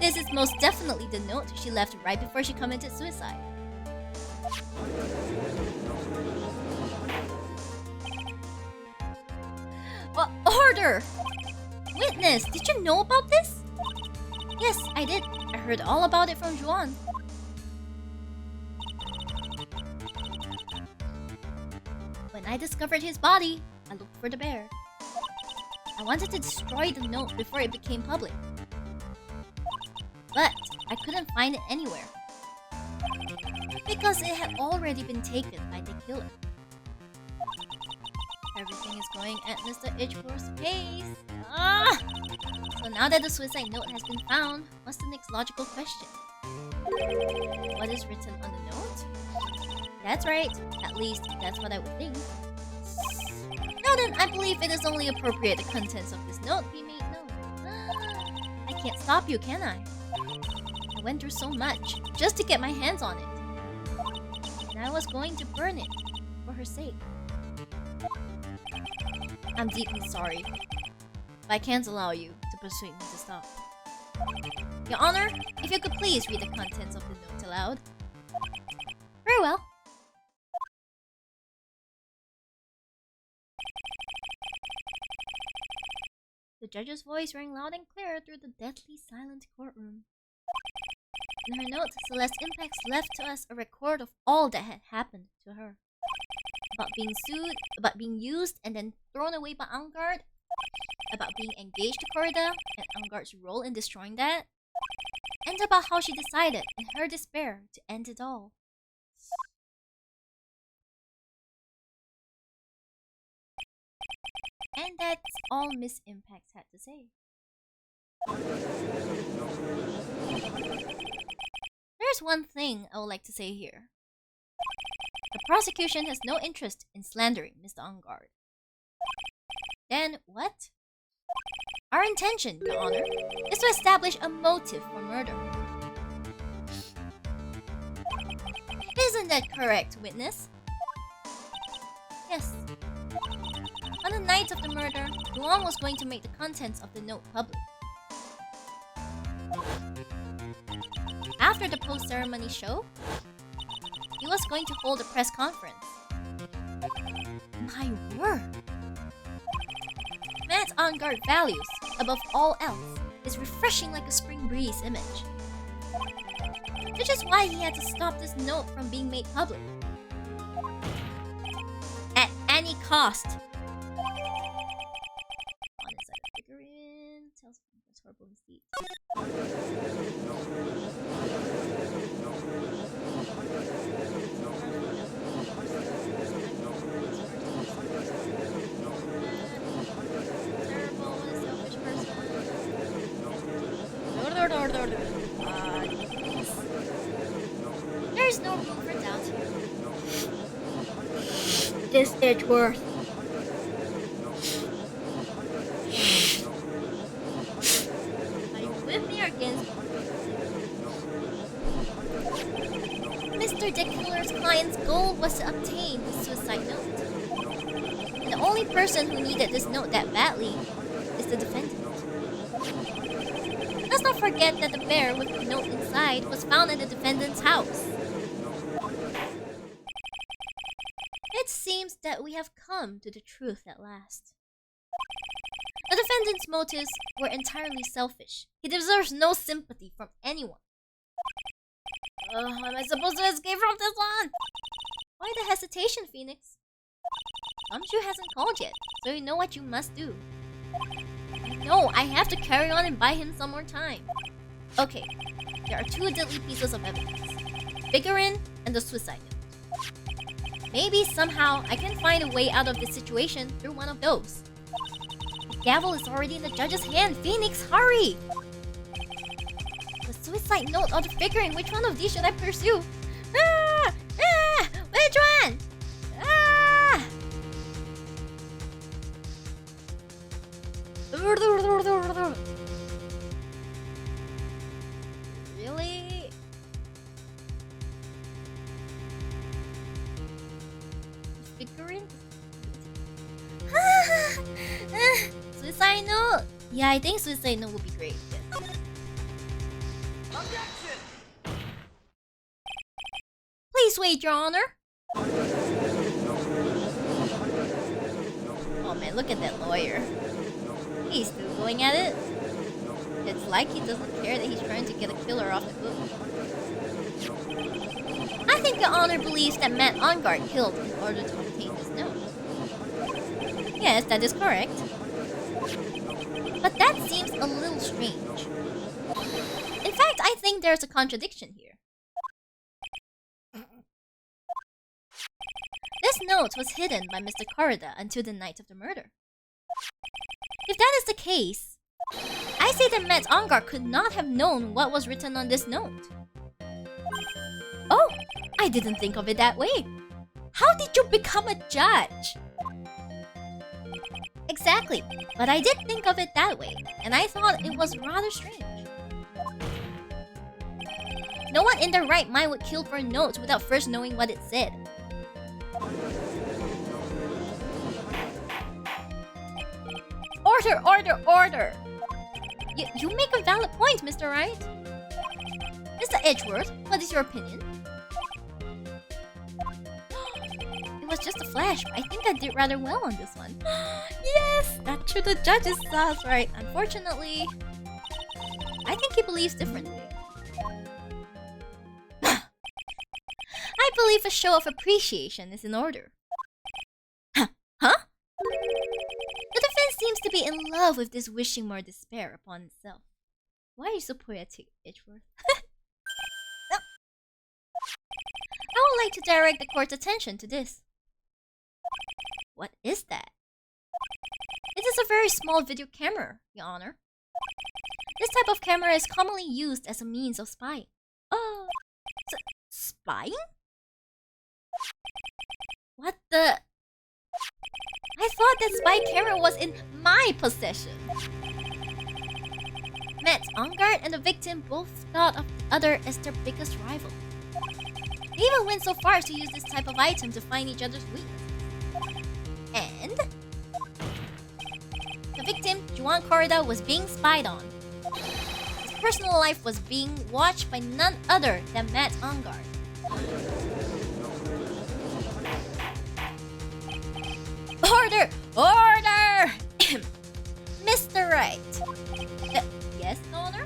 This is most definitely the note she left right before she committed suicide. Order! Witness, did you know about this? Yes, I did. I heard all about it from Juan. When I discovered his body, I looked for the bear. I wanted to destroy the note before it became public. But I couldn't find it anywhere. Because it had already been taken by the killer. Everything is going at Mr. EDGEWORTH's pace. So now that the suicide note has been found, what's the next logical question? What is written on the note? That's right. At least, that's what I would think. Now then, I believe it is only appropriate the contents of this note be made known. I can't stop you, can I? I went through so much just to get my hands on it. And I was going to burn it for her sake. I'm deeply sorry, but I can't allow you to persuade me to stop. Your Honor, if you could please read the contents of the note aloud. Very well. The judge's voice rang loud and clear through the deathly silent courtroom. In her note, Celeste Impex left to us a record of all that had happened to her. About being sued, about being used and then thrown away by Angard, about being engaged to Corrida and Angard's role in destroying that, and about how she decided, in her despair, to end it all. And that's all Miss Impact had to say. There's one thing I would like to say here. The prosecution has no interest in slandering Mr. Angard. Then what? Our intention, Your Honor, is to establish a motive for murder. Isn't that correct, witness? Yes. On the night of the murder, Luong was going to make the contents of the note public. After the post-ceremony show, he was going to hold a press conference. My word! Matt Angard values, above all else, his refreshing like a spring breeze image. Which is why he had to stop this note from being made public. At any cost. Figurine tells me that's horrible mistake. Terrible, what a selfish person. There is no room for doubt here. This Edgeworth. Are you with me or against me? Mr. Dickiller's client's goal was to obtain the suicide note. And the only person who needed this note that badly is the defendant. Let's not forget that the bear with the note inside was found in the defendant's house. It seems that we have come to the truth at last. The defendant's motives were entirely selfish. He deserves no sympathy from anyone. How am I supposed to escape from this one? Why the hesitation, Phoenix? Gumshoe hasn't called yet, so you know what you must do. No, I have to carry on and buy him some more time. Okay, there are two deadly pieces of evidence. Figurine and the suicide note. Maybe somehow I can find a way out of this situation through one of those. The gavel is already in the judge's hand. Phoenix, hurry! The suicide note or the figurine, which one of these should I pursue? Which one? Really? Figurine? Suicide note? Yeah, I think suicide note would be great. Yeah. Objection! Please wait, Your Honor. Oh man, look at that lawyer. He's still going at it. It's like he doesn't care that he's trying to get a killer off the hook. I think Your Honor believes that Matt Angard killed in order to obtain this note. Yes, that is correct. But that seems a little strange. In fact, I think there's a contradiction here. This note was hidden by Mr. Corrida until the night of the murder. If that is the case, I say that Matt Angard could not have known what was written on this note. Oh, I didn't think of it that way. How did you become a judge? Exactly, but I did think of it that way, and I thought it was rather strange. No one in their right mind would kill for a note without first knowing what it said. Order, order, order! You make a valid point, Mr. Wright. Mr. Edgeworth, what is your opinion? It was just a flash, but I think I did rather well on this one. Yes! That's true, the judges saw us right. Unfortunately, I think he believes differently. I believe a show of appreciation is in order. Huh? The defense seems to be in love with this wishing more despair upon itself. Why are you so poetic, Edgeworth? No. I would like to direct the court's attention to this. What is that? It is a very small video camera, Your Honor. This type of camera is commonly used as a means of spying. Oh, spying? What the? I thought that spy camera was in my possession. Matt Ongard and the victim both thought of the other as their biggest rival. They even went so far as to use this type of item to find each other's weaknesses. And the victim, Juan Corrida, was being spied on. His personal life was being watched by none other than Matt Ongard. Order! Order! Mr. Wright. Yes, Honor?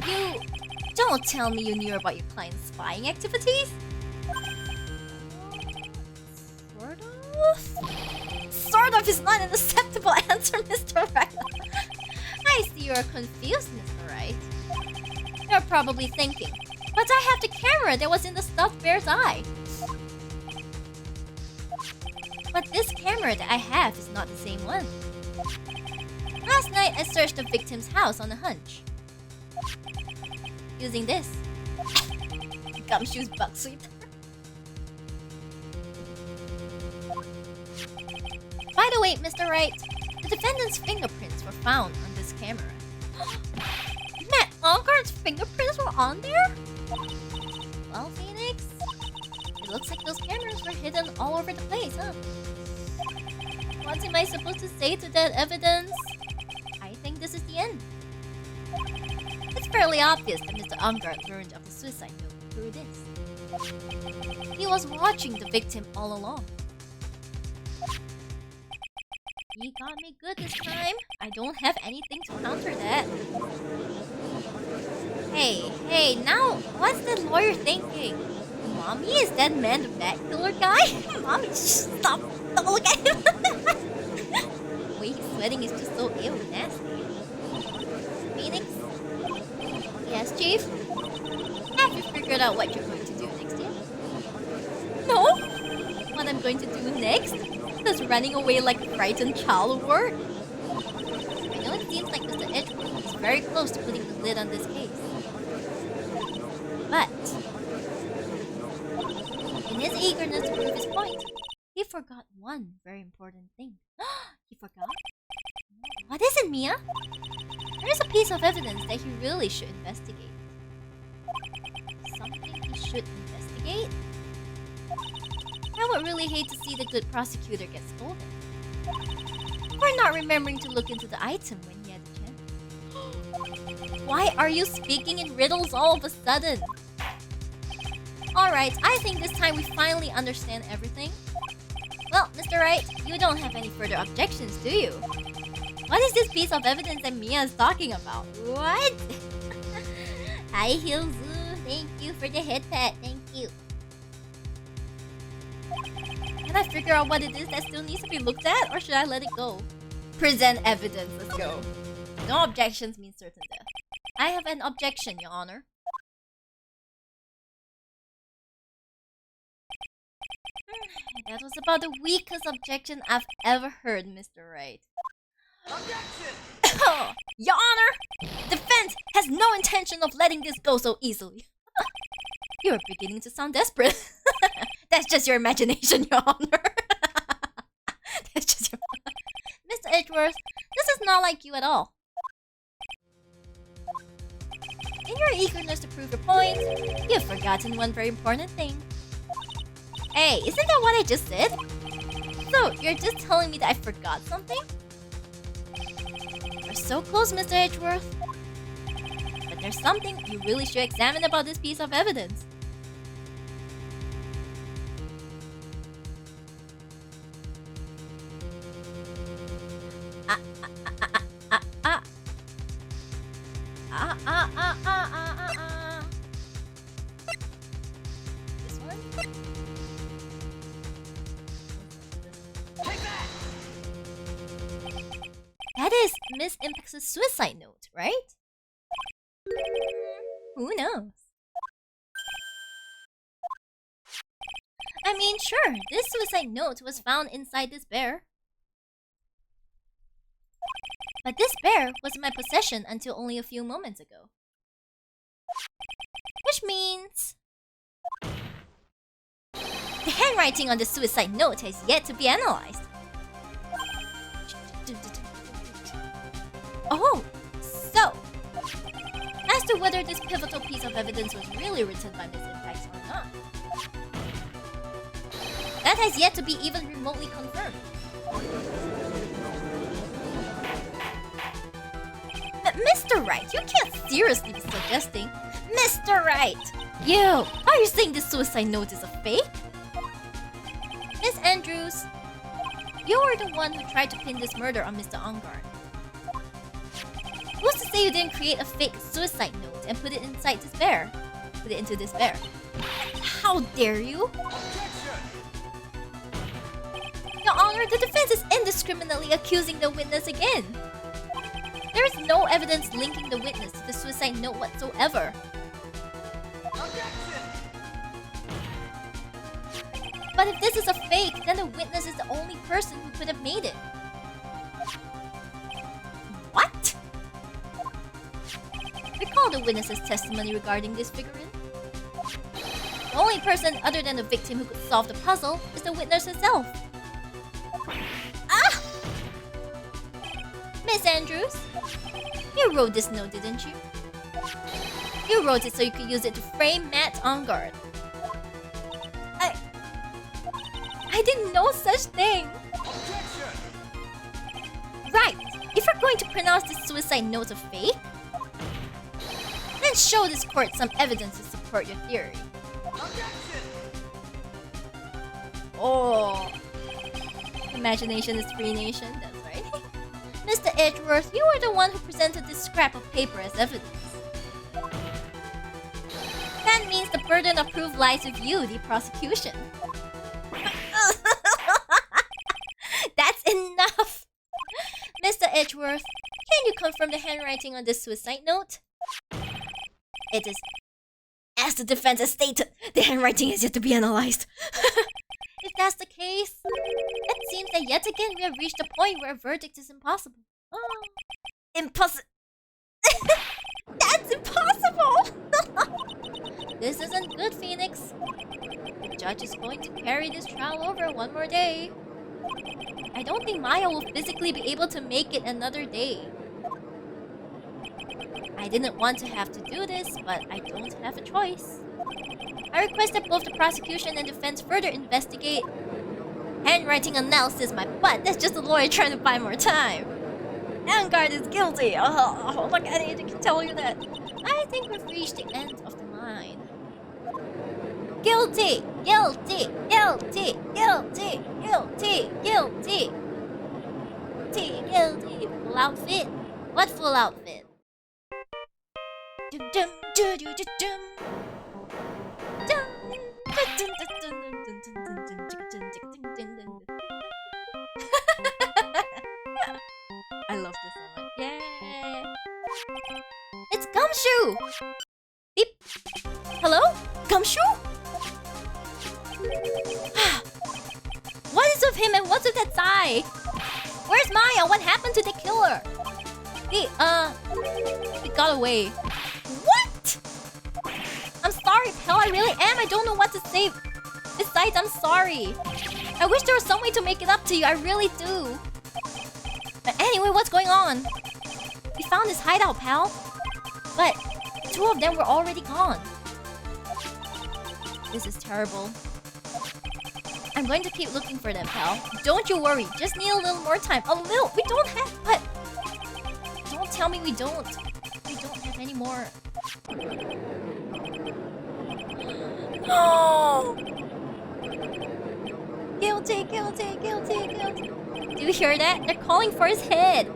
You don't tell me you knew about your client's spying activities? Sort of? Sort of is not an acceptable answer, Mr. Wright. I see you're confused, Mr. Wright. You're probably thinking, but I have the camera that was in the stuffed bear's eye. But this camera that I have is not the same one. Last night, I searched the victim's house on a hunch. Using this. Gumshoe's butt sweep. By the way, Mr. Wright, the defendant's fingerprints were found on this camera. Matt Ongard's fingerprints were on there? Well, Phoenix, it looks like those cameras were hidden all over the place, huh? What am I supposed to say to that evidence? I think this is the end. It's fairly obvious that Mr. Ongard learned of the suicide note through this. He was watching the victim all along. He got me good this time. I don't have anything to counter that. Hey, now what's the lawyer thinking? Mommy, is that man the bat killer guy? Mommy, stop! Don't look at him! The way he's sweating is just so ill and nasty. Phoenix? Yes, Chief? Have you figured out what you're going to do next year? No? What I'm going to do next? Does running away like a frightened child work? I know it seems like Mr. Edgeworth is very close to putting the lid on this case. But in his eagerness to prove his point, he forgot one very important thing. He forgot? What is it, Mia? There is a piece of evidence that he really should investigate. Something he should investigate? I would really hate to see the good prosecutor get scolded for not remembering to look into the item when he had the chance. Why are you speaking in riddles all of a sudden? Alright, I think this time we finally understand everything. Well, Mr. Wright, you don't have any further objections, do you? What is this piece of evidence that Mia is talking about? What? Hi, Hilzu. Thank you for the head pat. Thank you. Can I figure out what it is that still needs to be looked at, or should I let it go? Present evidence. Let's go. No objections means certain death. I have an objection, Your Honor. That was about the weakest objection I've ever heard, Mr. Wright. Objection! Your Honor! Defense has no intention of letting this go so easily. You're beginning to sound desperate. That's just your imagination, Your Honor. That's just your... Mr. Edgeworth, this is not like you at all. In your eagerness to prove your point, you've forgotten one very important thing. Hey, isn't that what I just said? So, you're just telling me that I forgot something? so close, Mr. Edgeworth. But there's something you really should examine about this piece of evidence. This one? Take that! That is Miss Impex's suicide note, right? Who knows? I mean, sure, this suicide note was found inside this bear. But this bear was in my possession until only a few moments ago. Which means... the handwriting on the suicide note has yet to be analyzed. Oh, so... as to whether this pivotal piece of evidence was really written by Miss Impex or not. That has yet to be even remotely confirmed. Mr. Wright, you can't seriously be suggesting... Mr. Wright! You! Are you saying this suicide note is a fake? Miss Andrews, you were the one who tried to pin this murder on Mr. Ongard. Who's to say you didn't create a fake suicide note and put it inside this bear? Put it into this bear. How dare you? Your Honor, the defense is indiscriminately accusing the witness again. There is no evidence linking the witness to the suicide note whatsoever. But if this is a fake, then the witness is the only person who could have made it. What? Recall the witness's testimony regarding this figurine. The only person other than the victim who could solve the puzzle is the witness herself. Ah! Miss Andrews, you wrote this note, didn't you? You wrote it so you could use it to frame Matt Ongard. I didn't know such thing. Right. If you're going to pronounce this suicide note a fake, then show this court some evidence to support your theory. Oh. Imagination is free nation, that's right. Mr. Edgeworth, you are the one who presented this scrap of paper as evidence. That means the burden of proof lies with you, the prosecution. That's enough! Mr. Edgeworth, can you confirm the handwriting on this suicide note? It is... as the defense has stated, the handwriting is yet to be analyzed. If that's the case, it seems that yet again we have reached a point where a verdict is impossible. Oh. Impossible! That's impossible! This isn't good, Phoenix. The judge is going to carry this trial over one more day. I don't think Maya will physically be able to make it another day. I didn't want to have to do this, but I don't have a choice. I request that both the prosecution and defense further investigate. Handwriting analysis, my butt. That's just a lawyer trying to buy more time. Ongard is guilty. Oh, look, I need to tell you that. I think we've reached the end of the line. Guilty! Guilty! Guilty! Guilty! Guilty! Guilty! Guilty! Full outfit? What full outfit? I love this so much. Yay! It's Gumshoe! Beep! Hello? Gumshoe? What is with him and what's with that sigh? Where's Maya? What happened to the killer? He got away. What? I'm sorry, pal. I really am. I don't know what to say. Besides, I'm sorry. I wish there was some way to make it up to you. I really do. But anyway, what's going on? We found his hideout, pal. But two of them were already gone. This is terrible. I'm going to keep looking for them, pal. Don't you worry. Just need a little more time. A little. We don't have... But... don't tell me we don't have any more. No! Guilty, guilty, guilty, guilty. Do you hear that? They're calling for his head.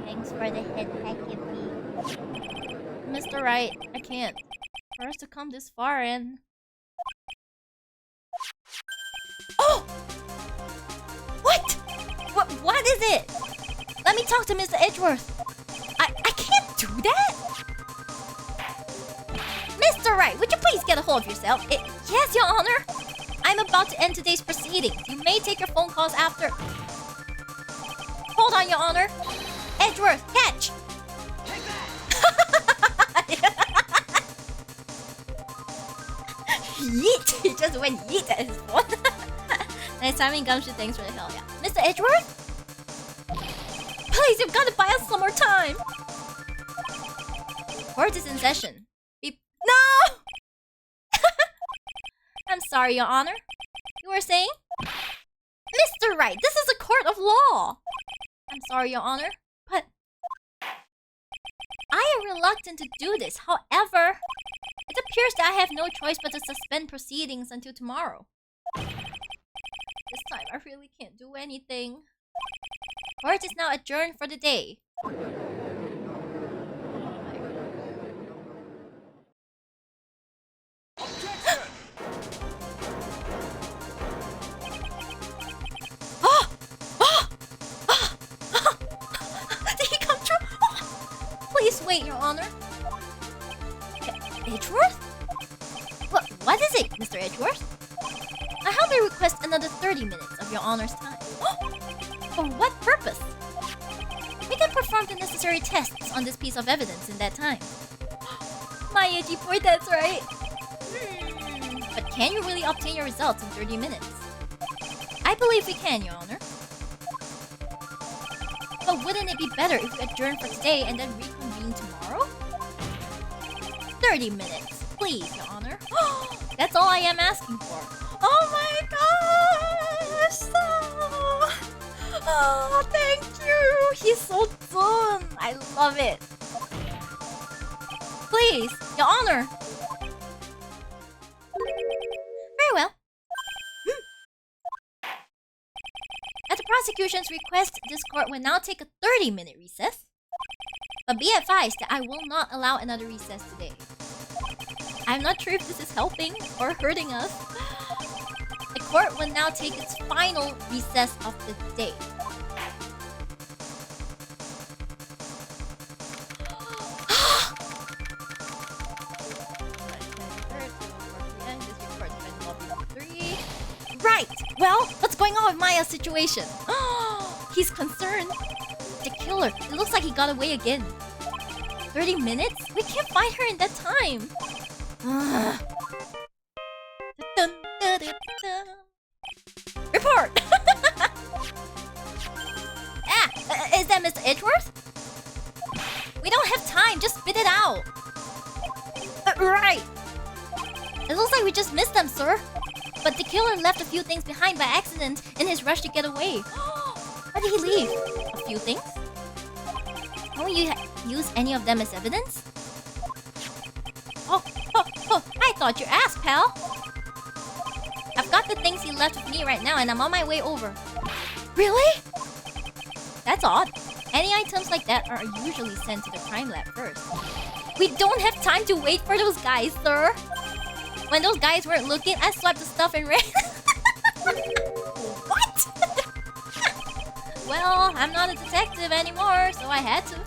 Thanks for the head packet, Mr. Wright, I can't. For us to come this far and... Oh! What? What is it? Let me talk to Mr. Edgeworth. I can't do that? Mr. Wright, would you please get a hold of yourself? Yes, Your Honor. I'm about to end today's proceedings. You may take your phone calls after... Hold on, Your Honor. Edgeworth, catch! Take that! Yeet! He just went yeet at his phone. Nice timing, Gumshoe. Thanks for the hell, yeah. Mr. Edgeworth? Please, you've got to buy us some more time. Court is in session. No! I'm sorry, Your Honor. You were saying? Mr. Wright, this is a court of law. I'm sorry, Your Honor, but I am reluctant to do this. However, it appears that I have no choice but to suspend proceedings until tomorrow. This time, I really can't do anything. Court is now adjourned for the day. Did he come true? Please wait, Your Honor. Edgeworth? What is it, Mr. Edgeworth? I humbly request another 30 minutes of Your Honor's time. For what purpose? We can perform the necessary tests on this piece of evidence in that time. My edgy boy, that's right. But can you really obtain your results in 30 minutes? I believe we can, Your Honor. But wouldn't it be better if we adjourn for today and then reconvene tomorrow? 30 minutes, please, Your Honor. That's all I am asking for. Oh my gosh! Oh, thank you! He's so done! I love it! Please, Your Honor! Very well. At the prosecution's request, this court will now take a 30-minute recess. But be advised that I will not allow another recess today. I'm not sure if this is helping or hurting us. The court will now take its final recess of the day. Right! Well, what's going on with Maya's situation? He's concerned. The killer. It looks like he got away again. 30 minutes? We can't find her in that time. Report! Is that Mr. Edgeworth? We don't have time. Just spit it out. Right. It looks like we just missed them, sir. But the killer left a few things behind by accident in his rush to get away. What did he leave? A few things? Can we use any of them as evidence? Oh, I thought you asked, pal. I've got the things he left with me right now and I'm on my way over. Really? That's odd. Any items like that are usually sent to the crime lab first. We don't have time to wait for those guys, sir. When those guys weren't looking, I swiped the stuff and ran. What? Well, I'm not a detective anymore, so I had to.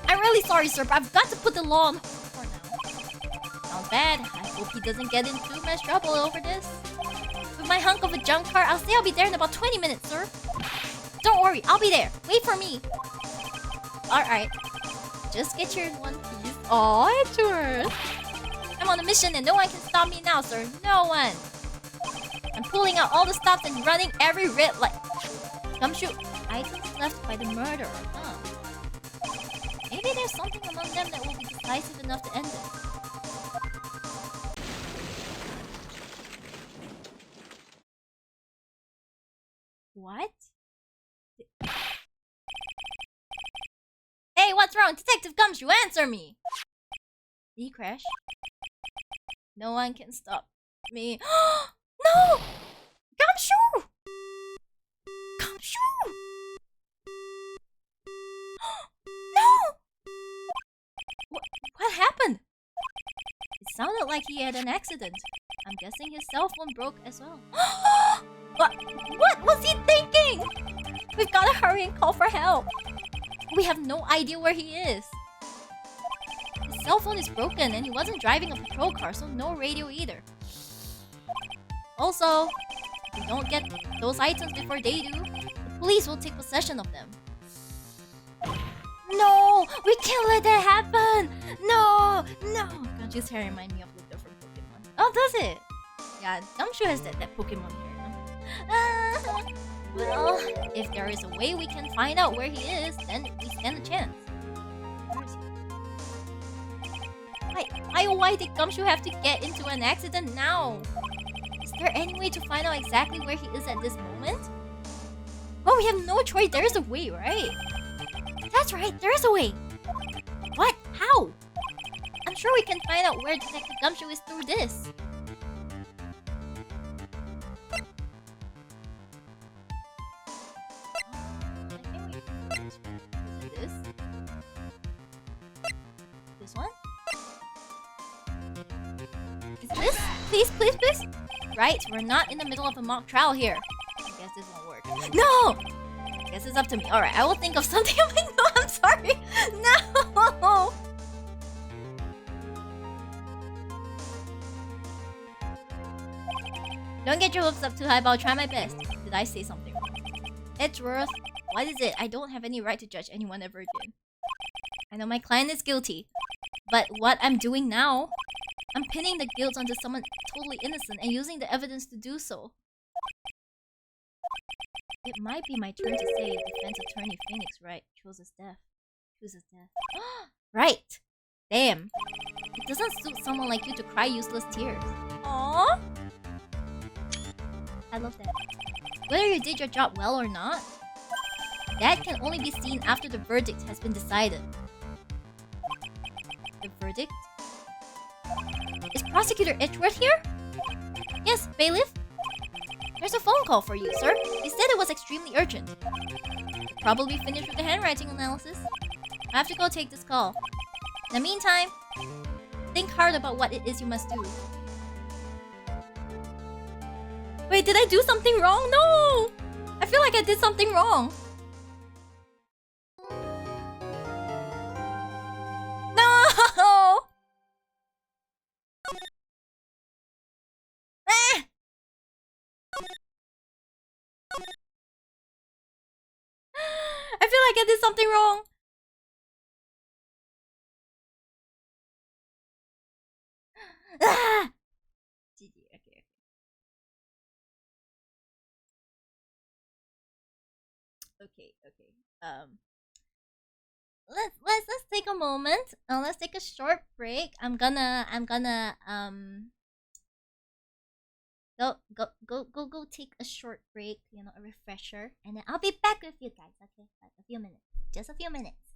I'm really sorry, sir, but I've got to put the law on hold for now. Sounds bad. I hope he doesn't get in too much trouble over this. With my hunk of a junk car, I'll say I'll be there in about 20 minutes, sir. Don't worry, I'll be there. Wait for me. Alright. Just get your one piece. Aw, Edgeworth. I'm on a mission and no one can stop me now, sir. No one. I'm pulling out all the stops and running every red light. Gumshoe, items left by the murderer, huh? Maybe there's something among them that will be decisive enough to end it. What? Hey, what's wrong? Detective Gumshoe, answer me! Did he crash? No one can stop me. No! Gumshoe! Gumshoe! No! What happened? It sounded like he had an accident. I'm guessing his cell phone broke as well. What was he thinking? We've gotta hurry and call for help. We have no idea where he is. His cell phone is broken and he wasn't driving a patrol car, so no radio either. Also, if we don't get those items before they do, the police will take possession of them. No! We can't let that happen! No! No! Gumshoe's hair reminds me of Luca from Pokemon. Oh, does it? Yeah, Gumshoe has that Pokemon hair. Well, if there is a way we can find out where he is, then we stand a chance. Where is he? Why did Gumshoe have to get into an accident now? Is there any way to find out exactly where he is at this moment? Well, we have no choice. There is a way, right? That's right, there is a way. What? How? I'm sure we can find out where Detective Gumshoe is through this. Is it this one? Is it this? Please, please, please. Right, we're not in the middle of a mock trial here. I guess this won't work. No! I guess it's up to me. Alright, I will think of something. No, I'm sorry. No! Don't get your hopes up too high, but I'll try my best. Did I say something wrong? Edgeworth, what is it? I don't have any right to judge anyone ever again. I know my client is guilty, but what I'm doing now, I'm pinning the guilt onto someone totally innocent and using the evidence to do so. It might be my turn to say defense attorney Phoenix Wright chooses death. Right! Damn. It doesn't suit someone like you to cry useless tears. Aww. I love that. Whether you did your job well or not, that can only be seen after the verdict has been decided. The verdict? Is Prosecutor Edgeworth here? Yes, bailiff? There's a phone call for you, sir. They said it was extremely urgent. You're probably finished with the handwriting analysis. I have to go take this call. In the meantime, think hard about what it is you must do. Wait, did I do something wrong? No! I feel like I did something wrong. No! Ah! I feel like I did something wrong. Ah! GG, okay. Okay. Let's take a moment. Let's take a short break. I'm gonna go take a short break, you know, a refresher, and then I'll be back with you guys. Okay, like a few minutes, just a few minutes.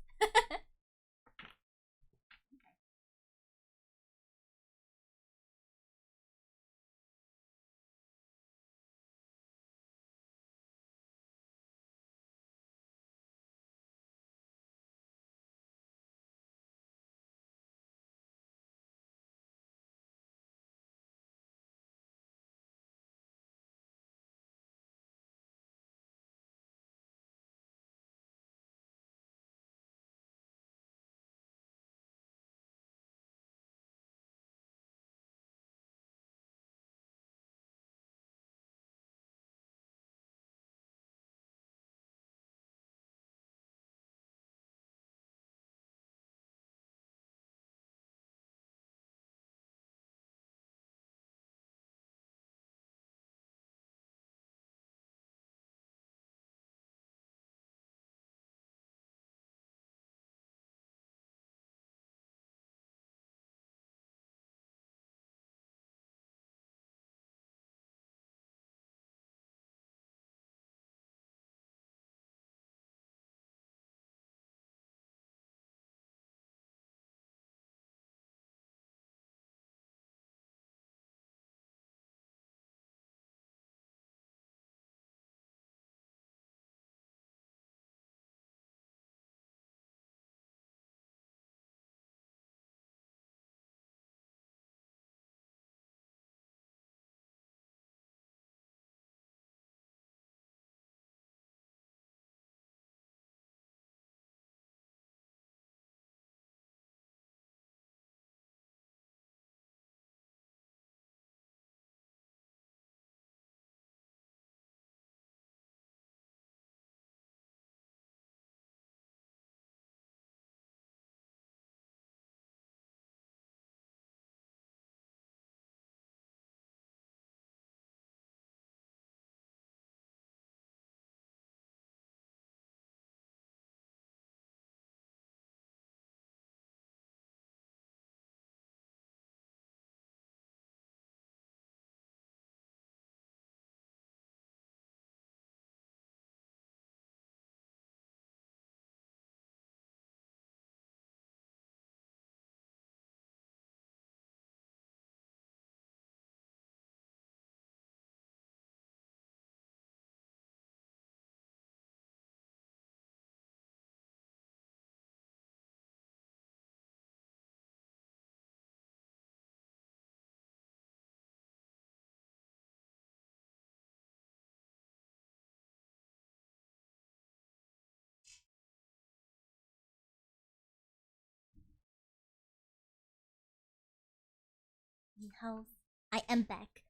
the house. I am back.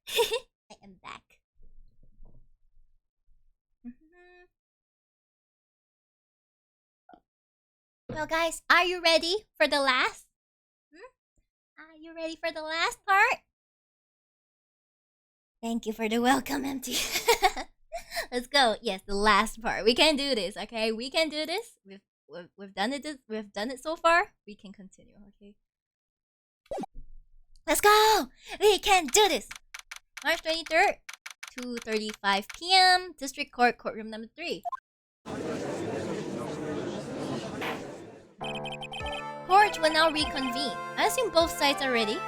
I am back. Well, guys, are you ready for the last? Are you ready for the last part? Thank you for the welcome, Empty. Let's go. Yes, the last part. We can do this, okay? We can do this. We've done it. We've done it so far. We can continue, okay? Let's go. We can do this. March 23rd, 2:35 p.m. District Court, courtroom number 3. Court will now reconvene. I assume both sides are ready.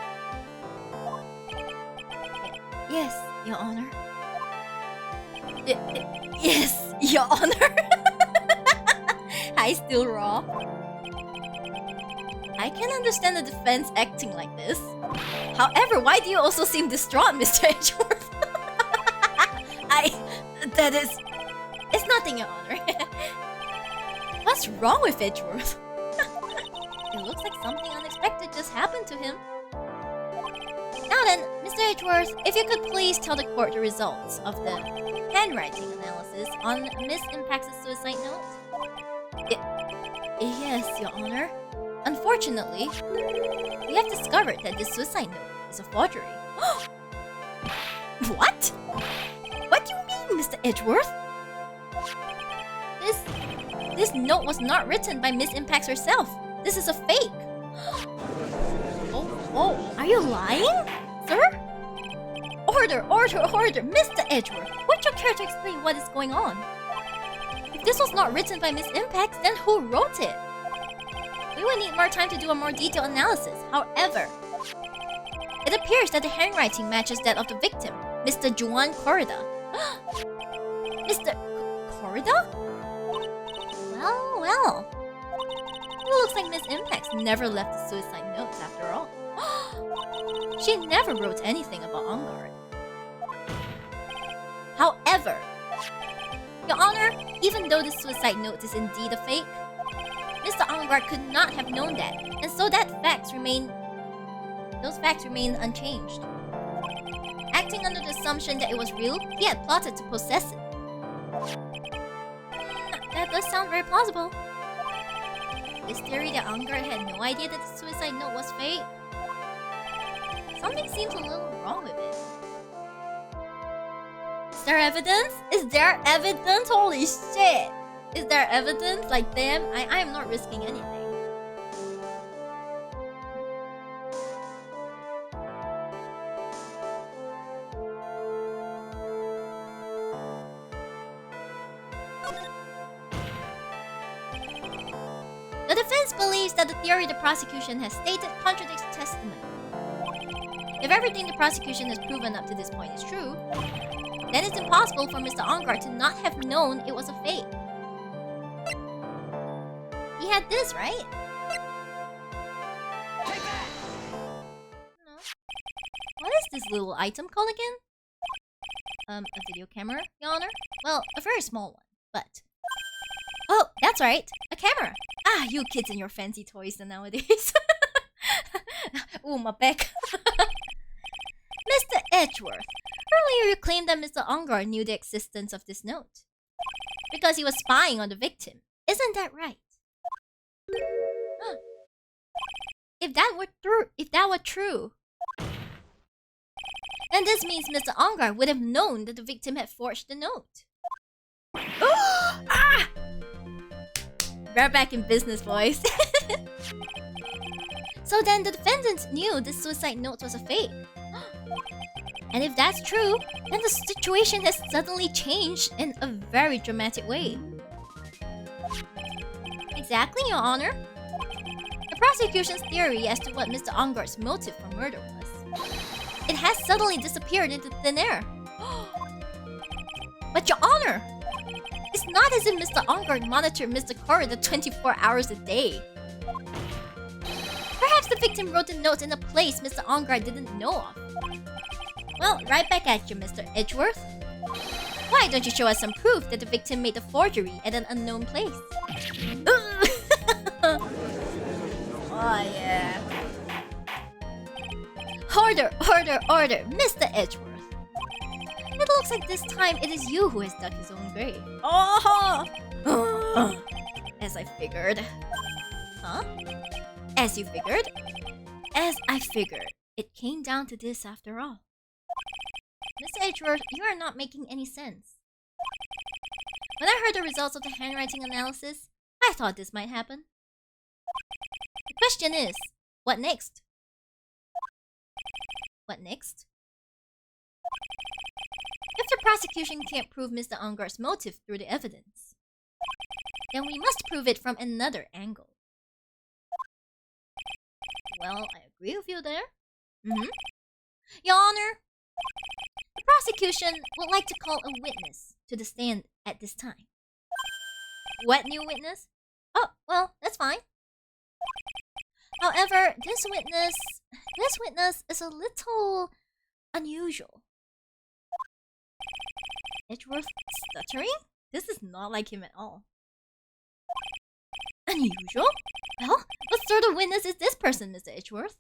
Yes, Your Honor. Yes, Your Honor. I still raw. I can understand the defense acting like this. However, why do you also seem distraught, Mr. Edgeworth? It's nothing, Your Honor. What's wrong with Edgeworth? It looks like something unexpected just happened to him. Now then, Mr. Edgeworth, if you could please tell the court the results of the handwriting analysis on Miss Impact's suicide note? Yes, Your Honor. Unfortunately, we have discovered that this suicide note is a forgery. What? What do you mean, Mr. Edgeworth? This note was not written by Miss Impact herself. This is a fake. Oh, are you lying, sir? Order, Mr. Edgeworth. Would you care to explain what is going on? If this was not written by Miss Impact, then who wrote it? We will need more time to do a more detailed analysis. However, it appears that the handwriting matches that of the victim, Mr. Juan Corrida. Mr. Corrida? Well. It looks like Miss Impact never left the suicide notes after all. She never wrote anything about Ungard. However, Your Honor, even though the suicide note is indeed a fake, Mr. Ungard could not have known that, and so those facts remain unchanged. Acting under the assumption that it was real, he had plotted to possess it. That does sound very plausible. This theory that Ungard had no idea that the suicide note was fake. Something seems a little wrong with it. Is there evidence? Is there evidence? Holy shit! Is there evidence? Like, damn, I am not risking anything. The defense believes that the theory the prosecution has stated contradicts testimony. If everything the prosecution has proven up to this point is true, then it's impossible for Mr. Ongard to not have known it was a fake. He had this, right? No. What is this little item called again? A video camera, Your Honor? Well, a very small one, but... Oh, that's right, a camera! Ah, you kids and your fancy toys nowadays. Ooh, my back. Mr. Edgeworth, earlier you claimed that Mr. Ongard knew the existence of this note. Because he was spying on the victim. Isn't that right? If that were true, then this means Mr. Ongard would have known that the victim had forged the note. Ah! We're back in business, boys. So then the defendants knew the suicide note was a fake. And if that's true, then the situation has suddenly changed in a very dramatic way. Exactly, Your Honor. The prosecution's theory as to what Mr. Ongard's motive for murder was. It has suddenly disappeared into thin air. But Your Honor! It's not as if Mr. Ongard monitored Mr. Corrida 24 hours a day. Perhaps the victim wrote the note in a place Mr. Ongard didn't know of. Well, right back at you, Mr. Edgeworth. Why don't you show us some proof that the victim made the forgery at an unknown place? Oh, yeah. Order, order, order, Mr. Edgeworth. It looks like this time it is you who has dug his own grave. Oh! As I figured. Huh? As you figured? As I figured. It came down to this after all. Mr. Edgeworth, you are not making any sense. When I heard the results of the handwriting analysis, I thought this might happen. The question is, what next? What next? If the prosecution can't prove Mr. Ungar's motive through the evidence, then we must prove it from another angle. Well, I agree with you there. Your Honor, the prosecution would like to call a witness to the stand at this time. What new witness? Oh, well, that's fine. However, this witness is a little unusual. Edgeworth stuttering? This is not like him at all. Unusual? Well, what sort of witness is this person, Mr. Edgeworth?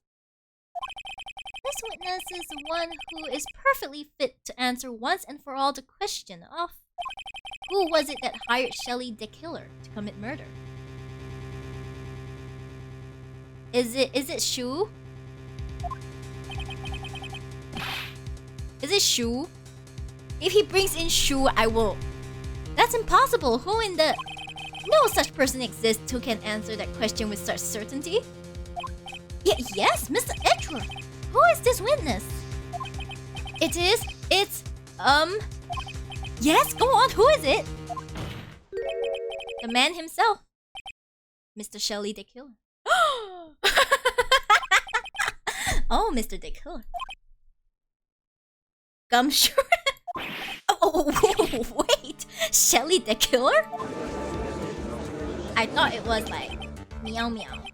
This witness is one who is perfectly fit to answer once and for all the question of who was it that hired Shelley the killer to commit murder? Is it Shu? Is it Shu? If he brings in Shu, I will. That's impossible. Who in the... No such person exists who can answer that question with such certainty. Yes, Mr. Edgeworth. Who is this witness? It's... Yes, go on. Who is it? The man himself. Mr. Shelley the killer. Oh, Mr. the killer. Gumshoe. Oh, wait! Shelley the killer? I thought it was like meow meow.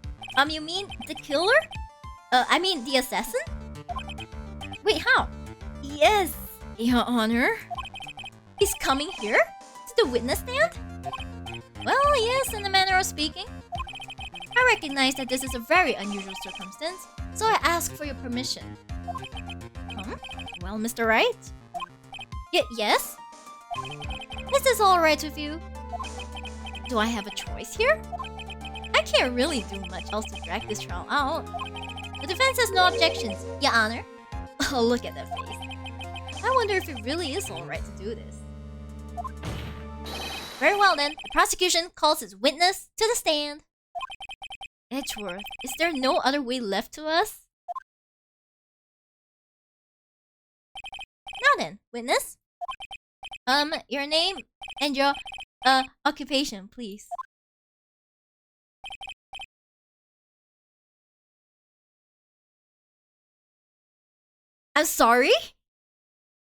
You mean the killer? I mean the assassin? Wait, how? Yes, Your Honor. He's coming here? To the witness stand? Well, yes, in a manner of speaking. I recognize that this is a very unusual circumstance, so I ask for your permission. Well, Mr. Wright? Yes? Is this alright with you? Do I have a choice here? I can't really do much else to drag this trial out. The defense has no objections, Your Honor. Oh, look at that face. I wonder if it really is alright to do this. Very well then, the prosecution calls its witness to the stand. Edgeworth, is there no other way left to us? Now then, witness. Your name and your, occupation, please. I'm sorry?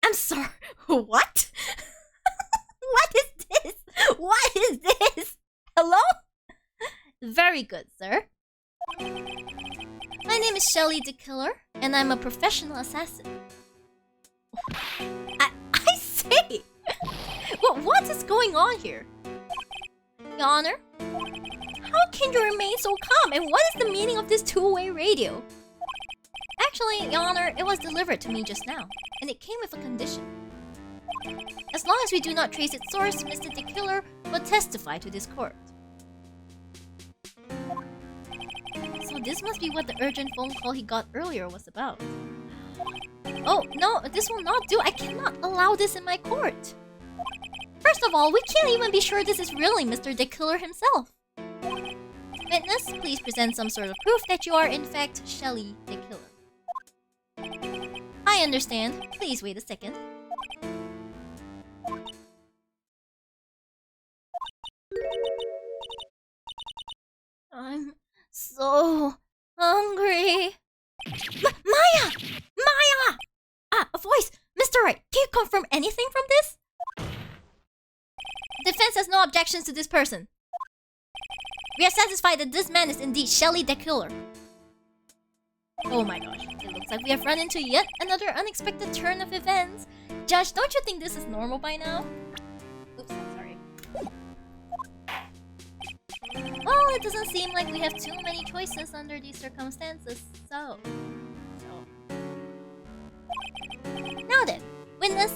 I'm sorry. What? What is this? What is this? Hello? Very good, sir. My name is Shelley the Killer, and I'm a professional assassin. I say! What is going on here? Your Honor? How can you remain so calm, and what is the meaning of this two-way radio? Actually, Your Honor, it was delivered to me just now, and it came with a condition. As long as we do not trace its source, Mr. the Killer will testify to this court. So this must be what the urgent phone call he got earlier was about. Oh, no, this will not do. I cannot allow this in my court. First of all, we can't even be sure this is really Mr. the Killer himself. Witness, please present some sort of proof that you are in fact Shelley the Killer. I understand. Please wait a second. I'm so hungry. Maya! Maya! A voice! Mr. Wright, can you confirm anything from this? Defense has no objections to this person. We are satisfied that this man is indeed Shelley the Killer. Oh my gosh, it looks like we have run into yet another unexpected turn of events. Judge, don't you think this is normal by now? Oops, I'm sorry. Well, it doesn't seem like we have too many choices under these circumstances, so... Now then, witness,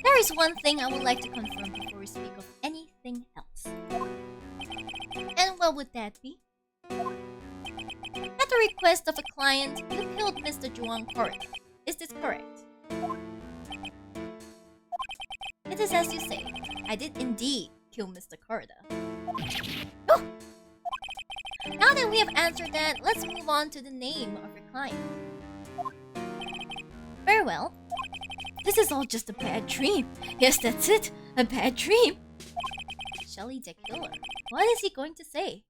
there is one thing I would like to confirm before we speak of anything else. And what would that be? At the request of a client, you killed Mr. Juan Corda. Is this correct? It is as you say. I did indeed kill Mr. Corda. Oh! Now that we have answered that, let's move on to the name of your client. Very well. This is all just a bad dream. Yes, that's it. A bad dream. Shelly the Killer. What is he going to say?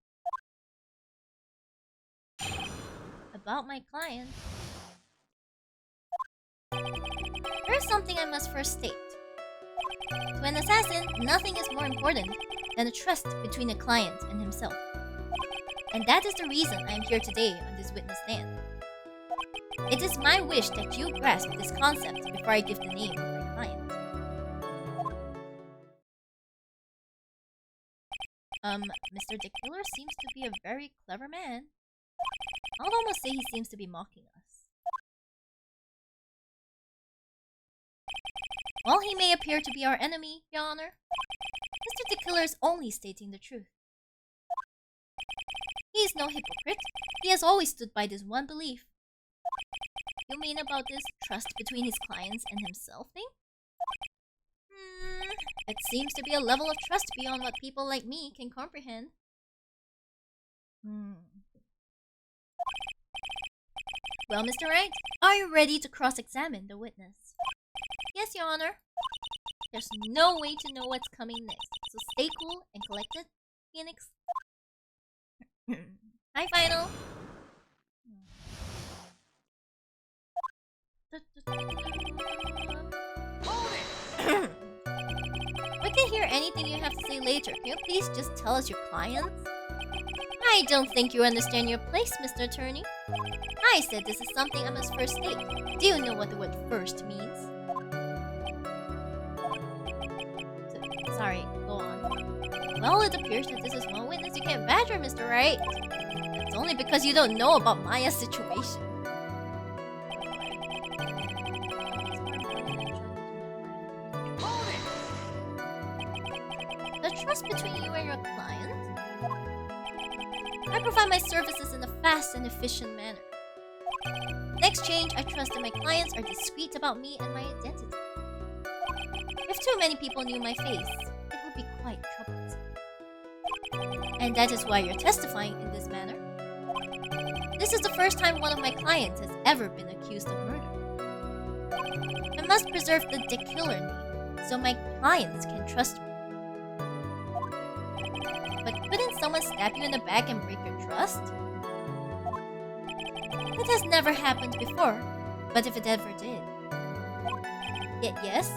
About my client. There is something I must first state. To an assassin, nothing is more important than the trust between a client and himself. And that is the reason I am here today on this witness stand. It is my wish that you grasp this concept before I give the name of my client. Mr. the Killer seems to be a very clever man. I would almost say he seems to be mocking us. While he may appear to be our enemy, Your Honor, Mr. the Killer is only stating the truth. He is no hypocrite. He has always stood by this one belief. You mean about this trust between his clients and himself thing? It seems to be a level of trust beyond what people like me can comprehend. Well, Mr. Wright, are you ready to cross-examine the witness? Yes, Your Honor. There's no way to know what's coming next, so stay cool and collected, Phoenix. Hi, Final. We can hear anything you have to say later. Can you please just tell us your clients? I don't think you understand your place, Mr. Attorney. I said this is something I must first state. Do you know what the word first means? Sorry, go on. Well, it appears that this is one witness you can't badger, Mr. Wright. That's only because you don't know about Maya's situation. The trust between you and your client? I provide my services in a fast and efficient manner. In exchange, I trust that my clients are discreet about me and my identity. If too many people knew my face, it would be quite troublesome. And that is why you're testifying in this manner. This is the first time one of my clients has ever been accused of murder. I must preserve the Killer name, so my clients can trust me. But couldn't someone stab you in the back and break your trust? It has never happened before, but if it ever did... Yes?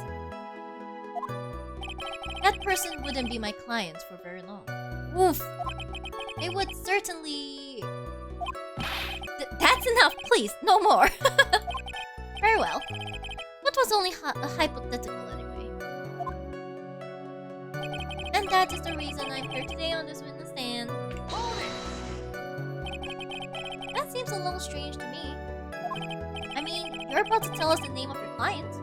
That person wouldn't be my client for very long. Oof! It would certainly... That's enough, please! No more! Very well. What was only a hypothetical anyway? And that is the reason I'm here today on this witness stand. That seems a little strange to me. I mean, you're about to tell us the name of your client.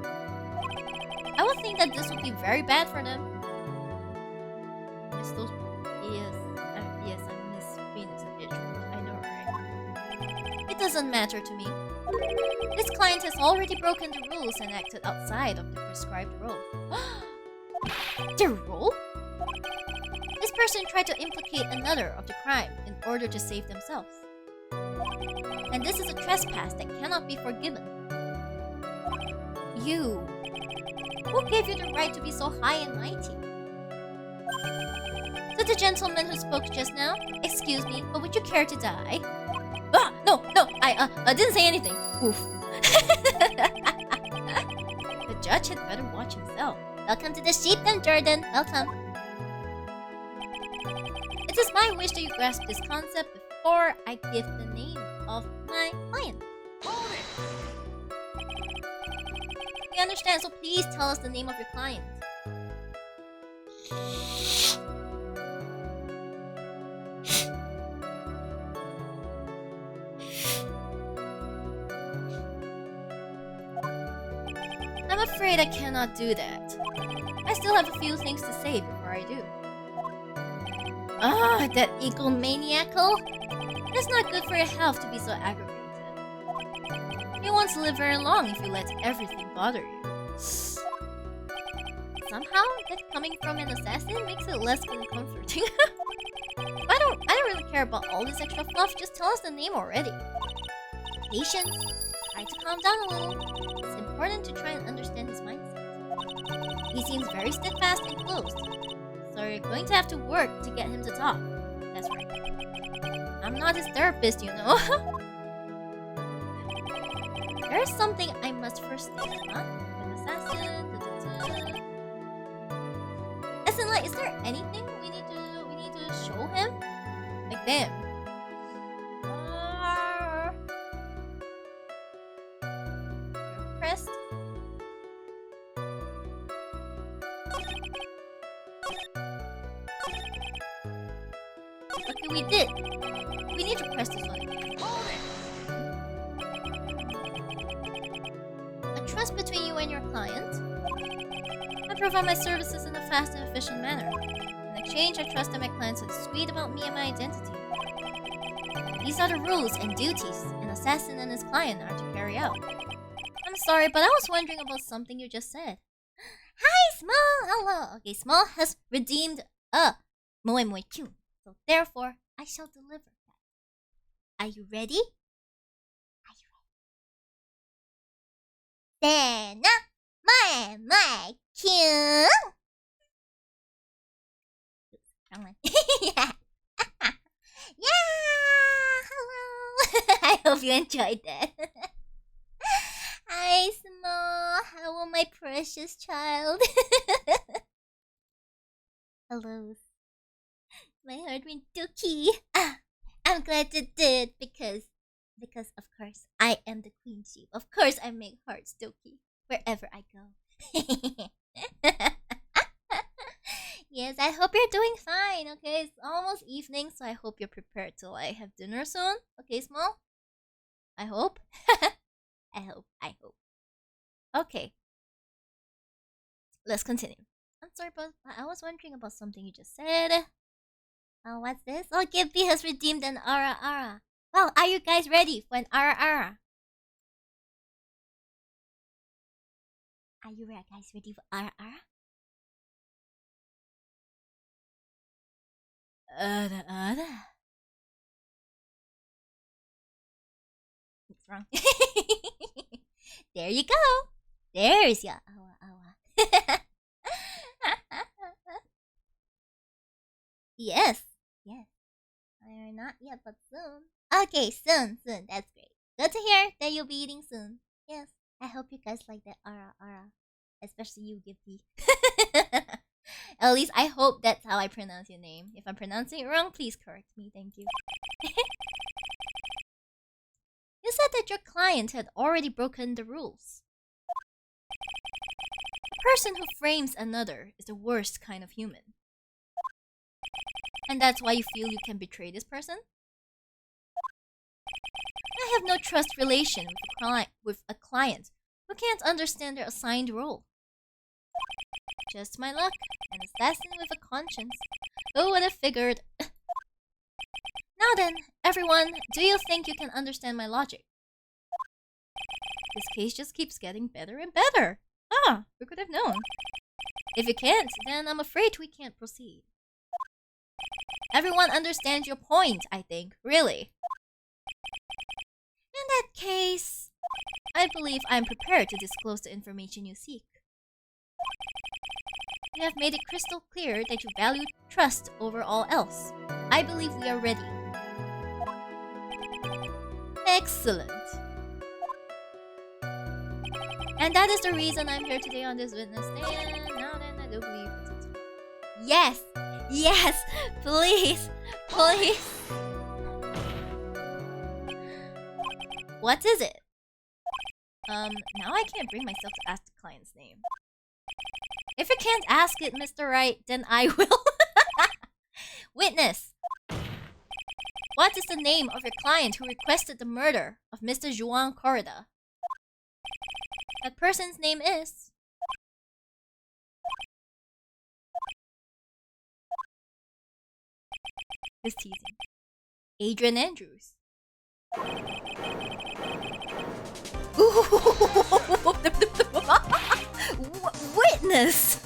I would think that this would be very bad for them. Miss those... Yes, I miss Phoenix and EDGEWORTH. I know, right? It doesn't matter to me. This client has already broken the rules and acted outside of the prescribed role. The role? This person tried to implicate another of the crime in order to save themselves. And this is a trespass that cannot be forgiven. You... Who gave you the right to be so high and mighty? To the gentleman who spoke just now, excuse me, but would you care to die? Ah, no, I didn't say anything. Oof. The judge had better watch himself. Welcome to the sheepdom, Jordan. Welcome. It is my wish that you grasp this concept before I give the name of my client. We understand, so please tell us the name of your client. I'm afraid I cannot do that. I still have a few things to say before I do. Ah, that egomaniacal! It's not good for your health to be so aggravated. You won't live very long if you let everything bother you. Somehow, that coming from an assassin makes it less comforting. I don't really care about all this extra fluff, just tell us the name already. Patience. Try to calm down a little. It's important to try and understand his mindset. He seems very steadfast and closed. So you're going to have to work to get him to talk. That's right. I'm not his therapist, you know. There's something I must first state, huh? An assassin. As in, like, is there anything we need to show him? Like, damn. You're pressed. Okay, we did. We need to press this one again. A trust between you and your client. I provide my services in a fast and efficient manner. In exchange, I trust that my clients are sweet about me and my identity. These are the rules and duties an assassin and his client are to carry out. I'm sorry, but I was wondering about something you just said. Hi, Small! Hello! Okay, Small has redeemed a Moe Moe Kyun. So therefore, I shall deliver that. Are you ready? Are you ready? Sena, Moe Moe Kyun! Wrong one. Yeah! Yeah! Hello! I hope you enjoyed that. Hi, Small. Hello, my precious child. Hello. My heart went dookie. I'm glad you did because of course I am the queen sheep. Of course I make hearts dookie wherever I go. Yes, I hope you're doing fine. Okay, it's almost evening, so I hope you're prepared to like have dinner soon. Okay, Small. I hope. I hope. Okay. Let's continue. I'm sorry, but I was wondering about something you just said. Oh, what's this? Oh, Gimpy has redeemed an Ara Ara. Well, are you guys ready for an Ara Ara? Are you guys ready for Ara Ara? What's wrong? There you go. There's your Awa Awa. Yes. Yes. We're not yet, but soon. Okay, soon. That's great. Good to hear that you'll be eating soon. Yes. I hope you guys like that Ara Ara. Especially you, Gippy. At least I hope that's how I pronounce your name. If I'm pronouncing it wrong, please correct me. Thank you. You said that your client had already broken the rules. The person who frames another is the worst kind of human. And that's why you feel you can betray this person? I have no trust relation with a client who can't understand their assigned role. Just my luck, an assassin with a conscience. Who would have figured? Now then, everyone, do you think you can understand my logic? This case just keeps getting better and better. Ah, who could have known? If you can't, then I'm afraid we can't proceed. Everyone understands your point, I think, really. In that case, I believe I'm prepared to disclose the information you seek. You have made it crystal clear that you value trust over all else. I believe we are ready. Excellent. And that is the reason I'm here today on this witness stand. Now then, I do believe it's it. Yes! Yes! Please! Please! What is it? Now I can't bring myself to ask the client's name. If you can't ask it, Mr. Wright, then I will. Witness! What is the name of your client who requested the murder of Mr. Juan Corrida? That person's name is... Just teasing. Adrian Andrews. Witness.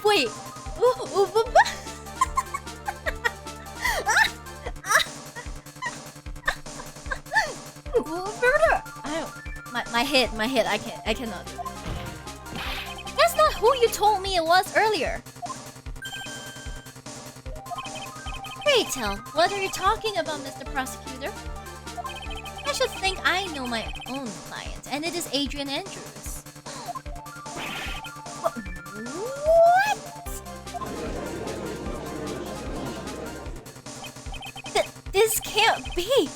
Wait. My head, I cannot. That's not who you told me it was earlier. Pray tell, what are you talking about, Mr. Prosecutor? I should think I know my own client, and it is Adrian Andrews. What? This can't be!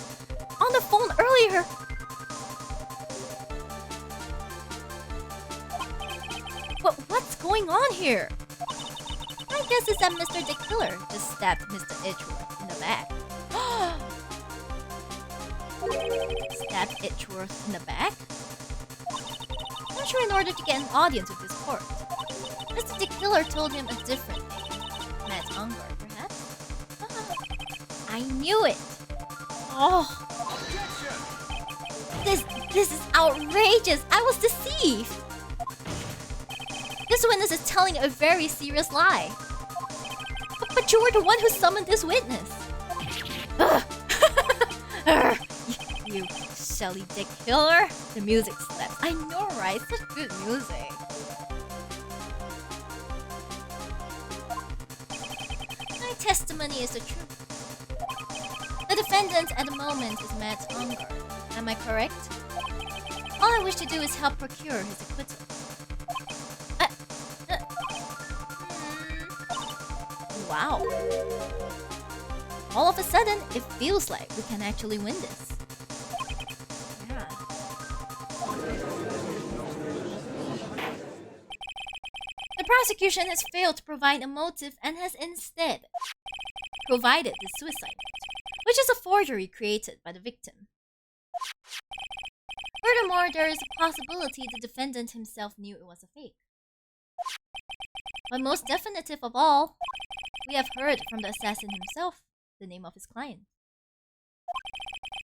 On the phone earlier! What's going on here? My guess is that Mr. the Killer just stabbed Mr. Edgeworth in the back. Stabbed Edgeworth in the back? I'm sure in order to get an audience with this court. Mr. the Killer told him a different name. Matt Unger, perhaps? I knew it! Oh! This is outrageous! I was deceived! This witness is telling a very serious lie. But you were the one who summoned this witness. You Shelly Dick Killer. The music slaps. I know, right? Such good music. My testimony is the truth. The defendant at the moment is Matt Unger. Am I correct? All I wish to do is help procure his acquittal. Wow. All of a sudden, it feels like we can actually win this. Yeah. The prosecution has failed to provide a motive and has instead provided the suicide note, which is a forgery created by the victim. Furthermore, there is a possibility the defendant himself knew it was a fake. But most definitive of all, we have heard from the assassin himself the name of his client.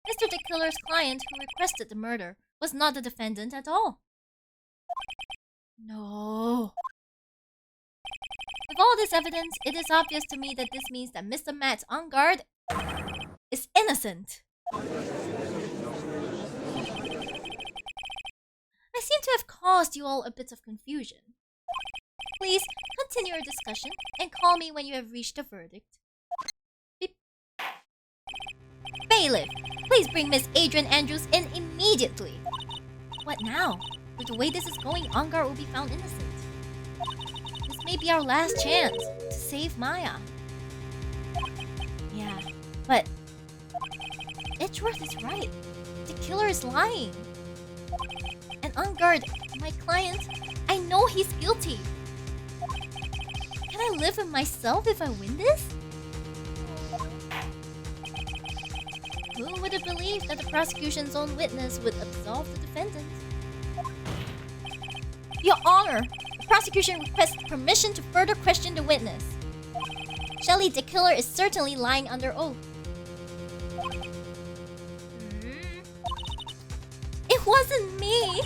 Mr. the Killer's client who requested the murder was not the defendant at all. No. With all this evidence, it is obvious to me that this means that Mr. Matt Unger is innocent. I seem to have caused you all a bit of confusion. Please continue your discussion and call me when you have reached a verdict. Beep. Bailiff, please bring Miss Adrian Andrews in immediately. What now? With the way this is going, Unger will be found innocent. This may be our last chance to save Maya. Yeah, but Edgeworth is right. The killer is lying. And Unger, my client, I know he's guilty. Can I live with myself if I win this? Who would have believed that the prosecution's own witness would absolve the defendant? Your Honor, the prosecution requests permission to further question the witness. Shelly the Killer is certainly lying under oath. It wasn't me!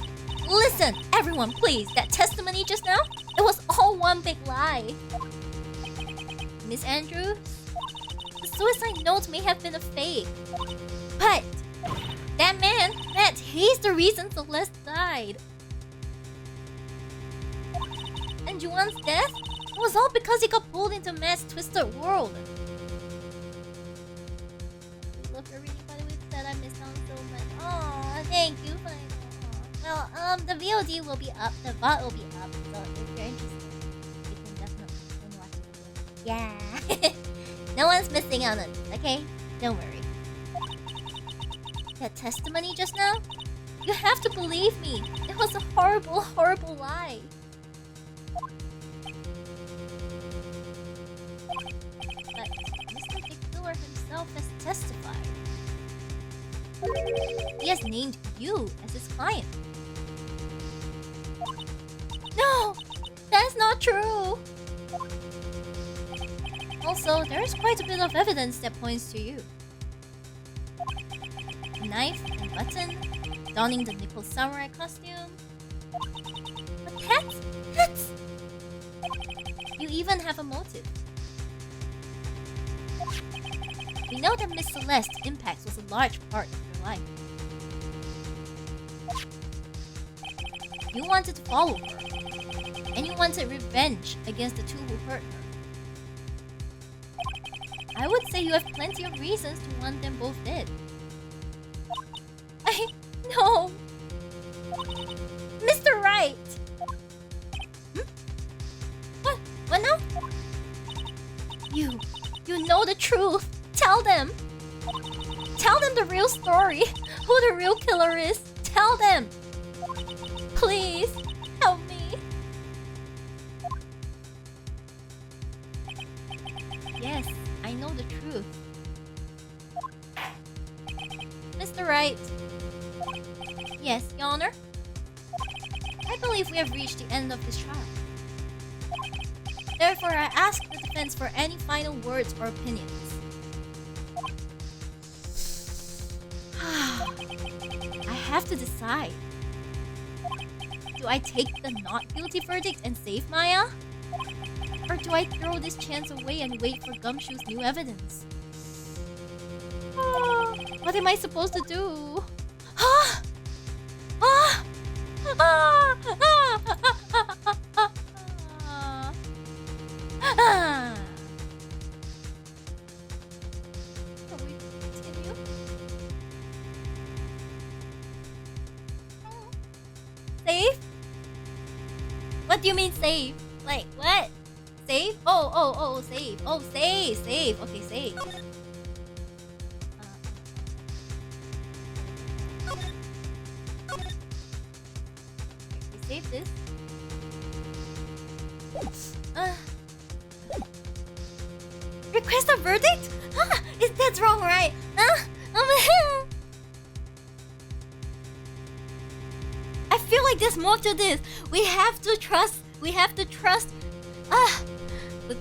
Listen, everyone, please. That testimony just now, it was all one big lie. Miss Andrews, the suicide note may have been a fake. But that man, Matt, he's the reason Celeste died. And Juan's death was all because he got pulled into Matt's twisted world. Love everybody with that I missed out so much. Aw, thank you. Well, the VOD will be up, the bot will be up, so if you're interested, you can definitely watch it. Yeah. No one's missing out on it, okay? Don't worry. That testimony just now? You have to believe me. It was a horrible, horrible lie. But Mr. the Killer himself has testified. He has named you as his client. No! That's not true! Also, there is quite a bit of evidence that points to you. A knife and button, donning the nickel samurai costume. But that's... You even have a motive. We know that Miss Celeste's impact was a large part of your life. You wanted to follow her, and you wanted revenge against the two who hurt her. I would say you have plenty of reasons to want them both dead. No! Mr. Wright! What now? You know the truth! Tell them! Tell them the real story! Who the real killer is! Tell them! Please, help me! Yes, I know the truth. Mr. Wright. Yes, Your Honor? I believe we have reached the end of this trial. Therefore, I ask the defense for any final words or opinions. I have to decide. Do I take the not guilty verdict and save Maya? Or do I throw this chance away and wait for Gumshoe's new evidence? What am I supposed to do? Can we continue? Save? What do you mean save? Like, what? Save? Oh, save. Oh, save. Okay, save. We save this. Request a verdict? That's wrong, right? I feel like there's more to this. We have to trust. Flip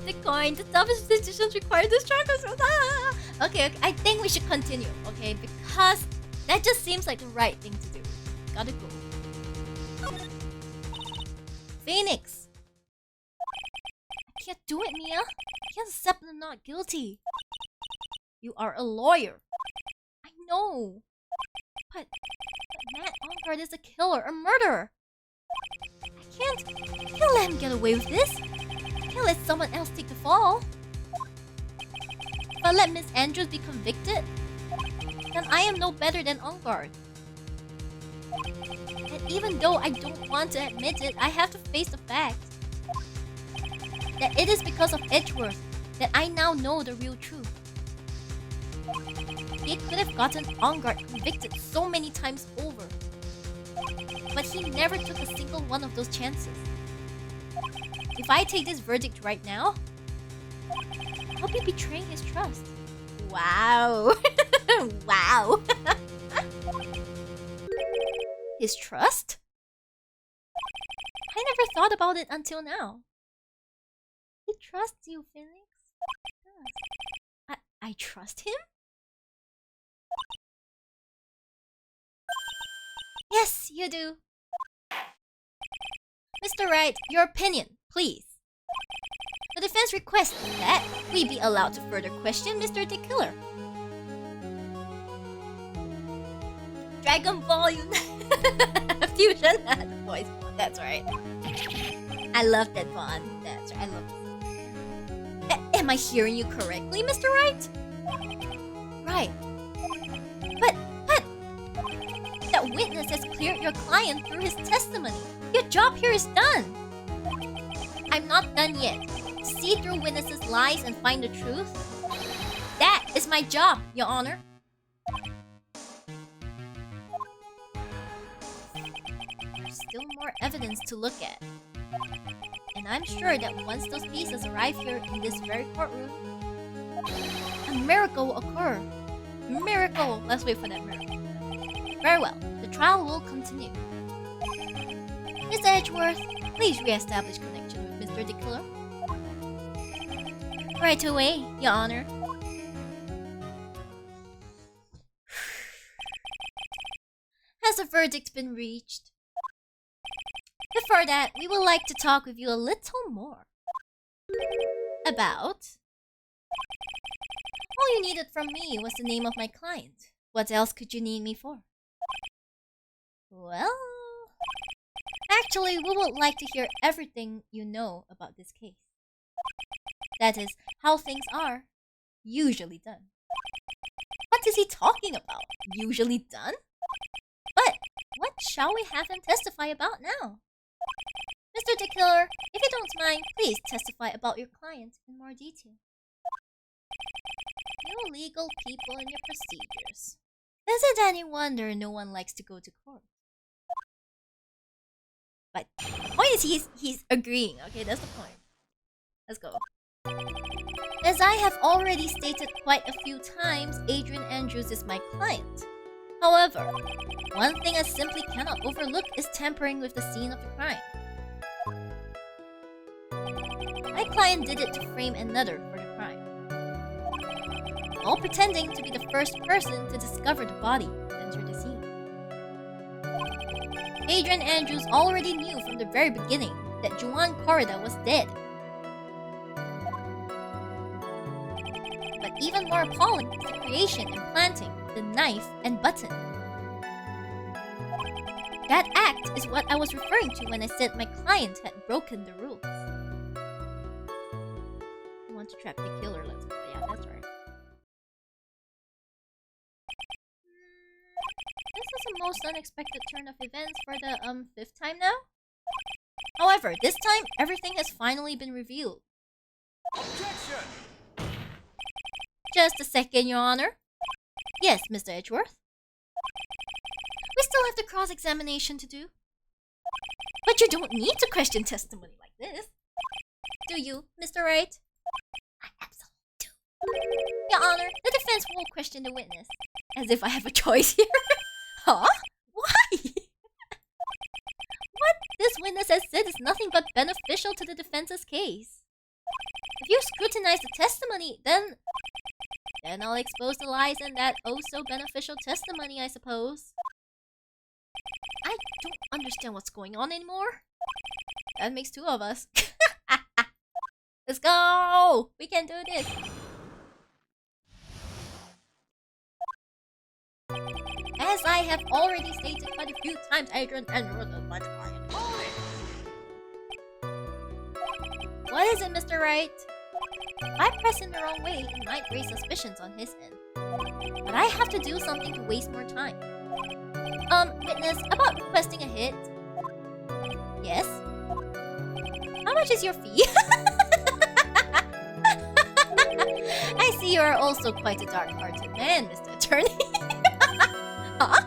the coin. The toughest decisions require the strongest. Okay, I think we should continue, okay? Because that just seems like the right thing to do. Gotta go. Phoenix! I can't do it, Mia. I can't accept I'm not guilty. You are a lawyer. I know. But Matt Ongard is a killer, a murderer. I can't let him get away with this. I can't let someone else take the fall. If I let Miss Andrews be convicted, then I am no better than Ongard. And even though I don't want to admit it, I have to face the fact that it is because of Edgeworth that I now know the real truth. He could have gotten Ongard convicted so many times over, but he never took a single one of those chances. If I take this verdict right now, I'll be betraying his trust. Wow. Wow. His trust? I never thought about it until now. He trusts you, Phoenix. I trust him? Yes, you do. Mr. Wright, your opinion, please. The defense requests that we be allowed to further question Mr. the Killer. Dragon Ball Fusion had the voice bond, that's right. I love that bond. That's right, I love it. Am I hearing you correctly, Mr. Wright? Right. But that witness has cleared your client through his testimony. Your job here is done. I'm not done yet. See through witnesses' lies and find the truth? That is my job, Your Honor. There's still more evidence to look at. And I'm sure that once those pieces arrive here in this very courtroom, a miracle will occur. Miracle! Let's wait for that miracle. Very well. The trial will continue. Mr. Edgeworth, please re-establish connection with Mr. the Killer. Right away, Your Honor. Has a verdict been reached? Before that, we would like to talk with you a little more. About? All you needed from me was the name of my client. What else could you need me for? Well... Actually, we would like to hear everything you know about this case. That is, how things are usually done. What is he talking about? Usually done? But what shall we have him testify about now? Mr. the Killer, if you don't mind, please testify about your client in more detail. You legal people and your procedures. Is it any wonder no one likes to go to court? But the point is he's agreeing, okay? That's the point. Let's go. As I have already stated quite a few times, Adrian Andrews is my client. However, one thing I simply cannot overlook is tampering with the scene of the crime. My client did it to frame another for the crime, all pretending to be the first person to discover the body and enter the scene. Adrian Andrews already knew from the very beginning that Juan Corrida was dead. But even more appalling is the creation and planting of the knife and button. That act is what I was referring to when I said my client had broken the rules. You want to trap the killer, let's go. Yeah, that's right. This is a most unexpected turn of events for the 5th time now. However, this time everything has finally been revealed. Objection! Just a second, Your Honor. Yes, Mr. Edgeworth. We still have the cross-examination to do. But you don't need to question testimony like this. Do you, Mr. Wright? I absolutely do. Your Honor, the defense will question the witness. As if I have a choice here. Huh? Why? What this witness has said is nothing but beneficial to the defense's case. If you scrutinize the testimony, then I'll expose the lies in that oh-so-beneficial testimony, I suppose. I don't understand what's going on anymore. That makes 2 of us. Let's go! We can do this! As I have already stated quite a few times, Adrian Andrews is my client. What is it, Mr. Wright? If I press him the wrong way, it might raise suspicions on his end. But I have to do something to waste more time. Witness, about requesting a hit. Yes? How much is your fee? I see you are also quite a dark-hearted man, Mr. Attorney. Huh?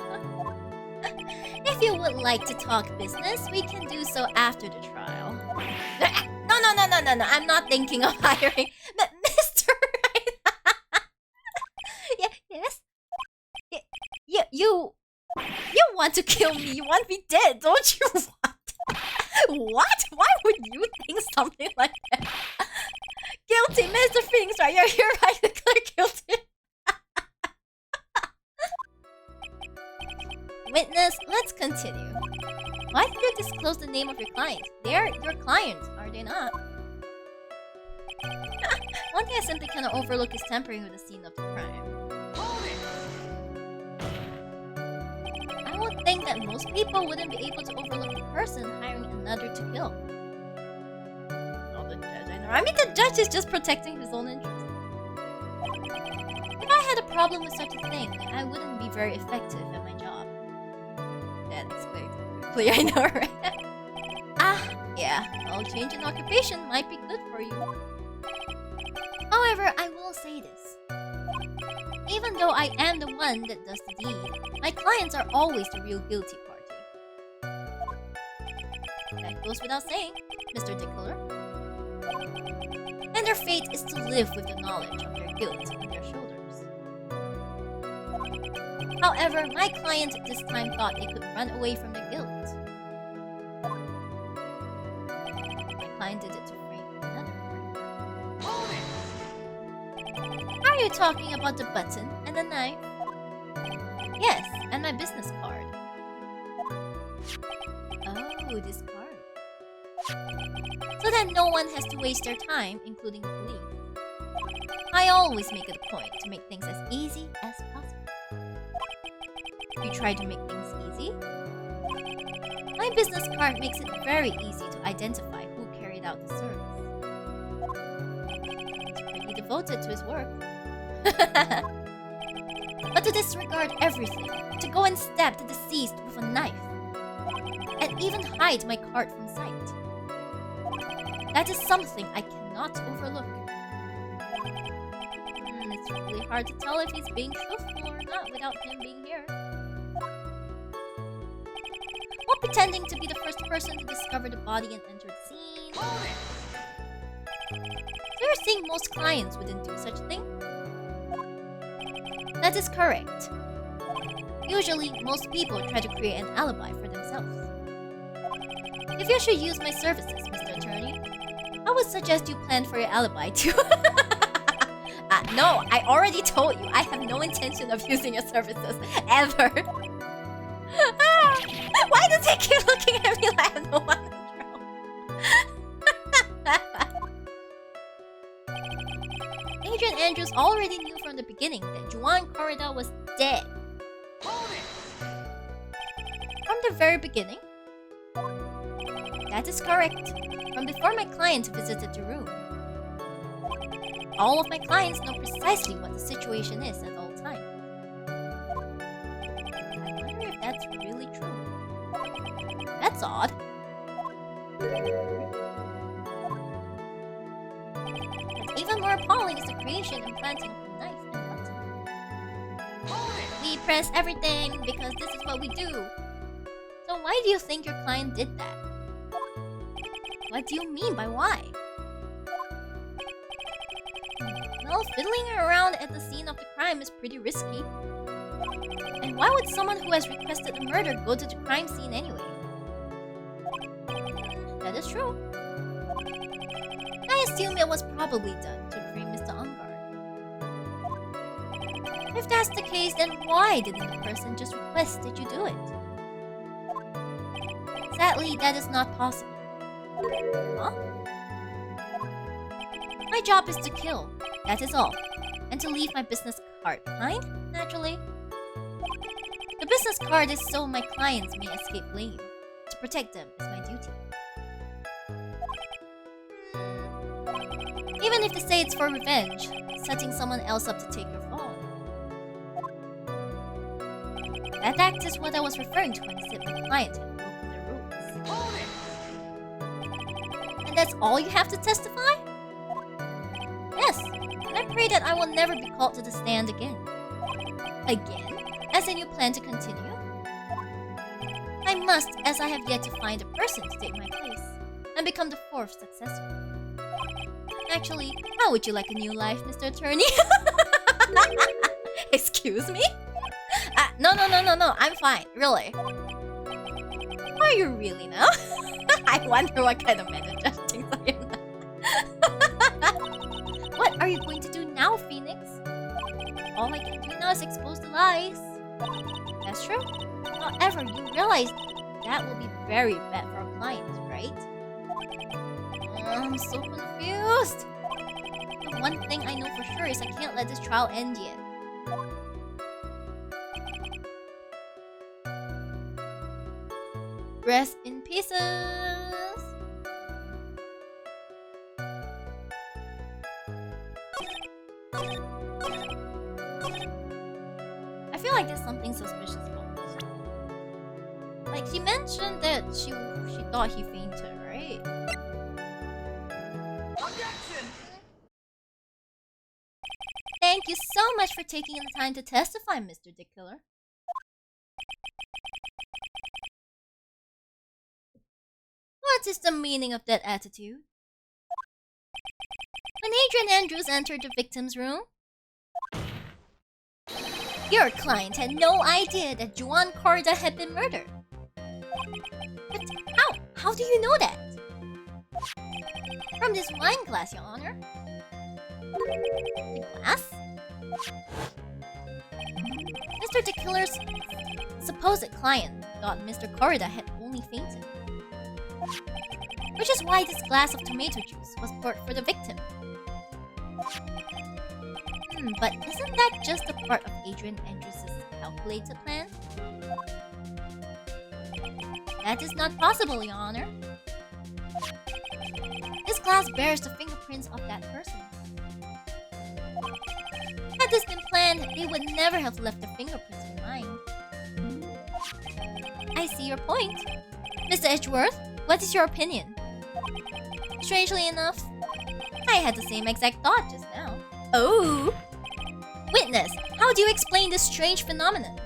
If you would like to talk business, we can do so after the trial. No, I'm not thinking of hiring Mr. Wright. Yes? You want to kill me. You want me dead, don't you? What? Why would you think something like that? Guilty, Mr. Phoenix, right? You're here, I declare guilty. Witness, let's continue. Why did you disclose the name of your client? They're your client, are they not? One thing I simply cannot overlook is tampering with the scene of the crime. I would think that most people wouldn't be able to overlook a person hiring another to kill. Not the judge, I know. I mean, the judge is just protecting his own interest. If I had a problem with such a thing, I wouldn't be very effective at my job. That explains it quickly, I know, right? Yeah, well, change in occupation might be good for you. However, I will say this. Even though I am the one that does the deed, my clients are always the real guilty party. That goes without saying, Mr. Dickler. And their fate is to live with the knowledge of their guilt on their shoulders. However, my client at this time thought they could run away from their guilt. My client did it to frame another. Are you talking about the button and the knife? Yes, and my business card. Oh, this card. So that no one has to waste their time, including the police. I always make it a point to make things as easy as possible. You try to make things easy? My business card makes it very easy to identify who carried out the service. He's pretty devoted to his work. But to disregard everything, to go and stab the deceased with a knife, and even hide my card from sight, that is something I cannot overlook. It's really hard to tell if he's being truthful or not without him being here. Or pretending to be the first person to discover the body and enter the scene. So you're saying most clients wouldn't do such a thing? That is correct. Usually, most people try to create an alibi for themselves. If you should use my services, Mr. Attorney, I would suggest you plan for your alibi too. No, I already told you I have no intention of using your services, ever. Why does he keep looking at me like I have no one control? Adrian Andrews already knew from the beginning that Juan Corrida was dead. From the very beginning? That is correct. From before my client visited the room. All of my clients know precisely what the situation is at all times. I wonder if that's really true. That's odd. What's even more appalling is the creation and planting of the knife and button. We press everything because this is what we do. So why do you think your client did that? What do you mean by why? Well, fiddling around at the scene of the crime is pretty risky. And why would someone who has requested the murder go to the crime scene anyway? That is true. I assume it was probably done to free Mr. Ungar. If that's the case, then why didn't the person just request that you do it? Sadly, that is not possible. Huh? My job is to kill, that is all. And to leave my business card behind, naturally. The business card is so my clients may escape blame. To protect them is my duty. Even if they say it's for revenge, setting someone else up to take your fall. That act is what I was referring to when I said my client had broken their rules. And that's all you have to testify? Yes, and I pray that I will never be called to the stand again. Again? As in you plan to continue? I must, as I have yet to find a person to take my place and become the fourth successor. Actually, how would you like a new life, Mr. Attorney? Excuse me? No, I'm fine, really. Are you really now? I wonder what kind of man adjusting I am. What are you going to do now, Phoenix? All I can do now is expose the lies. That's true. However, you realize that will be very bad for our clients, right? I'm so confused. The one thing I know for sure is I can't let this trial end yet. Rest in pieces. I feel like there's something suspicious about this. Like, she mentioned that she thought he fainted, right? Objection! Thank you so much for taking the time to testify, Mr. Dick Killer. What is the meaning of that attitude? When Adrian Andrews entered the victim's room, your client had no idea that Juan Corrida had been murdered. But how? How do you know that? From this wine glass, Your Honor. The glass? Mr. the Killer's supposed client thought Mr. Corrida had only fainted. Which is why this glass of tomato juice was poured for the victim. But isn't that just a part of Adrian Andrews' calculated plan? That is not possible, Your Honor. This glass bears the fingerprints of that person. Had this been planned, they would never have left the fingerprints behind. I see your point. Mr. Edgeworth, what is your opinion? Strangely enough, I had the same exact thought just now. Oh! Witness, how do you explain this strange phenomenon?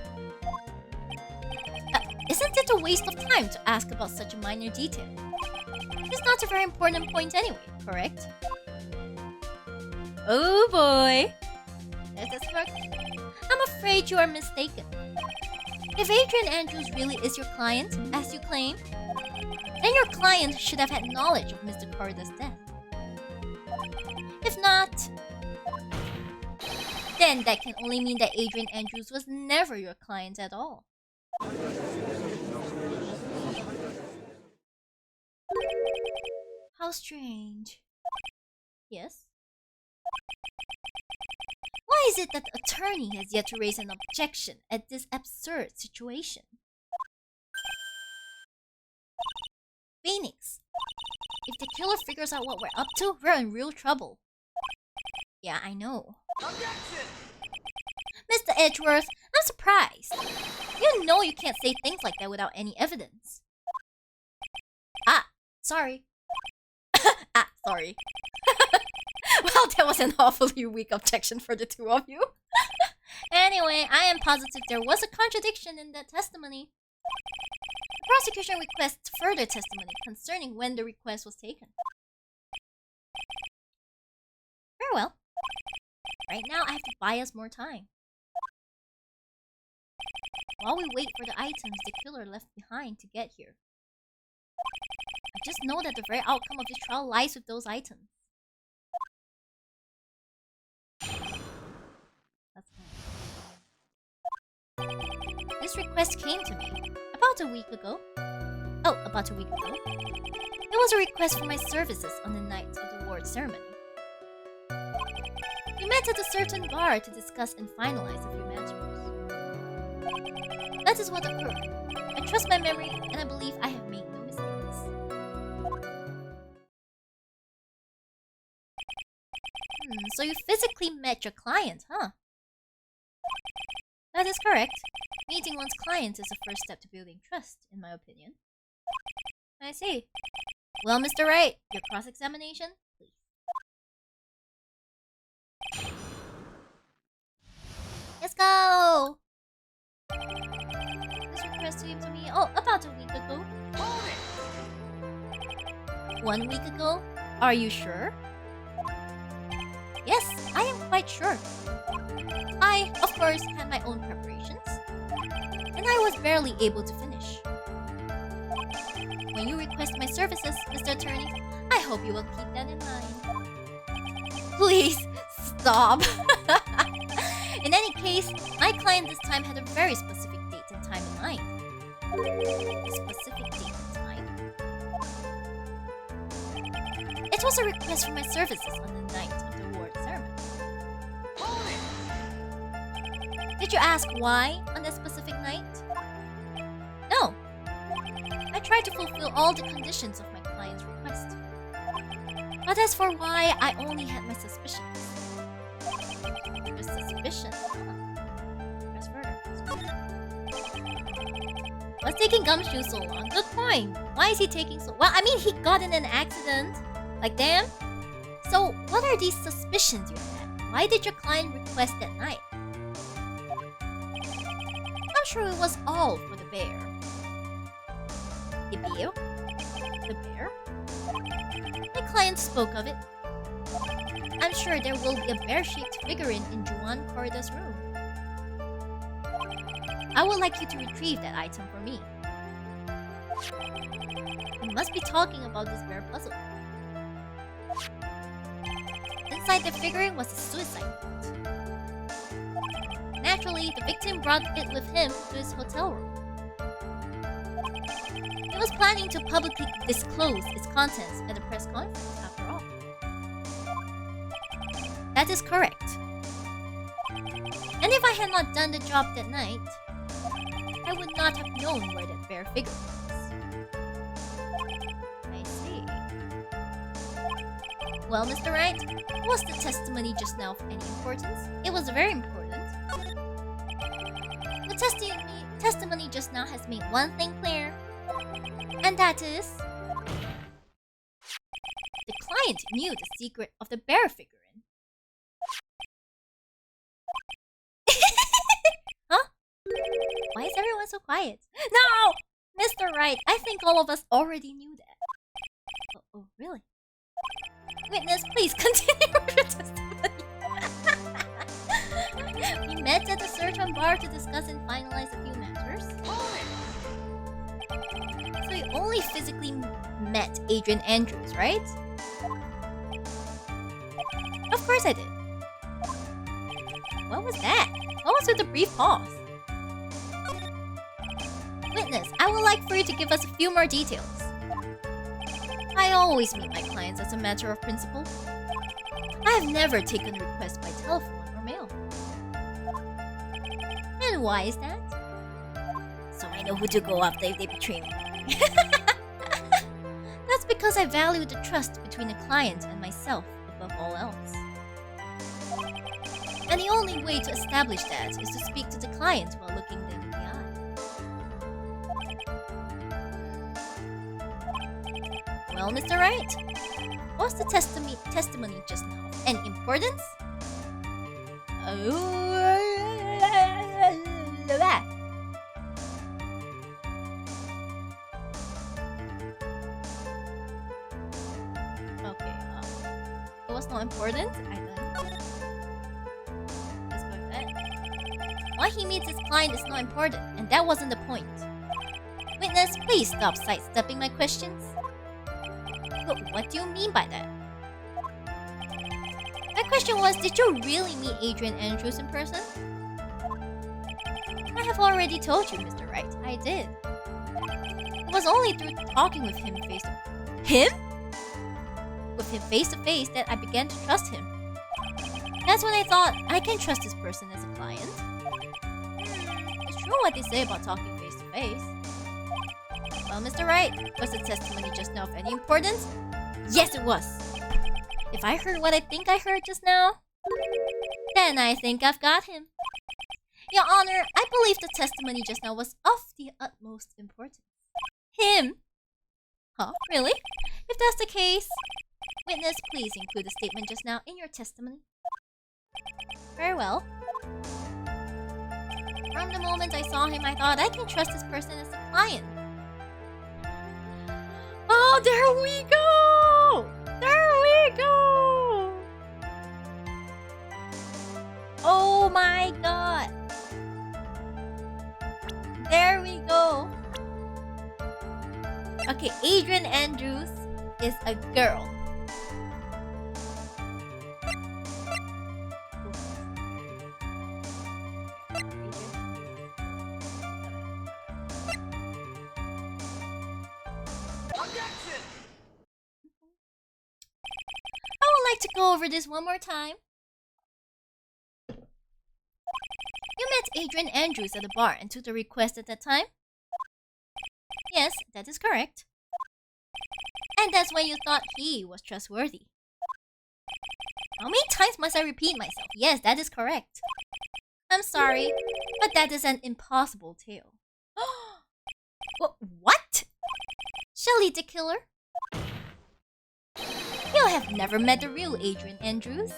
Isn't it a waste of time to ask about such a minor detail? It's not a very important point anyway, correct? Oh boy! This is working. I'm afraid you are mistaken. If Adrian Andrews really is your client, as you claim, then your client should have had knowledge of Mr. Corrida's death. If not, then that can only mean that Adrian Andrews was never your client at all. How strange. Yes? Why is it that the attorney has yet to raise an objection at this absurd situation? Phoenix, if the killer figures out what we're up to, we're in real trouble. Yeah, I know. Objection! Mr. Edgeworth, I'm surprised. You know you can't say things like that without any evidence. Sorry. Sorry. Well, that was an awfully weak objection for the two of you. Anyway, I am positive there was a contradiction in that testimony. The prosecution requests further testimony concerning when the request was taken. Very well. Right now, I have to buy us more time. While we wait for the items the killer left behind to get here. I just know that the very outcome of this trial lies with those items. That's fine. This request came to me about a week ago. About a week ago. It was a request for my services on the night of the award ceremony. We met at a certain bar to discuss and finalize a few matters. That is what occurred. I trust my memory, and I believe I have made no mistakes. So you physically met your client, huh? That is correct. Meeting one's client is the first step to building trust, in my opinion. I see. Well, Mr. Wright, your cross-examination, please. Let's go! This request came to me, about a week ago. 1 week ago? Are you sure? Yes, I am quite sure. I, of course, had my own preparations, and I was barely able to finish. When you request my services, Mr. Attorney, I hope you will keep that in mind. Please, stop! In any case, my client this time had a very specific date and time in mind. A specific date and time? It was a request for my services on the night of the award ceremony. Did you ask why on that specific night? No. I tried to fulfill all the conditions of my client's request. But as for why, I only had my suspicions. Your suspicion? Press further. What's taking Gumshoe so long? Good point. Why is he taking so... Well, I mean, he got in an accident. Like, damn. So, what are these suspicions you had? Why did your client request that night? I'm sure it was all for the bear. The bear? The bear? My client spoke of it. I'm sure there will be a bear-shaped figurine in Juan Corrida's room. I would like you to retrieve that item for me. You must be talking about this bear puzzle. Inside the figurine was a suicide note. Naturally, the victim brought it with him to his hotel room. He was planning to publicly disclose its contents at a press conference, after all. That is correct. And if I had not done the job that night, I would not have known where that bare figure was. I see. Well, Mr. Wright, was the testimony just now of any importance? It was very important. The testimony just now has made one thing clear, and that is the client knew the secret of the bear figurine. Huh? Why is everyone so quiet? No! Mr. Wright, I think all of us already knew that. Oh, really? Witness, please continue with your testimony. We met at the search on bar to discuss and finalize a few matters. So you only physically met Adrian Andrews, right? Of course I did. What was that? What was with the brief pause? Witness, I would like for you to give us a few more details. I always meet my clients as a matter of principle. I have never taken requests by telephone or mail. And why is that? So I know who to go after if they betray me. That's because I value the trust between a client and myself above all else. And the only way to establish that is to speak to the client while looking them in the eye. Well, Mr. Wright, was the testimony just now of any importance? Okay, it was not important. Let's go with that. Why he meets his client is not important, and that wasn't the point. Witness, please stop sidestepping my questions. What do you mean by that? My question was, did you really meet Adrian Andrews in person? I have already told you, Mr. Wright, I did. It was only through talking with him face to face that I began to trust him. That's when I thought, I can trust this person as a client. It's true what they say about talking face to face. Well, Mr. Wright, was the testimony just now of any importance? Yes, it was. If I heard what I think I heard just now, then I think I've got him. Your Honor, I believe the testimony just now was of the utmost importance. Him? Huh? Really? If that's the case, witness, please include the statement just now in your testimony. Very well. From the moment I saw him, I thought I can trust this person as a client. Oh, there we go! There we go! Oh my god! There we go! Okay, Adrian Andrews is a girl. I would like to go over this one more time. You met Adrian Andrews at the bar and took the request at that time? Yes, that is correct. And that's when you thought he was trustworthy. How many times must I repeat myself? Yes, that is correct. I'm sorry, but that is an impossible tale. What? Shelley the killer? You have never met the real Adrian Andrews.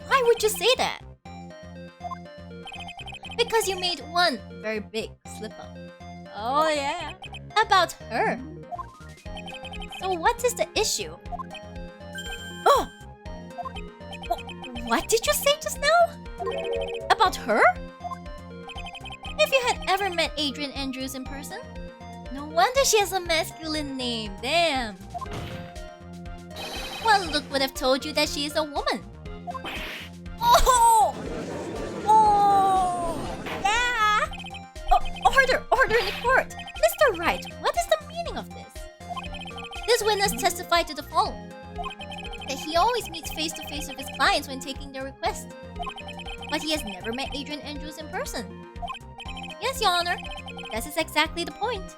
Why would you say that? Because you made one very big slip-up. Oh yeah. About her. So what is the issue? Oh! What did you say just now? About her? If you had ever met Adrian Andrews in person? No wonder she has a masculine name. Damn. One look would have told you that she is a woman. Order in the court! Mr. Wright, what is the meaning of this? This witness testified to the following. That he always meets face-to-face with his clients when taking their request. But he has never met Adrian Andrews in person. Yes, Your Honor. This is exactly the point.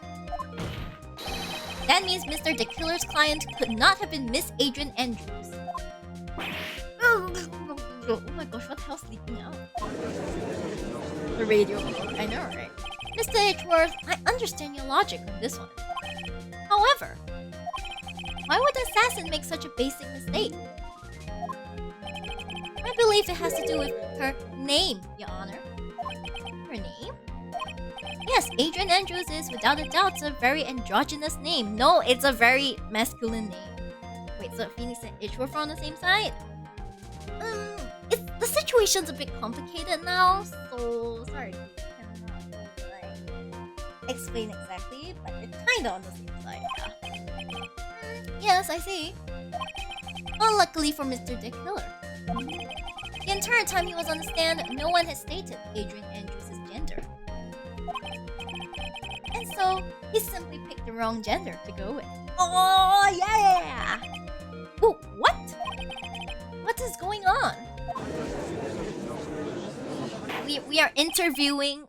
That means Mr. The Killer's client could not have been Miss Adrian Andrews. Oh my gosh, what the hell's leaking out? The radio. I know, right? Mr. Edgeworth, I understand your logic on this one. However, why would the assassin make such a basic mistake? I believe it has to do with her name, Your Honor. Her name? Yes, Adrian Andrews is without a doubt a very androgynous name. No, it's a very masculine name. Wait, so Phoenix and Edgeworth are on the same side? The situation's a bit complicated now, so sorry. Explain exactly, but it's kinda on the same side, yeah. Yes, I see. Unluckily for Mr. The Killer. The entire time he was on the stand, no one had stated Adrian Andrews' gender. And so, he simply picked the wrong gender to go with. Oh, yeah! Oh, what? What is going on? We are interviewing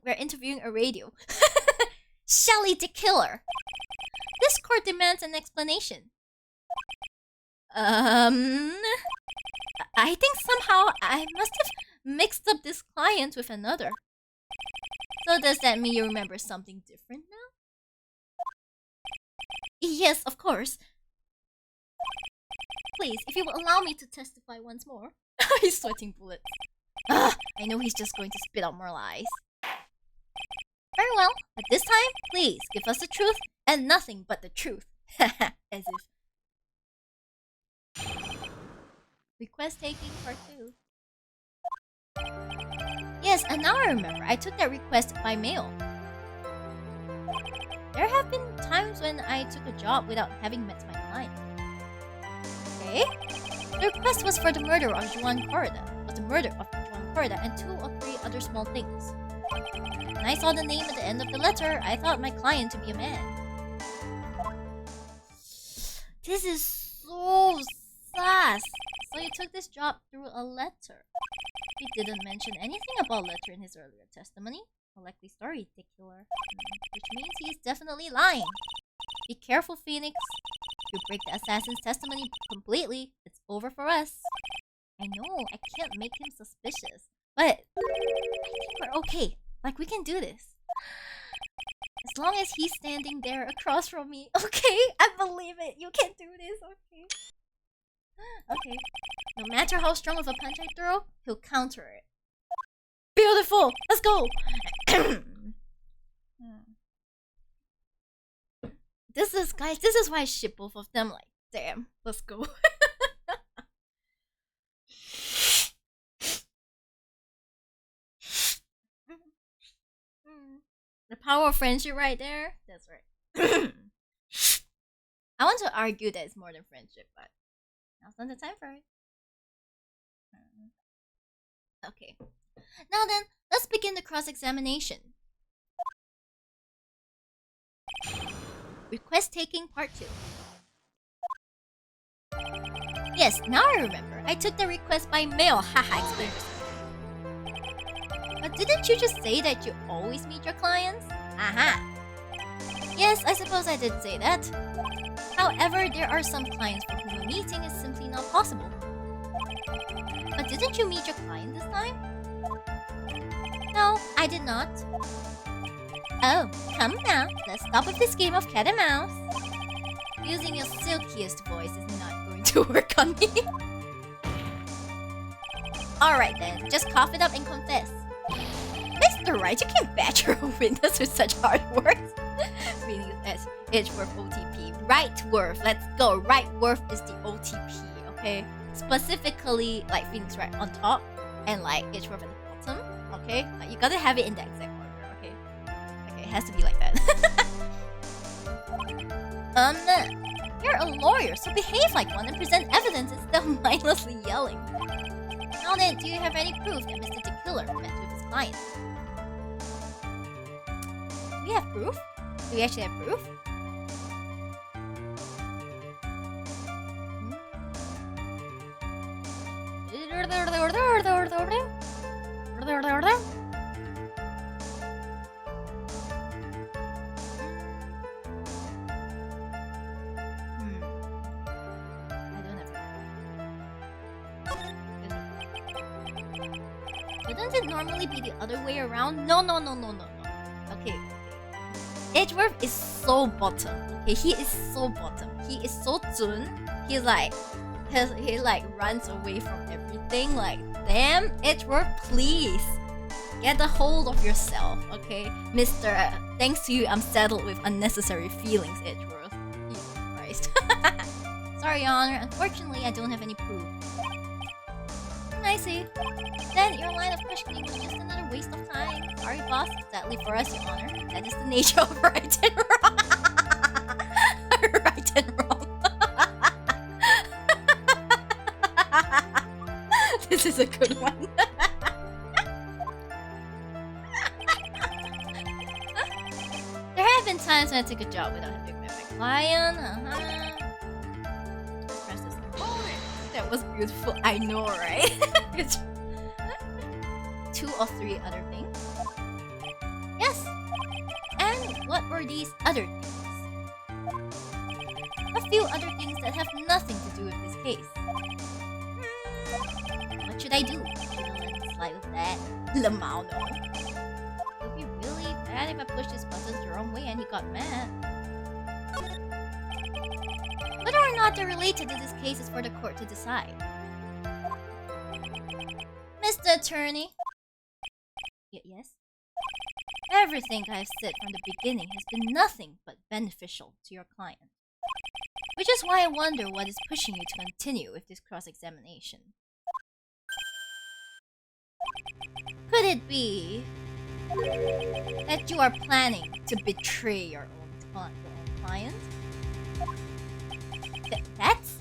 a radio. Shelly the Killer. This court demands an explanation. I think somehow I must have mixed up this client with another. So does that mean you remember something different now? Yes, of course. Please, if you will allow me to testify once more. He's sweating bullets. I know he's just going to spit out more lies. Very well, but this time, please give us the truth and nothing but the truth. As if. Request taking part 2. Yes, and now I remember. I took that request by mail. There have been times when I took a job without having met my client. Okay? The request was for the murder of Juan Corrida. And 2 or 3 other small things. When I saw the name at the end of the letter, I thought my client to be a man. This is so sus. So he took this job through a letter. He didn't mention anything about letter in his earlier testimony. A likely story, the killer. Which means he is definitely lying. Be careful, Phoenix. If you break the assassin's testimony completely, it's over for us. I know, I can't make him suspicious. But I think we're okay. Like, we can do this. As long as he's standing there across from me. Okay, I believe it. You can do this, okay. Okay. No matter how strong of a punch I throw, he'll counter it. Beautiful! Let's go! This is why I ship both of them. Like, damn. Let's go. The power of friendship right there. That's right. I want to argue that it's more than friendship, but now's not the time for it. Okay. Now then, let's begin the cross-examination. Request taking part 2. Yes, now I remember. I took the request by mail. Haha, explain yourself. But didn't you just say that you always meet your clients? Aha. Yes, I suppose I did say that. However, there are some clients for whom a meeting is simply not possible. But didn't you meet your client this time? No, I did not. Oh, come now. Let's stop with this game of cat and mouse. Using your silkiest voice is not going to work on me. Alright then, just cough it up and confess. Mr. Wright, you can't badger a witness with such hard words. Meaning as Edgeworth OTP. Wrightworth, let's go. Wrightworth is the OTP, okay? Specifically, like Phoenix Wright on top and like Edgeworth at the bottom, okay? Like, you gotta have it in that exact order, okay? Okay, it has to be like that. You're a lawyer, so behave like one and present evidence instead of mindlessly yelling. Now then, do you have any proof that Mr. The Killer met with his client? we have proof? Do we actually have proof? Wouldn't it normally be the other way around? No. Okay. Edgeworth is so bottom. Okay, he is so bottom. He is so zun. He runs away from everything. Like, damn, Edgeworth, please get a hold of yourself. Okay, Mister. Thanks to you, I'm saddled with unnecessary feelings, Edgeworth. Jesus Christ. Sorry, Your Honor. Unfortunately, I don't have any proof. I see. Then your line of questioning was just another waste of time. Sorry, boss. Sadly for us, Your Honor, that is the nature of right and wrong. Right and wrong. This is a good one. There have been times when I took a job without having met my client. That was beautiful. I know, right? 2 or 3 other things. Yes. And what were these other things? A few other things that have nothing to do with this case. What should I do? Should I let it slide with that? Lamau, no. It would be really bad if I pushed his buttons the wrong way and he got mad. Whether or not they're related to this case is for the court to decide. Mr. Attorney. Yes? Everything I've said from the beginning has been nothing but beneficial to your client. Which is why I wonder what is pushing you to continue with this cross-examination. Could it be that you are planning to betray your own client? That's...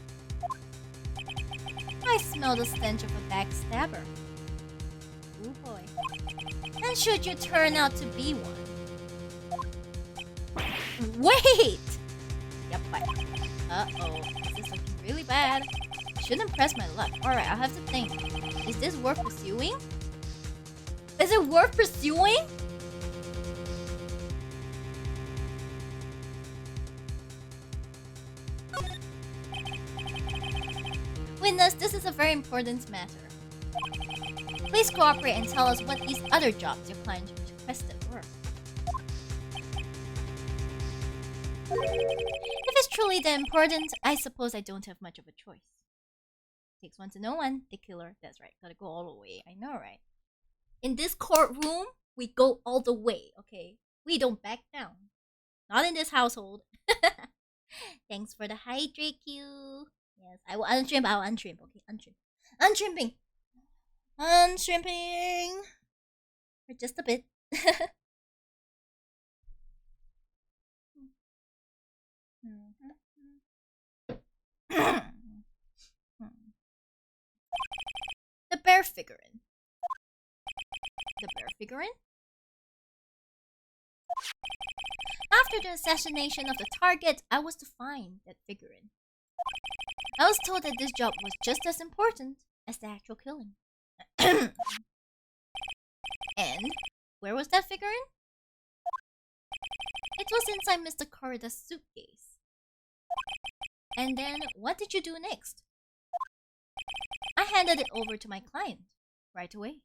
I smell the stench of a backstabber. Oh boy. And should you turn out to be one... Wait! Yep, bye. Uh-oh. This is looking really bad. I shouldn't press my luck. Alright, I'll have to think. Is this worth pursuing? Is it worth pursuing? Witness, this is a very important matter. Please cooperate and tell us what these other jobs your client requested were. If it's truly that important, I suppose I don't have much of a choice. Takes one to know one, the killer. That's right, gotta go all the way. I know, right? In this courtroom, we go all the way, okay? We don't back down. Not in this household. Thanks for the hydrate cue. Yes, I will untrim. I will untrim. Okay, untrim. Untrimming. Untrimming. For just a bit. The bear figurine. The bear figurine? After the assassination of the target, I was to find that figurine. I was told that this job was just as important as the actual killing. And where was that figurine? It was inside Mr. Corrida's suitcase. And then, what did you do next? I handed it over to my client right away.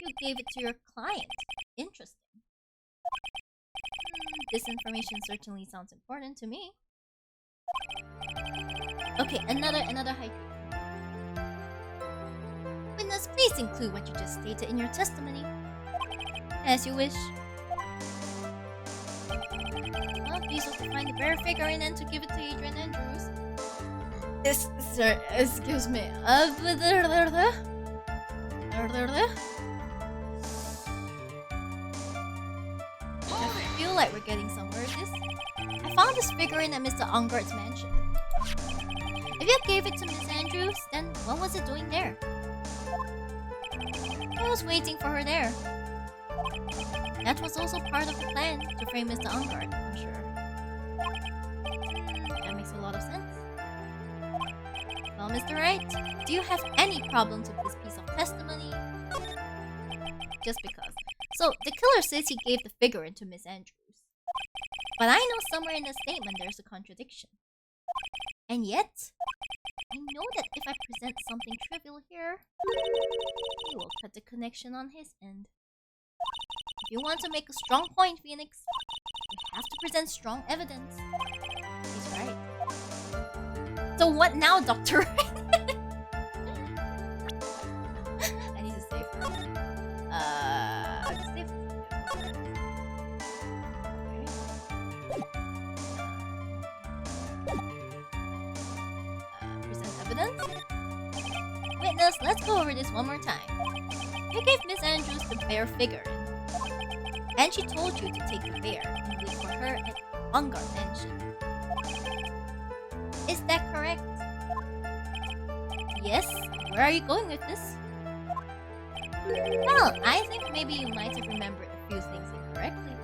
You gave it to your client. Interesting. This information certainly sounds important to me. Okay, another hydrate. Witness, please include what you just stated in your testimony. As you wish. Well, please was to find the bear figurine and to give it to Adrian Andrews. Sir, excuse me. I feel like we're getting somewhere with this. I found this figurine at Mr. Ongard's mansion. If you gave it to Miss Andrews, then what was it doing there? I was waiting for her there. That was also part of the plan to frame Mr. Ungard, I'm sure. That makes a lot of sense. Well, Mr. Wright, do you have any problems with this piece of testimony? Just because. So, the killer says he gave the figurine to Miss Andrews. But I know somewhere in the statement there's a contradiction. And yet, I know that if I present something trivial here, he will cut the connection on his end. If you want to make a strong point, Phoenix, you have to present strong evidence. He's right. So what now, Doctor? I need to save her. I'll just save her. Present evidence? Witness, let's go over this one more time. You gave Miss Andrews the bear figurine. And she told you to take the bear and wait for her at Ungard Mansion. Is that correct? Yes? Where are you going with this? Well, I think maybe you might have remembered a few things incorrectly.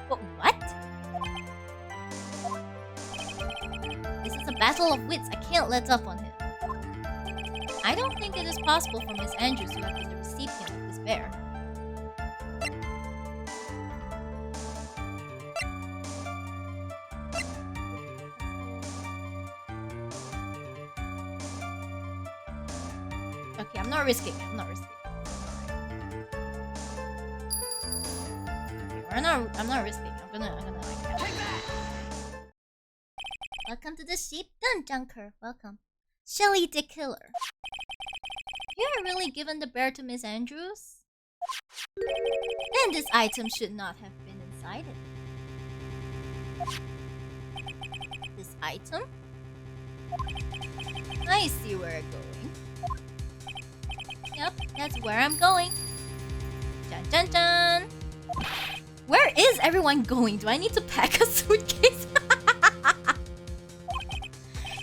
But what? This is a battle of wits. I can't let up on him. I don't think it is possible for Miss Andrews to have been the recipient of this bear. Okay, I'm not risking it. I'm not risking it. Okay, I'm not risking it. I'm gonna like that. Welcome to the sheep gun junker. Welcome. Shelly the killer. You are really given the bear to Miss Andrews? Then this item should not have been inside it. This item? I see where I'm going. Yep, that's where I'm going. Dun dun dun! Where is everyone going? Do I need to pack a suitcase?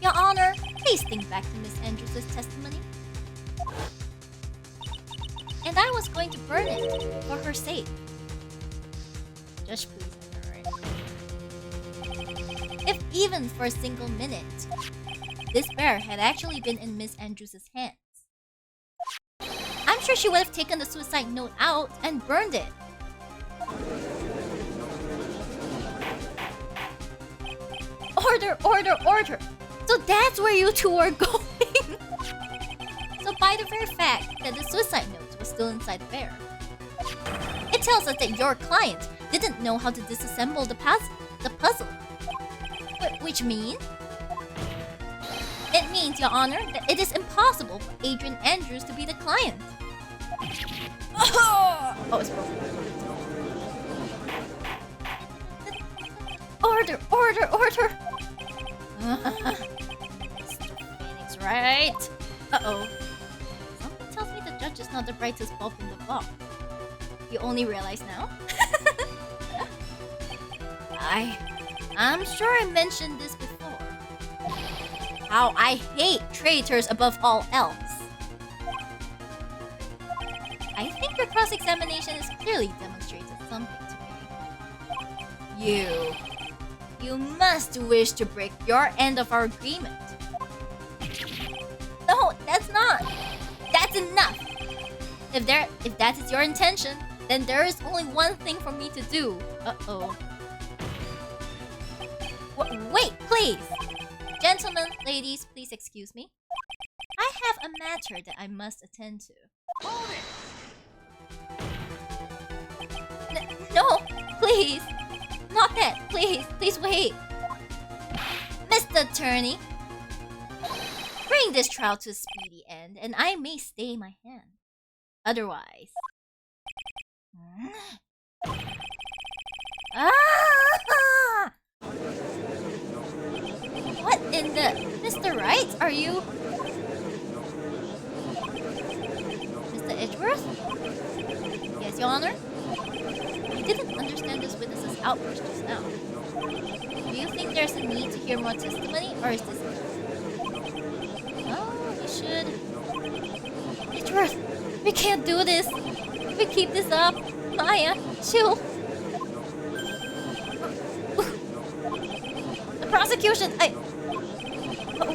Your Honor, please think back to Miss Andrews' testimony. And I was going to burn it for her sake. Just please, alright. If even for a single minute, this bear had actually been in Miss Andrews' hands, I'm sure she would have taken the suicide note out and burned it. Order, order, order! So that's where you two are going! So by the very fact that the suicide note was still inside the bear, it tells us that your client didn't know how to disassemble the puzzle. Which means? It means, Your Honor, that it is impossible for Adrian Andrews to be the client. Oh, it's broken. Order, order, order! Phoenix, right? Uh-oh. Something tells me the judge is not the brightest bulb in the block. You only realize now? I'm sure I mentioned this before. How I hate traitors above all else. I think your cross-examination has clearly demonstrated something to me. You must wish to break your end of our agreement. No, that's not. That's enough. If that is your intention, then there is only one thing for me to do. Uh-oh. Wait, please. Gentlemen, ladies, please excuse me. I have a matter that I must attend to. Hold it! No, please. Not that. Please, please wait. Mr. Attorney, bring this trial to a speedy end, and I may stay my hand. Otherwise... Ah! What in the... Mr. Wright, are you... Mr. Edgeworth? Yes, Your Honor? I didn't understand this witness's outburst just now. Do you think there's a need to hear more testimony, or is this... Oh, we should... Edgeworth, we can't do this! we keep this up, Maya, chill. The prosecution,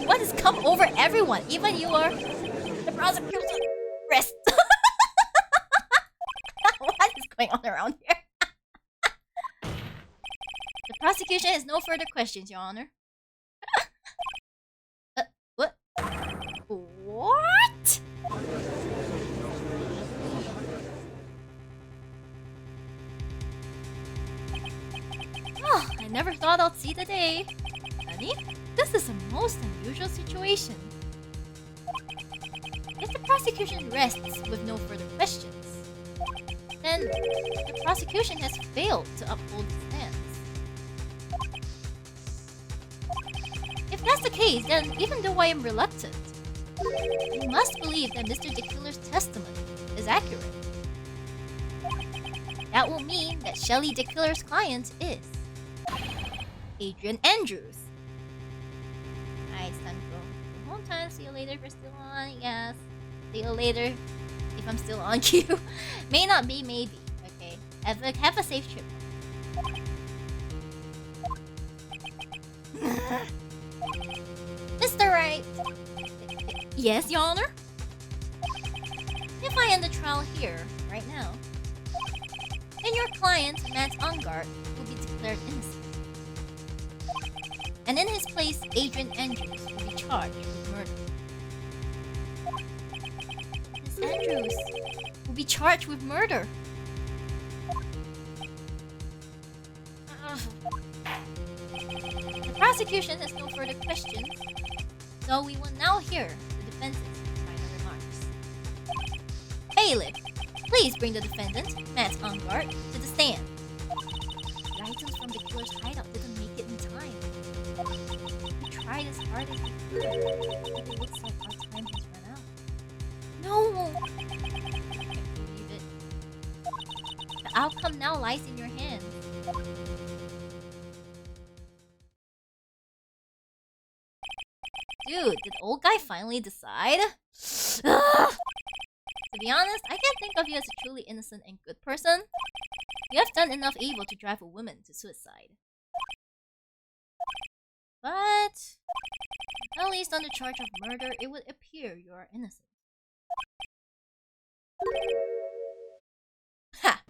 what has come over everyone? Even you are the prosecution. Rest. What is going on around here? The prosecution has no further questions, Your Honor. What? What? Oh, I never thought I'd see the day. Nani? This is a most unusual situation. If the prosecution rests with no further questions, then the prosecution has failed to uphold its stance. If that's the case, then even though I am reluctant, you must believe that Mr. DeKiller's testimony is accurate. That will mean that Shelly DeKiller's client is Adrian Andrews. Alright, it's time to go home time. See you later if you're still on. Yes. See you later if I'm still on queue. May not be, maybe. Okay. Have a safe trip. Mr. Wright. Yes, Your Honor? If I end the trial here, right now, then your client, Matt Ungard, will be declared innocent. And in his place, Adrian Andrews will be charged with murder. Miss Andrews will be charged with murder. The prosecution has no further questions, so we will now hear the defense's final remarks. Bailiff, please bring the defendant, Matt Ungard, to the stand. The items from the killer's hideout didn't make it in time. We tried as hard as we could, but it looks like our time has run out. No! I can't believe it. The outcome now lies in your hands. Dude, did old guy finally decide? To be honest, I can't think of you as a truly innocent and good person. You have done enough evil to drive a woman to suicide. But at least on the charge of murder, it would appear you are innocent. Ha!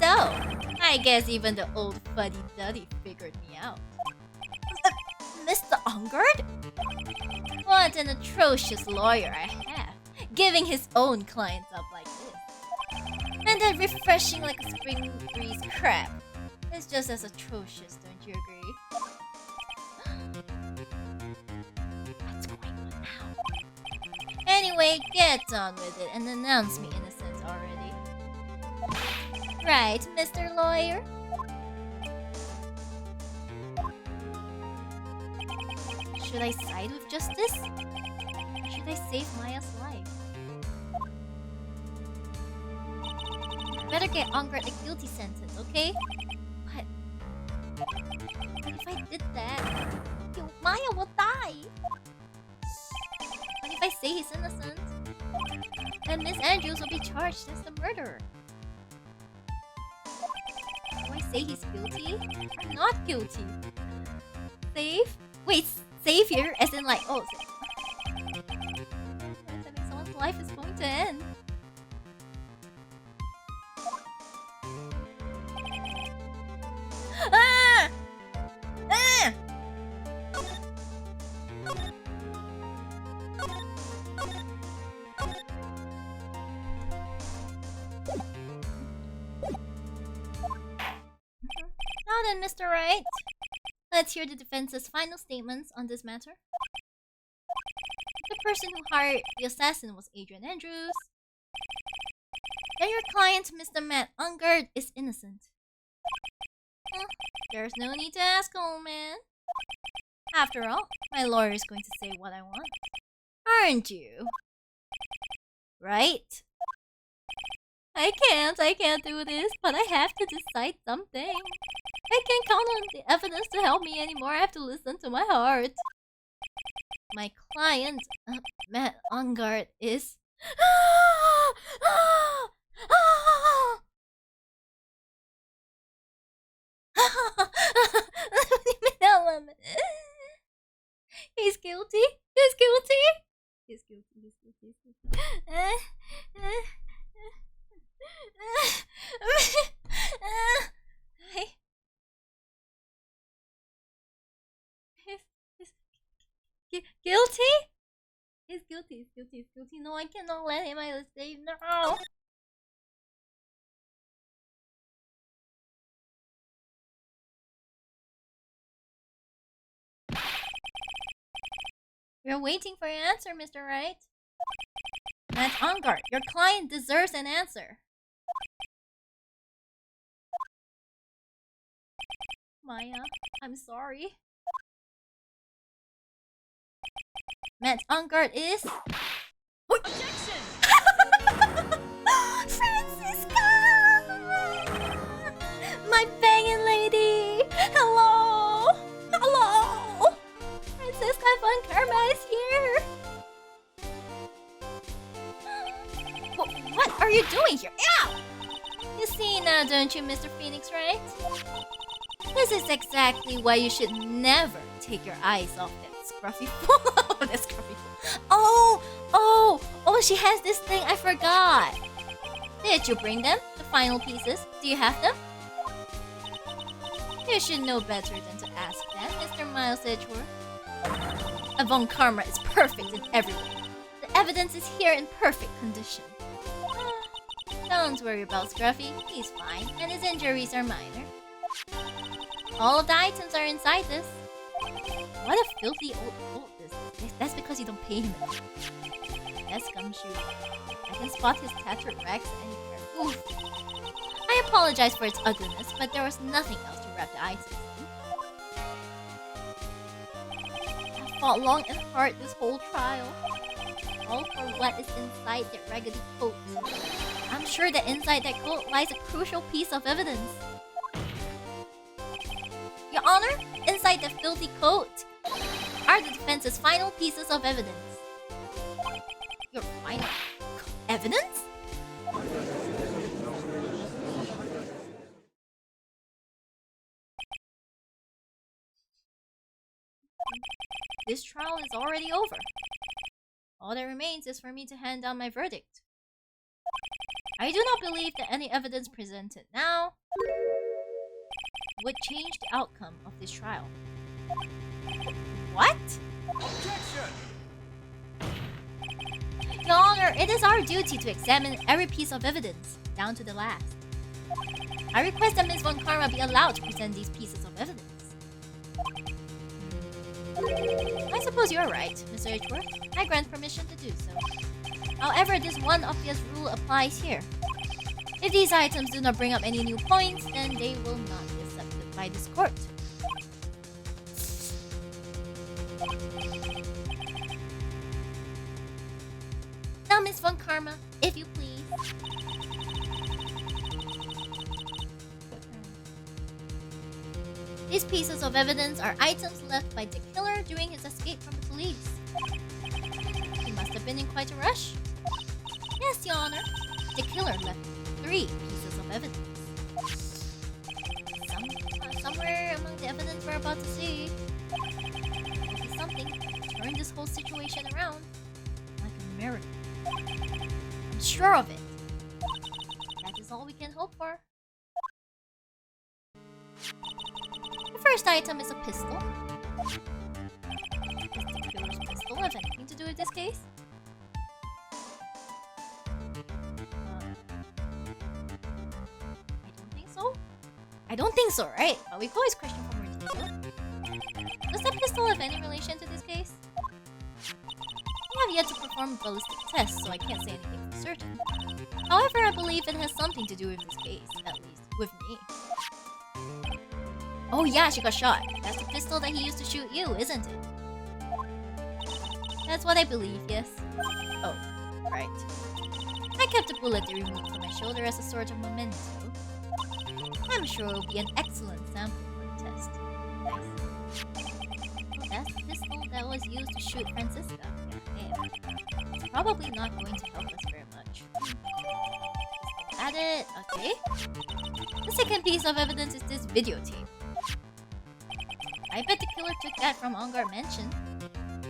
So, I guess even the old fuddy-duddy figured me out. Mr. Ungard? What an atrocious lawyer I have, giving his own clients up like this. And that refreshing like a spring breeze crap is just as atrocious, don't you agree? What's going on now? Anyway, get on with it and announce me innocent already. Right, Mr. Lawyer? Should I side with justice? Or should I save Maya's life? Better get Ungard a guilty sentence, okay? What? But if I did that, Maya will die! But if I say he's innocent, then Miss Andrews will be charged as the murderer. Do I say he's guilty? I'm not guilty. Save? Wait, save here? As in like, oh... That means someone's life is going to end. Ah! Ah! Now then, Mr. Wright, let's hear the defense's final statements on this matter. The person who hired the assassin was Adrian Andrews. Then your client, Mr. Matt Ungard, is innocent. There's no need to ask, old man. After all, my lawyer is going to say what I want. Aren't you? Right? I can't do this, but I have to decide something. I can't count on the evidence to help me anymore. I have to listen to my heart. My client, Matt Ungard, is He's guilty. He's guilty. He's guilty. He's guilty. He's guilty. Guilty? He's guilty. He's guilty. He's guilty. No, I cannot let him out of the save. No. We're waiting for your answer, Mr. Wright. Matt on guard. Your client deserves an answer. Maya, I'm sorry. Matt on guard is... Objection! Francisca! My banging lady! Hello! Hello! Francisca von Karma is here! What are you doing here? Ow! You see now, don't you, Mr. Phoenix, right? This is exactly why you should never take your eyes off that scruffy fool. That scruffy fool. Oh, she has this thing, I forgot. Did you bring them? The final pieces? Do you have them? You should know better than to ask that, Mr. Miles Edgeworth. Von Karma is perfect in every way. The evidence is here in perfect condition. Don't worry about Scruffy, he's fine, and his injuries are minor. All of the items are inside this. What a filthy old coat this is. That's because you don't pay him. That's gumshoe. I can spot his tattered rags anywhere. Oof. I apologize for its ugliness, but there was nothing else to wrap the items in. I fought long and hard this whole trial. All for what is inside that raggedy coat. I'm sure that inside that coat lies a crucial piece of evidence. Your Honor, inside the filthy coat are the defense's final pieces of evidence. Your final evidence? This trial is already over. All that remains is for me to hand down my verdict. I do not believe that any evidence presented now would change the outcome of this trial. What? Objection! Your Honor, it is our duty to examine every piece of evidence, down to the last. I request that Ms. Von Karma be allowed to present these pieces of evidence. I suppose you're right, Mr. Edgeworth. I grant permission to do so. However, this one obvious rule applies here. If these items do not bring up any new points, then they will not be accepted by this court. Now, Miss Von Karma, if you please. These pieces of evidence are items left by the killer during his escape from the police. He must have been in quite a rush. Yes, Your Honor. The killer left 3 pieces of evidence. Somewhere among the evidence we're about to see, there will be something to turn this whole situation around. Like a miracle. I'm sure of it. That is all we can hope for. The first item is a pistol. Does the killer's pistol have anything to do with this case? I don't think so. I don't think so, right? But we can always question for more detail. Does the pistol have any relation to this case? I have yet to perform ballistic tests, so I can't say anything for certain. However, I believe it has something to do with this case, at least with me. Oh yeah, she got shot. That's the pistol that he used to shoot you, isn't it? That's what I believe, yes. Oh, right. I kept a bullet they removed from my shoulder as a sort of memento. I'm sure it will be an excellent sample for the test. Nice. Well, that's the pistol that was was used to shoot Francisca. Yeah, it's probably not going to help us very much. Got it. Okay. The second piece of evidence is this videotape. I bet the killer took that from Ongar Mansion.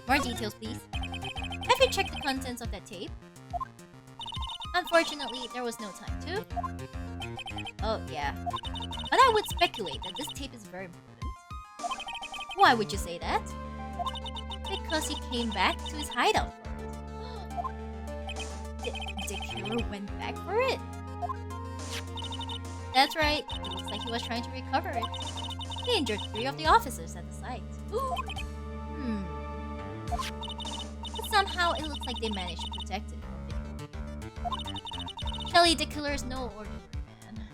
More details, please. Have you checked the contents of that tape? Unfortunately, there was no time to. Oh, yeah. But I would speculate that this tape is very important. Why would you say that? Because he came back to his hideout for it. The killer went back for it? That's right. It looks like he was trying to recover it. He injured 3 of the officers at the site. But somehow it looks like they managed to protect it. Shelly, the killer is no ordinary man.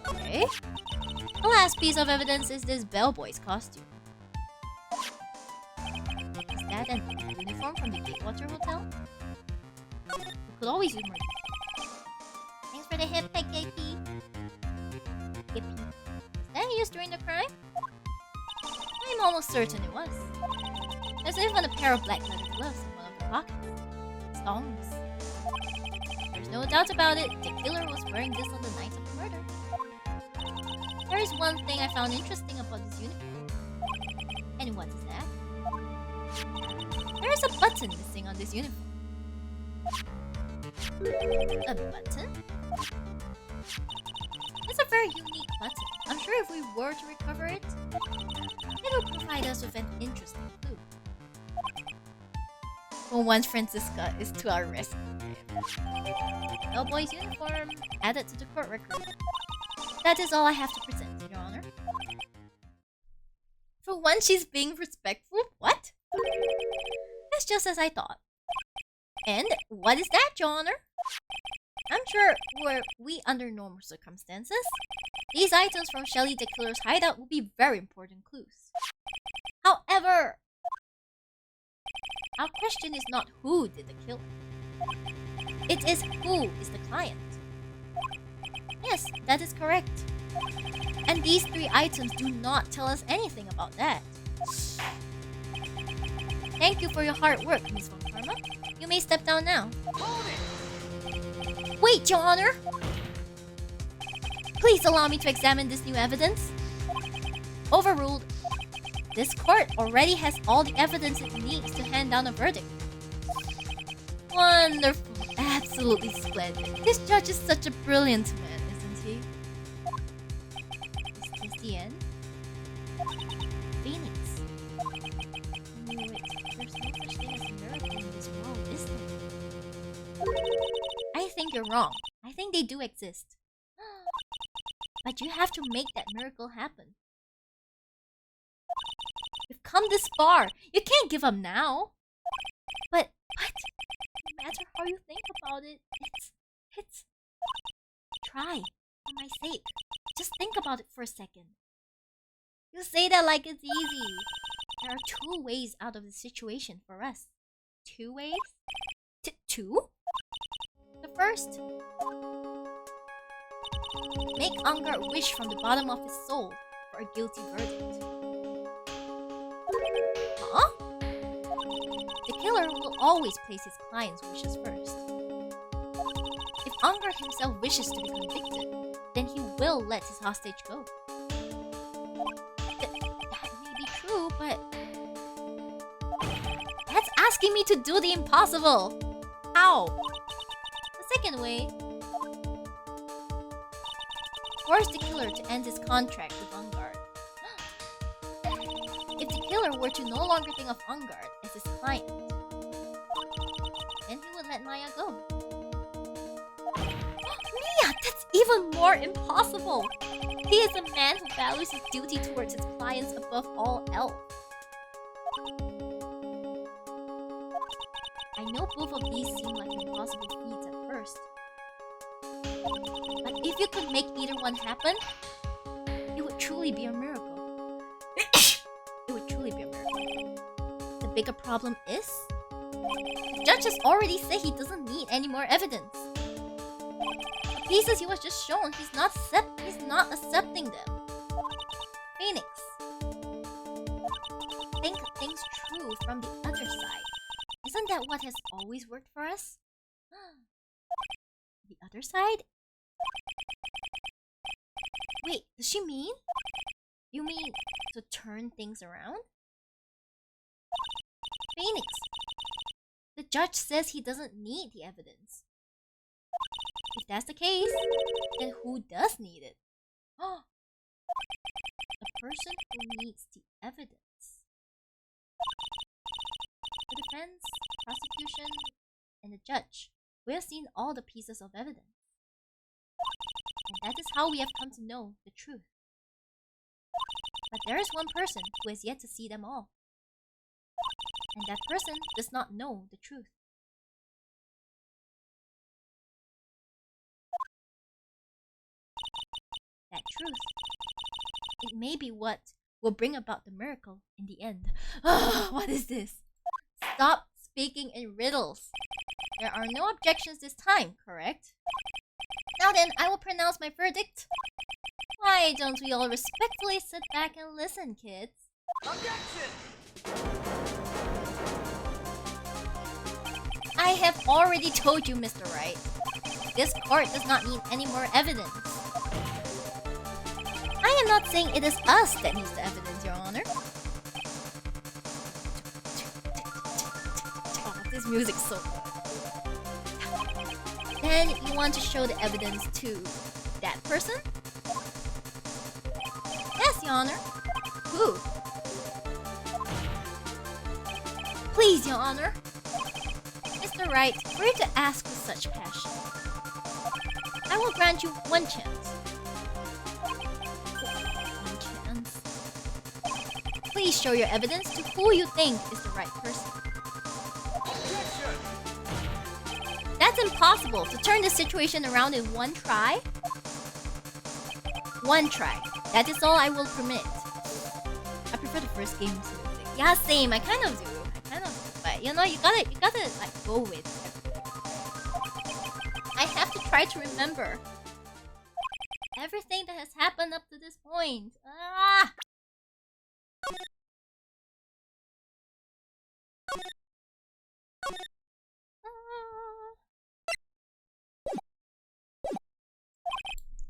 Okay. The last piece of evidence is this bellboy's costume. Is that an uniform from the Gatewater Hotel? We could always use more. Thanks for the hip pick, AP. Is that used during the crime? I'm almost certain it was. There's even a pair of black leather gloves in one of the pockets. Stones. There's no doubt about it, the killer was wearing this on the night of the murder. There is one thing I found interesting about this uniform. And what is that? There is a button missing on this uniform. A button? It's a very unique button. I'm sure if we were to recover it, it would provide us with an interesting clue. For once, Francisca is to our rescue. Bellboy's uniform added to the court record. That is all I have to present, Your Honor. For once, she's being respectful? What? That's just as I thought. And what is that, Your Honor? I'm sure were we under normal circumstances, these items from Shelly the Killer's hideout would be very important clues. However, our question is not who did the killing. It is who is the client. Yes, that is correct. And these 3 items do not tell us anything about that. Thank you for your hard work, Miss Von Karma. You may step down now. Hold it! Wait, Your Honor! Please allow me to examine this new evidence. Overruled. This court already has all the evidence it needs to hand down a verdict. Wonderful. Absolutely splendid. This judge is such a brilliant man, isn't he? Is this the end? Phoenix. Wait, there's no such thing as a miracle in this world, is there? I think you're wrong. I think they do exist. But you have to make that miracle happen. You've come this far. You can't give up now. But no matter how you think about it, it's... Try, for my sake. Just think about it for a second. You say that like it's easy. There are 2 ways out of the situation for us. 2 ways? 2? The first. Make Angar wish from the bottom of his soul for a guilty verdict. Huh? The killer will always place his client's wishes first. If Angar himself wishes to be convicted, then he will let his hostage go. That may be true, but... that's asking me to do the impossible! How? The second way... force the killer to end his contract with Angard. If the killer were to no longer think of Angard as his client, then he would let Maya go. Mia! That's even more impossible! He is a man who values his duty towards his clients above all else. I know both of these seem like impossible feats at first. But if you could make either one happen, it would truly be a miracle. It would truly be a miracle. The bigger problem is, the judge has already said he doesn't need any more evidence. The pieces he was just shown, he's not accepting them. Phoenix, think things true from the other side. Isn't that what has always worked for us? The other side? Wait, does she mean? You mean to turn things around? Phoenix, the judge says he doesn't need the evidence. If that's the case, then who does need it? The person who needs the evidence. The defense, prosecution, and the judge. We have seen all the pieces of evidence. And that is how we have come to know the truth. But there is one person who has yet to see them all. And that person does not know the truth. That truth, it may be what will bring about the miracle in the end. What is this? Stop speaking in riddles. There are no objections this time, correct? Now then, I will pronounce my verdict. Why don't we all respectfully sit back and listen, kids? Objection! I have already told you, Mr. Wright. This court does not need any more evidence. I am not saying it is us that needs the evidence, Your Honor. Oh, this music's so good. Then you want to show the evidence to that person? Yes, Your Honor. Who? Please, Your Honor. Mr. Wright, for you to ask with such passion, I will grant you one chance. One chance. Please show your evidence to who you think is the right person. Objection! That's impossible. To turn the situation around in one try? One try. That is all I will permit. I prefer the first game's music. Yeah, same. I kind of do. But you know, you gotta like go with it. I have to try to remember everything that has happened up to this point.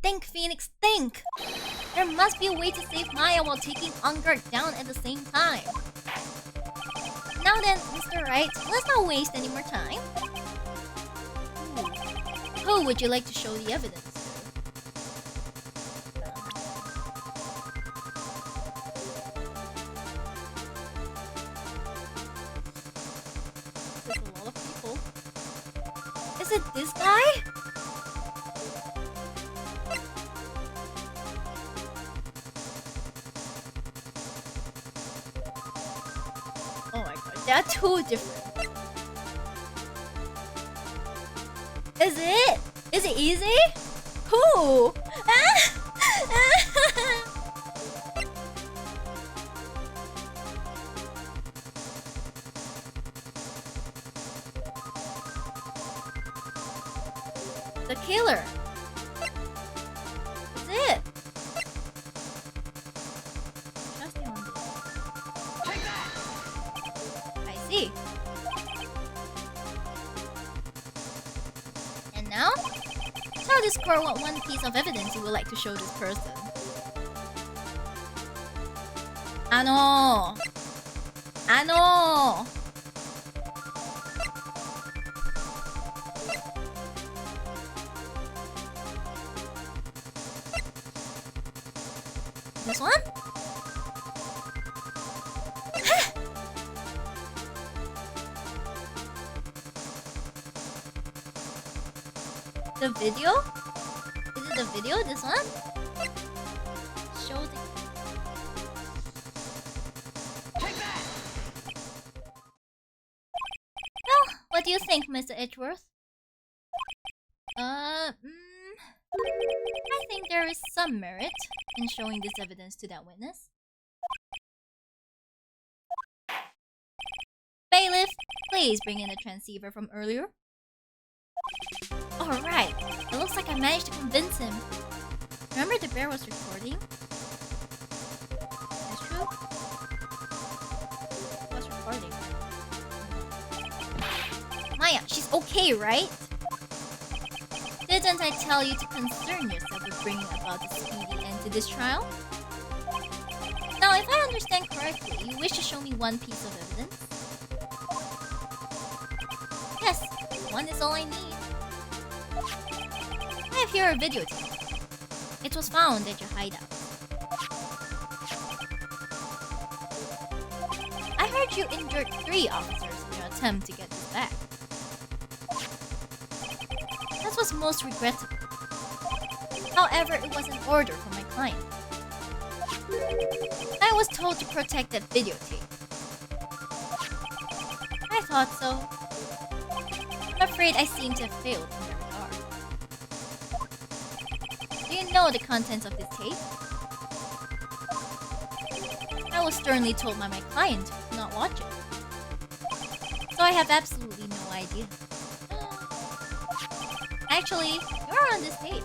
Think, Phoenix, think! There must be a way to save Maya while taking Ungard down at the same time. Now then, Mr. Wright, let's not waste any more time. Who would you like to show the evidence to? There's a lot of people. Is it this guy? Oh my god, they're too different. Is it? Is it easy? Who? The killer. Is it? Trust me on this. Take that! I see. And now, tell this court what one piece of evidence you would like to show this person. I know. This one? The video? Is it the video? This one? Show the... Take that! Well, what do you think, Mr. Edgeworth? I think there is some merit in showing this evidence to that witness. Bailiff, please bring in the transceiver from earlier. Alright, it looks like I managed to convince him. Remember the bear was recording? That's true. okay, right? Didn't I tell you to concern yourself with bringing about a speedy end to this trial? Now, if I understand correctly, you wish to show me one piece of evidence? Yes, one is all I need. I have here a videotape. It was found at your hideout. I heard you injured 3 officers in your attempt to get this back. That was most regrettable. However, it was an order from my client. I was told to protect that videotape. I thought so. I'm afraid I seem to have failed in that regard. Do you know the contents of this tape? I was sternly told by my client to not watch it. So I have absolutely no idea. Actually, you're on this tape.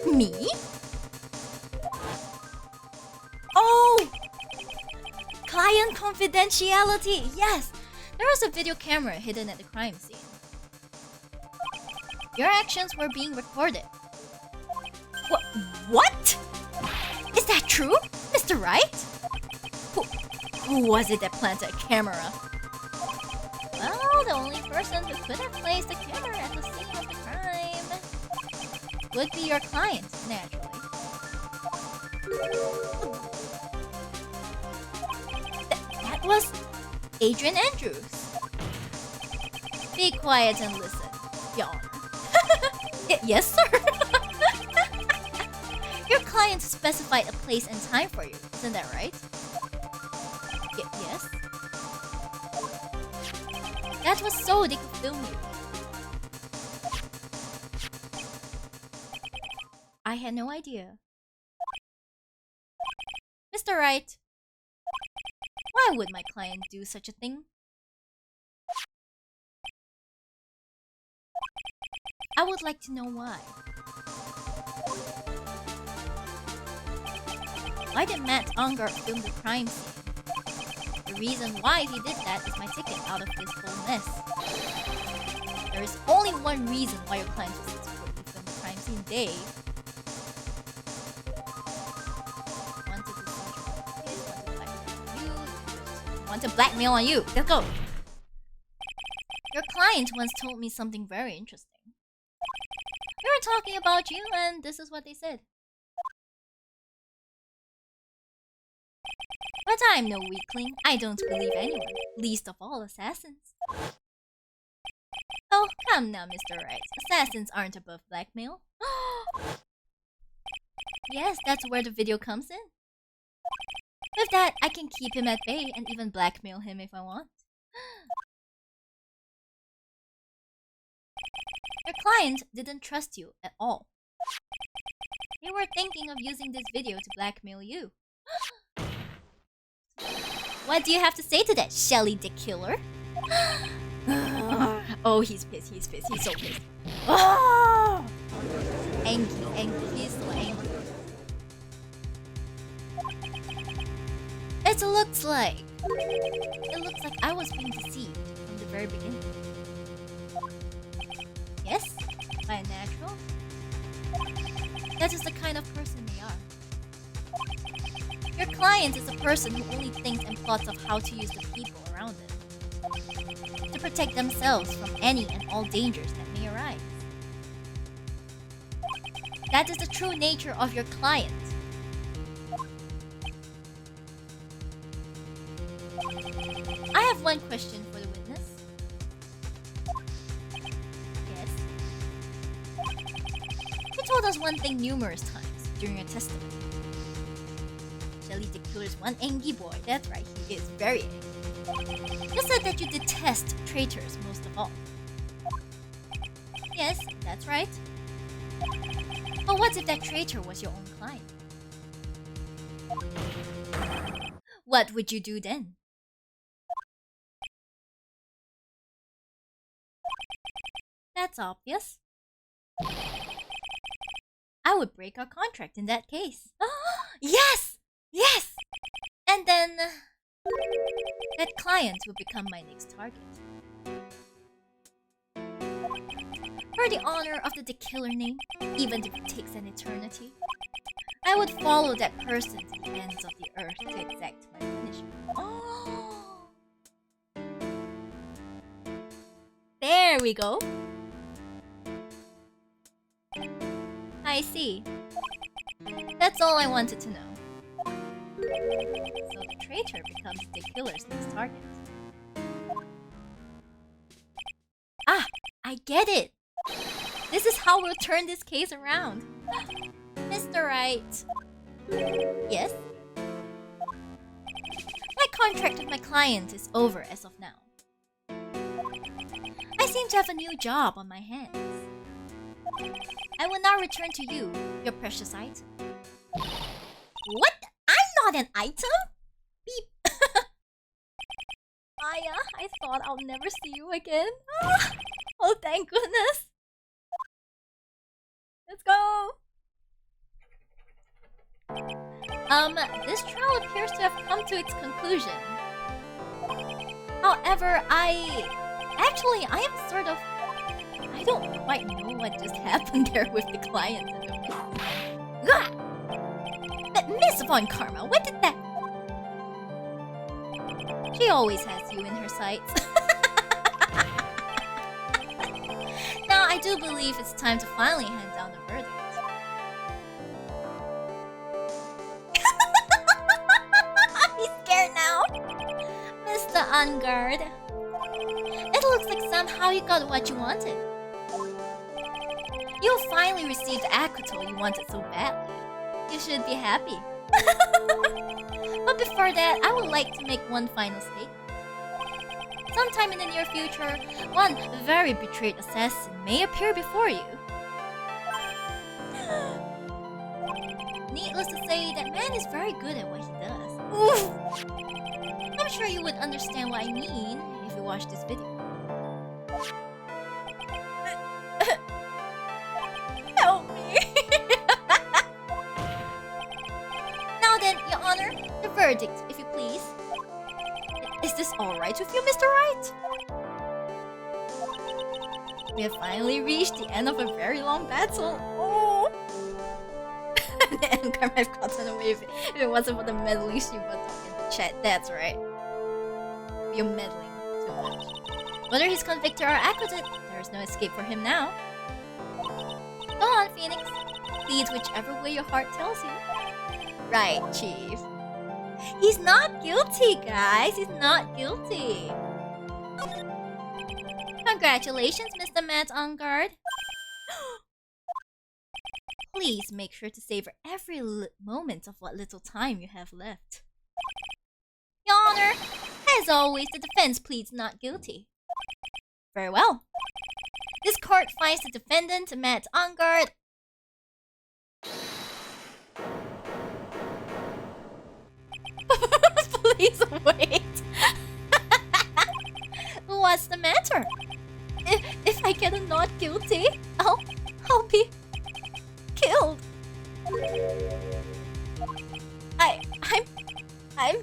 Me? Oh! Client confidentiality! Yes! There was a video camera hidden at the crime scene. Your actions were being recorded. What? Is that true, Mr. Wright? Who was it that planted a camera? Well, the only person who could have placed a camera at the scene of the crime would be your client, naturally. That was Adrian Andrews. Be quiet and listen, Your Honor. Yes, sir. Your client specified a place and time for you, isn't that right? Yes. That was so they could film you. I had no idea. Mr. Wright, why would my client do such a thing? I would like to know why. Why did Matt Unger film the crime scene? The reason why he did that is my ticket out of this whole mess. There is only one reason why your client was supposed to film the crime scene, Dave. Wanted blackmail on you. Let's go. Your client once told me something very interesting. They were talking about you, and this is what they said. But I'm no weakling. I don't believe anyone, least of all assassins. Oh, come now, Mr. Wright. Assassins aren't above blackmail. Yes, that's where the video comes in. With that, I can keep him at bay and even blackmail him if I want. Your client didn't trust you at all. They were thinking of using this video to blackmail you. What do you have to say to that, Shelly the Killer? Oh, he's pissed, he's so pissed. Oh! Angry, he's so angry. It looks like I was being deceived from the very beginning. Yes, by a natural. That is the kind of person they are. Your client is a person who only thinks and plots of how to use the people around them to protect themselves from any and all dangers that may arise. That is the true nature of your client. I have one question for the witness. Yes. You told us one thing numerous times during your testimony. Shelly the Killer's one angry boy. That's right, he is very angry. You said that you detest traitors most of all. Yes, that's right. But what if that traitor was your own client? What would you do then? That's obvious. I would break our contract in that case. Yes! Yes! And then That client will become my next target. For the honor of the killer name, even if it takes an eternity, I would follow that person to the ends of the earth to exact my punishment. Oh! There we go. I see. That's all I wanted to know. So the traitor becomes the killer's next target. Ah! I get it! This is how we'll turn this case around. Mr. Wright. Yes? My contract with my client is over as of now. I seem to have a new job on my hands. I will now return to you, your precious item. What? I'm not an item? Beep. Aya, I thought I'll never see you again. Oh, thank goodness. Let's go. This trial appears to have come to its conclusion. However, I am sort of... I don't quite know what just happened there with the client and the witness. But Miss Von Karma, what did that... She always has you in her sights. Now, I do believe it's time to finally hand down the verdict. He's scared now. Mr. Ungard. It looks like somehow you got what you wanted. You finally received the acquittal you wanted so badly. You should be happy. But before that, I would like to make one final statement. Sometime in the near future, one very betrayed assassin may appear before you. Needless to say, that man is very good at what he does. Oof. I'm sure you would understand what I mean if you watch this video. Help me! Now then, Your Honor, the verdict, if you please. Is this alright with you, Mr. Wright? We have finally reached the end of a very long battle. Oh! And Karma have gotten away if it wasn't for the meddling she put in the chat. That's right. You're meddling too much. Whether he's convicted or acquitted, there is no escape for him now. Go on, Phoenix. Lead whichever way your heart tells you. Right, Chief. He's not guilty, guys. He's not guilty. Congratulations, Mr. Matt Ungard. Please make sure to savor every moment of what little time you have left. Your Honor, as always, the defense pleads not guilty. Very well. This court finds the defendant, Matt Ungard. Please wait. What's the matter? If I get a not guilty, I'll be killed. I'm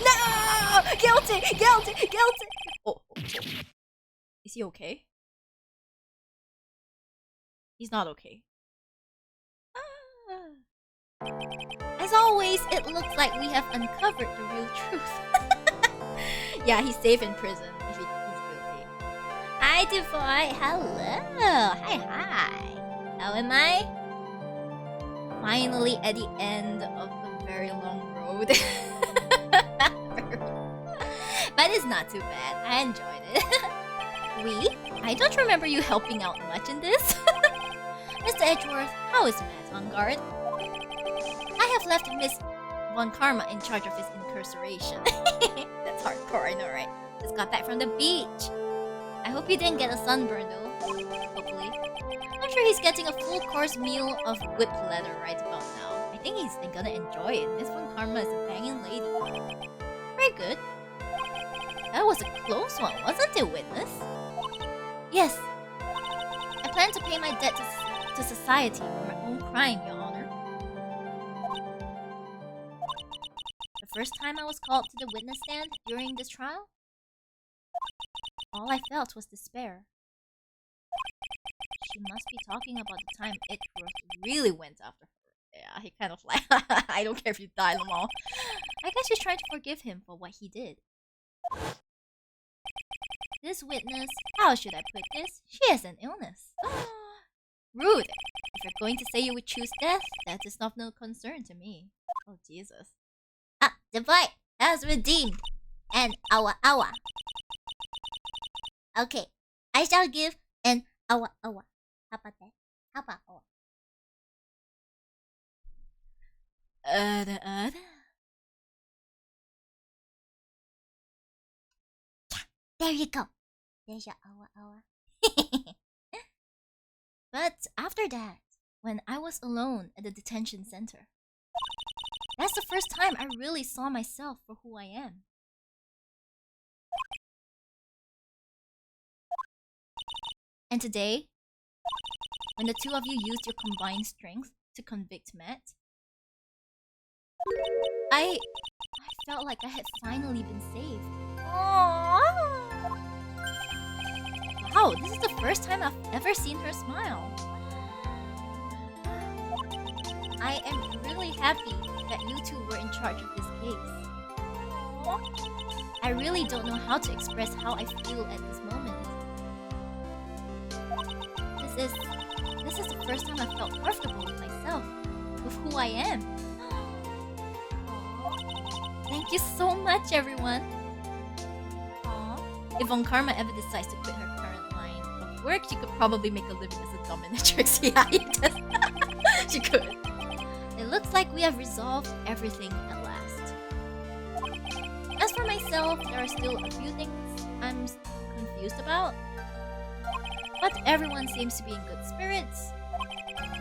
no! Guilty! Oh. Is he okay? He's not okay. As always, it looks like we have uncovered the real truth. Yeah, he's safe in prison if he's guilty. Hi, Devoy. Hello. Hi. How am I? Finally at the end of a very long road. But it's not too bad. I enjoyed it. I don't remember you helping out much in this. Mr. Edgeworth, how is Matt on guard? I have left Miss Von Karma in charge of his incarceration. That's hardcore, I know, right? Just got back from the beach. I hope he didn't get a sunburn though. Hopefully. I'm sure he's getting a full course meal of whipped leather right about now. I think he's gonna enjoy it. Miss Von Karma is a banging lady. Very good. That was a close one, wasn't it, witness? Yes. I plan to pay my debt to society for my own crime, Your Honor. first time I was called to the witness stand during this trial, all I felt was despair. She must be talking about the time EDGEWORTH really went after her. Yeah, he kind of like, I don't care if you die, Lamar. I guess she's trying to forgive him for what he did. This witness, how should I put this? She has an illness. Rude. If you're going to say you would choose death, that is of no concern to me. Oh, Jesus. Ah, the boy has redeemed. An awa. Okay, I shall give an awa. How about that? How about awa? There you go. There's your awa. But after that, when I was alone at the detention center, that's the first time I really saw myself for who I am. And today, when the two of you used your combined strength to convict Matt, I felt like I had finally been saved. Aww. Wow, this is the first time I've ever seen her smile. I am really happy that you two were in charge of this case. I really don't know how to express how I feel at this moment. This is the first time I felt comfortable with myself, with who I am. Thank you so much, everyone. If Von Karma ever decides to quit her current line of work, she could probably make a living as a dominatrix. Yeah, she could. It looks like we have resolved everything at last. As for myself, there are still a few things I'm confused about. But everyone seems to be in good spirits,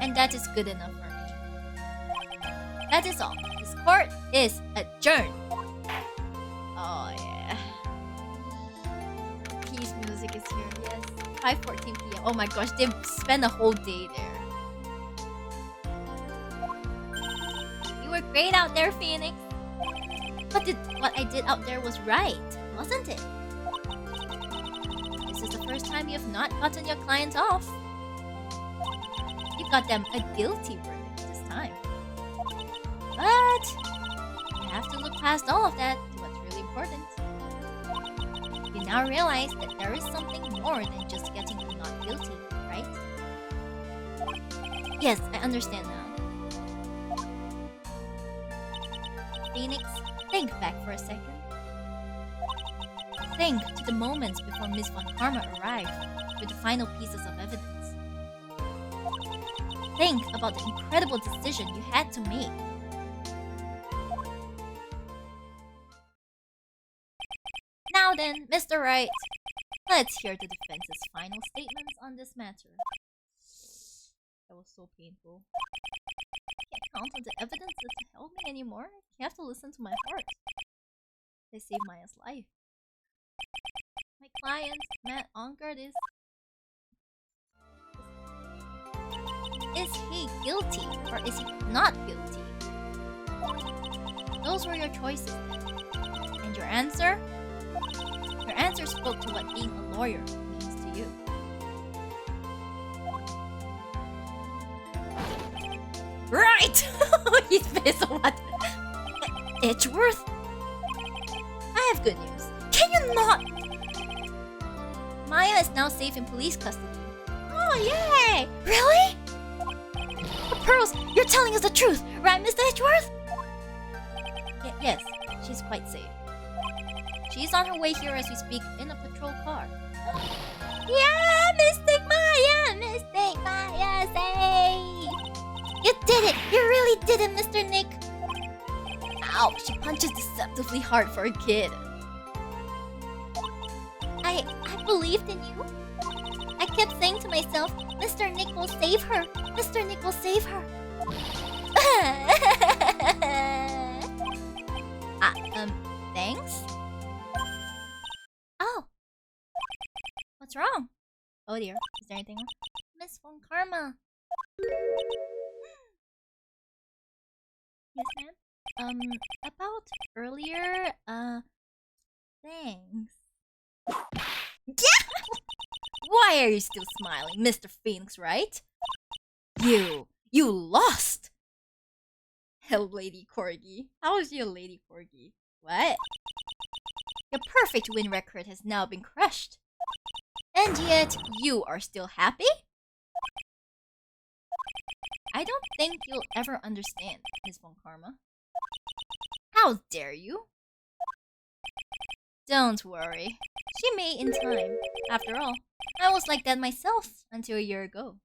and that is good enough for me. That is all. This court is adjourned. Oh yeah. Peace music is here, yes. 5:14 p.m. Oh my gosh, they've spent a whole day there. You were great out there, Phoenix. But what I did out there was right, wasn't it? This is the first time you have not gotten your client off. You got them a guilty verdict this time. But you have to look past all of that to what's really important. You now realize that there is something more than just getting you not guilty, right? Yes, I understand now. Phoenix, think back for a second. Think to the moments before Miss Von Karma arrived with the final pieces of evidence. Think about the incredible decision you had to make. Now then, Mr. Wright, let's hear the defense's final statements on this matter. That was so painful. I can't count on the evidence to help me anymore. You have to listen to my heart. They saved Maya's life. My client, Matt Ongard, is he guilty or is he not guilty? Those were your choices then. And your answer? Your answer spoke to what being a lawyer means to you. Right! He's pissed on what? EDGEWORTH? I have good news. Can you not? Maya is now safe in police custody. Oh, yay! Really? Pearls, you're telling us the truth, right, Mr. EDGEWORTH? Yes, she's quite safe. She's on her way here as we speak in a patrol car. Yeah, Mystic Maya! Mystic Maya, say! You did it! You really did it, Mr. Nick! Ow, she punches deceptively hard for a kid. I believed in you. I kept saying to myself, Mr. Nick will save her. Mr. Nick will save her. Thanks? Oh. What's wrong? Oh dear. Is there anything wrong? Miss Von Karma. Yes, ma'am? About earlier, thanks. Why are you still smiling, Mr. Phoenix, right? You lost! Hell, Lady Corgi. How is your Lady Corgi? What? Your perfect win record has now been crushed. And yet, you are still happy? I don't think you'll ever understand, Miss Von Karma. How dare you? Don't worry. She may in time. After all, I was like that myself until a year ago.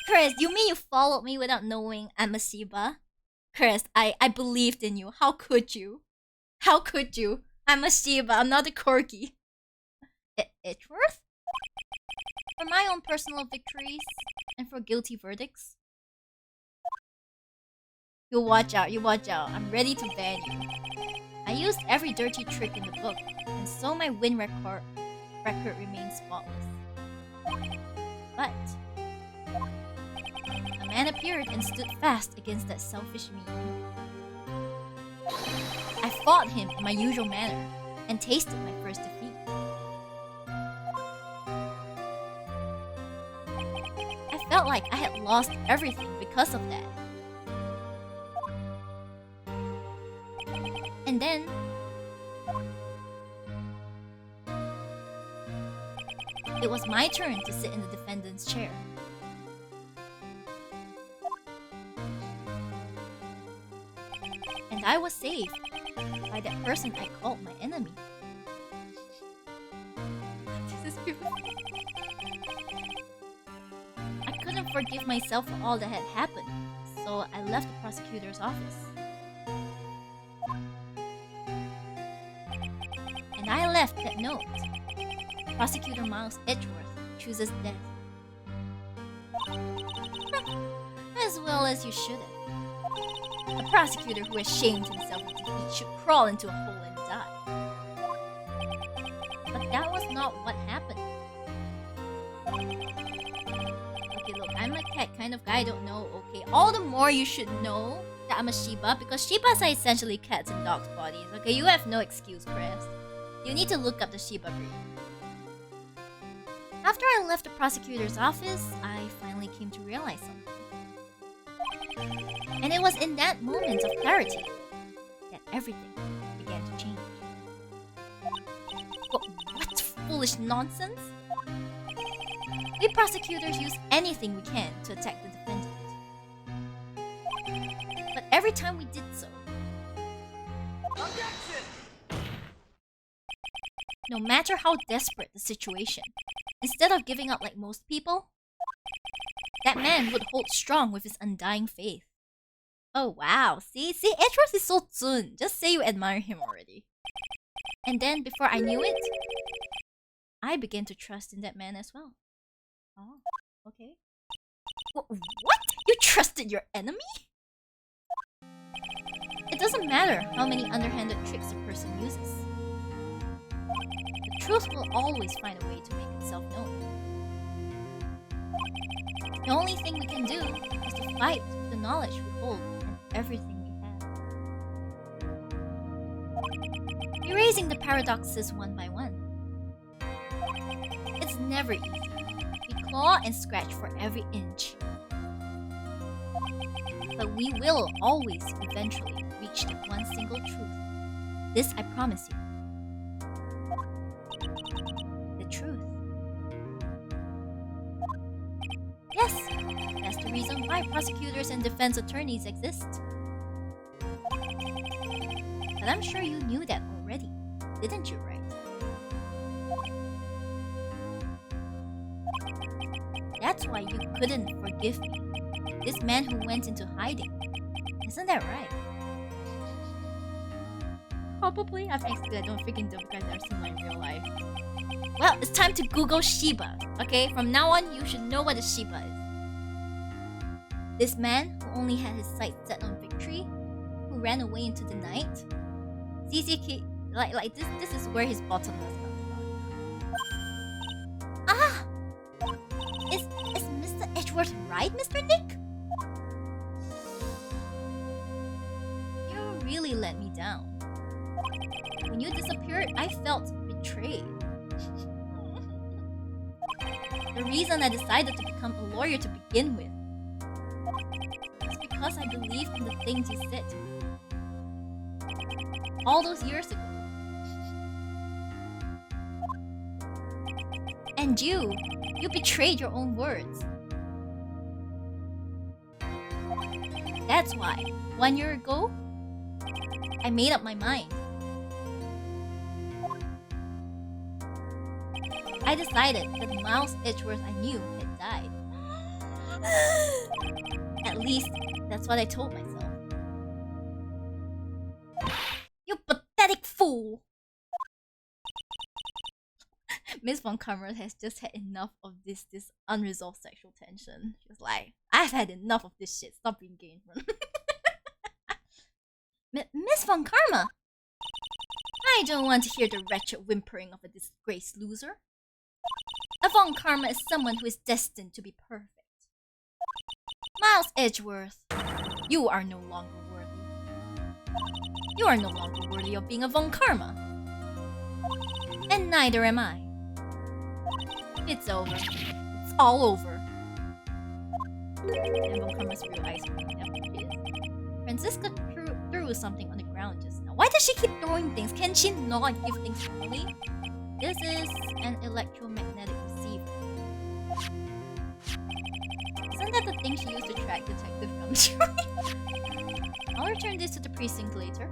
Chris, you mean you followed me without knowing I'm a Shiba? Chris, I believed in you. How could you? How could you? I'm a Shiba, I'm not a Corgi. Edgeworth? For my own personal victories and for guilty verdicts? You watch out, I'm ready to ban you. I used every dirty trick in the book, and so my win record remains spotless. But a man appeared and stood fast against that selfish me. I fought him in my usual manner and tasted my first defeat. I felt like I had lost everything because of that. And then it was my turn to sit in the defendant's chair. And I was saved by that person I called my enemy. This is beautiful. I couldn't forgive myself for all that had happened, so I left the prosecutor's office. And I left that note. Prosecutor Miles Edgeworth chooses death. As well as you should have. A prosecutor who has shamed himself with defeat should crawl into a hole and die. But that was not what happened. Okay, look, I'm a cat kind of guy, I don't know. Okay, all the more you should know that I'm a Shiba, because Shibas are essentially cats in dogs' bodies. Okay, you have no excuse, Chris. You need to look up the Shiba breed. After I left the prosecutor's office, I finally came to realize something. And it was in that moment of clarity that everything began to change. What foolish nonsense? We prosecutors use anything we can to attack the defendant. But every time we did so, Objection! no matter how desperate the situation, instead of giving up like most people, that man would hold strong with his undying faith. Oh wow, see, Edgeworth is so zun. Just say you admire him already. And then, before I knew it, I began to trust in that man as well. Oh, okay. What? You trusted your enemy? It doesn't matter how many underhanded tricks a person uses. The truth will always find a way to make itself known. The only thing we can do is to fight with the knowledge we hold and everything we have. Erasing the paradoxes one by one. It's never easy. We claw and scratch for every inch. But we will always eventually reach that one single truth. This I promise you. The truth. Yes, that's the reason why prosecutors and defense attorneys exist. But I'm sure you knew that already, didn't you, Wright? That's why you couldn't forgive me. This man who went into hiding. Isn't that right? Probably. I don't freaking do because I've never seen mine in real life. Well, it's time to Google Shiba. Okay, from now on, you should know what a Shiba is. This man who only had his sights set on victory, who ran away into the night. CCK, like this is where his bottomless comes from. Ah! Is Mr. Edgeworth right, Mr. Nick? let me down. When you disappeared, I felt betrayed. The reason I decided to become a lawyer to begin with is because I believed in the things you said to me. All those years ago. And you betrayed your own words. That's why, 1 year ago, I made up my mind. I decided that Miles Edgeworth I knew had died. At least, that's what I told myself. You pathetic fool! Miss Von Karma has just had enough of this unresolved sexual tension. She was like, I've had enough of this shit. Stop being gay in front of me. Miss Von Karma! I don't want to hear the wretched whimpering of a disgraced loser. A Von Karma is someone who is destined to be perfect. Miles Edgeworth, you are no longer worthy. You are no longer worthy of being a Von Karma. And neither am I. It's over. It's all over. And Von Karma's realized Francisca threw something on the ground just now. Why does she keep throwing things? Can she not give things normally? This is an electromagnetic receiver. Isn't that the thing she used to track Detective Gumshoe? I'll return this to the precinct later.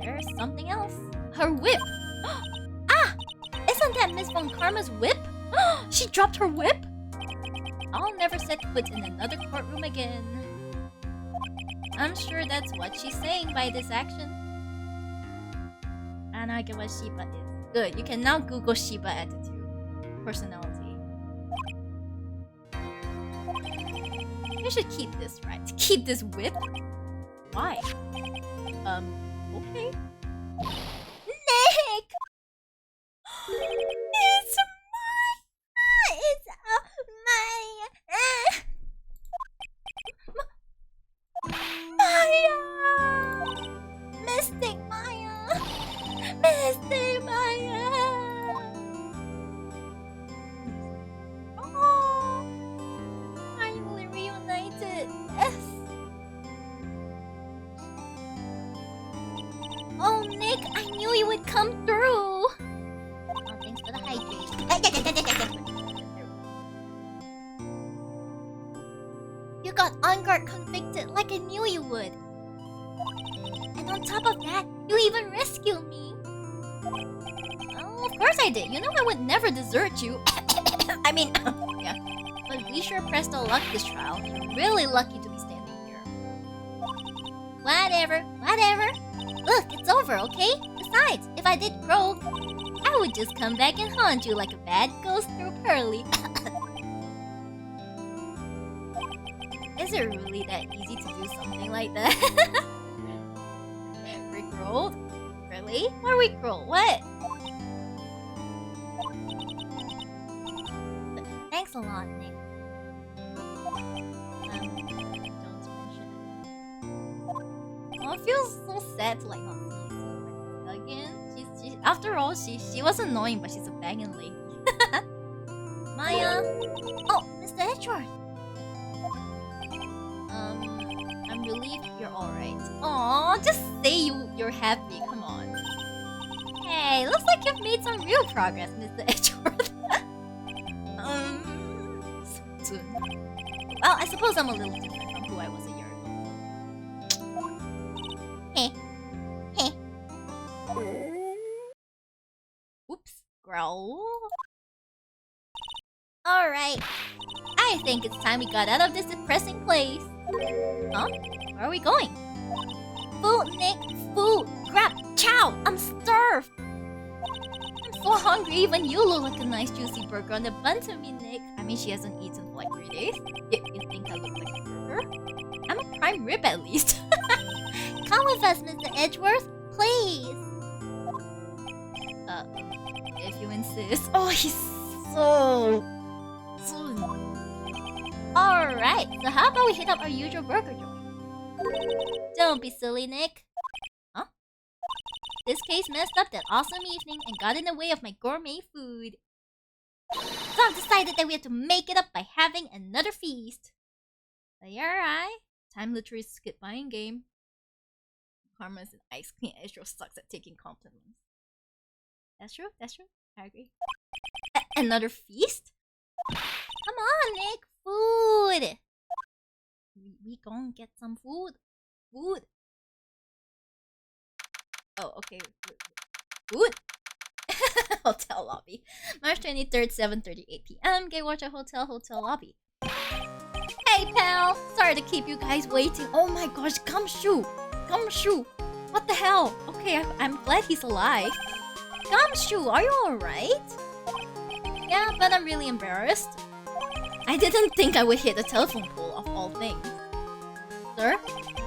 There's something else. Her whip! Ah! Isn't that Miss Von Karma's whip? She dropped her whip? I'll never set foot in another courtroom again. I'm sure that's what she's saying by this action. And I get what Shiba is. Good, you can now Google Shiba attitude. Personality. You should keep this, right? Keep this whip? Why? Okay. Nick! It's Maya! Mystic Maya! Mystic Maya! Oh! Finally reunited! Yes! Oh, Nick, I knew you would come through! Oh, thanks for the hydration. You got on guard convicted like I knew you would. And on top of that, you even rescued me. Oh, of course I did. You know I would never desert you. I mean, yeah. But we sure pressed our luck this trial. You're really lucky to be standing here. Whatever. Look, it's over, okay? Besides, if I did croak, I would just come back and haunt you like a bad ghost through Pearly. Is it really that easy to do something like that? Rickrolled? Really? What Rickroll? What? Thanks a lot, Nick. Don't mention it. Oh, it feels so sad to like not see you again. She after all, she was annoying, but she's a banging lady. Maya. Oh, Mr. Edgeworth. I'm relieved you're alright. Aw, just say you're happy, come on. Hey, looks like you've made some real progress, Mr. Edgeworth. So soon. Well, I suppose I'm a little different from who I was a year ago. Oops, growl. Alright. I think it's time we got out of this depressing place. Huh? Where are we going? Food, Nick! Food! Crap! Chow! I'm starved! I'm so hungry, even you look like a nice juicy burger on the bun to me, Nick. I mean, she hasn't eaten for like 3 days. You think I look like a burger? I'm a prime rib at least. Come with us, Mr. Edgeworth, please! If you insist. Oh, he's so... Alright, so how about we hit up our usual burger joint? Don't be silly, Nick. Huh? This case messed up that awesome evening and got in the way of my gourmet food. So I've decided that we have to make it up by having another feast. But you're right. Time literally skip buying game. Karma's an ice cream. Astro sucks at taking compliments. That's true. That's true. I agree. Another feast? Come on, Nick. Food. We gon' get some food. Food. Oh, okay. Food. Hotel lobby. March 23rd, 7:38 p.m. Gatewatch Hotel lobby. Hey, pal. Sorry to keep you guys waiting. Oh my gosh, Gumshoe. Gumshoe. What the hell? Okay, I'm glad he's alive. Gumshoe, are you alright? Yeah, but I'm really embarrassed. I didn't think I would hit a telephone pole of all things. Sir?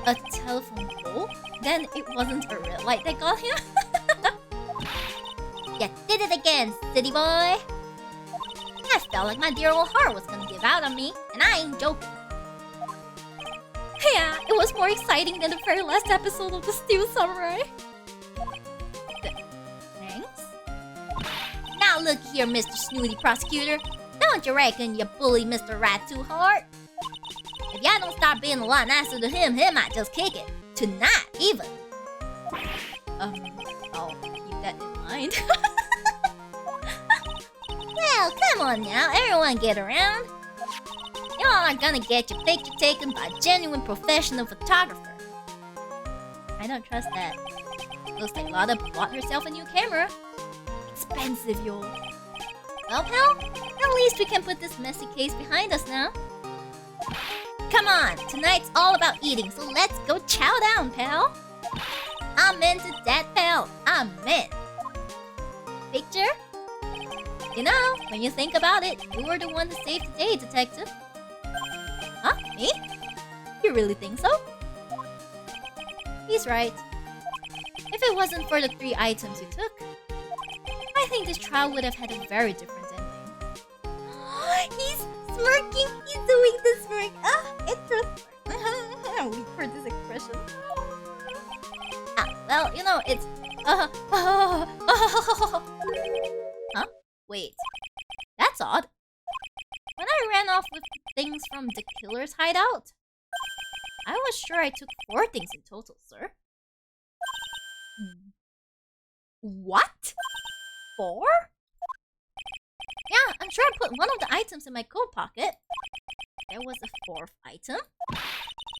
A telephone pole? Then it wasn't a red light that got him? You did it again, city boy! I felt like my dear old heart was gonna give out on me, and I ain't joking. Yeah, it was more exciting than the very last episode of the Steel Samurai. Thanks? Now look here, Mr. Snooty Prosecutor. Don't you reckon you bully Mr. Rat too hard? If y'all don't start being a lot nicer to him, he might just kick it. Tonight, even. I'll keep that in mind. Well, come on now, everyone get around. Y'all are gonna get your picture taken by a genuine professional photographer. I don't trust that. Looks like Lada bought herself a new camera. Expensive, yo. Well, pal, at least we can put this messy case behind us now. Come on, tonight's all about eating, so let's go chow down, pal. I'm into that, pal. I'm in. Picture? You know, when you think about it, you were the one to save the day, detective. Huh? Me? You really think so? He's right. If it wasn't for the 3 items you took, I think this trial would have had a very different ending. He's smirking! He's doing the smirk! Ah, interesting. I'm weak for this expression. Ah, well, you know, it's... Huh? Wait. That's odd. When I ran off with things from the killer's hideout, I was sure I took 4 things in total, sir. What? 4? Yeah, I'm sure I put one of the items in my coat pocket. There was a 4th item.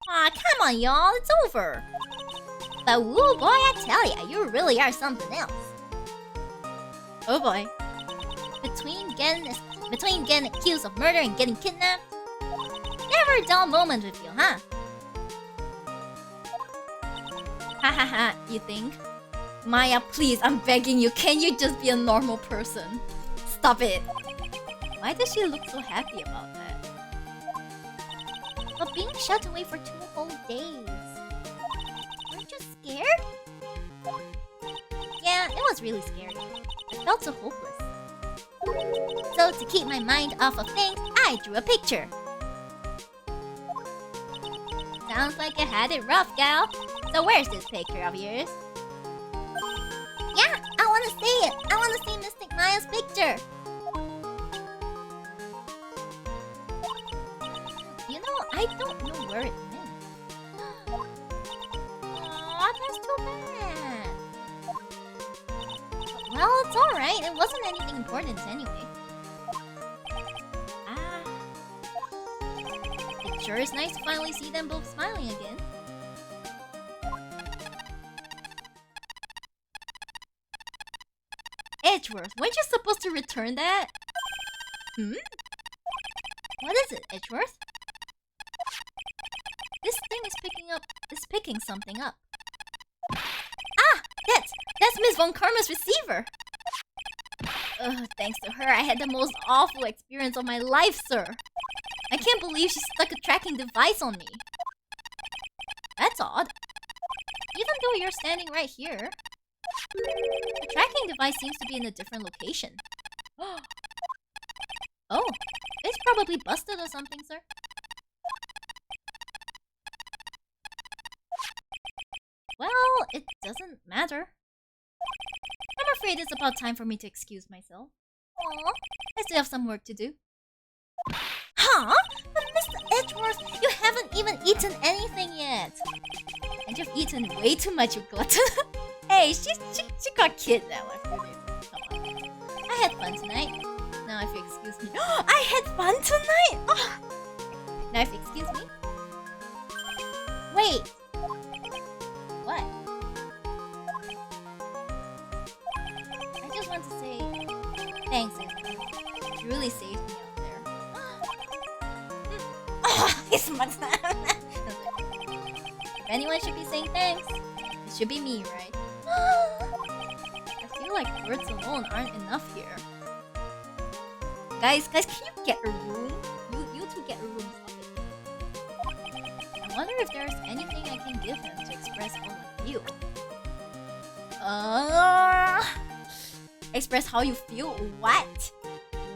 Aw, come on, y'all, it's over. But woo boy, I tell ya, you really are something else. Oh boy. Between getting accused of murder and getting kidnapped, never a dull moment with you, huh? Ha ha ha, you think? Maya, please, I'm begging you, can you just be a normal person? Stop it. Why does she look so happy about that? But being shut away for 2 whole days. Weren't you scared? Yeah, it was really scary. I felt so hopeless. So to keep my mind off of things, I drew a picture. Sounds like you had it rough, gal. So where's this picture of yours? Yeah, I want to see it. I want to see Mystic Maya's picture. You know, I don't know where it went. Aw, that's too bad. Well, it's alright. It wasn't anything important anyway. Ah. It sure is nice to finally see them both smiling again. Edgeworth, weren't you supposed to return that? Hmm? What is it, Edgeworth? This thing is picking something up. Ah! That's Miss Von Karma's receiver! Thanks to her, I had the most awful experience of my life, sir. I can't believe she stuck a tracking device on me. That's odd. Even though you're standing right here, the tracking device seems to be in a different location. Oh, it's probably busted or something, sir. it doesn't matter. I'm afraid it's about time for me to excuse myself. Aw, I still have some work to do. Huh? But Mr. Edgeworth, you haven't even eaten anything yet. And you've eaten way too much, you glutton. Hey, she got kidnapped like 4 days ago. Come on. I had fun tonight. Now if you excuse me. I had fun tonight? Oh. Now if you excuse me. Wait. What? I just want to say thanks, Izzy. You really saved me out there. Oh, it's my time. If anyone should be saying thanks, it should be me, right? I feel like words alone aren't enough here. Guys, can you get a room? You two get a room. I wonder if there's anything I can give him to express all I feel. Express how you feel? What?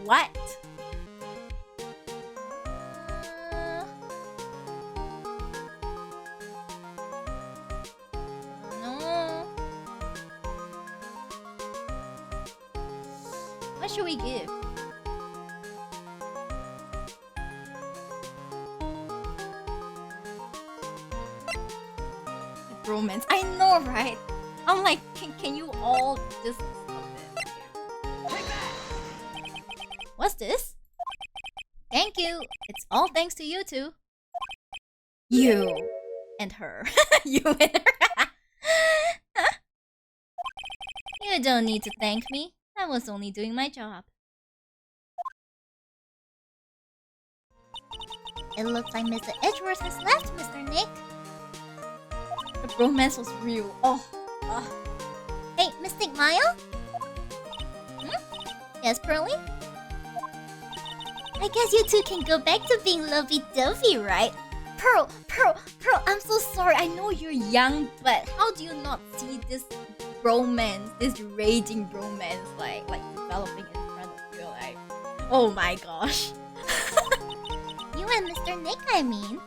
What? No. What should we give? Romance. I know, right? I'm like, can you all just stop it? Take that! What's this? Thank you. It's all thanks to you two. You and her. You and her. You don't need to thank me. I was only doing my job. It looks like Mr. Edgeworth has left, Mr. Nick. The bromance was real. Oh. Hey, Mystic Maya? Yes, Pearly? I guess you two can go back to being lovey-dovey, right? Pearl, I'm so sorry. I know you're young, but how do you not see this bromance, this raging bromance, like developing in front of you? Like, oh my gosh. You and Mr. Nick, I mean.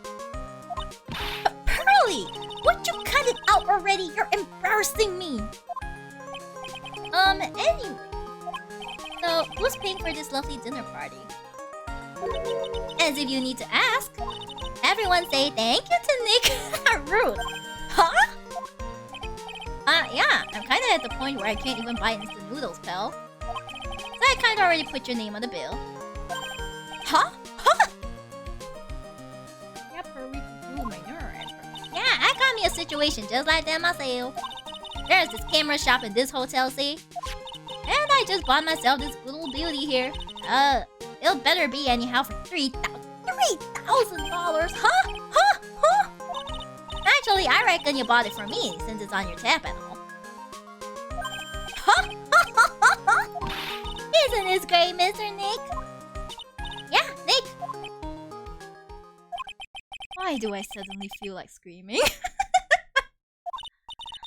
Pearly! Would you cut it out already? You're embarrassing me! Anyway. So, who's paying for this lovely dinner party? As if you need to ask. Everyone say thank you to Nick. Rude. Huh? Yeah. I'm kinda at the point where I can't even buy instant noodles, pal. So I kinda already put your name on the bill. Huh? Yeah, Pearly, yeah, I got me a situation just like that myself. There's this camera shop in this hotel, see? And I just bought myself this little beauty here. It'll better be anyhow for $3,000. Huh? Actually, I reckon you bought it for me since it's on your tab and all. Isn't this great, Mr. Nick? Yeah, Nick. Why do I suddenly feel like screaming?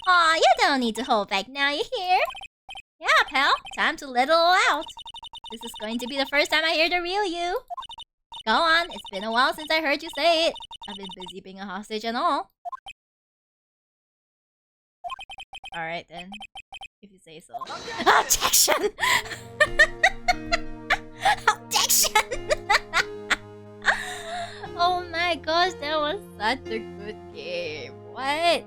Aw, you don't need to hold back now, you hear? Yeah, pal, time to let it all out. This is going to be the first time I hear the real you. Go on, it's been a while since I heard you say it. I've been busy being a hostage and all. Alright then, if you say so. Objection! Objection! Oh my gosh, that was such a good game. What?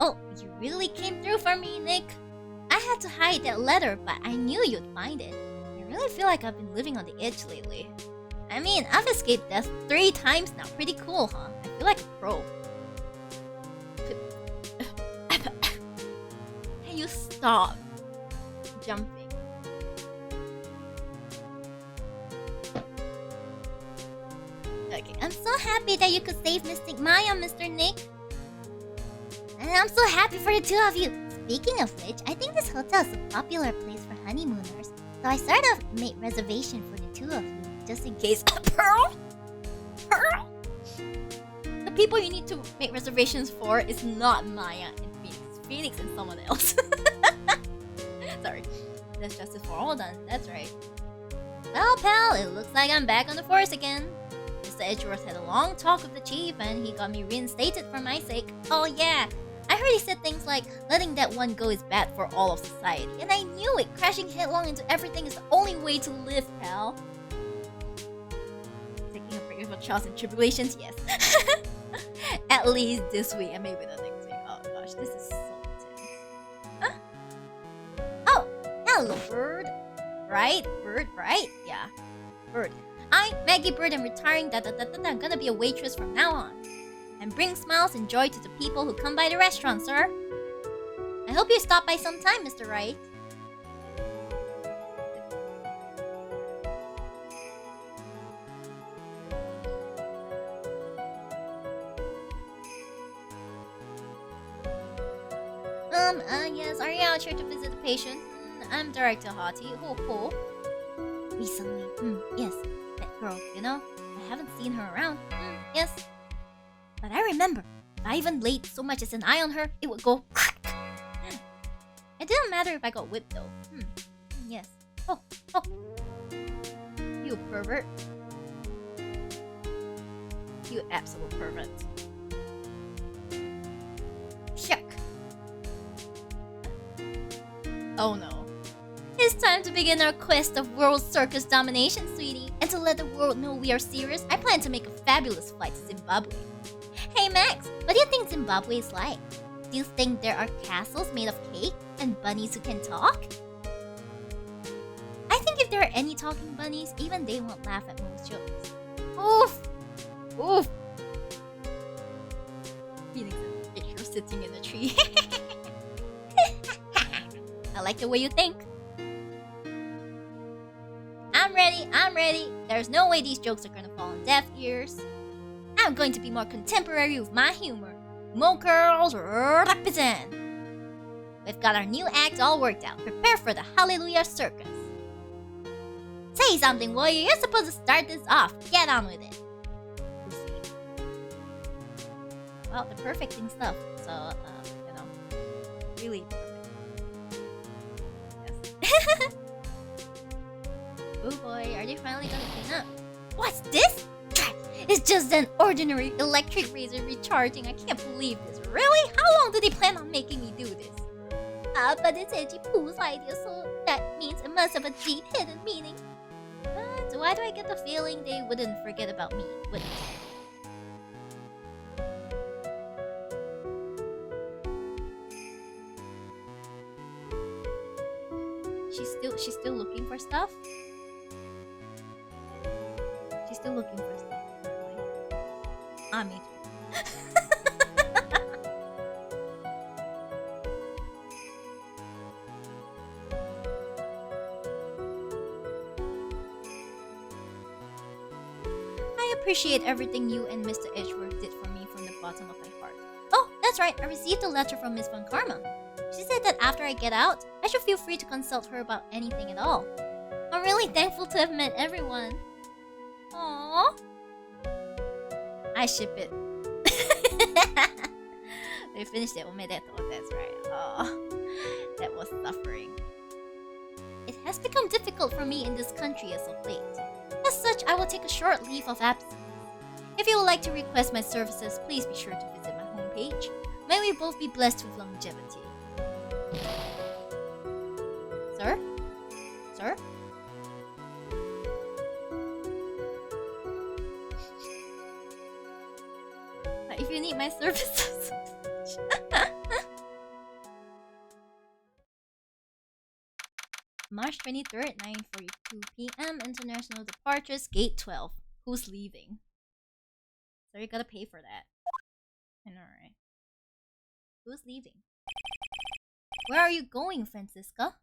Oh, you really came through for me, Nick. I had to hide that letter, but I knew you'd find it. I really feel like I've been living on the edge lately. I mean, I've escaped death 3 times now. Pretty cool, huh? I feel like a pro. Can you stop jumping? Okay, I'm so happy that you could save Mystic Maya, Mr. Nick. And I'm so happy for the 2 of you. Speaking of which, I think this hotel is a popular place for honeymooners. So I sort of made reservation for the 2 of you, just in case. Pearl? The people you need to make reservations for is not Maya and Phoenix. Phoenix and someone else. Sorry. That's justice for all done. That's right. Well, pal, it looks like I'm back on the force again. Mr. Edgeworth had a long talk with the chief and he got me reinstated for my sake. Oh yeah, I heard he said things like, letting that one go is bad for all of society. And I knew it! Crashing headlong into everything is the only way to live, pal. Taking a break from trials and tribulations, yes. At least this week and maybe the next week. Oh gosh, this is so intense. Huh? Oh, hello, Bird. Right? Bird, right? Yeah. Bird. I'm Maggie Bird and retiring I'm gonna be a waitress from now on. And bring smiles and joy to the people who come by the restaurant, sir. I hope you stop by sometime, Mr. Wright. Yes, are you out here to visit the patient? I'm Director Hottie. Ho. Recently, yes, that girl, you know? I haven't seen her around. Yes. But I remember, if I even laid so much as an eye on her, it would go crack. It didn't matter if I got whipped though. Yes. Oh. You pervert. You absolute pervert. Shuck. Oh no. It's time to begin our quest of world circus domination, sweetie. And to let the world know we are serious, I plan to make a fabulous flight to Zimbabwe. Hey Max, what do you think Zimbabwe is like? Do you think there are castles made of cake and bunnies who can talk? I think if there are any talking bunnies, even they won't laugh at most jokes. Oof. Phoenix is a picture sitting in a tree. I like the way you think. I'm ready. There's no way these jokes are gonna fall on deaf ears. I'm going to be more contemporary with my humor. Mo girls represent. We've got our new act all worked out. Prepare for the Hallelujah Circus. Say something, warrior. You're supposed to start this off. Get on with it. Well, the perfecting stuff. So, you know, really perfect. Yes. Oh boy, are they finally gonna clean up? What's this? It's just an ordinary electric razor recharging. I can't believe this. Really? How long do they plan on making me do this? But it's Edgy Pooh's idea, so that means it must have a deep hidden meaning. But why do I get the feeling they wouldn't forget about me, would they? She's still looking for stuff? She's still looking for stuff. Me too. I appreciate everything you and Mr. Edgeworth did for me from the bottom of my heart. Oh, that's right, I received a letter from Miss Von Karma. She said that after I get out, I should feel free to consult her about anything at all. I'm really thankful to have met everyone. Aww. I ship it. They finished it. Omedetou, that's right. Oh, that was suffering. It has become difficult for me in this country as of late. As such, I will take a short leave of absence. If you would like to request my services, please be sure to visit my homepage. May we both be blessed with longevity. Sir? Sir? If you need my services. March 23rd, 9:42 p.m. International departures, gate 12. Who's leaving? So you gotta pay for that. I know, right? Who's leaving? Where are you going, Francisca?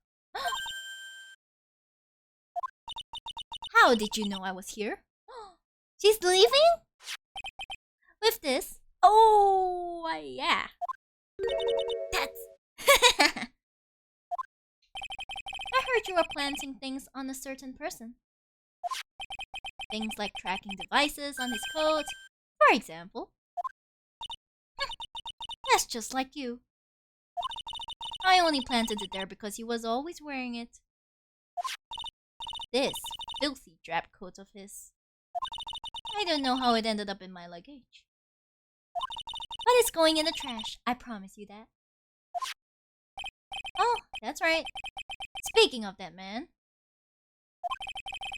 How did you know I was here? She's leaving? With this? Oh, yeah. That's... I heard you were planting things on a certain person. Things like tracking devices on his coat, for example. That's just like you. I only planted it there because he was always wearing it. This filthy drab coat of his. I don't know how it ended up in my luggage. But it's going in the trash, I promise you that. Oh, that's right. Speaking of that man,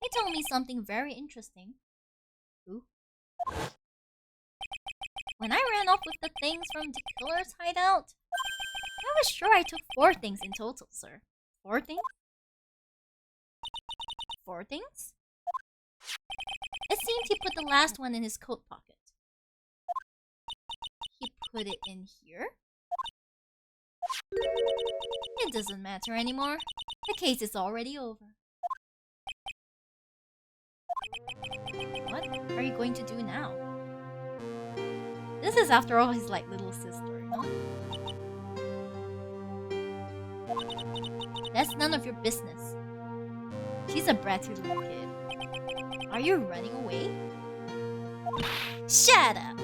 he told me something very interesting. Ooh. When I ran off with the things from the killer's hideout, I was sure I took 4 things in total, sir. 4 things? 4 things? It seemed he put the last one in his coat pocket. He put it in here? It doesn't matter anymore. The case is already over. What are you going to do now? This is, after all, his like little sister, you know? That's none of your business. She's a bratty little kid. Are you running away? Shut up!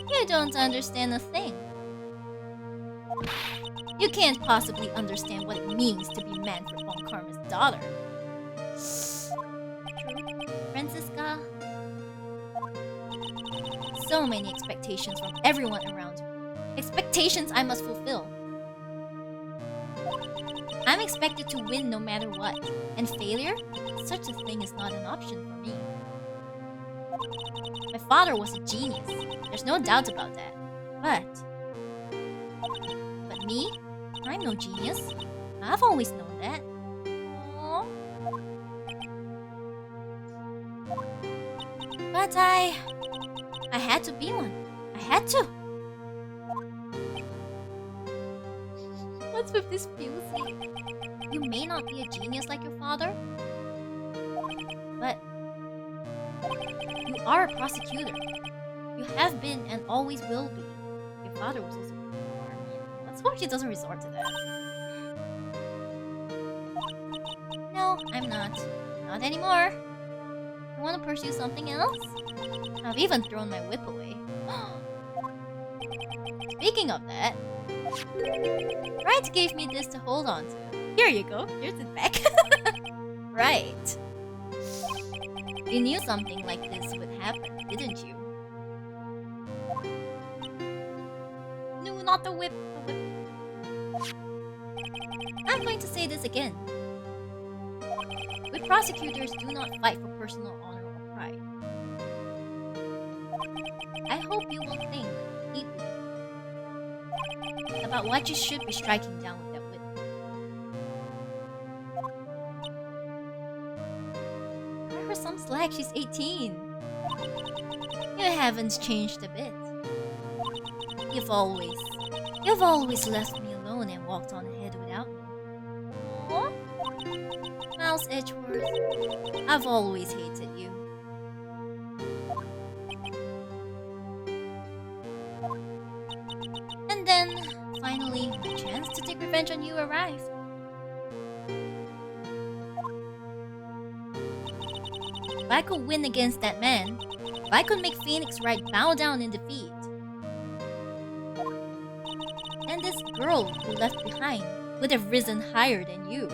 You don't understand a thing. You can't possibly understand what it means to be Manfred von Karma's daughter. Franziska. So many expectations from everyone around me. Expectations I must fulfill. I'm expected to win no matter what, and failure? Such a thing is not an option for me. My father was a genius, there's no doubt about that. But me? I'm no genius. I've always known that. Aww. But I had to be one. I had to. What's with this Pusey? You may not be a genius like your father, but you are a prosecutor. You have been and always will be. Your father was also an army. Let's hope she doesn't resort to that. No, I'm not. Not anymore. You want to pursue something else? I've even thrown my whip away. Speaking of that, Wright gave me this to hold on to. Here you go. Here's it back. Right. You knew something like this would happen, didn't you? No, not the whip. The whip. I'm going to say this again. We prosecutors do not fight for personal honor or pride. I hope you will think deeply about what you should be striking down with that whip. Cut her some slack, she's 18. You haven't changed a bit. You've always left me alone and walked on ahead without me. Aww. Mouse Edgeworth, I've always hated you. And then, finally, my chance to take revenge on you arrived. If I could win against that man, if I could make Phoenix Wright bow down in defeat, then this girl who left behind would have risen higher than you.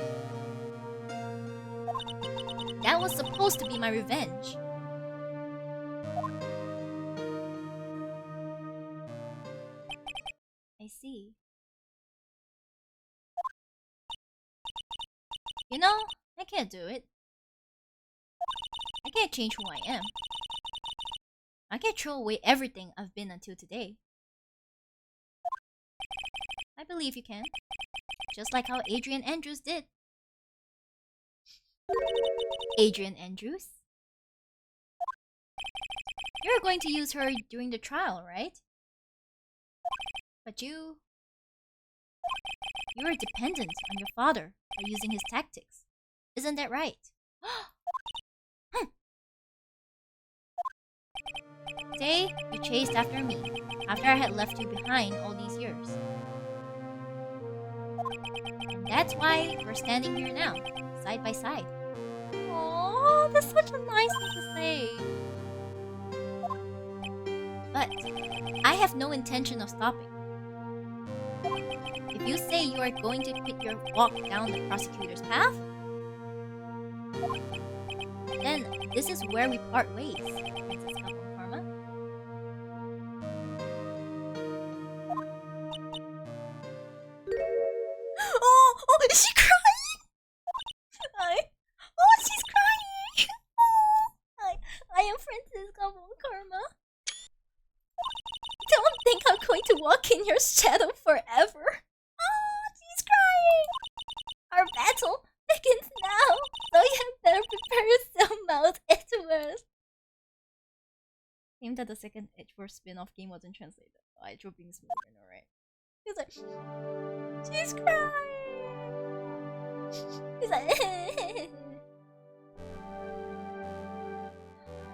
That was supposed to be my revenge. I see. You know, I can't do it. I can't change who I am. I can't throw away everything I've been until today. I believe you can. Just like how Adrian Andrews did. Adrian Andrews? You're going to use her during the trial, right? But you are dependent on your father by using his tactics. Isn't that right? Today, you chased after me, after I had left you behind all these years. And that's why we're standing here now, side by side. Aww, that's such a nice thing to say. But I have no intention of stopping. If you say you are going to quit your walk down the prosecutor's path, then this is where we part ways. Princess Couple Karma. Oh, is she crying? Oh, she's crying. I am Princess Couple Karma. Don't think I'm going to walk in your shadow forever. Oh, she's crying. Our battle begins now, so you had better prepare yourself, Mount Edgeworth. Claimed that the second Edgeworth spin-off game wasn't translated. Oh, Edgeworth being smoother, alright. He's like, she's crying. He's like,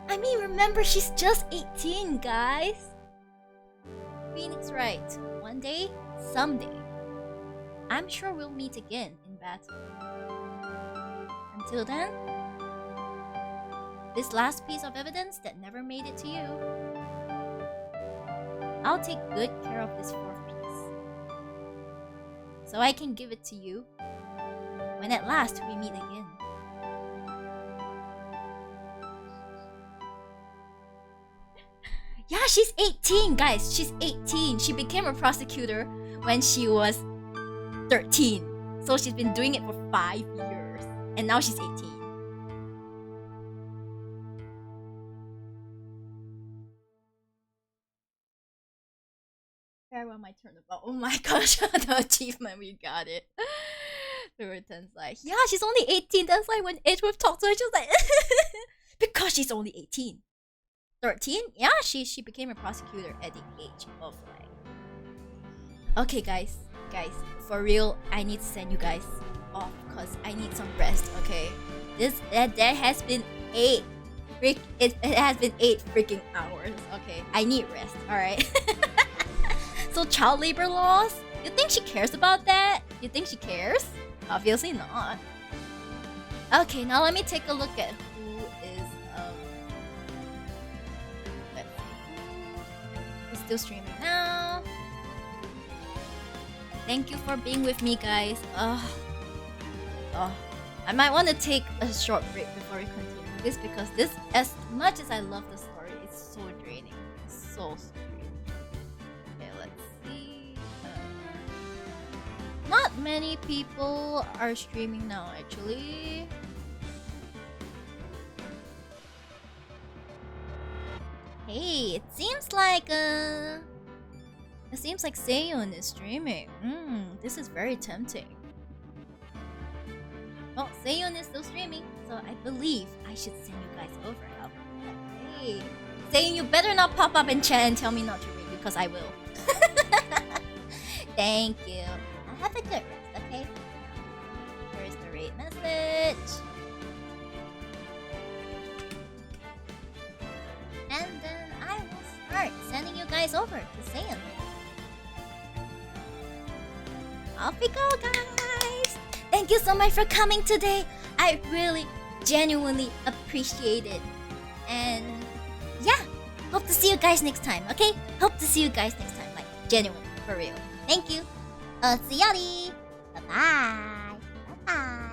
I mean, remember, she's just 18, guys. Phoenix Wright. One day, someday, I'm sure we'll meet again in battle. Until then, this last piece of evidence that never made it to you, I'll take good care of this fourth piece, so I can give it to you when at last we meet again. Yeah, she's 18, guys. She's 18. She became a prosecutor when she was 13. So she's been doing it for 5 years. And now she's 18. Farewell, my turnabout. Oh my gosh, the achievement, we got it. Riverton's like, yeah, she's only 18. That's why when Edgeworth talked to her, she was like, because she's only 18. 13? Yeah, she became a prosecutor at the age of like... Okay, guys, for real, I need to send you guys off because I need some rest. Okay, there has been 8 freaking hours. Okay, I need rest. All right. So child labor laws? You think she cares about that? You think she cares? Obviously not. Okay, now let me take a look at who is It's still streaming now. Thank you for being with me, guys. I might want to take a short break before we continue this because this, as much as I love the story, it's so draining. It's so draining. Okay, let's see. Not many people are streaming now, actually. Hey, it seems like Seiyun is streaming. This is very tempting. Well, Seiyun is still streaming, so I believe I should send you guys over. Hey, Seiyun, you better not pop up in chat and tell me not to read because I will. Thank you. I'll have a good rest, okay? Here's the raid message. And then I will start sending you guys over to Seiyun. Off we go, guys! Thank you so much for coming today. I really, genuinely appreciate it. And yeah, hope to see you guys next time, okay? Hope to see you guys next time, like genuinely, for real. Thank you. See ya. Bye-bye. Bye-bye.